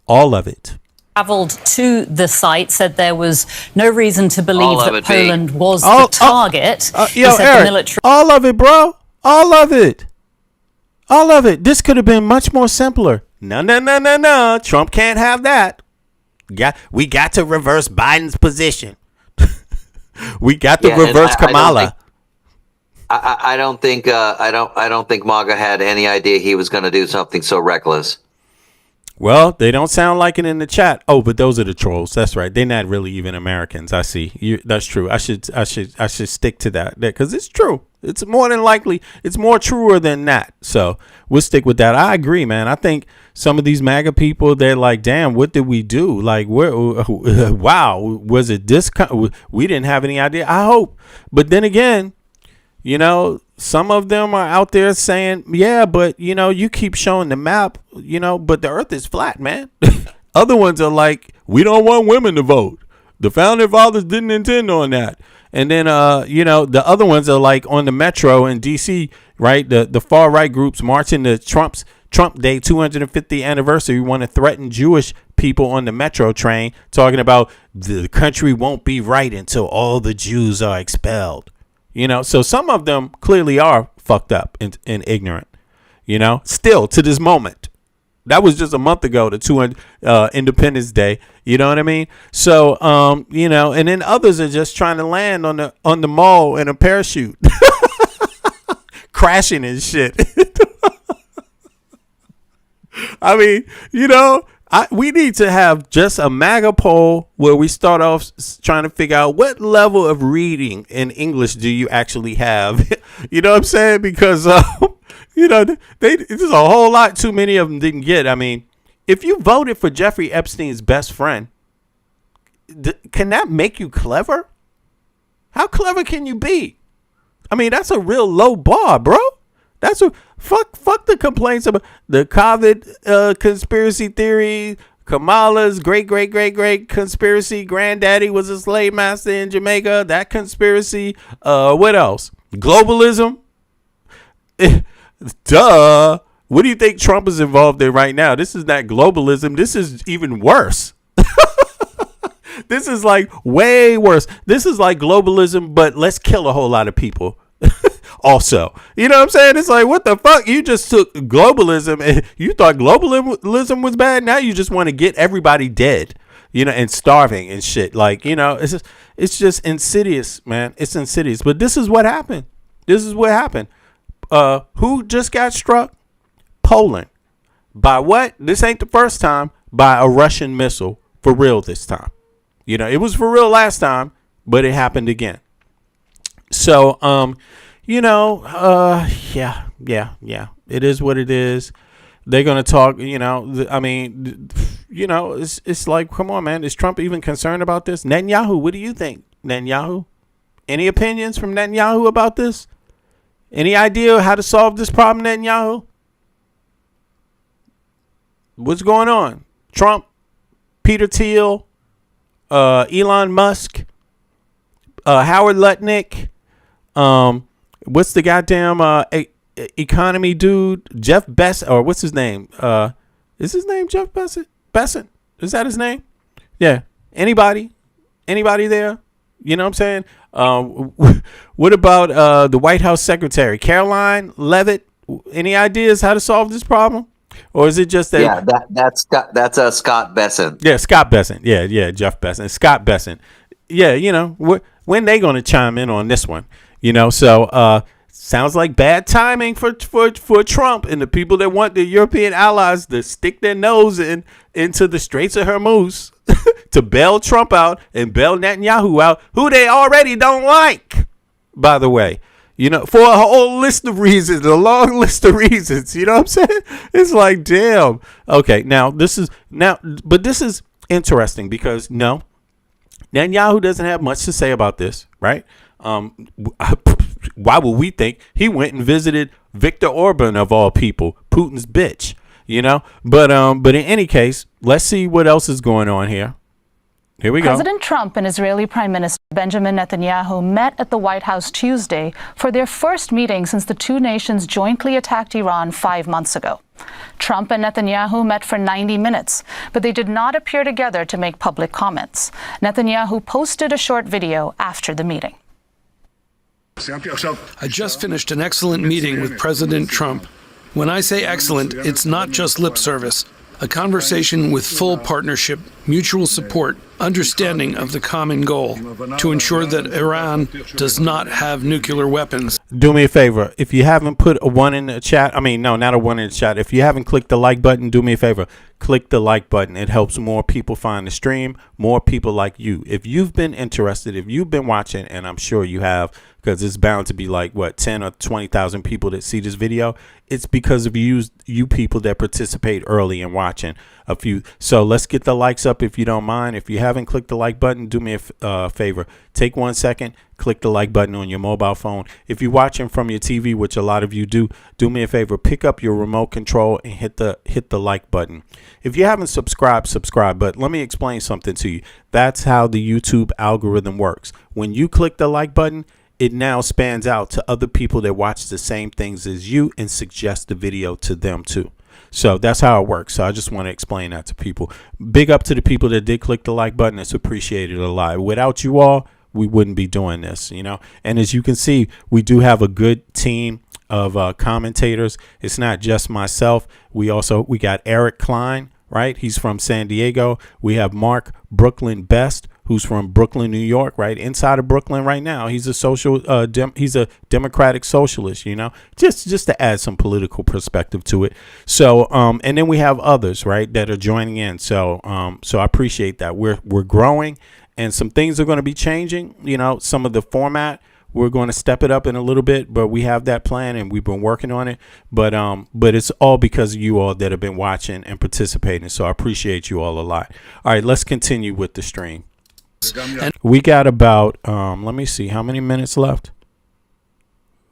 All of it. Traveled to the site, said there was no reason to believe that Poland was the target. Yo, Eric, all of it, bro. All of it. All of it. This could have been much more simpler. No. Trump can't have that. We got to reverse Biden's position. We got to reverse Kamala. I don't think MAGA had any idea he was going to do something so reckless. Well, they don't sound like it in the chat. Oh, but those are the trolls. That's right. They're not really even Americans. I see. That's true. I should stick to that because it's true. It's more than likely. It's more truer than that. So we'll stick with that. I agree, man. I think some of these MAGA people, they're like, damn, what did we do? Like, wow, was it this? We didn't have any idea. I hope. But then again, some of them are out there saying, yeah, but, you keep showing the map, but the earth is flat, man. Other ones are like, we don't want women to vote. The founding fathers didn't intend on that. And then, the other ones are like on the metro in D.C., right? The far right groups marching to Trump Day 250th anniversary want to threaten Jewish people on the metro train, talking about the country won't be right until all the Jews are expelled. So some of them clearly are fucked up and ignorant, still to this moment. That was just a month ago, the 200 Independence Day. You know what I mean? So, and then others are just trying to land on the mall in a parachute, crashing and shit. I mean, we need to have just a MAGA poll where we start off trying to figure out what level of reading in English do you actually have. You know what I'm saying? Because, there's a whole lot too many of them didn't get. I mean, if you voted for Jeffrey Epstein's best friend, can that make you clever? How clever can you be? I mean, that's a real low bar, bro. That's a fuck the complaints about the COVID conspiracy theory. Kamala's great conspiracy. Granddaddy was a slave master in Jamaica. That conspiracy. What else? Globalism. Duh. What do you think Trump is involved in right now? This is not globalism. This is even worse. This is like way worse. This is like globalism, but let's kill a whole lot of people. Also, you know what I'm saying? It's like, what the fuck? You just took globalism and you thought globalism was bad. Now you just want to get everybody dead, you know, and starving and shit. Like, you know, it's just insidious, man. It's insidious. But this is what happened. This is what happened. Who just got struck? Poland. By what? This ain't the first time. By a Russian missile. For real this time. You know, it was for real last time, but it happened again. So, you know, yeah. It is what it is. They're going to talk, you know, I mean, you know, it's like, come on, man. Is Trump even concerned about this? Netanyahu, what do you think? Netanyahu? Any opinions from Netanyahu about this? Any idea how to solve this problem, Netanyahu? What's going on? Trump, Peter Thiel, Elon Musk, Howard Lutnick, what's the goddamn economy dude? Jeff Bezos, or what's his name? Is his name Jeff Bezos? Bezos? Is that his name? Yeah. Anybody there? You know what I'm saying? What about the White House secretary, Caroline Levitt? Any ideas how to solve this problem? Or is it just that? Yeah, that's Scott Bessent. Yeah, Scott Bessent. Yeah, Jeff Bessent. Scott Bessent. Yeah, you know, when they going to chime in on this one? You know, so sounds like bad timing for Trump and the people that want the European allies to stick their nose into the Straits of Hormuz to bail Trump out and bail Netanyahu out, who they already don't like, by the way. You know, for a whole list of reasons, a long list of reasons. You know what I'm saying? It's like, damn. Okay, but this is interesting because no, Netanyahu doesn't have much to say about this, right? Why would we think he went and visited Viktor Orban of all people, Putin's bitch? You know, but in any case, let's see what else is going on here. Here we go. President Trump and Israeli Prime Minister Benjamin Netanyahu met at the White House Tuesday for their first meeting since the two nations jointly attacked Iran 5 months ago. Trump and Netanyahu met for 90 minutes, but they did not appear together to make public comments. Netanyahu posted a short video after the meeting. I just finished an excellent meeting with President Trump. When I say excellent, it's not just lip service. A conversation with full partnership, mutual support, understanding of the common goal to ensure that Iran does not have nuclear weapons. Do me a favor. If you haven't put a 1 in the chat, not a 1 in the chat. If you haven't clicked the like button, do me a favor. Click the like button. It helps more people find the stream, more people like you. If you've been interested, if you've been watching, and I'm sure you have, because it's bound to be like, 10 or 20,000 people that see this video. It's because of you people that participate early in watching a few. So let's get the likes up if you don't mind. If you haven't clicked the like button, do me a favor. Take 1 second, click the like button on your mobile phone. If you're watching from your TV, which a lot of you do me a favor. Pick up your remote control and hit the like button. If you haven't subscribed, subscribe. But let me explain something to you. That's how the YouTube algorithm works. When you click the like button, it now spans out to other people that watch the same things as you and suggest the video to them too. So that's how it works. So I just want to explain that to people. Big up to the people that did click the like button. It's appreciated a lot. Without you all, we wouldn't be doing this, you know. And as you can see, we do have a good team of commentators. It's not just myself. We got Eric Klein, right? He's from San Diego. We have Mark Brooklyn Best, who's from Brooklyn, New York, right inside of Brooklyn right now. He's a he's a democratic socialist, you know, just to add some political perspective to it. So, and then we have others, right, that are joining in. So, so I appreciate that. We're growing, and some things are going to be changing. You know, some of the format, we're going to step it up in a little bit, but we have that plan and we've been working on it. But it's all because of you all that have been watching and participating. So I appreciate you all a lot. All right, let's continue with the stream. civilians. And We got about, let me see, how many minutes left?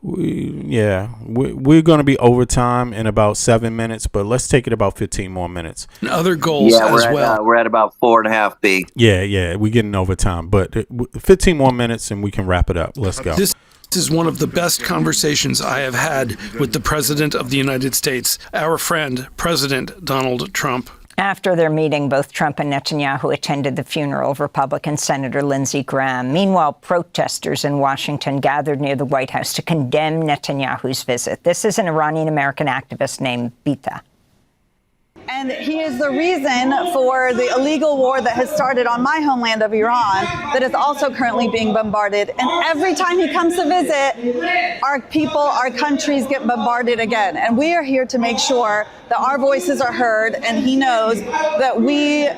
We're going to be overtime in about 7 minutes, but let's take it about 15 more minutes. other goals Yeah, as well. we're at about 4.5 B. Yeah, we're getting overtime, but 15 more minutes and we can wrap it up. Let's go. This is one of the best conversations I have had with the President of the United States, our friend, President Donald Trump. After their meeting, both Trump and Netanyahu attended the funeral of Republican Senator Lindsey Graham. Meanwhile, protesters in Washington gathered near the White House to condemn Netanyahu's visit. This is an Iranian-American activist named Bita. And he is the reason for the illegal war that has started on my homeland of Iran that is also currently being bombarded. And every time he comes to visit, our people, our countries get bombarded again. And we are here to make sure that our voices are heard, and he knows that we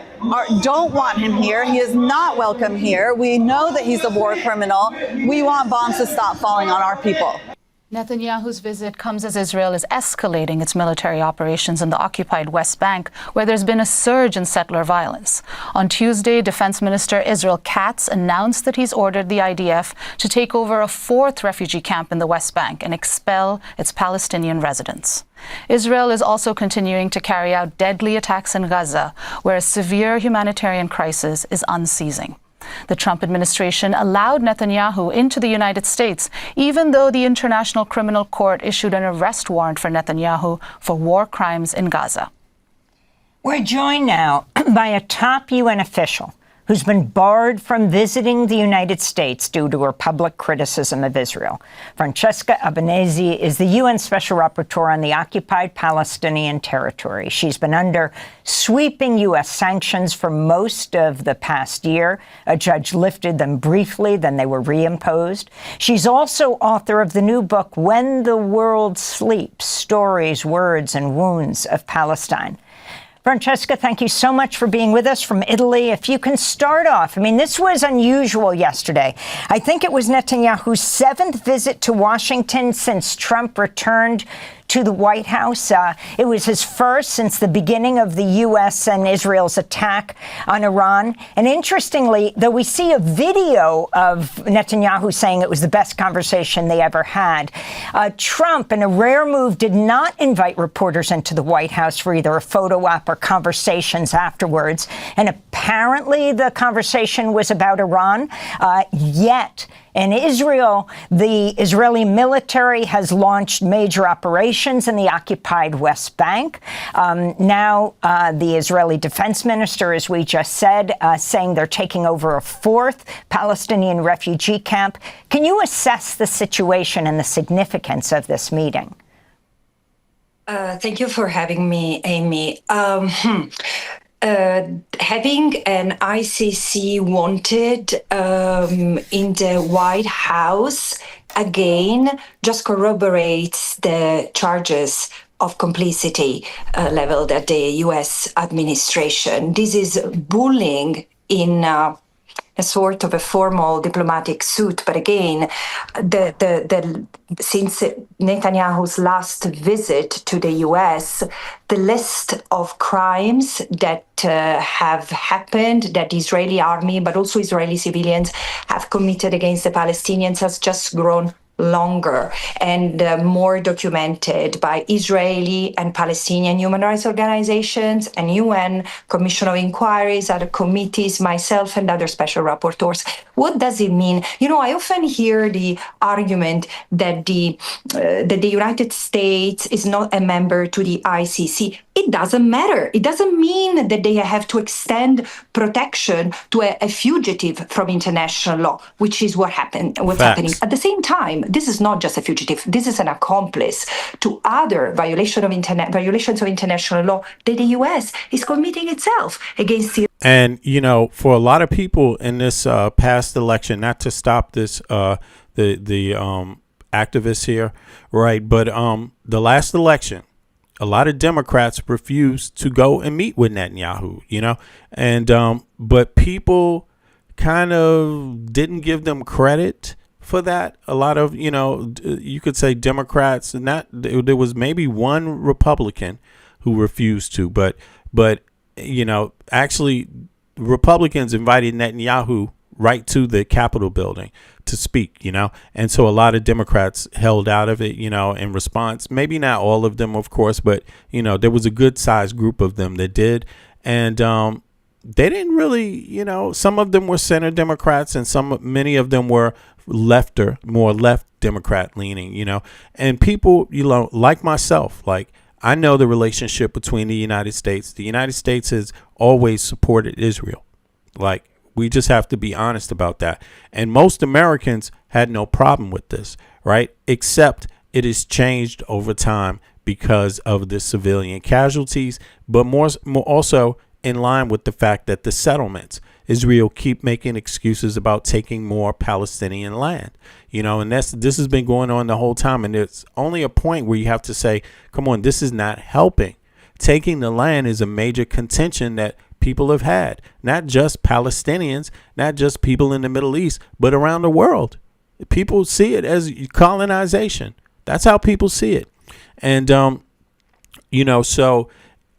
don't want him here. He is not welcome here. We know that he's a war criminal. We want bombs to stop falling on our people. Netanyahu's visit comes as Israel is escalating its military operations in the occupied West Bank, where there's been a surge in settler violence. On Tuesday, Defense Minister Israel Katz announced that he's ordered the IDF to take over a fourth refugee camp in the West Bank and expel its Palestinian residents. Israel is also continuing to carry out deadly attacks in Gaza, where a severe humanitarian crisis is unceasing. The Trump administration allowed Netanyahu into the United States, even though the International Criminal Court issued an arrest warrant for Netanyahu for war crimes in Gaza. We're joined now by a top UN official who's been barred from visiting the United States due to her public criticism of Israel. Francesca Albanese is the UN Special Rapporteur on the occupied Palestinian territory. She's been under sweeping U.S. sanctions for most of the past year. A judge lifted them briefly, then they were reimposed. She's also author of the new book, When the World Sleeps, Stories, Words, and Wounds of Palestine. Francesca, thank you so much for being with us from Italy. If you can start off, I mean, this was unusual yesterday. I think it was Netanyahu's 7th visit to Washington since Trump returned to the White House. It was his first since the beginning of the U.S. and Israel's attack on Iran. And interestingly, though we see a video of Netanyahu saying it was the best conversation they ever had, Trump, in a rare move, did not invite reporters into the White House for either a photo op or conversations afterwards. And apparently the conversation was about Iran. Yet, in Israel, the Israeli military has launched major operations in the occupied West Bank. Now, the Israeli defense minister, as we just said, saying they're taking over a fourth Palestinian refugee camp. Can you assess the situation and the significance of this meeting? Thank you for having me, Amy. Having an ICC wanted in the White House, again, just corroborates the charges of complicity leveled at the U.S. administration. This is bullying in a sort of a formal diplomatic suit. But again, since Netanyahu's last visit to the U.S., the list of crimes that have happened, that the Israeli army, but also Israeli civilians have committed against the Palestinians has just grown longer and more documented by Israeli and Palestinian human rights organizations and UN Commission of Inquiries, other committees, myself and other special rapporteurs. What does it mean? You know, I often hear the argument that the United States is not a member to the ICC. It doesn't matter. It doesn't mean that they have to extend protection to a fugitive from international law, which is what's happening. At the same time, this is not just a fugitive. This is an accomplice to other violations of international law that the U.S. is committing itself against the. And, you know, for a lot of people in this past election, not to stop this, the activists here, right? But the last election, a lot of Democrats refused to go and meet with Netanyahu, you know, and but people kind of didn't give them credit for that. A lot of, you know, you could say Democrats, and that there was maybe one Republican who refused to, but you know, actually Republicans invited Netanyahu right to the Capitol building to speak, and so a lot of Democrats held out of it, in response. Maybe not all of them, of course, but there was a good sized group of them that did. And they didn't really, some of them were center Democrats, and many of them were more left Democrat leaning, and people, like myself, like I know the relationship between the United States. The United States has always supported Israel. Like, we just have to be honest about that. And most Americans had no problem with this, right? Except it has changed over time because of the civilian casualties, but more also in line with the fact that the settlements, Israel keep making excuses about taking more Palestinian land, and this has been going on the whole time. And it's only a point where you have to say, come on, this is not helping. Taking the land is a major contention that people have had, not just Palestinians, not just people in the Middle East, but around the world. People see it as colonization. That's how people see it. And, so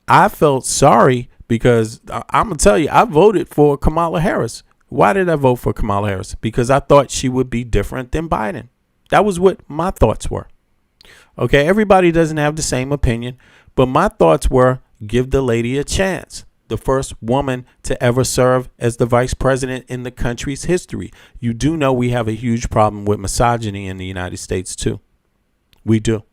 I felt sorry because I'm going to tell you, I voted for Kamala Harris. Why did I vote for Kamala Harris? Because I thought she would be different than Biden. That was what my thoughts were. Okay, everybody doesn't have the same opinion, but my thoughts were, give the lady a chance. The first woman to ever serve as the vice president in the country's history. You do know we have a huge problem with misogyny in the United States, too. We do.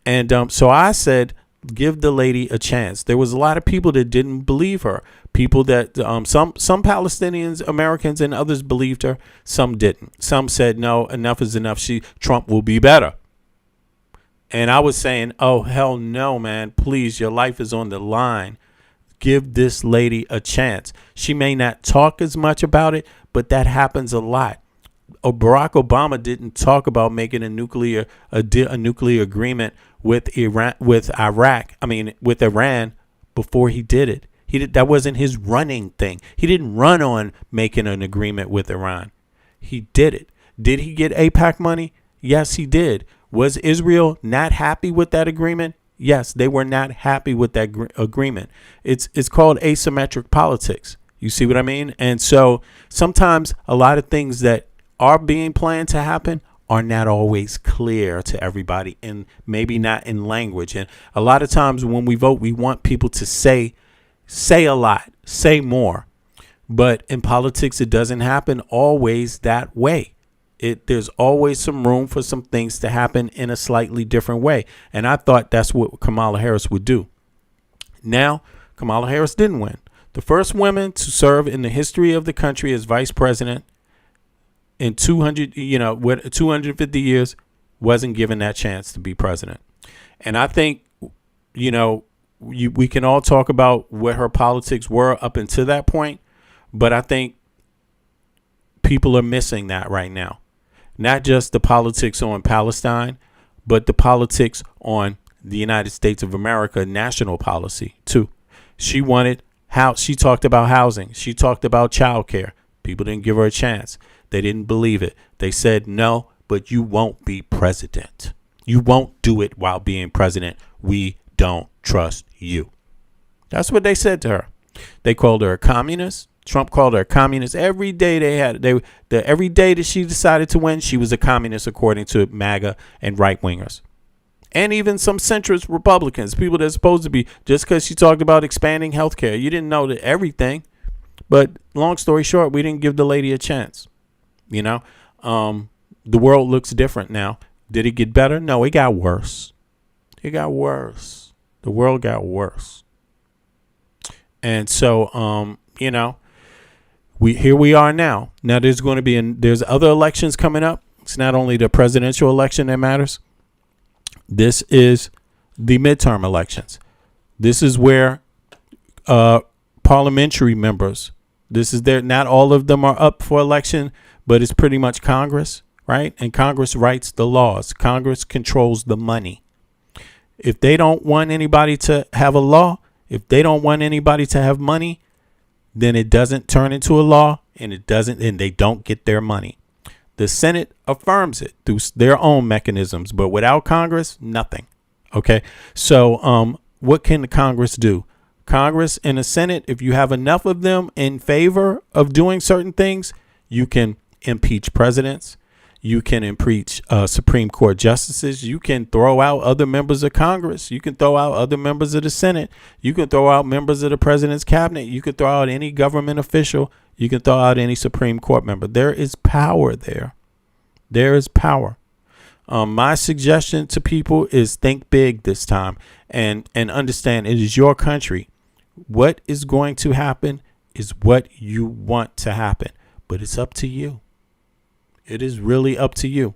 And so I said, give the lady a chance. There was a lot of people that didn't believe her. People that some Palestinians, Americans, and others believed her. Some didn't. Some said, no, enough is enough. Trump will be better. And I was saying, oh, hell no, man. Please, your life is on the line. Give this lady a chance. She may not talk as much about it, but that happens a lot. Barack Obama didn't talk about making a nuclear agreement with Iran before he did it. That wasn't his running thing. He didn't run on making an agreement with Iran. He did it. Did he get AIPAC money? Yes, he did. Was Israel not happy with that agreement? Yes, they were not happy with that agreement. It's called asymmetric politics. You see what I mean? And so sometimes a lot of things that are being planned to happen are not always clear to everybody, and maybe not in language. And a lot of times when we vote, we want people to say a lot, say more. But in politics, it doesn't happen always that way. There's always some room for some things to happen in a slightly different way. And I thought that's what Kamala Harris would do. Now, Kamala Harris didn't win. The first woman to serve in the history of the country as vice president in 250 years wasn't given that chance to be president. And I think, we can all talk about what her politics were up until that point, but I think people are missing that right now. Not just the politics on Palestine, but the politics on the United States of America national policy, too. She talked about housing. She talked about childcare. People didn't give her a chance. They didn't believe it. They said, no, but you won't be president. You won't do it while being president. We don't trust you. That's what they said to her. They called her a communist. Trump called her a communist. Every day every day that she decided to win, she was a communist, according to MAGA and right wingers. And even some centrist Republicans, people that's supposed to be, just because she talked about expanding health care. You didn't know that everything. But long story short, we didn't give the lady a chance. The world looks different now. Did it get better? No, it got worse. It got worse. The world got worse. And so, here we are now. Now there's going to be there's other elections coming up. It's not only the presidential election that matters. This is the midterm elections. This is where parliamentary members. Not all of them are up for election, but it's pretty much Congress, right? And Congress writes the laws. Congress controls the money. If they don't want anybody to have a law, if they don't want anybody to have money, then it doesn't turn into a law, and they don't get their money. The Senate affirms it through their own mechanisms, but without Congress, nothing. Okay. So, what can the Congress do? Congress and the Senate, if you have enough of them in favor of doing certain things, You can impeach presidents. You can impeach Supreme Court justices. You can throw out other members of Congress. You can throw out other members of the Senate. You can throw out members of the president's cabinet. You can throw out any government official. You can throw out any Supreme Court member. There is power there. There is power. My suggestion to people is think big this time and understand it is your country. What is going to happen is what you want to happen, but it's up to you. It is really up to you.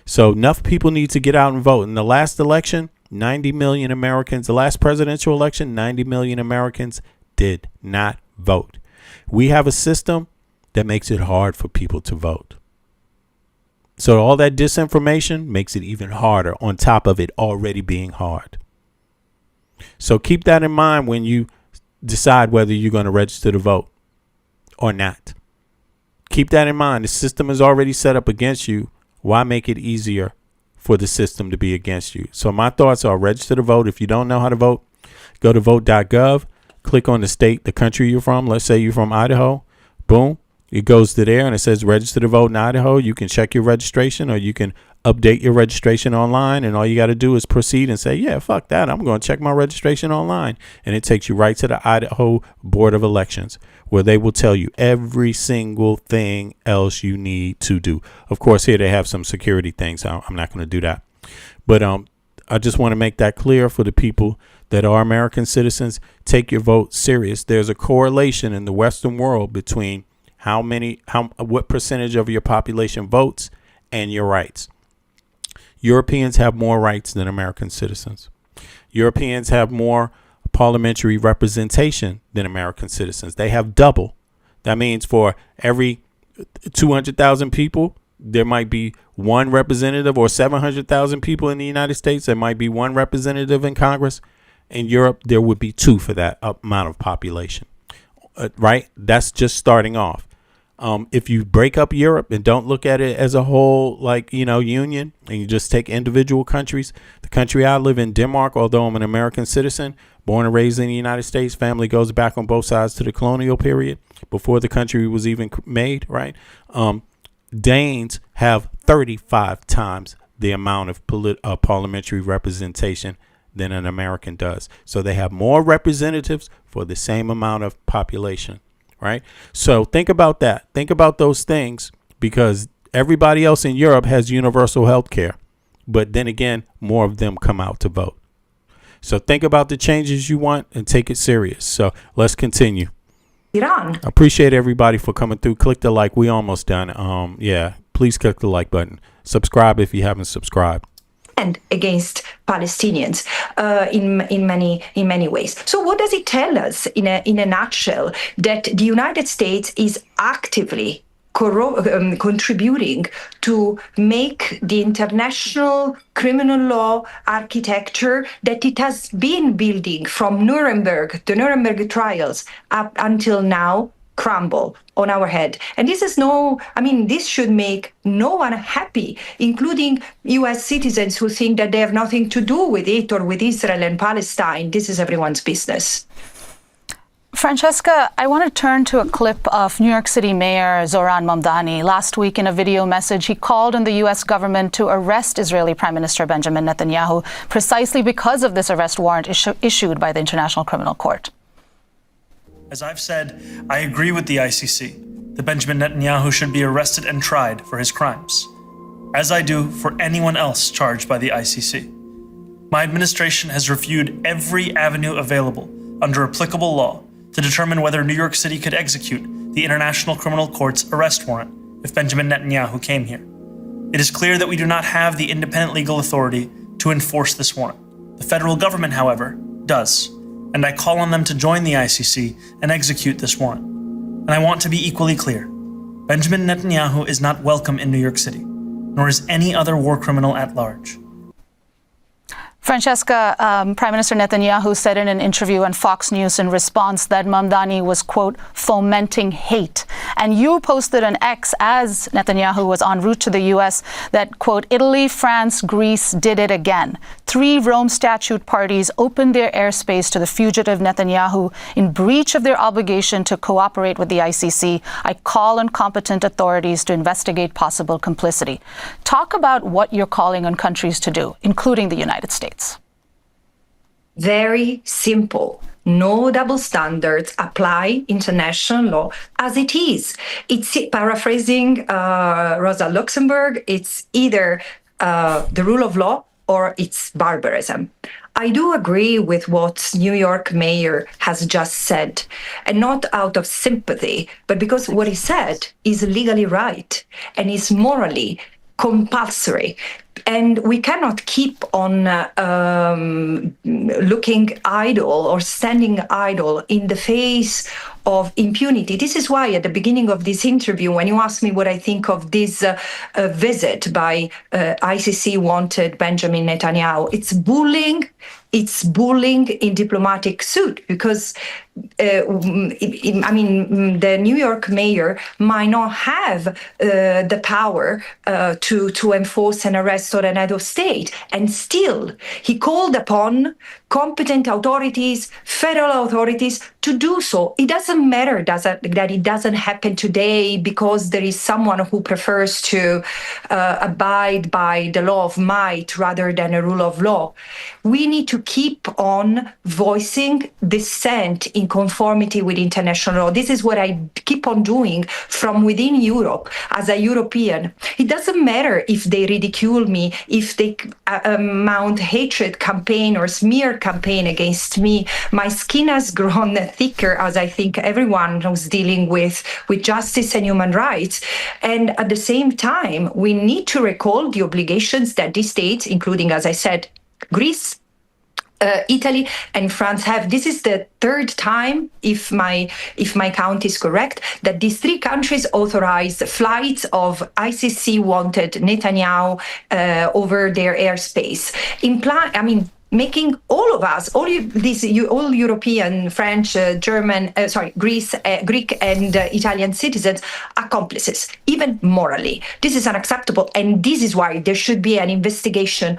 So enough people need to get out and vote. In the last election, 90 million Americans, the last presidential election, 90 million Americans did not vote. We have a system that makes it hard for people to vote. So all that disinformation makes it even harder on top of it already being hard. So keep that in mind when you decide whether you're going to register to vote or not. Keep that in mind. The system is already set up against you. Why make it easier for the system to be against you? So my thoughts are register to vote. If you don't know how to vote, go to vote.gov, click on the state, the country you're from. Let's say you're from Idaho. Boom. It goes to there and it says register to vote in Idaho. You can check your registration or you can update your registration online. And all you got to do is proceed and say, yeah, fuck that. I'm going to check my registration online. And it takes you right to the Idaho Board of Elections, where they will tell you every single thing else you need to do. Of course, here they have some security things. I'm not going to do that. But I just want to make that clear for the people that are American citizens. Take your vote serious. There's a correlation in the Western world between what percentage of your population votes and your rights. Europeans have more rights than American citizens. Europeans have more parliamentary representation than American citizens. They have double. That means for every 200,000 people, there might be one representative, or 700,000 people in the United States, there might be one representative in Congress. In Europe, there would be two for that amount of population. Right? That's just starting off. If you break up Europe and don't look at it as a whole, union, and you just take individual countries, the country I live in, Denmark, although I'm an American citizen, born and raised in the United States, family goes back on both sides to the colonial period before the country was even made, right? Danes have 35 times the amount of parliamentary representation than an American does. So they have more representatives for the same amount of population. Right. So think about that. Think about those things, because everybody else in Europe has universal health care. But then again, more of them come out to vote. So think about the changes you want and take it serious. So let's continue. Iran. I appreciate everybody for coming through. Click the like. We almost done. Please click the like button. Subscribe if you haven't subscribed. And against Palestinians in many ways. So what does it tell us in a nutshell? That the United States is actively contributing to make the international criminal law architecture that it has been building from the Nuremberg trials up until now, crumble on our head. And this should make no one happy, including US citizens who think that they have nothing to do with it or with Israel and Palestine. This is everyone's business. Francesca, I want to turn to a clip of New York City Mayor Zohran Mamdani. Last week in a video message, he called on the U.S. government to arrest Israeli Prime Minister Benjamin Netanyahu precisely because of this arrest warrant issued by the International Criminal Court. As I've said, I agree with the ICC that Benjamin Netanyahu should be arrested and tried for his crimes, as I do for anyone else charged by the ICC. My administration has reviewed every avenue available under applicable law to determine whether New York City could execute the International Criminal Court's arrest warrant if Benjamin Netanyahu came here. It is clear that we do not have the independent legal authority to enforce this warrant. The federal government, however, does. And I call on them to join the ICC and execute this warrant. And I want to be equally clear. Benjamin Netanyahu is not welcome in New York City, nor is any other war criminal at large. Francesca, Prime Minister Netanyahu said in an interview on Fox News in response that Mamdani was, quote, fomenting hate. And you posted on X as Netanyahu was en route to the U.S. that, quote, Italy, France, Greece did it again. 3 Rome Statute parties opened their airspace to the fugitive Netanyahu in breach of their obligation to cooperate with the ICC. I call on competent authorities to investigate possible complicity. Talk about what you're calling on countries to do, including the United States. Very simple. No double standards, apply international law as it is. It's paraphrasing Rosa Luxemburg. It's either the rule of law or it's barbarism. I do agree with what New York mayor has just said, and not out of sympathy, but because what he said is legally right and is morally compulsory. And we cannot keep on looking idle or standing idle in the face of impunity. This is why at the beginning of this interview, when you asked me what I think of this visit by ICC wanted Benjamin Netanyahu, it's bullying in diplomatic suit, because the New York mayor might not have the power to enforce an arrest or an head of state, and still he called upon competent authorities, federal authorities, to do so. It doesn't matter that it doesn't happen today because there is someone who prefers to abide by the law of might rather than a rule of law. We need to keep on voicing dissent in conformity with international law. This is what I keep on doing from within Europe as a European. It doesn't matter if they ridicule me, if they mount hatred campaign or smear campaign against me. My skin has grown thicker, as I think everyone who's dealing with justice and human rights. And at the same time, we need to recall the obligations that these states, including, as I said, Greece, Italy and France have. This is the third time, if my count is correct, that these 3 countries authorized flights of ICC wanted Netanyahu over their airspace. Making all of us, all European, French, German, Greek and Italian citizens accomplices, even morally. This is unacceptable, and this is why there should be an investigation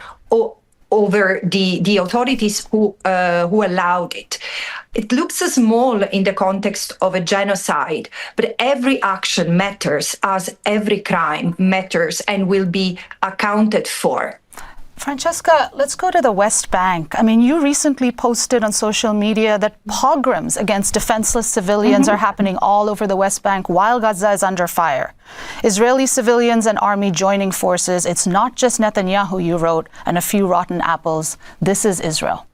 over the authorities who allowed it. It looks small in the context of a genocide, but every action matters, as every crime matters and will be accounted for. Francesca, let's go to the West Bank. You recently posted on social media that pogroms against defenseless civilians are happening all over the West Bank while Gaza is under fire. Israeli civilians and army joining forces. It's not just Netanyahu, you wrote, and a few rotten apples. This is Israel.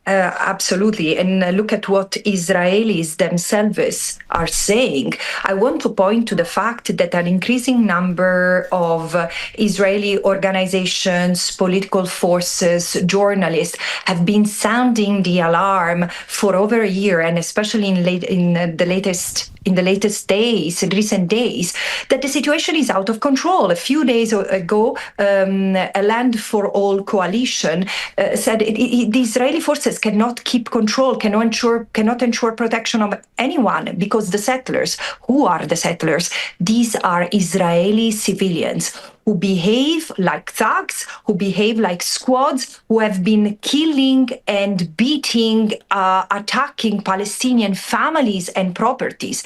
Absolutely. And look at what Israelis themselves are saying. I want to point to the fact that an increasing number of Israeli organizations, political forces, journalists have been sounding the alarm for over a year, and especially in the latest days, in recent days, that the situation is out of control. A few days ago, a Land for All coalition said the Israeli forces cannot keep control, cannot ensure protection of anyone, because the settlers, who are the settlers? These are Israeli civilians who behave like thugs, who behave like squads, who have been killing and beating, attacking Palestinian families and properties.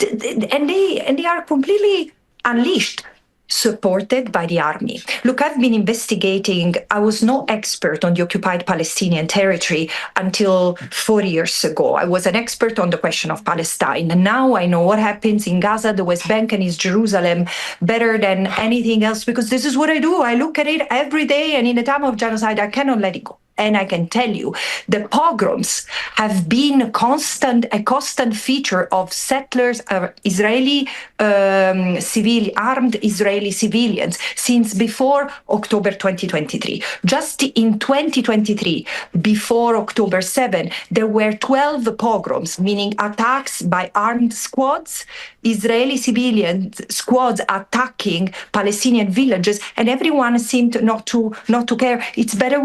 And they are completely unleashed, supported by the army. Look, I've been investigating. I was no expert on the occupied Palestinian territory until 4 years ago. I was an expert on the question of Palestine. And now I know what happens in Gaza, the West Bank, and East Jerusalem better than anything else, because this is what I do. I look at it every day, and in a time of genocide, I cannot let it go. And I can tell you, the pogroms have been a constant feature of settlers, Israeli armed Israeli civilians since before October 2023. Just in 2023, before October 7, there were 12 pogroms, meaning attacks by armed squads, Israeli civilian squads attacking Palestinian villages, and everyone seemed not to care. It's better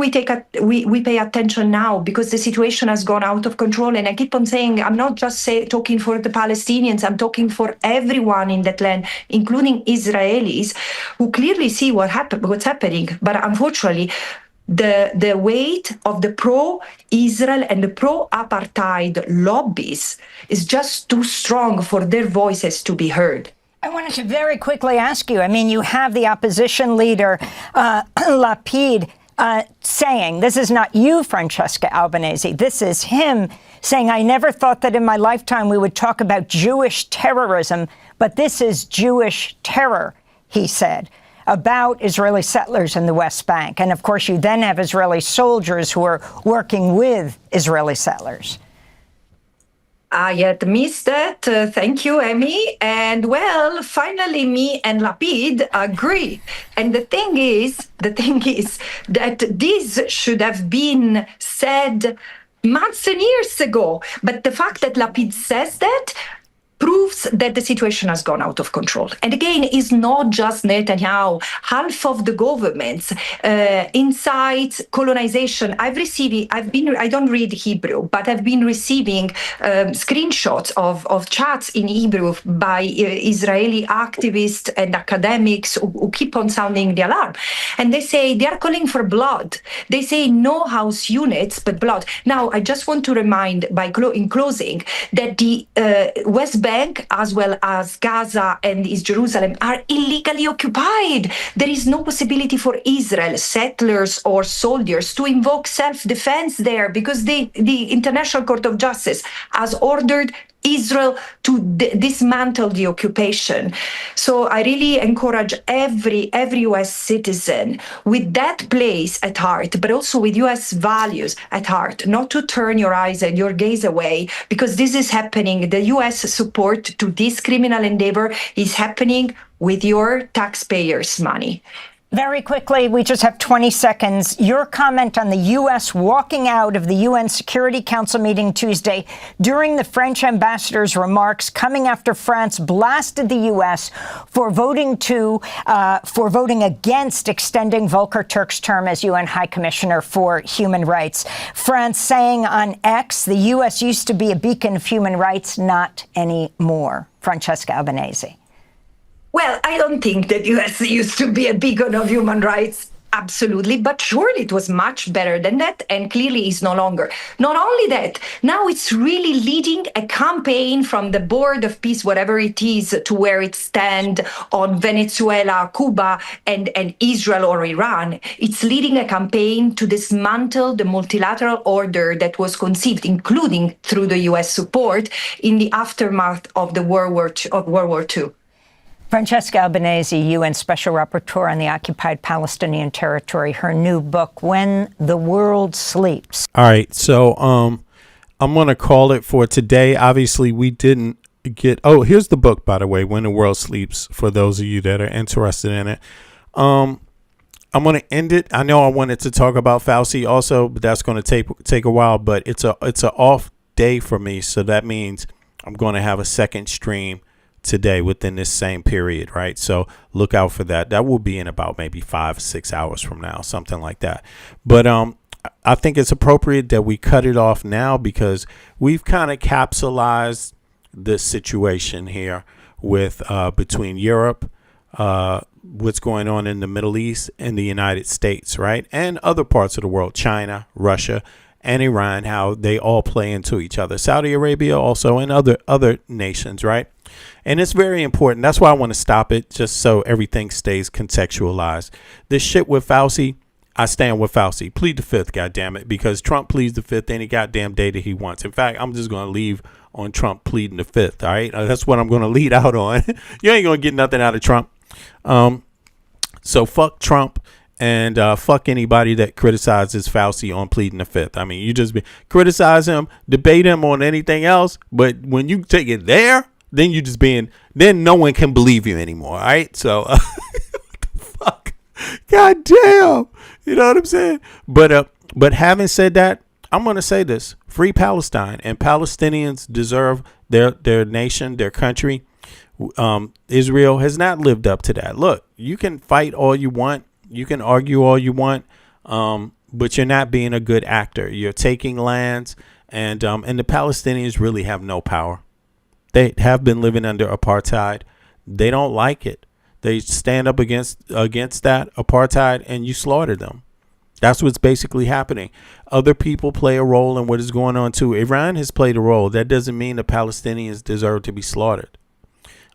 we pay attention now, because the situation has gone out of control. And I keep on saying, I'm not just talking for the Palestinians, I'm talking for everyone in that land, including Israelis, who clearly see what's happening. But unfortunately, the weight of the pro-Israel and the pro-apartheid lobbies is just too strong for their voices to be heard. I wanted to very quickly ask you, I mean, you have the opposition leader, Lapid, saying, this is not you, Francesca Albanese, this is him saying, I never thought that in my lifetime we would talk about Jewish terrorism, but this is Jewish terror, he said, about Israeli settlers in the West Bank. And of course, you then have Israeli soldiers who are working with Israeli settlers. I had missed that. Thank you, Amy. And well, finally, me and Lapid agree. And the thing is that this should have been said months and years ago. But the fact that Lapid says that proves that the situation has gone out of control. And again, it's not just Netanyahu. Half of the governments inside colonization, I don't read Hebrew, but I've been receiving screenshots of chats in Hebrew by Israeli activists and academics who keep on sounding the alarm. And they say they are calling for blood. They say no house units, but blood. Now, I just want to remind in closing that the West Bank, as well as Gaza and East Jerusalem, are illegally occupied. There is no possibility for Israel, settlers or soldiers, to invoke self-defense there because the International Court of Justice has ordered Israel to dismantle the occupation. So I really encourage every US citizen with that place at heart, but also with US values at heart, not to turn your eyes and your gaze away, because this is happening. The US support to this criminal endeavor is happening with your taxpayers' money. Very quickly, we just have 20 seconds. Your comment on the U.S. walking out of the UN Security Council meeting Tuesday during the French ambassador's remarks coming after France blasted the U.S. for voting against extending Volker Turk's term as UN High Commissioner for Human Rights. France saying on X, the U.S. used to be a beacon of human rights, not anymore. Francesca Albanese. Well, I don't think that US used to be a beacon of human rights. Absolutely. But surely it was much better than that, and clearly is no longer. Not only that, now it's really leading a campaign from the Board of Peace, whatever it is, to where it stands on Venezuela, Cuba, and Israel or Iran. It's leading a campaign to dismantle the multilateral order that was conceived, including through the US support, in the aftermath of the World War II. Francesca Albanese, UN Special Rapporteur on the Occupied Palestinian Territory, her new book, When the World Sleeps. All right, so I'm going to call it for today. Obviously, we didn't get... Oh, here's the book, by the way, When the World Sleeps, for those of you that are interested in it. I'm going to end it. I know I wanted to talk about Fauci also, but that's going to take a while. But it's an off day for me, so that means I'm going to have a second stream today within this same period, right? So look out for that. That will be in about maybe 5 or 6 hours from now, something like that. But I think it's appropriate that we cut it off now because we've kind of capsulized the situation here with between Europe, what's going on in the Middle East and the United States, right? And other parts of the world, China, Russia, and Iran, how they all play into each other. Saudi Arabia also, and other nations, right? And it's very important. That's why I want to stop it, just so everything stays contextualized. This shit with Fauci, I stand with Fauci. Plead the fifth, goddammit, because Trump pleads the fifth any goddamn day that he wants. In fact, I'm just going to leave on Trump pleading the fifth, all right? That's what I'm going to lead out on. You ain't going to get nothing out of Trump. So fuck Trump. And fuck anybody that criticizes Fauci on pleading the fifth. I mean, you just criticize him, debate him on anything else. But when you take it there, then you just then no one can believe you anymore. All right. So what the fuck? God damn. You know what I'm saying? But having said that, I'm going to say this. Free Palestine, and Palestinians deserve their nation, their country. Israel has not lived up to that. Look, you can fight all you want. You can argue all you want, but you're not being a good actor. You're taking lands, and the Palestinians really have no power. They have been living under apartheid. They don't like it. They stand up against that apartheid, and you slaughter them. That's what's basically happening. Other people play a role in what is going on too. Iran has played a role. That doesn't mean the Palestinians deserve to be slaughtered.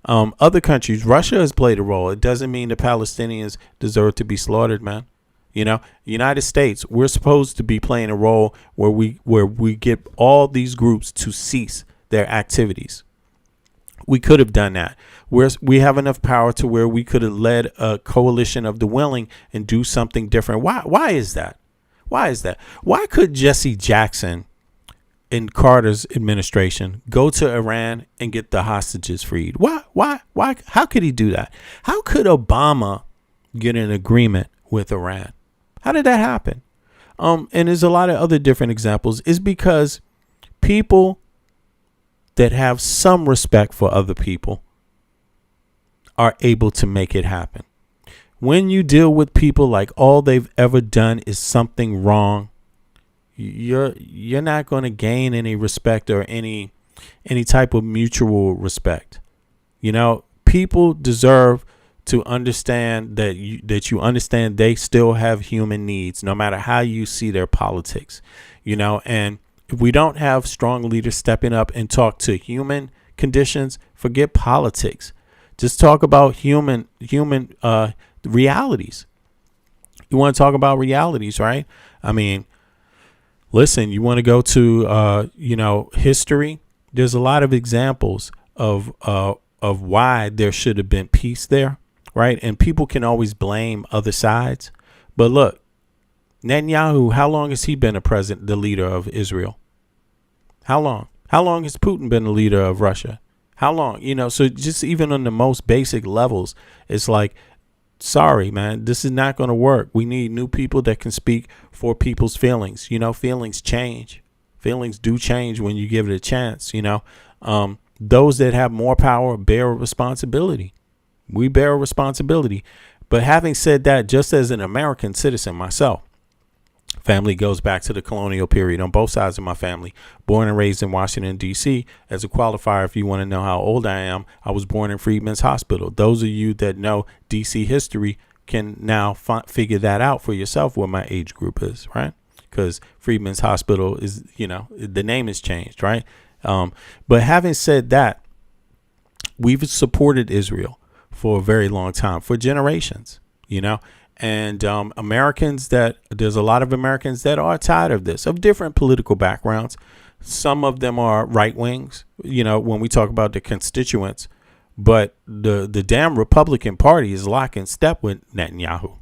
Other countries, Russia has played a role. It doesn't mean the Palestinians deserve to be slaughtered, man. You know, United States, we're supposed to be playing a role where we get all these groups to cease their activities. We could have done that. We have enough power to where we could have led a coalition of the willing and do something different. Why is that? Why is that? Why could Jesse Jackson in Carter's administration go to Iran and get the hostages freed? Why? How could he do that? How could Obama get an agreement with Iran? How did that happen? And there's a lot of other different examples. It's because people that have some respect for other people are able to make it happen. When you deal with people like all they've ever done is something wrong, you're not going to gain any respect or any type of mutual respect. You know, people deserve to understand that you understand they still have human needs, no matter how you see their politics. You know, and if we don't have strong leaders stepping up and talk to human conditions, forget politics. Just talk about human realities. You want to talk about realities, right? I mean, listen, you want to go to history. There's a lot of examples of why there should have been peace there, right? And people can always blame other sides, but look, Netanyahu, how long has he been the leader of Israel? How long? How long has Putin been the leader of Russia? How long? You know, so just even on the most basic levels, it's like, sorry, man, this is not going to work. We need new people that can speak for people's feelings. You know, feelings change. Feelings do change when you give it a chance. You know, those that have more power bear a responsibility. We bear a responsibility. But having said that, just as an American citizen myself, family goes back to the colonial period on both sides of my family. Born and raised in Washington, D.C. As a qualifier, if you want to know how old I am, I was born in Freedmen's Hospital. Those of you that know D.C. history can now figure that out for yourself, what my age group is, right? Because Freedmen's Hospital is, you know, the name has changed, right? But having said that, we've supported Israel for a very long time, for generations, you know. And there's a lot of Americans that are tired of this, of different political backgrounds. Some of them are right wings, you know, when we talk about the constituents. But the damn Republican Party is lock in step with Netanyahu.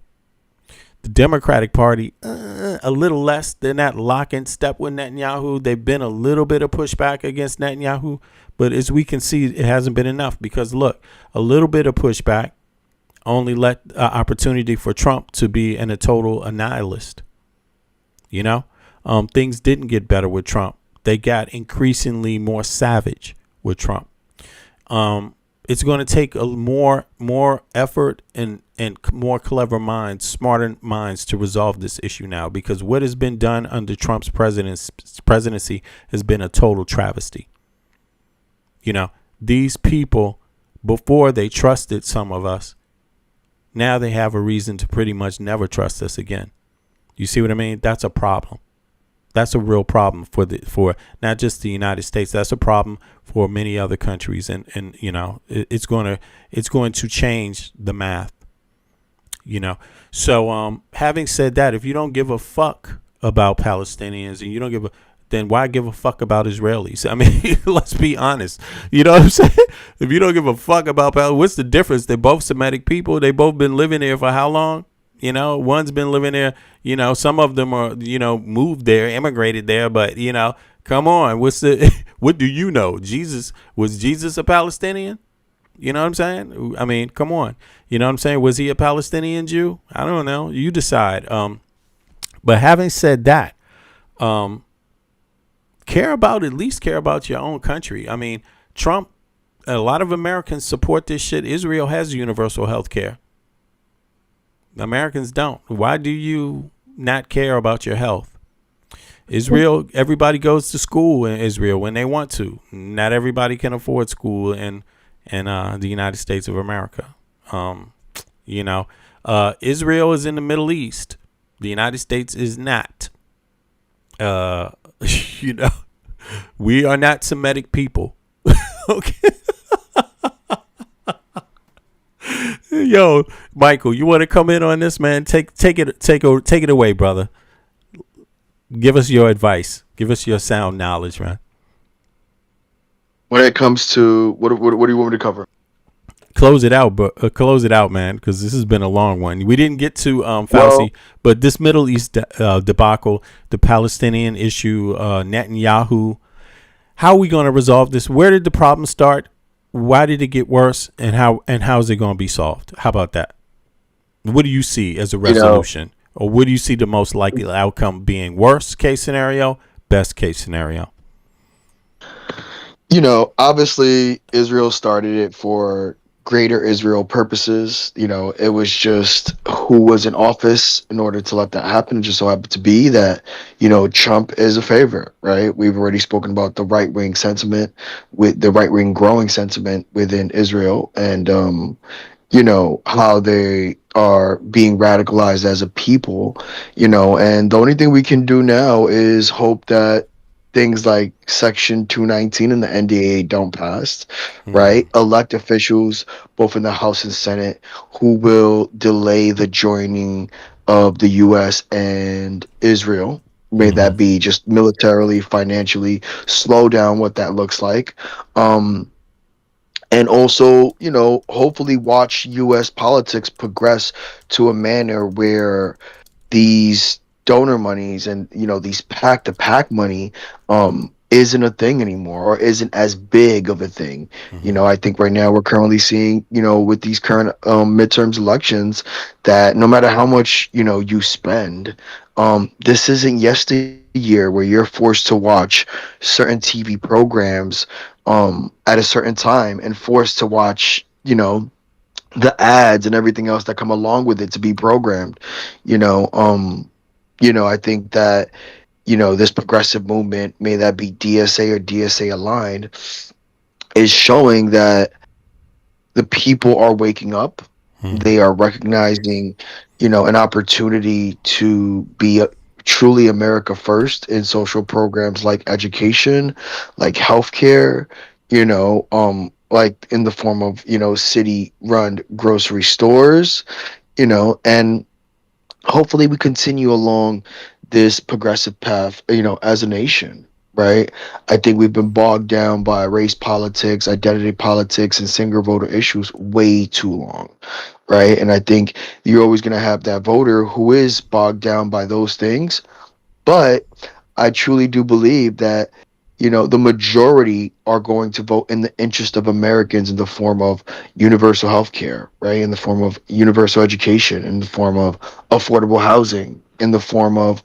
The Democratic Party, a little less than that, lock in step with Netanyahu. They've been a little bit of pushback against Netanyahu. But as we can see, it hasn't been enough because, look, a little bit of pushback only let opportunity for Trump to be a total annihilist. You know, things didn't get better with Trump. They got increasingly more savage with Trump. It's going to take more effort and more clever minds, smarter minds to resolve this issue now, because what has been done under Trump's presidency has been a total travesty. You know, these people, before they trusted some of us, now they have a reason to pretty much never trust us again. You see what I mean? That's a problem. That's a real problem for not just the United States. That's a problem for many other countries, and you know, it's going to change the math. You know, so having said that, if you don't give a fuck about Palestinians and you don't give a, then why give a fuck about Israelis? I mean, let's be honest. You know what I'm saying? If you don't give a fuck about Palestinians, what's the difference? They're both Semitic people. They both been living there for how long? You know, one's been living there. You know, some of them are, you know, moved there, immigrated there. But, you know, come on. What do you know? Was Jesus a Palestinian? You know what I'm saying? I mean, come on. You know what I'm saying? Was he a Palestinian Jew? I don't know. You decide. But having said that, at least care about your own country. I mean, Trump, a lot of Americans support this shit. Israel has universal health care. Americans don't. Why do you not care about your health? Israel, everybody goes to school in Israel when they want to. Not everybody can afford school in the United States of America. You know, Israel is in the Middle East. The United States is not. You know, we are not Semitic people. Okay. Yo, Michael, you want to come in on this, man? Take it away, brother. Give us your advice. Give us your sound knowledge, man. When it comes to what do you want me to cover? Close it out, but close it out, man, because this has been a long one. We didn't get to Fauci, but this Middle East debacle, the Palestinian issue, Netanyahu. How are we going to resolve this? Where did the problem start? Why did it get worse? And how is it going to be solved? How about that? What do you see as a resolution? Or what do you see the most likely outcome being? Worst case scenario, best case scenario? You know, obviously Israel started it for greater Israel purposes. You know, it was just who was in office in order to let that happen. It just so happened to be that, you know, Trump is a favorite, right? We've already spoken about the right-wing sentiment, with the right-wing growing sentiment within Israel, and you know, how they are being radicalized as a people, you know, and the only thing we can do now is hope that things like Section 219 and the NDAA don't pass, right? Elect officials, both in the House and Senate, who will delay the joining of the U.S. and Israel. May that be just militarily, financially, slow down what that looks like. And also, you know, hopefully watch U.S. politics progress to a manner where these donor monies and, you know, these pack to pack money isn't a thing anymore, or isn't as big of a thing. You know, I think right now we're currently seeing, you know, with these current midterms elections, that no matter how much, you know, you spend, this isn't yesteryear where you're forced to watch certain TV programs at a certain time and forced to watch, you know, the ads and everything else that come along with it to be programmed. You know, I think that, you know, this progressive movement, may that be DSA or DSA aligned, is showing that the people are waking up. They are recognizing, you know, an opportunity to be truly America first in social programs like education, like healthcare, you know, like in the form of, you know, city run grocery stores, you know, and hopefully we continue along this progressive path, you know, as a nation, right? I think we've been bogged down by race politics, identity politics, and single voter issues way too long, right? And I think you're always going to have that voter who is bogged down by those things. But I truly do believe that, you know, the majority are going to vote in the interest of Americans in the form of universal health care, right? In the form of universal education, in the form of affordable housing, in the form of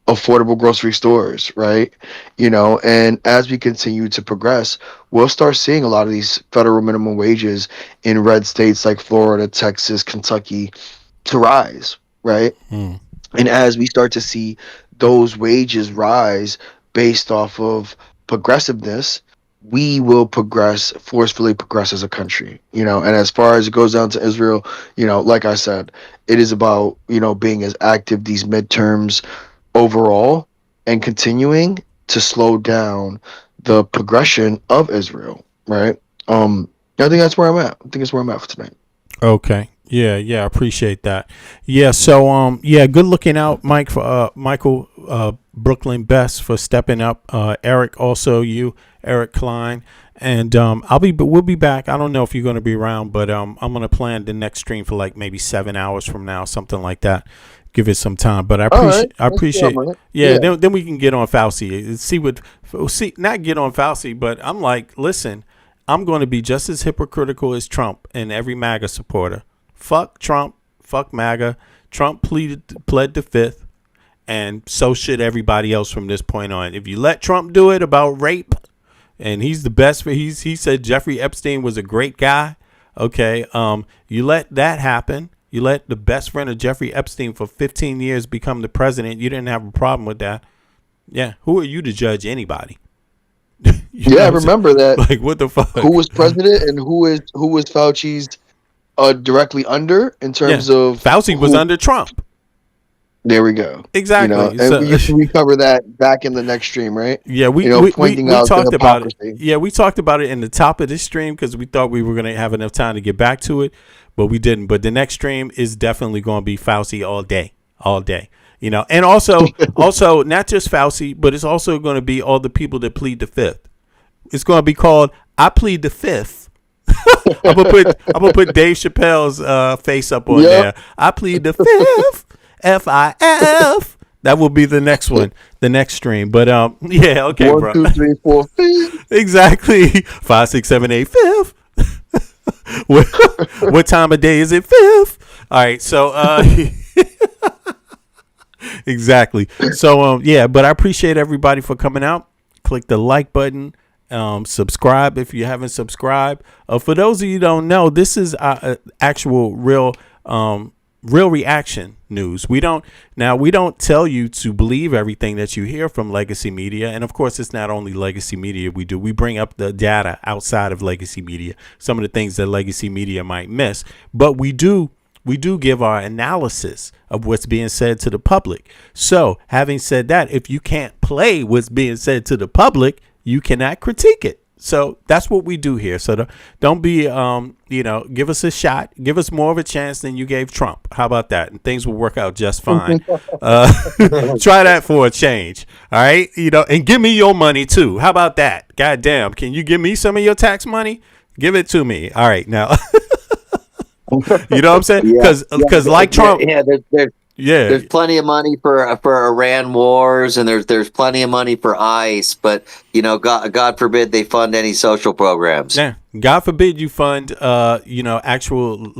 affordable grocery stores, right? You know, and as we continue to progress, we'll start seeing a lot of these federal minimum wages in red states like Florida, Texas, Kentucky to rise, right? And as we start to see those wages rise based off of progressiveness, we will forcefully progress as a country, you know. And as far as it goes down to Israel, you know, like I said, it is about, you know, being as active these midterms overall and continuing to slow down the progression of Israel, right? I think that's where I'm at. I think that's where I'm at for tonight. Okay. Yeah, I appreciate that. Yeah, so good looking out, Mike, for Michael Brooklyn Best for stepping up. Eric, also you, Eric Klein, and we'll be back. I don't know if you're going to be around, but I'm going to plan the next stream for like maybe 7 hours from now, something like that. Give it some time, but I appreciate. Yeah. Then we can get on Fauci. Not get on Fauci, but I'm like, listen, I'm going to be just as hypocritical as Trump and every MAGA supporter. Fuck Trump, fuck MAGA. Trump pled the fifth, and so should everybody else from this point on. If you let Trump do it about rape, and he's the best, he said Jeffrey Epstein was a great guy. Okay, you let that happen. You let the best friend of Jeffrey Epstein for 15 years become the president. You didn't have a problem with that. Yeah, who are you to judge anybody? I remember that. Like, what the fuck? Who was president and who was Fauci's directly under in terms of Fauci was under Trump. There we go. Exactly. And we cover that back in the next stream, right? Yeah, we talked about it. Yeah, we talked about it in the top of this stream because we thought we were going to have enough time to get back to it, but we didn't. But the next stream is definitely going to be Fauci all day. And also not just Fauci, but it's also going to be all the people that plead the fifth. It's going to be called "I Plead the Fifth." I'm gonna put Dave Chappelle's face up on there. I plead the fifth. FIF. That will be the next one, the next stream. But yeah, okay, 1, bro. 2, 3, 4, 5. Exactly. 5, 6, 7, 8, fifth. What time of day is it? Fifth. All right. So exactly. So yeah, but I appreciate everybody for coming out. Click the like button. Subscribe if you haven't subscribed. For those of you who don't know, this is actual real reaction news. We don't tell you to believe everything that you hear from legacy media. And of course, it's not only legacy media we bring up the data outside of legacy media, some of the things that legacy media might miss. But we do give our analysis of what's being said to the public. So having said that, if you can't play what's being said to the public, you cannot critique it. So that's what we do here. So don't be, give us a shot. Give us more of a chance than you gave Trump. How about that? And things will work out just fine. Try that for a change. All right. And give me your money, too. How about that? God damn. Can you give me some of your tax money? Give it to me. All right. Now, you know what I'm saying? Because like Trump. Yeah, there's plenty of money for Iran wars, and there's plenty of money for ICE, but God forbid they fund any social programs. Yeah, God forbid you fund actual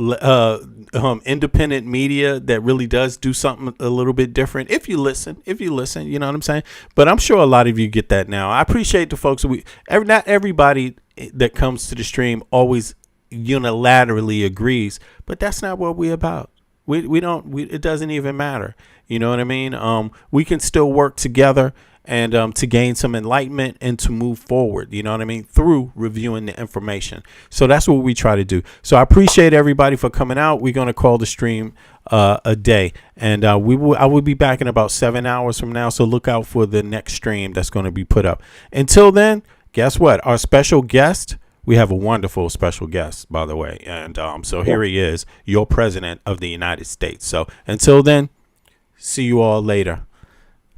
independent media that really does do something a little bit different. If you listen, you know what I'm saying. But I'm sure a lot of you get that now. I appreciate the folks. Not everybody that comes to the stream always unilaterally agrees, but that's not what we're about. It doesn't even matter. You know what I mean? We can still work together and to gain some enlightenment and to move forward. You know what I mean? Through reviewing the information. So that's what we try to do. So I appreciate everybody for coming out. We're going to call the stream a day, and I will be back in about 7 hours from now. So look out for the next stream that's going to be put up. Until then, guess what? Our special guest. We have a wonderful special guest, by the way. And so here he is, your president of the United States. So until then, see you all later.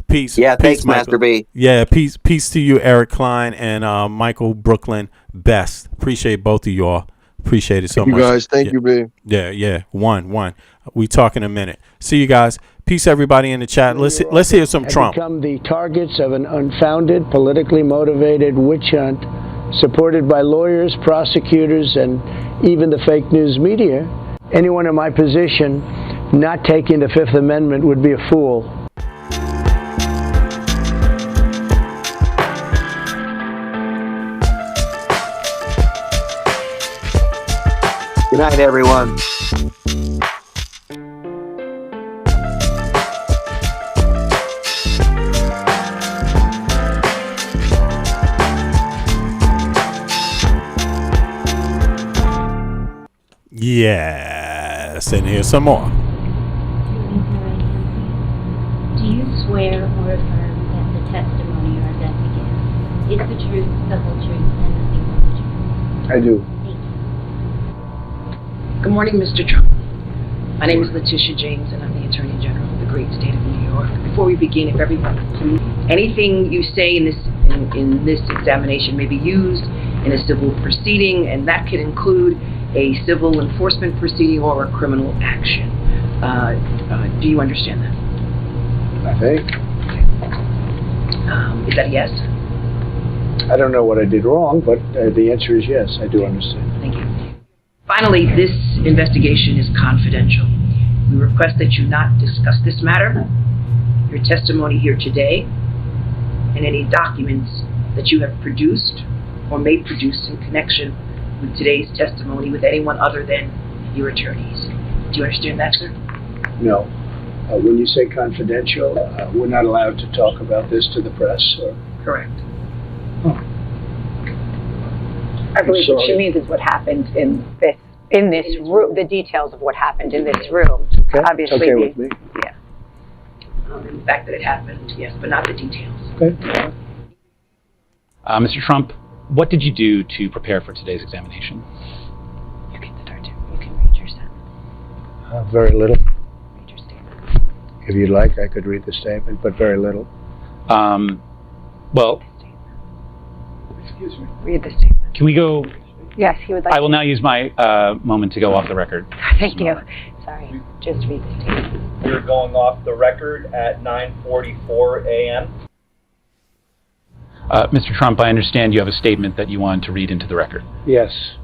Peace. Yeah, peace, thanks, Michael. Master B. Yeah, peace to you, Eric Klein and Michael Brooklyn Best. Appreciate both of y'all. Appreciate it so much. You guys, thank you, B. Yeah. One. We talk in a minute. See you guys. Peace, everybody in the chat. Let's hear some Trump. Become the targets of an unfounded, politically motivated witch hunt, supported by lawyers, prosecutors, and even the fake news media. Anyone in my position not taking the Fifth Amendment would be a fool. Good night, everyone. Yes, and here's some more. Do you swear or affirm that the testimony you are about to give is the truth, the whole truth, and nothing but the truth? I do. Thank you. Good morning, Mr. Trump. My name is Letitia James, and I'm the Attorney General of the great state of New York. Before we begin, if everyone would please, anything you say in this examination may be used in a civil proceeding, and that could include a civil enforcement proceeding or a criminal action. Do you understand that? I think. Is that a yes? I don't know what I did wrong, but the answer is yes, I do understand. Thank you. Finally, this investigation is confidential. We request that you not discuss this matter, your testimony here today, and any documents that you have produced or may produce in connection with today's testimony with anyone other than your attorneys. Do you understand that, sir? No. When you say confidential, we're not allowed to talk about this to the press? Or? Correct. I believe what she means is what happened in this room, the details of what happened in this room. Okay. Obviously, okay with me. Yeah. and the fact that it happened, yes, but not the details. Okay. Mr. Trump, what did you do to prepare for today's examination? You can read your statement. Very little. If you'd like, I could read the statement, but very little. Well, Excuse me. Read the statement. can we go? Yes, he would like. I will now use my moment to go off the record. Thank you. Sorry, just read the statement. You're going off the record at 9:44 a.m. Mr. Trump, I understand you have a statement that you wanted to read into the record. Yes.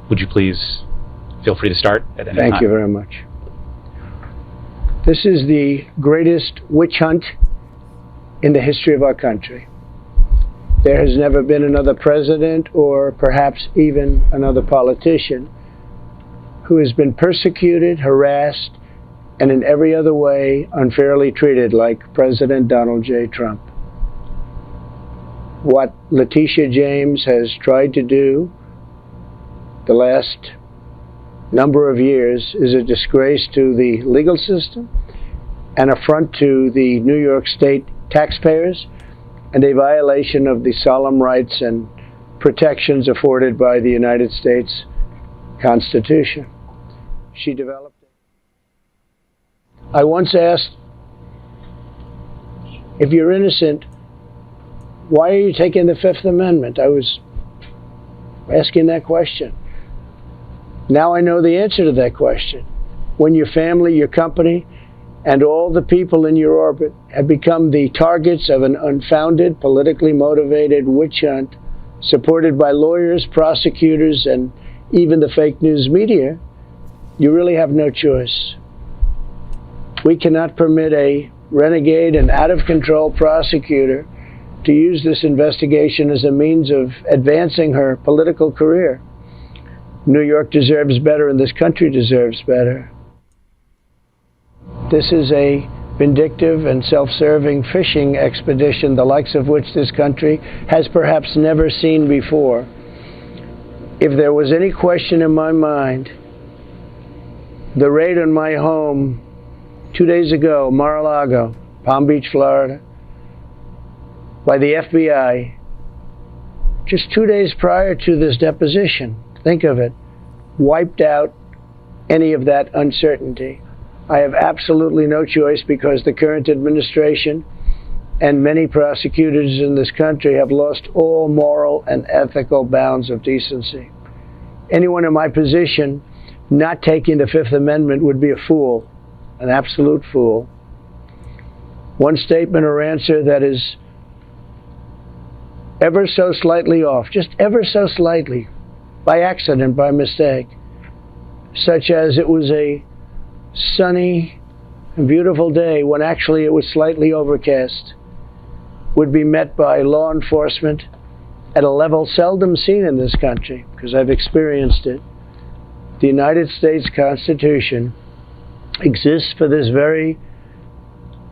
Would you please feel free to start at any time? Thank you very much. This is the greatest witch hunt in the history of our country. There has never been another president, or perhaps even another politician, who has been persecuted, harassed, and in every other way unfairly treated like President Donald J. Trump. What Letitia James has tried to do the last number of years is a disgrace to the legal system, an affront to the New York State taxpayers, and a violation of the solemn rights and protections afforded by the United States Constitution. She developed it. I once asked, if you're innocent, why are you taking the Fifth Amendment? I was asking that question. Now I know the answer to that question. When your family, your company, and all the people in your orbit have become the targets of an unfounded, politically motivated witch hunt supported by lawyers, prosecutors, and even the fake news media, you really have no choice. We cannot permit a renegade and out-of-control prosecutor to use this investigation as a means of advancing her political career. New York deserves better, and this country deserves better. This is a vindictive and self-serving fishing expedition, the likes of which this country has perhaps never seen before. If there was any question in my mind, the raid on my home 2 days ago, Mar-a-Lago, Palm Beach, Florida, by the FBI, just 2 days prior to this deposition, think of it, wiped out any of that uncertainty. I have absolutely no choice because the current administration and many prosecutors in this country have lost all moral and ethical bounds of decency. Anyone in my position not taking the Fifth Amendment would be a fool, an absolute fool. One statement or answer that is ever so slightly off, just ever so slightly, by accident, by mistake, such as it was a sunny and beautiful day when actually it was slightly overcast, would be met by law enforcement at a level seldom seen in this country, because I've experienced it. The United States Constitution exists for this very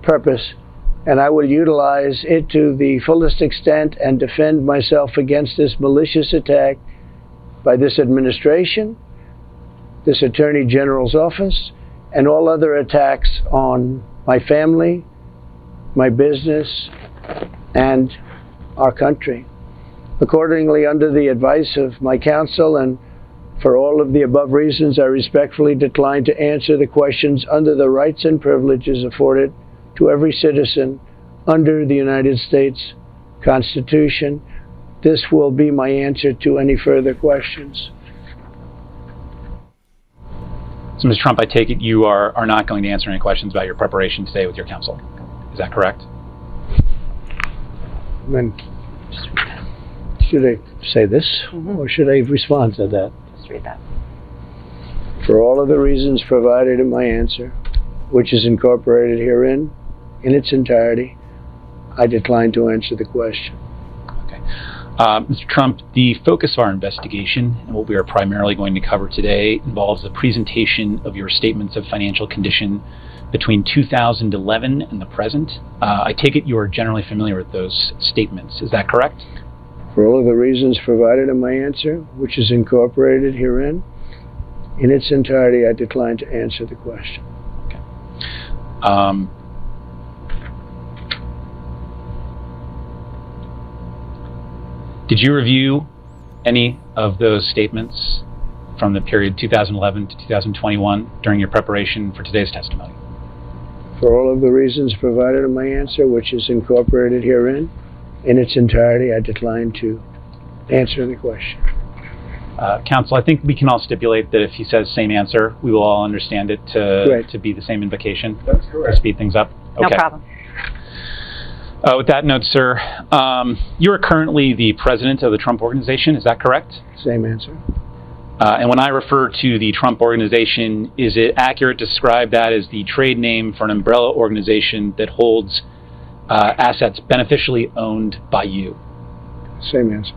purpose, and I will utilize it to the fullest extent and defend myself against this malicious attack by this administration, this Attorney General's office, and all other attacks on my family, my business, and our country. Accordingly, under the advice of my counsel and for all of the above reasons, I respectfully decline to answer the questions under the rights and privileges afforded to every citizen under the United States Constitution. This will be my answer to any further questions. So, Mr. Trump, I take it you are not going to answer any questions about your preparation today with your counsel. Is that correct? Should I say this, or should I respond to that? Just read that. For all of the reasons provided in my answer, which is incorporated herein in its entirety, I decline to answer the question. Mr. Trump, the focus of our investigation and what we are primarily going to cover today involves the presentation of your statements of financial condition between 2011 and the present. I take it you are generally familiar with those statements. Is that correct? For all of the reasons provided in my answer, which is incorporated herein, in its entirety, I decline to answer the question. Did you review any of those statements from the period 2011 to 2021 during your preparation for today's testimony? For all of the reasons provided in my answer, which is incorporated herein, in its entirety, I decline to answer the question. Counsel, I think we can all stipulate that if he says same answer, we will all understand it to be the same invocation. That's correct. To speed things up. Okay. No problem. With that note, sir, you are currently the president of the Trump Organization. Is that correct? Same answer. And when I refer to the Trump Organization, is it accurate to describe that as the trade name for an umbrella organization that holds assets beneficially owned by you? Same answer.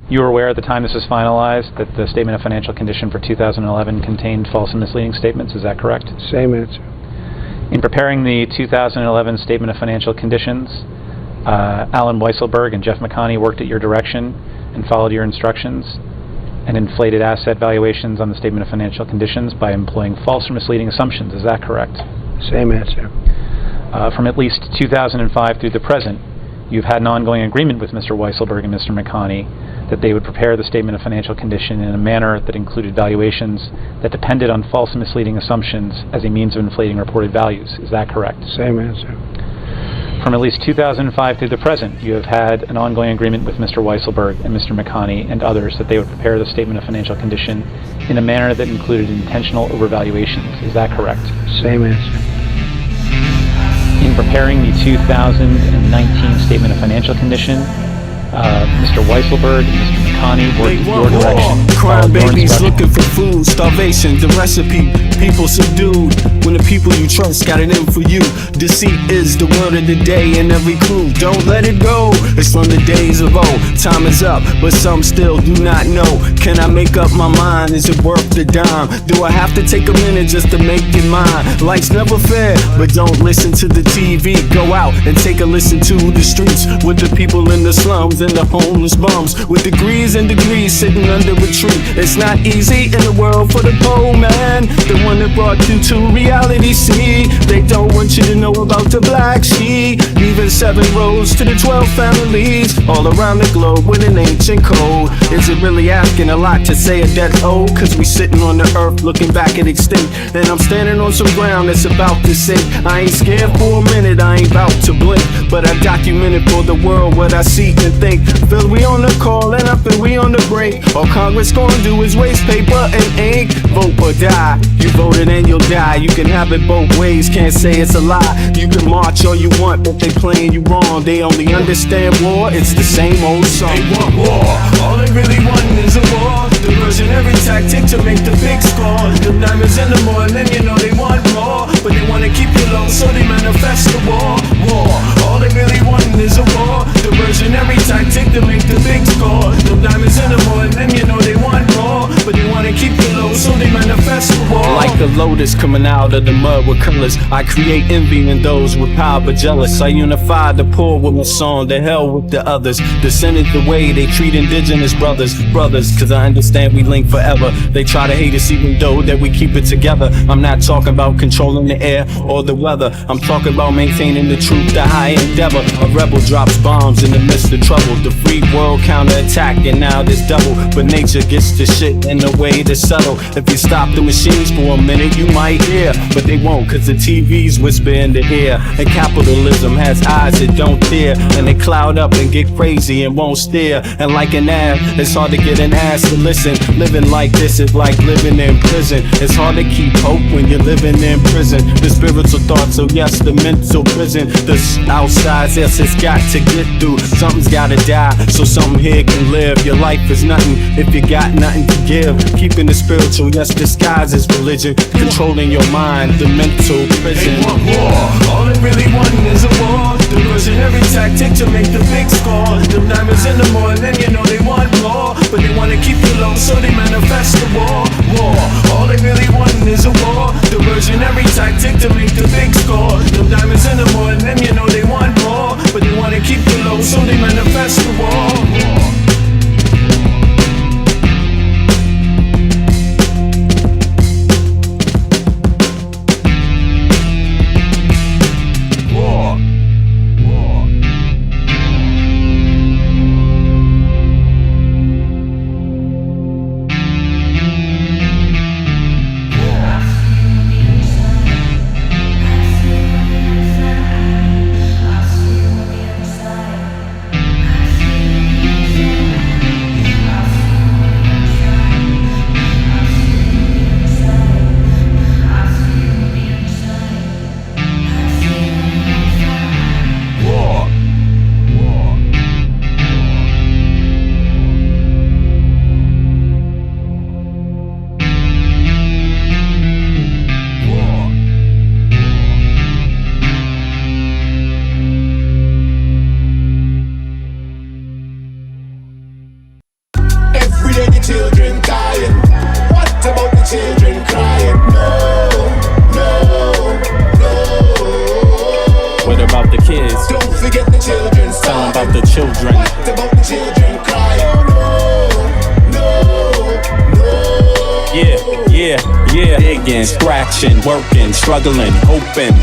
You were aware at the time this was finalized that the Statement of Financial Condition for 2011 contained false and misleading statements. Is that correct? Same answer. In preparing the 2011 Statement of Financial Conditions, Alan Weisselberg and Jeff McConney worked at your direction and followed your instructions and inflated asset valuations on the Statement of Financial Conditions by employing false or misleading assumptions. Is that correct? Same answer. From at least 2005 through the present, you've had an ongoing agreement with Mr. Weisselberg and Mr. McConney that they would prepare the Statement of Financial Condition in a manner that included valuations that depended on false and misleading assumptions as a means of inflating reported values. Is that correct? Same answer. From at least 2005 through the present, you have had an ongoing agreement with Mr. Weisselberg and Mr. McConney and others that they would prepare the Statement of Financial Condition in a manner that included intentional overvaluations. Is that correct? Same answer. In preparing the 2019 Statement of Financial Condition, Mr. Weisselberg and Mr. McConney worked in your direction. Crime babies looking for food, starvation, the recipe, people subdued. When the people you trust got it in for you. Deceit is the word of the day and every clue. Don't let it go, it's from the days of old. Time is up, but some still do not know. Can I make up my mind? Is it worth the dime? Do I have to take a minute just to make it mine? Life's never fair, but don't listen to the TV. Go out and take a listen to the streets with the people in the slums and the homeless bums with degrees and degrees sitting under a tree. It's not easy in the world for the poor man, the one that brought you to reality. See, they don't want you to know about the black sheep, leaving 7 roads to the 12 families all around the globe with an ancient code. Is it really asking a lot to say a death old? Cause we sitting on the earth looking back at extinct, and I'm standing on some ground that's about to sink. I ain't scared for a minute, I ain't about to blink, but I documented for the world what I see and think. Feel we on the call and up and we on the break. All Congress gonna do is waste paper and ink. Vote or die, you voted and you'll die. You can have it both ways, can't say it's a lie. You can march all you want, but they playing you wrong. They only understand war, it's the same old song. They want war, all they really want is a war. Diversion every tactic to make the big score. The diamonds in the morning, you know they want more, but they wanna keep you low, so they manifest the war. War, all they really want is a war. Diversion every tactic to make the big score. The diamonds in the morning, you know they want more, but they wanna keep you low, so they manifest the war. Like a lotus coming out of the mud with colors, I create envy in those with power but jealous. I unify the poor with my song, the hell with the others. Descended the way they treat indigenous brothers, cause I understand we link forever. They try to hate us even though that we keep it together. I'm not talking about controlling the air or the weather, I'm talking about maintaining the truth, the high endeavor. A rebel drops bombs in the midst of trouble. The free world counterattack and now there's double, but nature gets the shit in the way to settle. If you stop the machines for a minute you might hear, but they won't cause the TVs whisper in the ear. And capitalism has eyes that don't tear, and they cloud up and get crazy and won't steer. And like an ad, it's hard to get an ass to listen. Living like this is like living in prison. It's hard to keep hope when you're living in prison. The spiritual thoughts, so yes, the mental prison. The outside, yes, it's got to get through. Something's gotta die, so something here can live. Your life is nothing if you got nothing to give. Keeping the spiritual, yes, disguised as religion. Controlling your mind, the mental prison. They want war, all they really want is a war. Diversion every tactic to make the big score. The diamonds in the morning, you know they want more, but they wanna keep you low, so they manifest the war. War, all they really want is a war. Diversion every tactic to make the big score. The diamonds in the morning, you know they want more, but they wanna keep you low, so they manifest the war. children. What about the children crying? No. Yeah. Digging, scratching, working, struggling, hoping.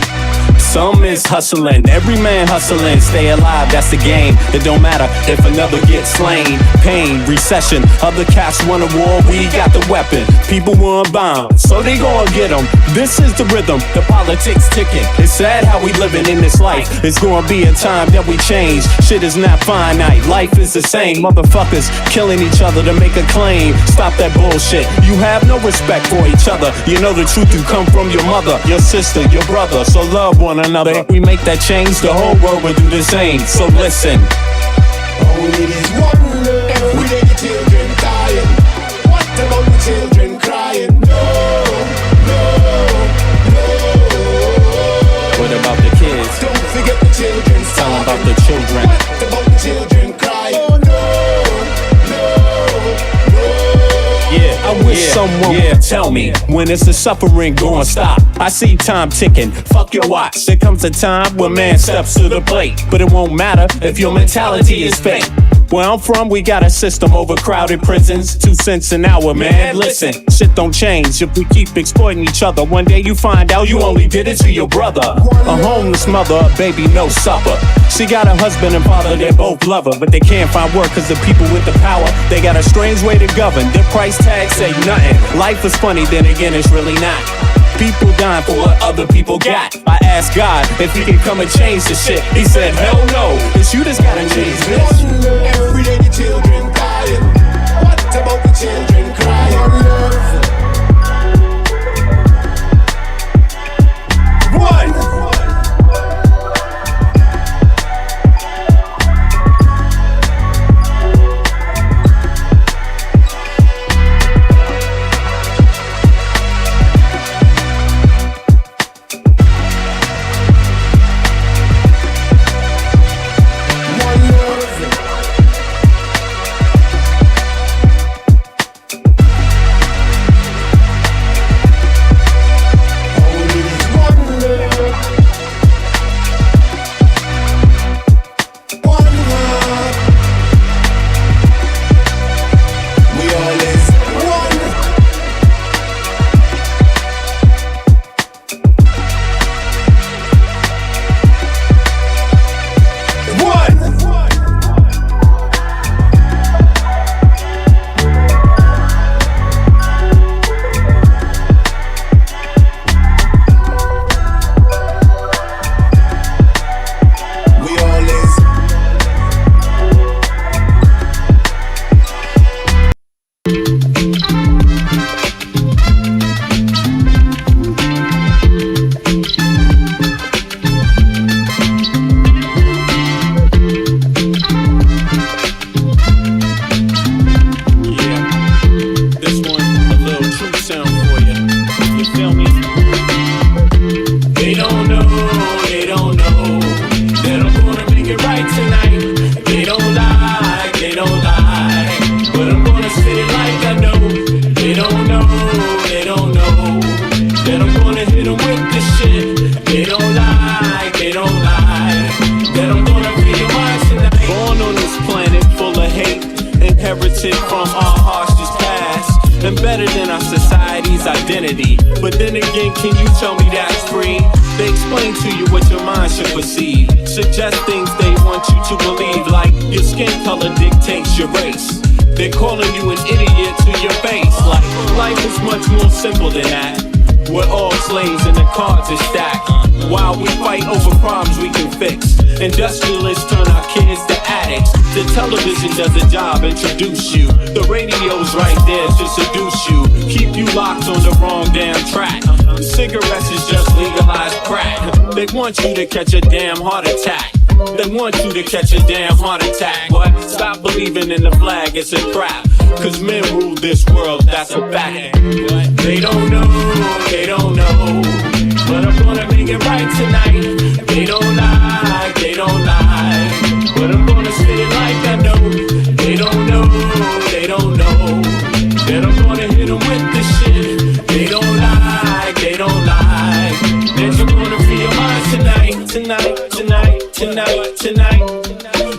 Some is hustling, every man hustling, stay alive, that's the game. It don't matter if another gets slain. Pain, recession, other cats want a war, we got the weapon. People want bombs, so they gon' get them. This is the rhythm, the politics ticking. It's sad how we living in this life. It's gonna be a time that we change. Shit is not finite, life is the same. Motherfuckers killing each other to make a claim. Stop that bullshit, you have no respect for each other. You know the truth, you come from your mother, your sister, your brother, so love one another. If we make that change, the whole world will do the same. So listen. Only this one love. We let the children dying. What about the children crying? No. What about the kids? Don't forget the children. Tell them about the children. What about the children crying? Oh no. I wish someone would tell me when is the suffering gonna stop. I see time ticking, fuck your watch. There comes a time when man steps to the plate, but it won't matter if your mentality is fake. Where I'm from, we got a system, overcrowded prisons, 2 cents an hour, man. Listen, shit don't change if we keep exploiting each other. One day you find out you only did it to your brother. A homeless mother, a baby, no supper. She got a husband and father, they both love her, but they can't find work cause the people with the power, they got a strange way to govern. Their price tag say nothing. Life is funny, then again it's really not. People dying for what other people got. I asked God if he could come and change the shit. He said, hell no, it's you that's gotta change this. Every day the children dying. What about the children crying? One. inherited from our harshest past, embedded in our society's identity. But then again, can you tell me that's free? They explain to you what your mind should perceive, suggest things they want you to believe, like your skin color dictates your race. They're calling you an idiot to your face, like life is much more simple than that. We're all slaves and the cards are stacked, while we fight over problems we can fix. Industrialists turn our kids to addicts. The television does a job, introduce you. The radio's right there to seduce you, keep you locked on the wrong damn track. Cigarettes is just legalized crack. They want you to catch a damn heart attack. They want you to catch a damn heart attack. What? Stop believing in the flag, it's a trap. Cause men rule this world, that's a fact. They don't know, but I'm gonna make it right tonight. They don't lie, but I'm gonna say it like I know. They don't know, that I'm gonna hit them with the shit. They don't lie, that you're gonna free your mind tonight.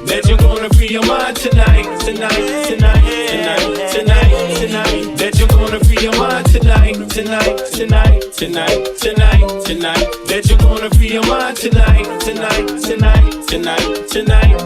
That you're gonna tonight, tonight, tonight, tonight, tonight. That you're gonna free your mind tonight, tonight, tonight, tonight, tonight.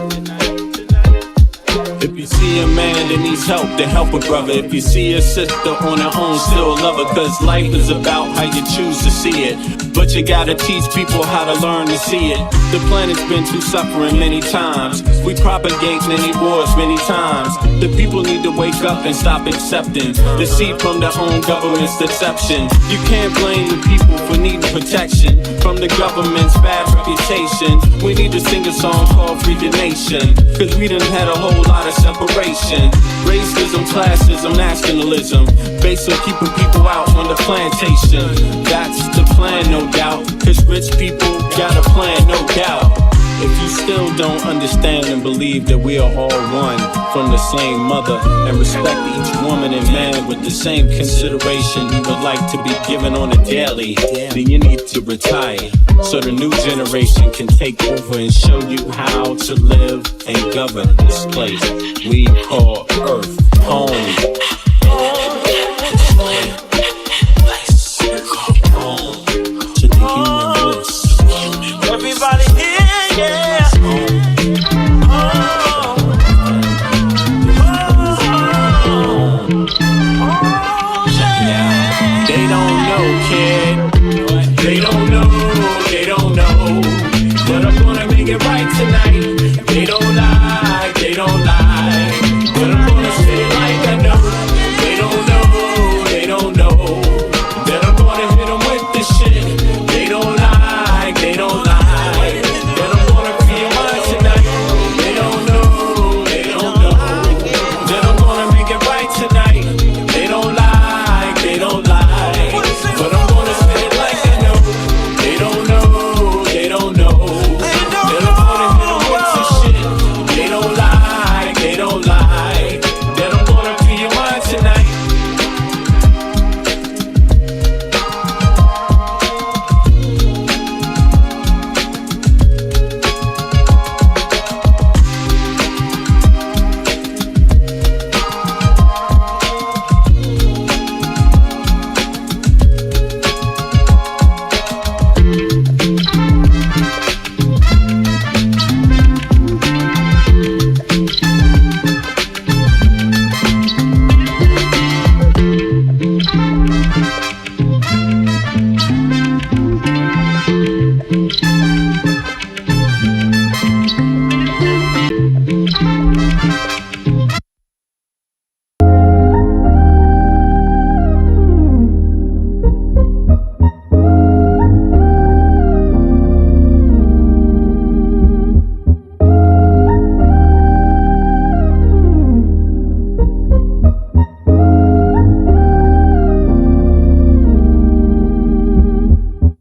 If you see a man that needs help, then help a brother. If you see a sister on her own, still love her. Cause life is about how you choose to see it. But you gotta teach people how to learn to see it. The planet's been through suffering many times. We propagate many wars many times. The people need to wake up and stop accepting deceit from their own government's deception. You can't blame the people for needing protection from the government's bad reputation. We need to sing a song called Free the Nation. Cause we done had a whole lot of separation. Racism, classism, nationalism, based on keeping people out on the plantation. That's the plan, no doubt. Cause rich people got a plan, no doubt. If you still don't understand and believe that we are all one from the same mother, and respect each woman and man with the same consideration you would like to be given on a daily, then you need to retire so the new generation can take over and show you how to live and govern this place we call Earth home. Everybody here, yeah. They don't know, kid. They don't know. But I'm gonna make it right tonight. They don't lie. But I'm gonna say it like I know. They don't know. That I'm gonna hit them with this shit. They don't lie. That I'm gonna free your mind tonight. They don't know. That I'm gonna make it right tonight. They don't lie. But I'm gonna say it like I know. They don't know. That I'm gonna hit them with this shit. They don't lie. That I'm gonna free your mind tonight.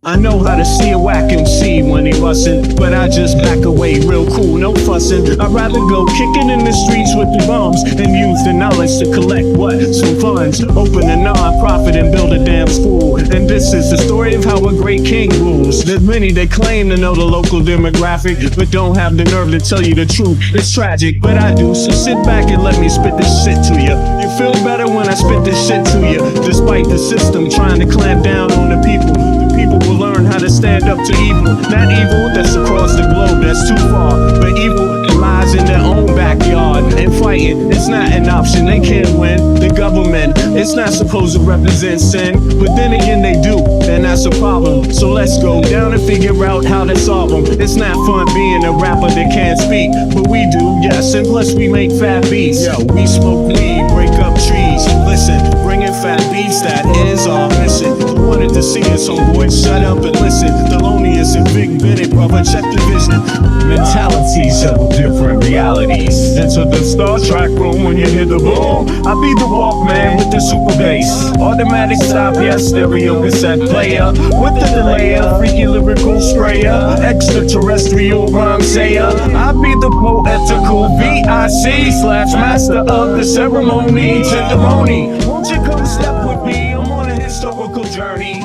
I know how to see a whack MC when he bustin', but I just back away real cool, no fussin'. I'd rather go kicking in the streets with the bums and use the knowledge to collect what? Some funds. Open a non-profit and build a damn school. And this is the story of how a great king rules. There's many that claim to know the local demographic, but don't have the nerve to tell you the truth. It's tragic, but I do, so sit back and let me spit this shit to you. You feel better when I spit this shit to you. Despite the system trying to clamp down on the people will learn how to stand up to evil. Not evil that's across the globe, that's too far, but evil that lies in their own backyard. And fighting, it's not an option, they can't win. The government, it's not supposed to represent sin, but then again they do, and that's a problem. So let's go down and figure out how to solve them. It's not fun being a rapper that can't speak, but we do, yes, and plus we make fat beats. Yo, we smoke weed, break up trees. Listen, bringing fat beats, that is our mission. You wanted to see us, homeboy, shut up and listen. Thelonious and Big Bennett, brother, check the vision. Mentalities of different realities. Enter the Star Trek room when you hear the boom. I be the Walkman with the super bass. Automatic stop, yes, stereo cassette player. With the delayer, freaky lyrical sprayer. Extraterrestrial rhyme sayer. I be the poetical VIC/master of the ceremony. Tenderoni, won't you come step with me? I'm on a historical journey.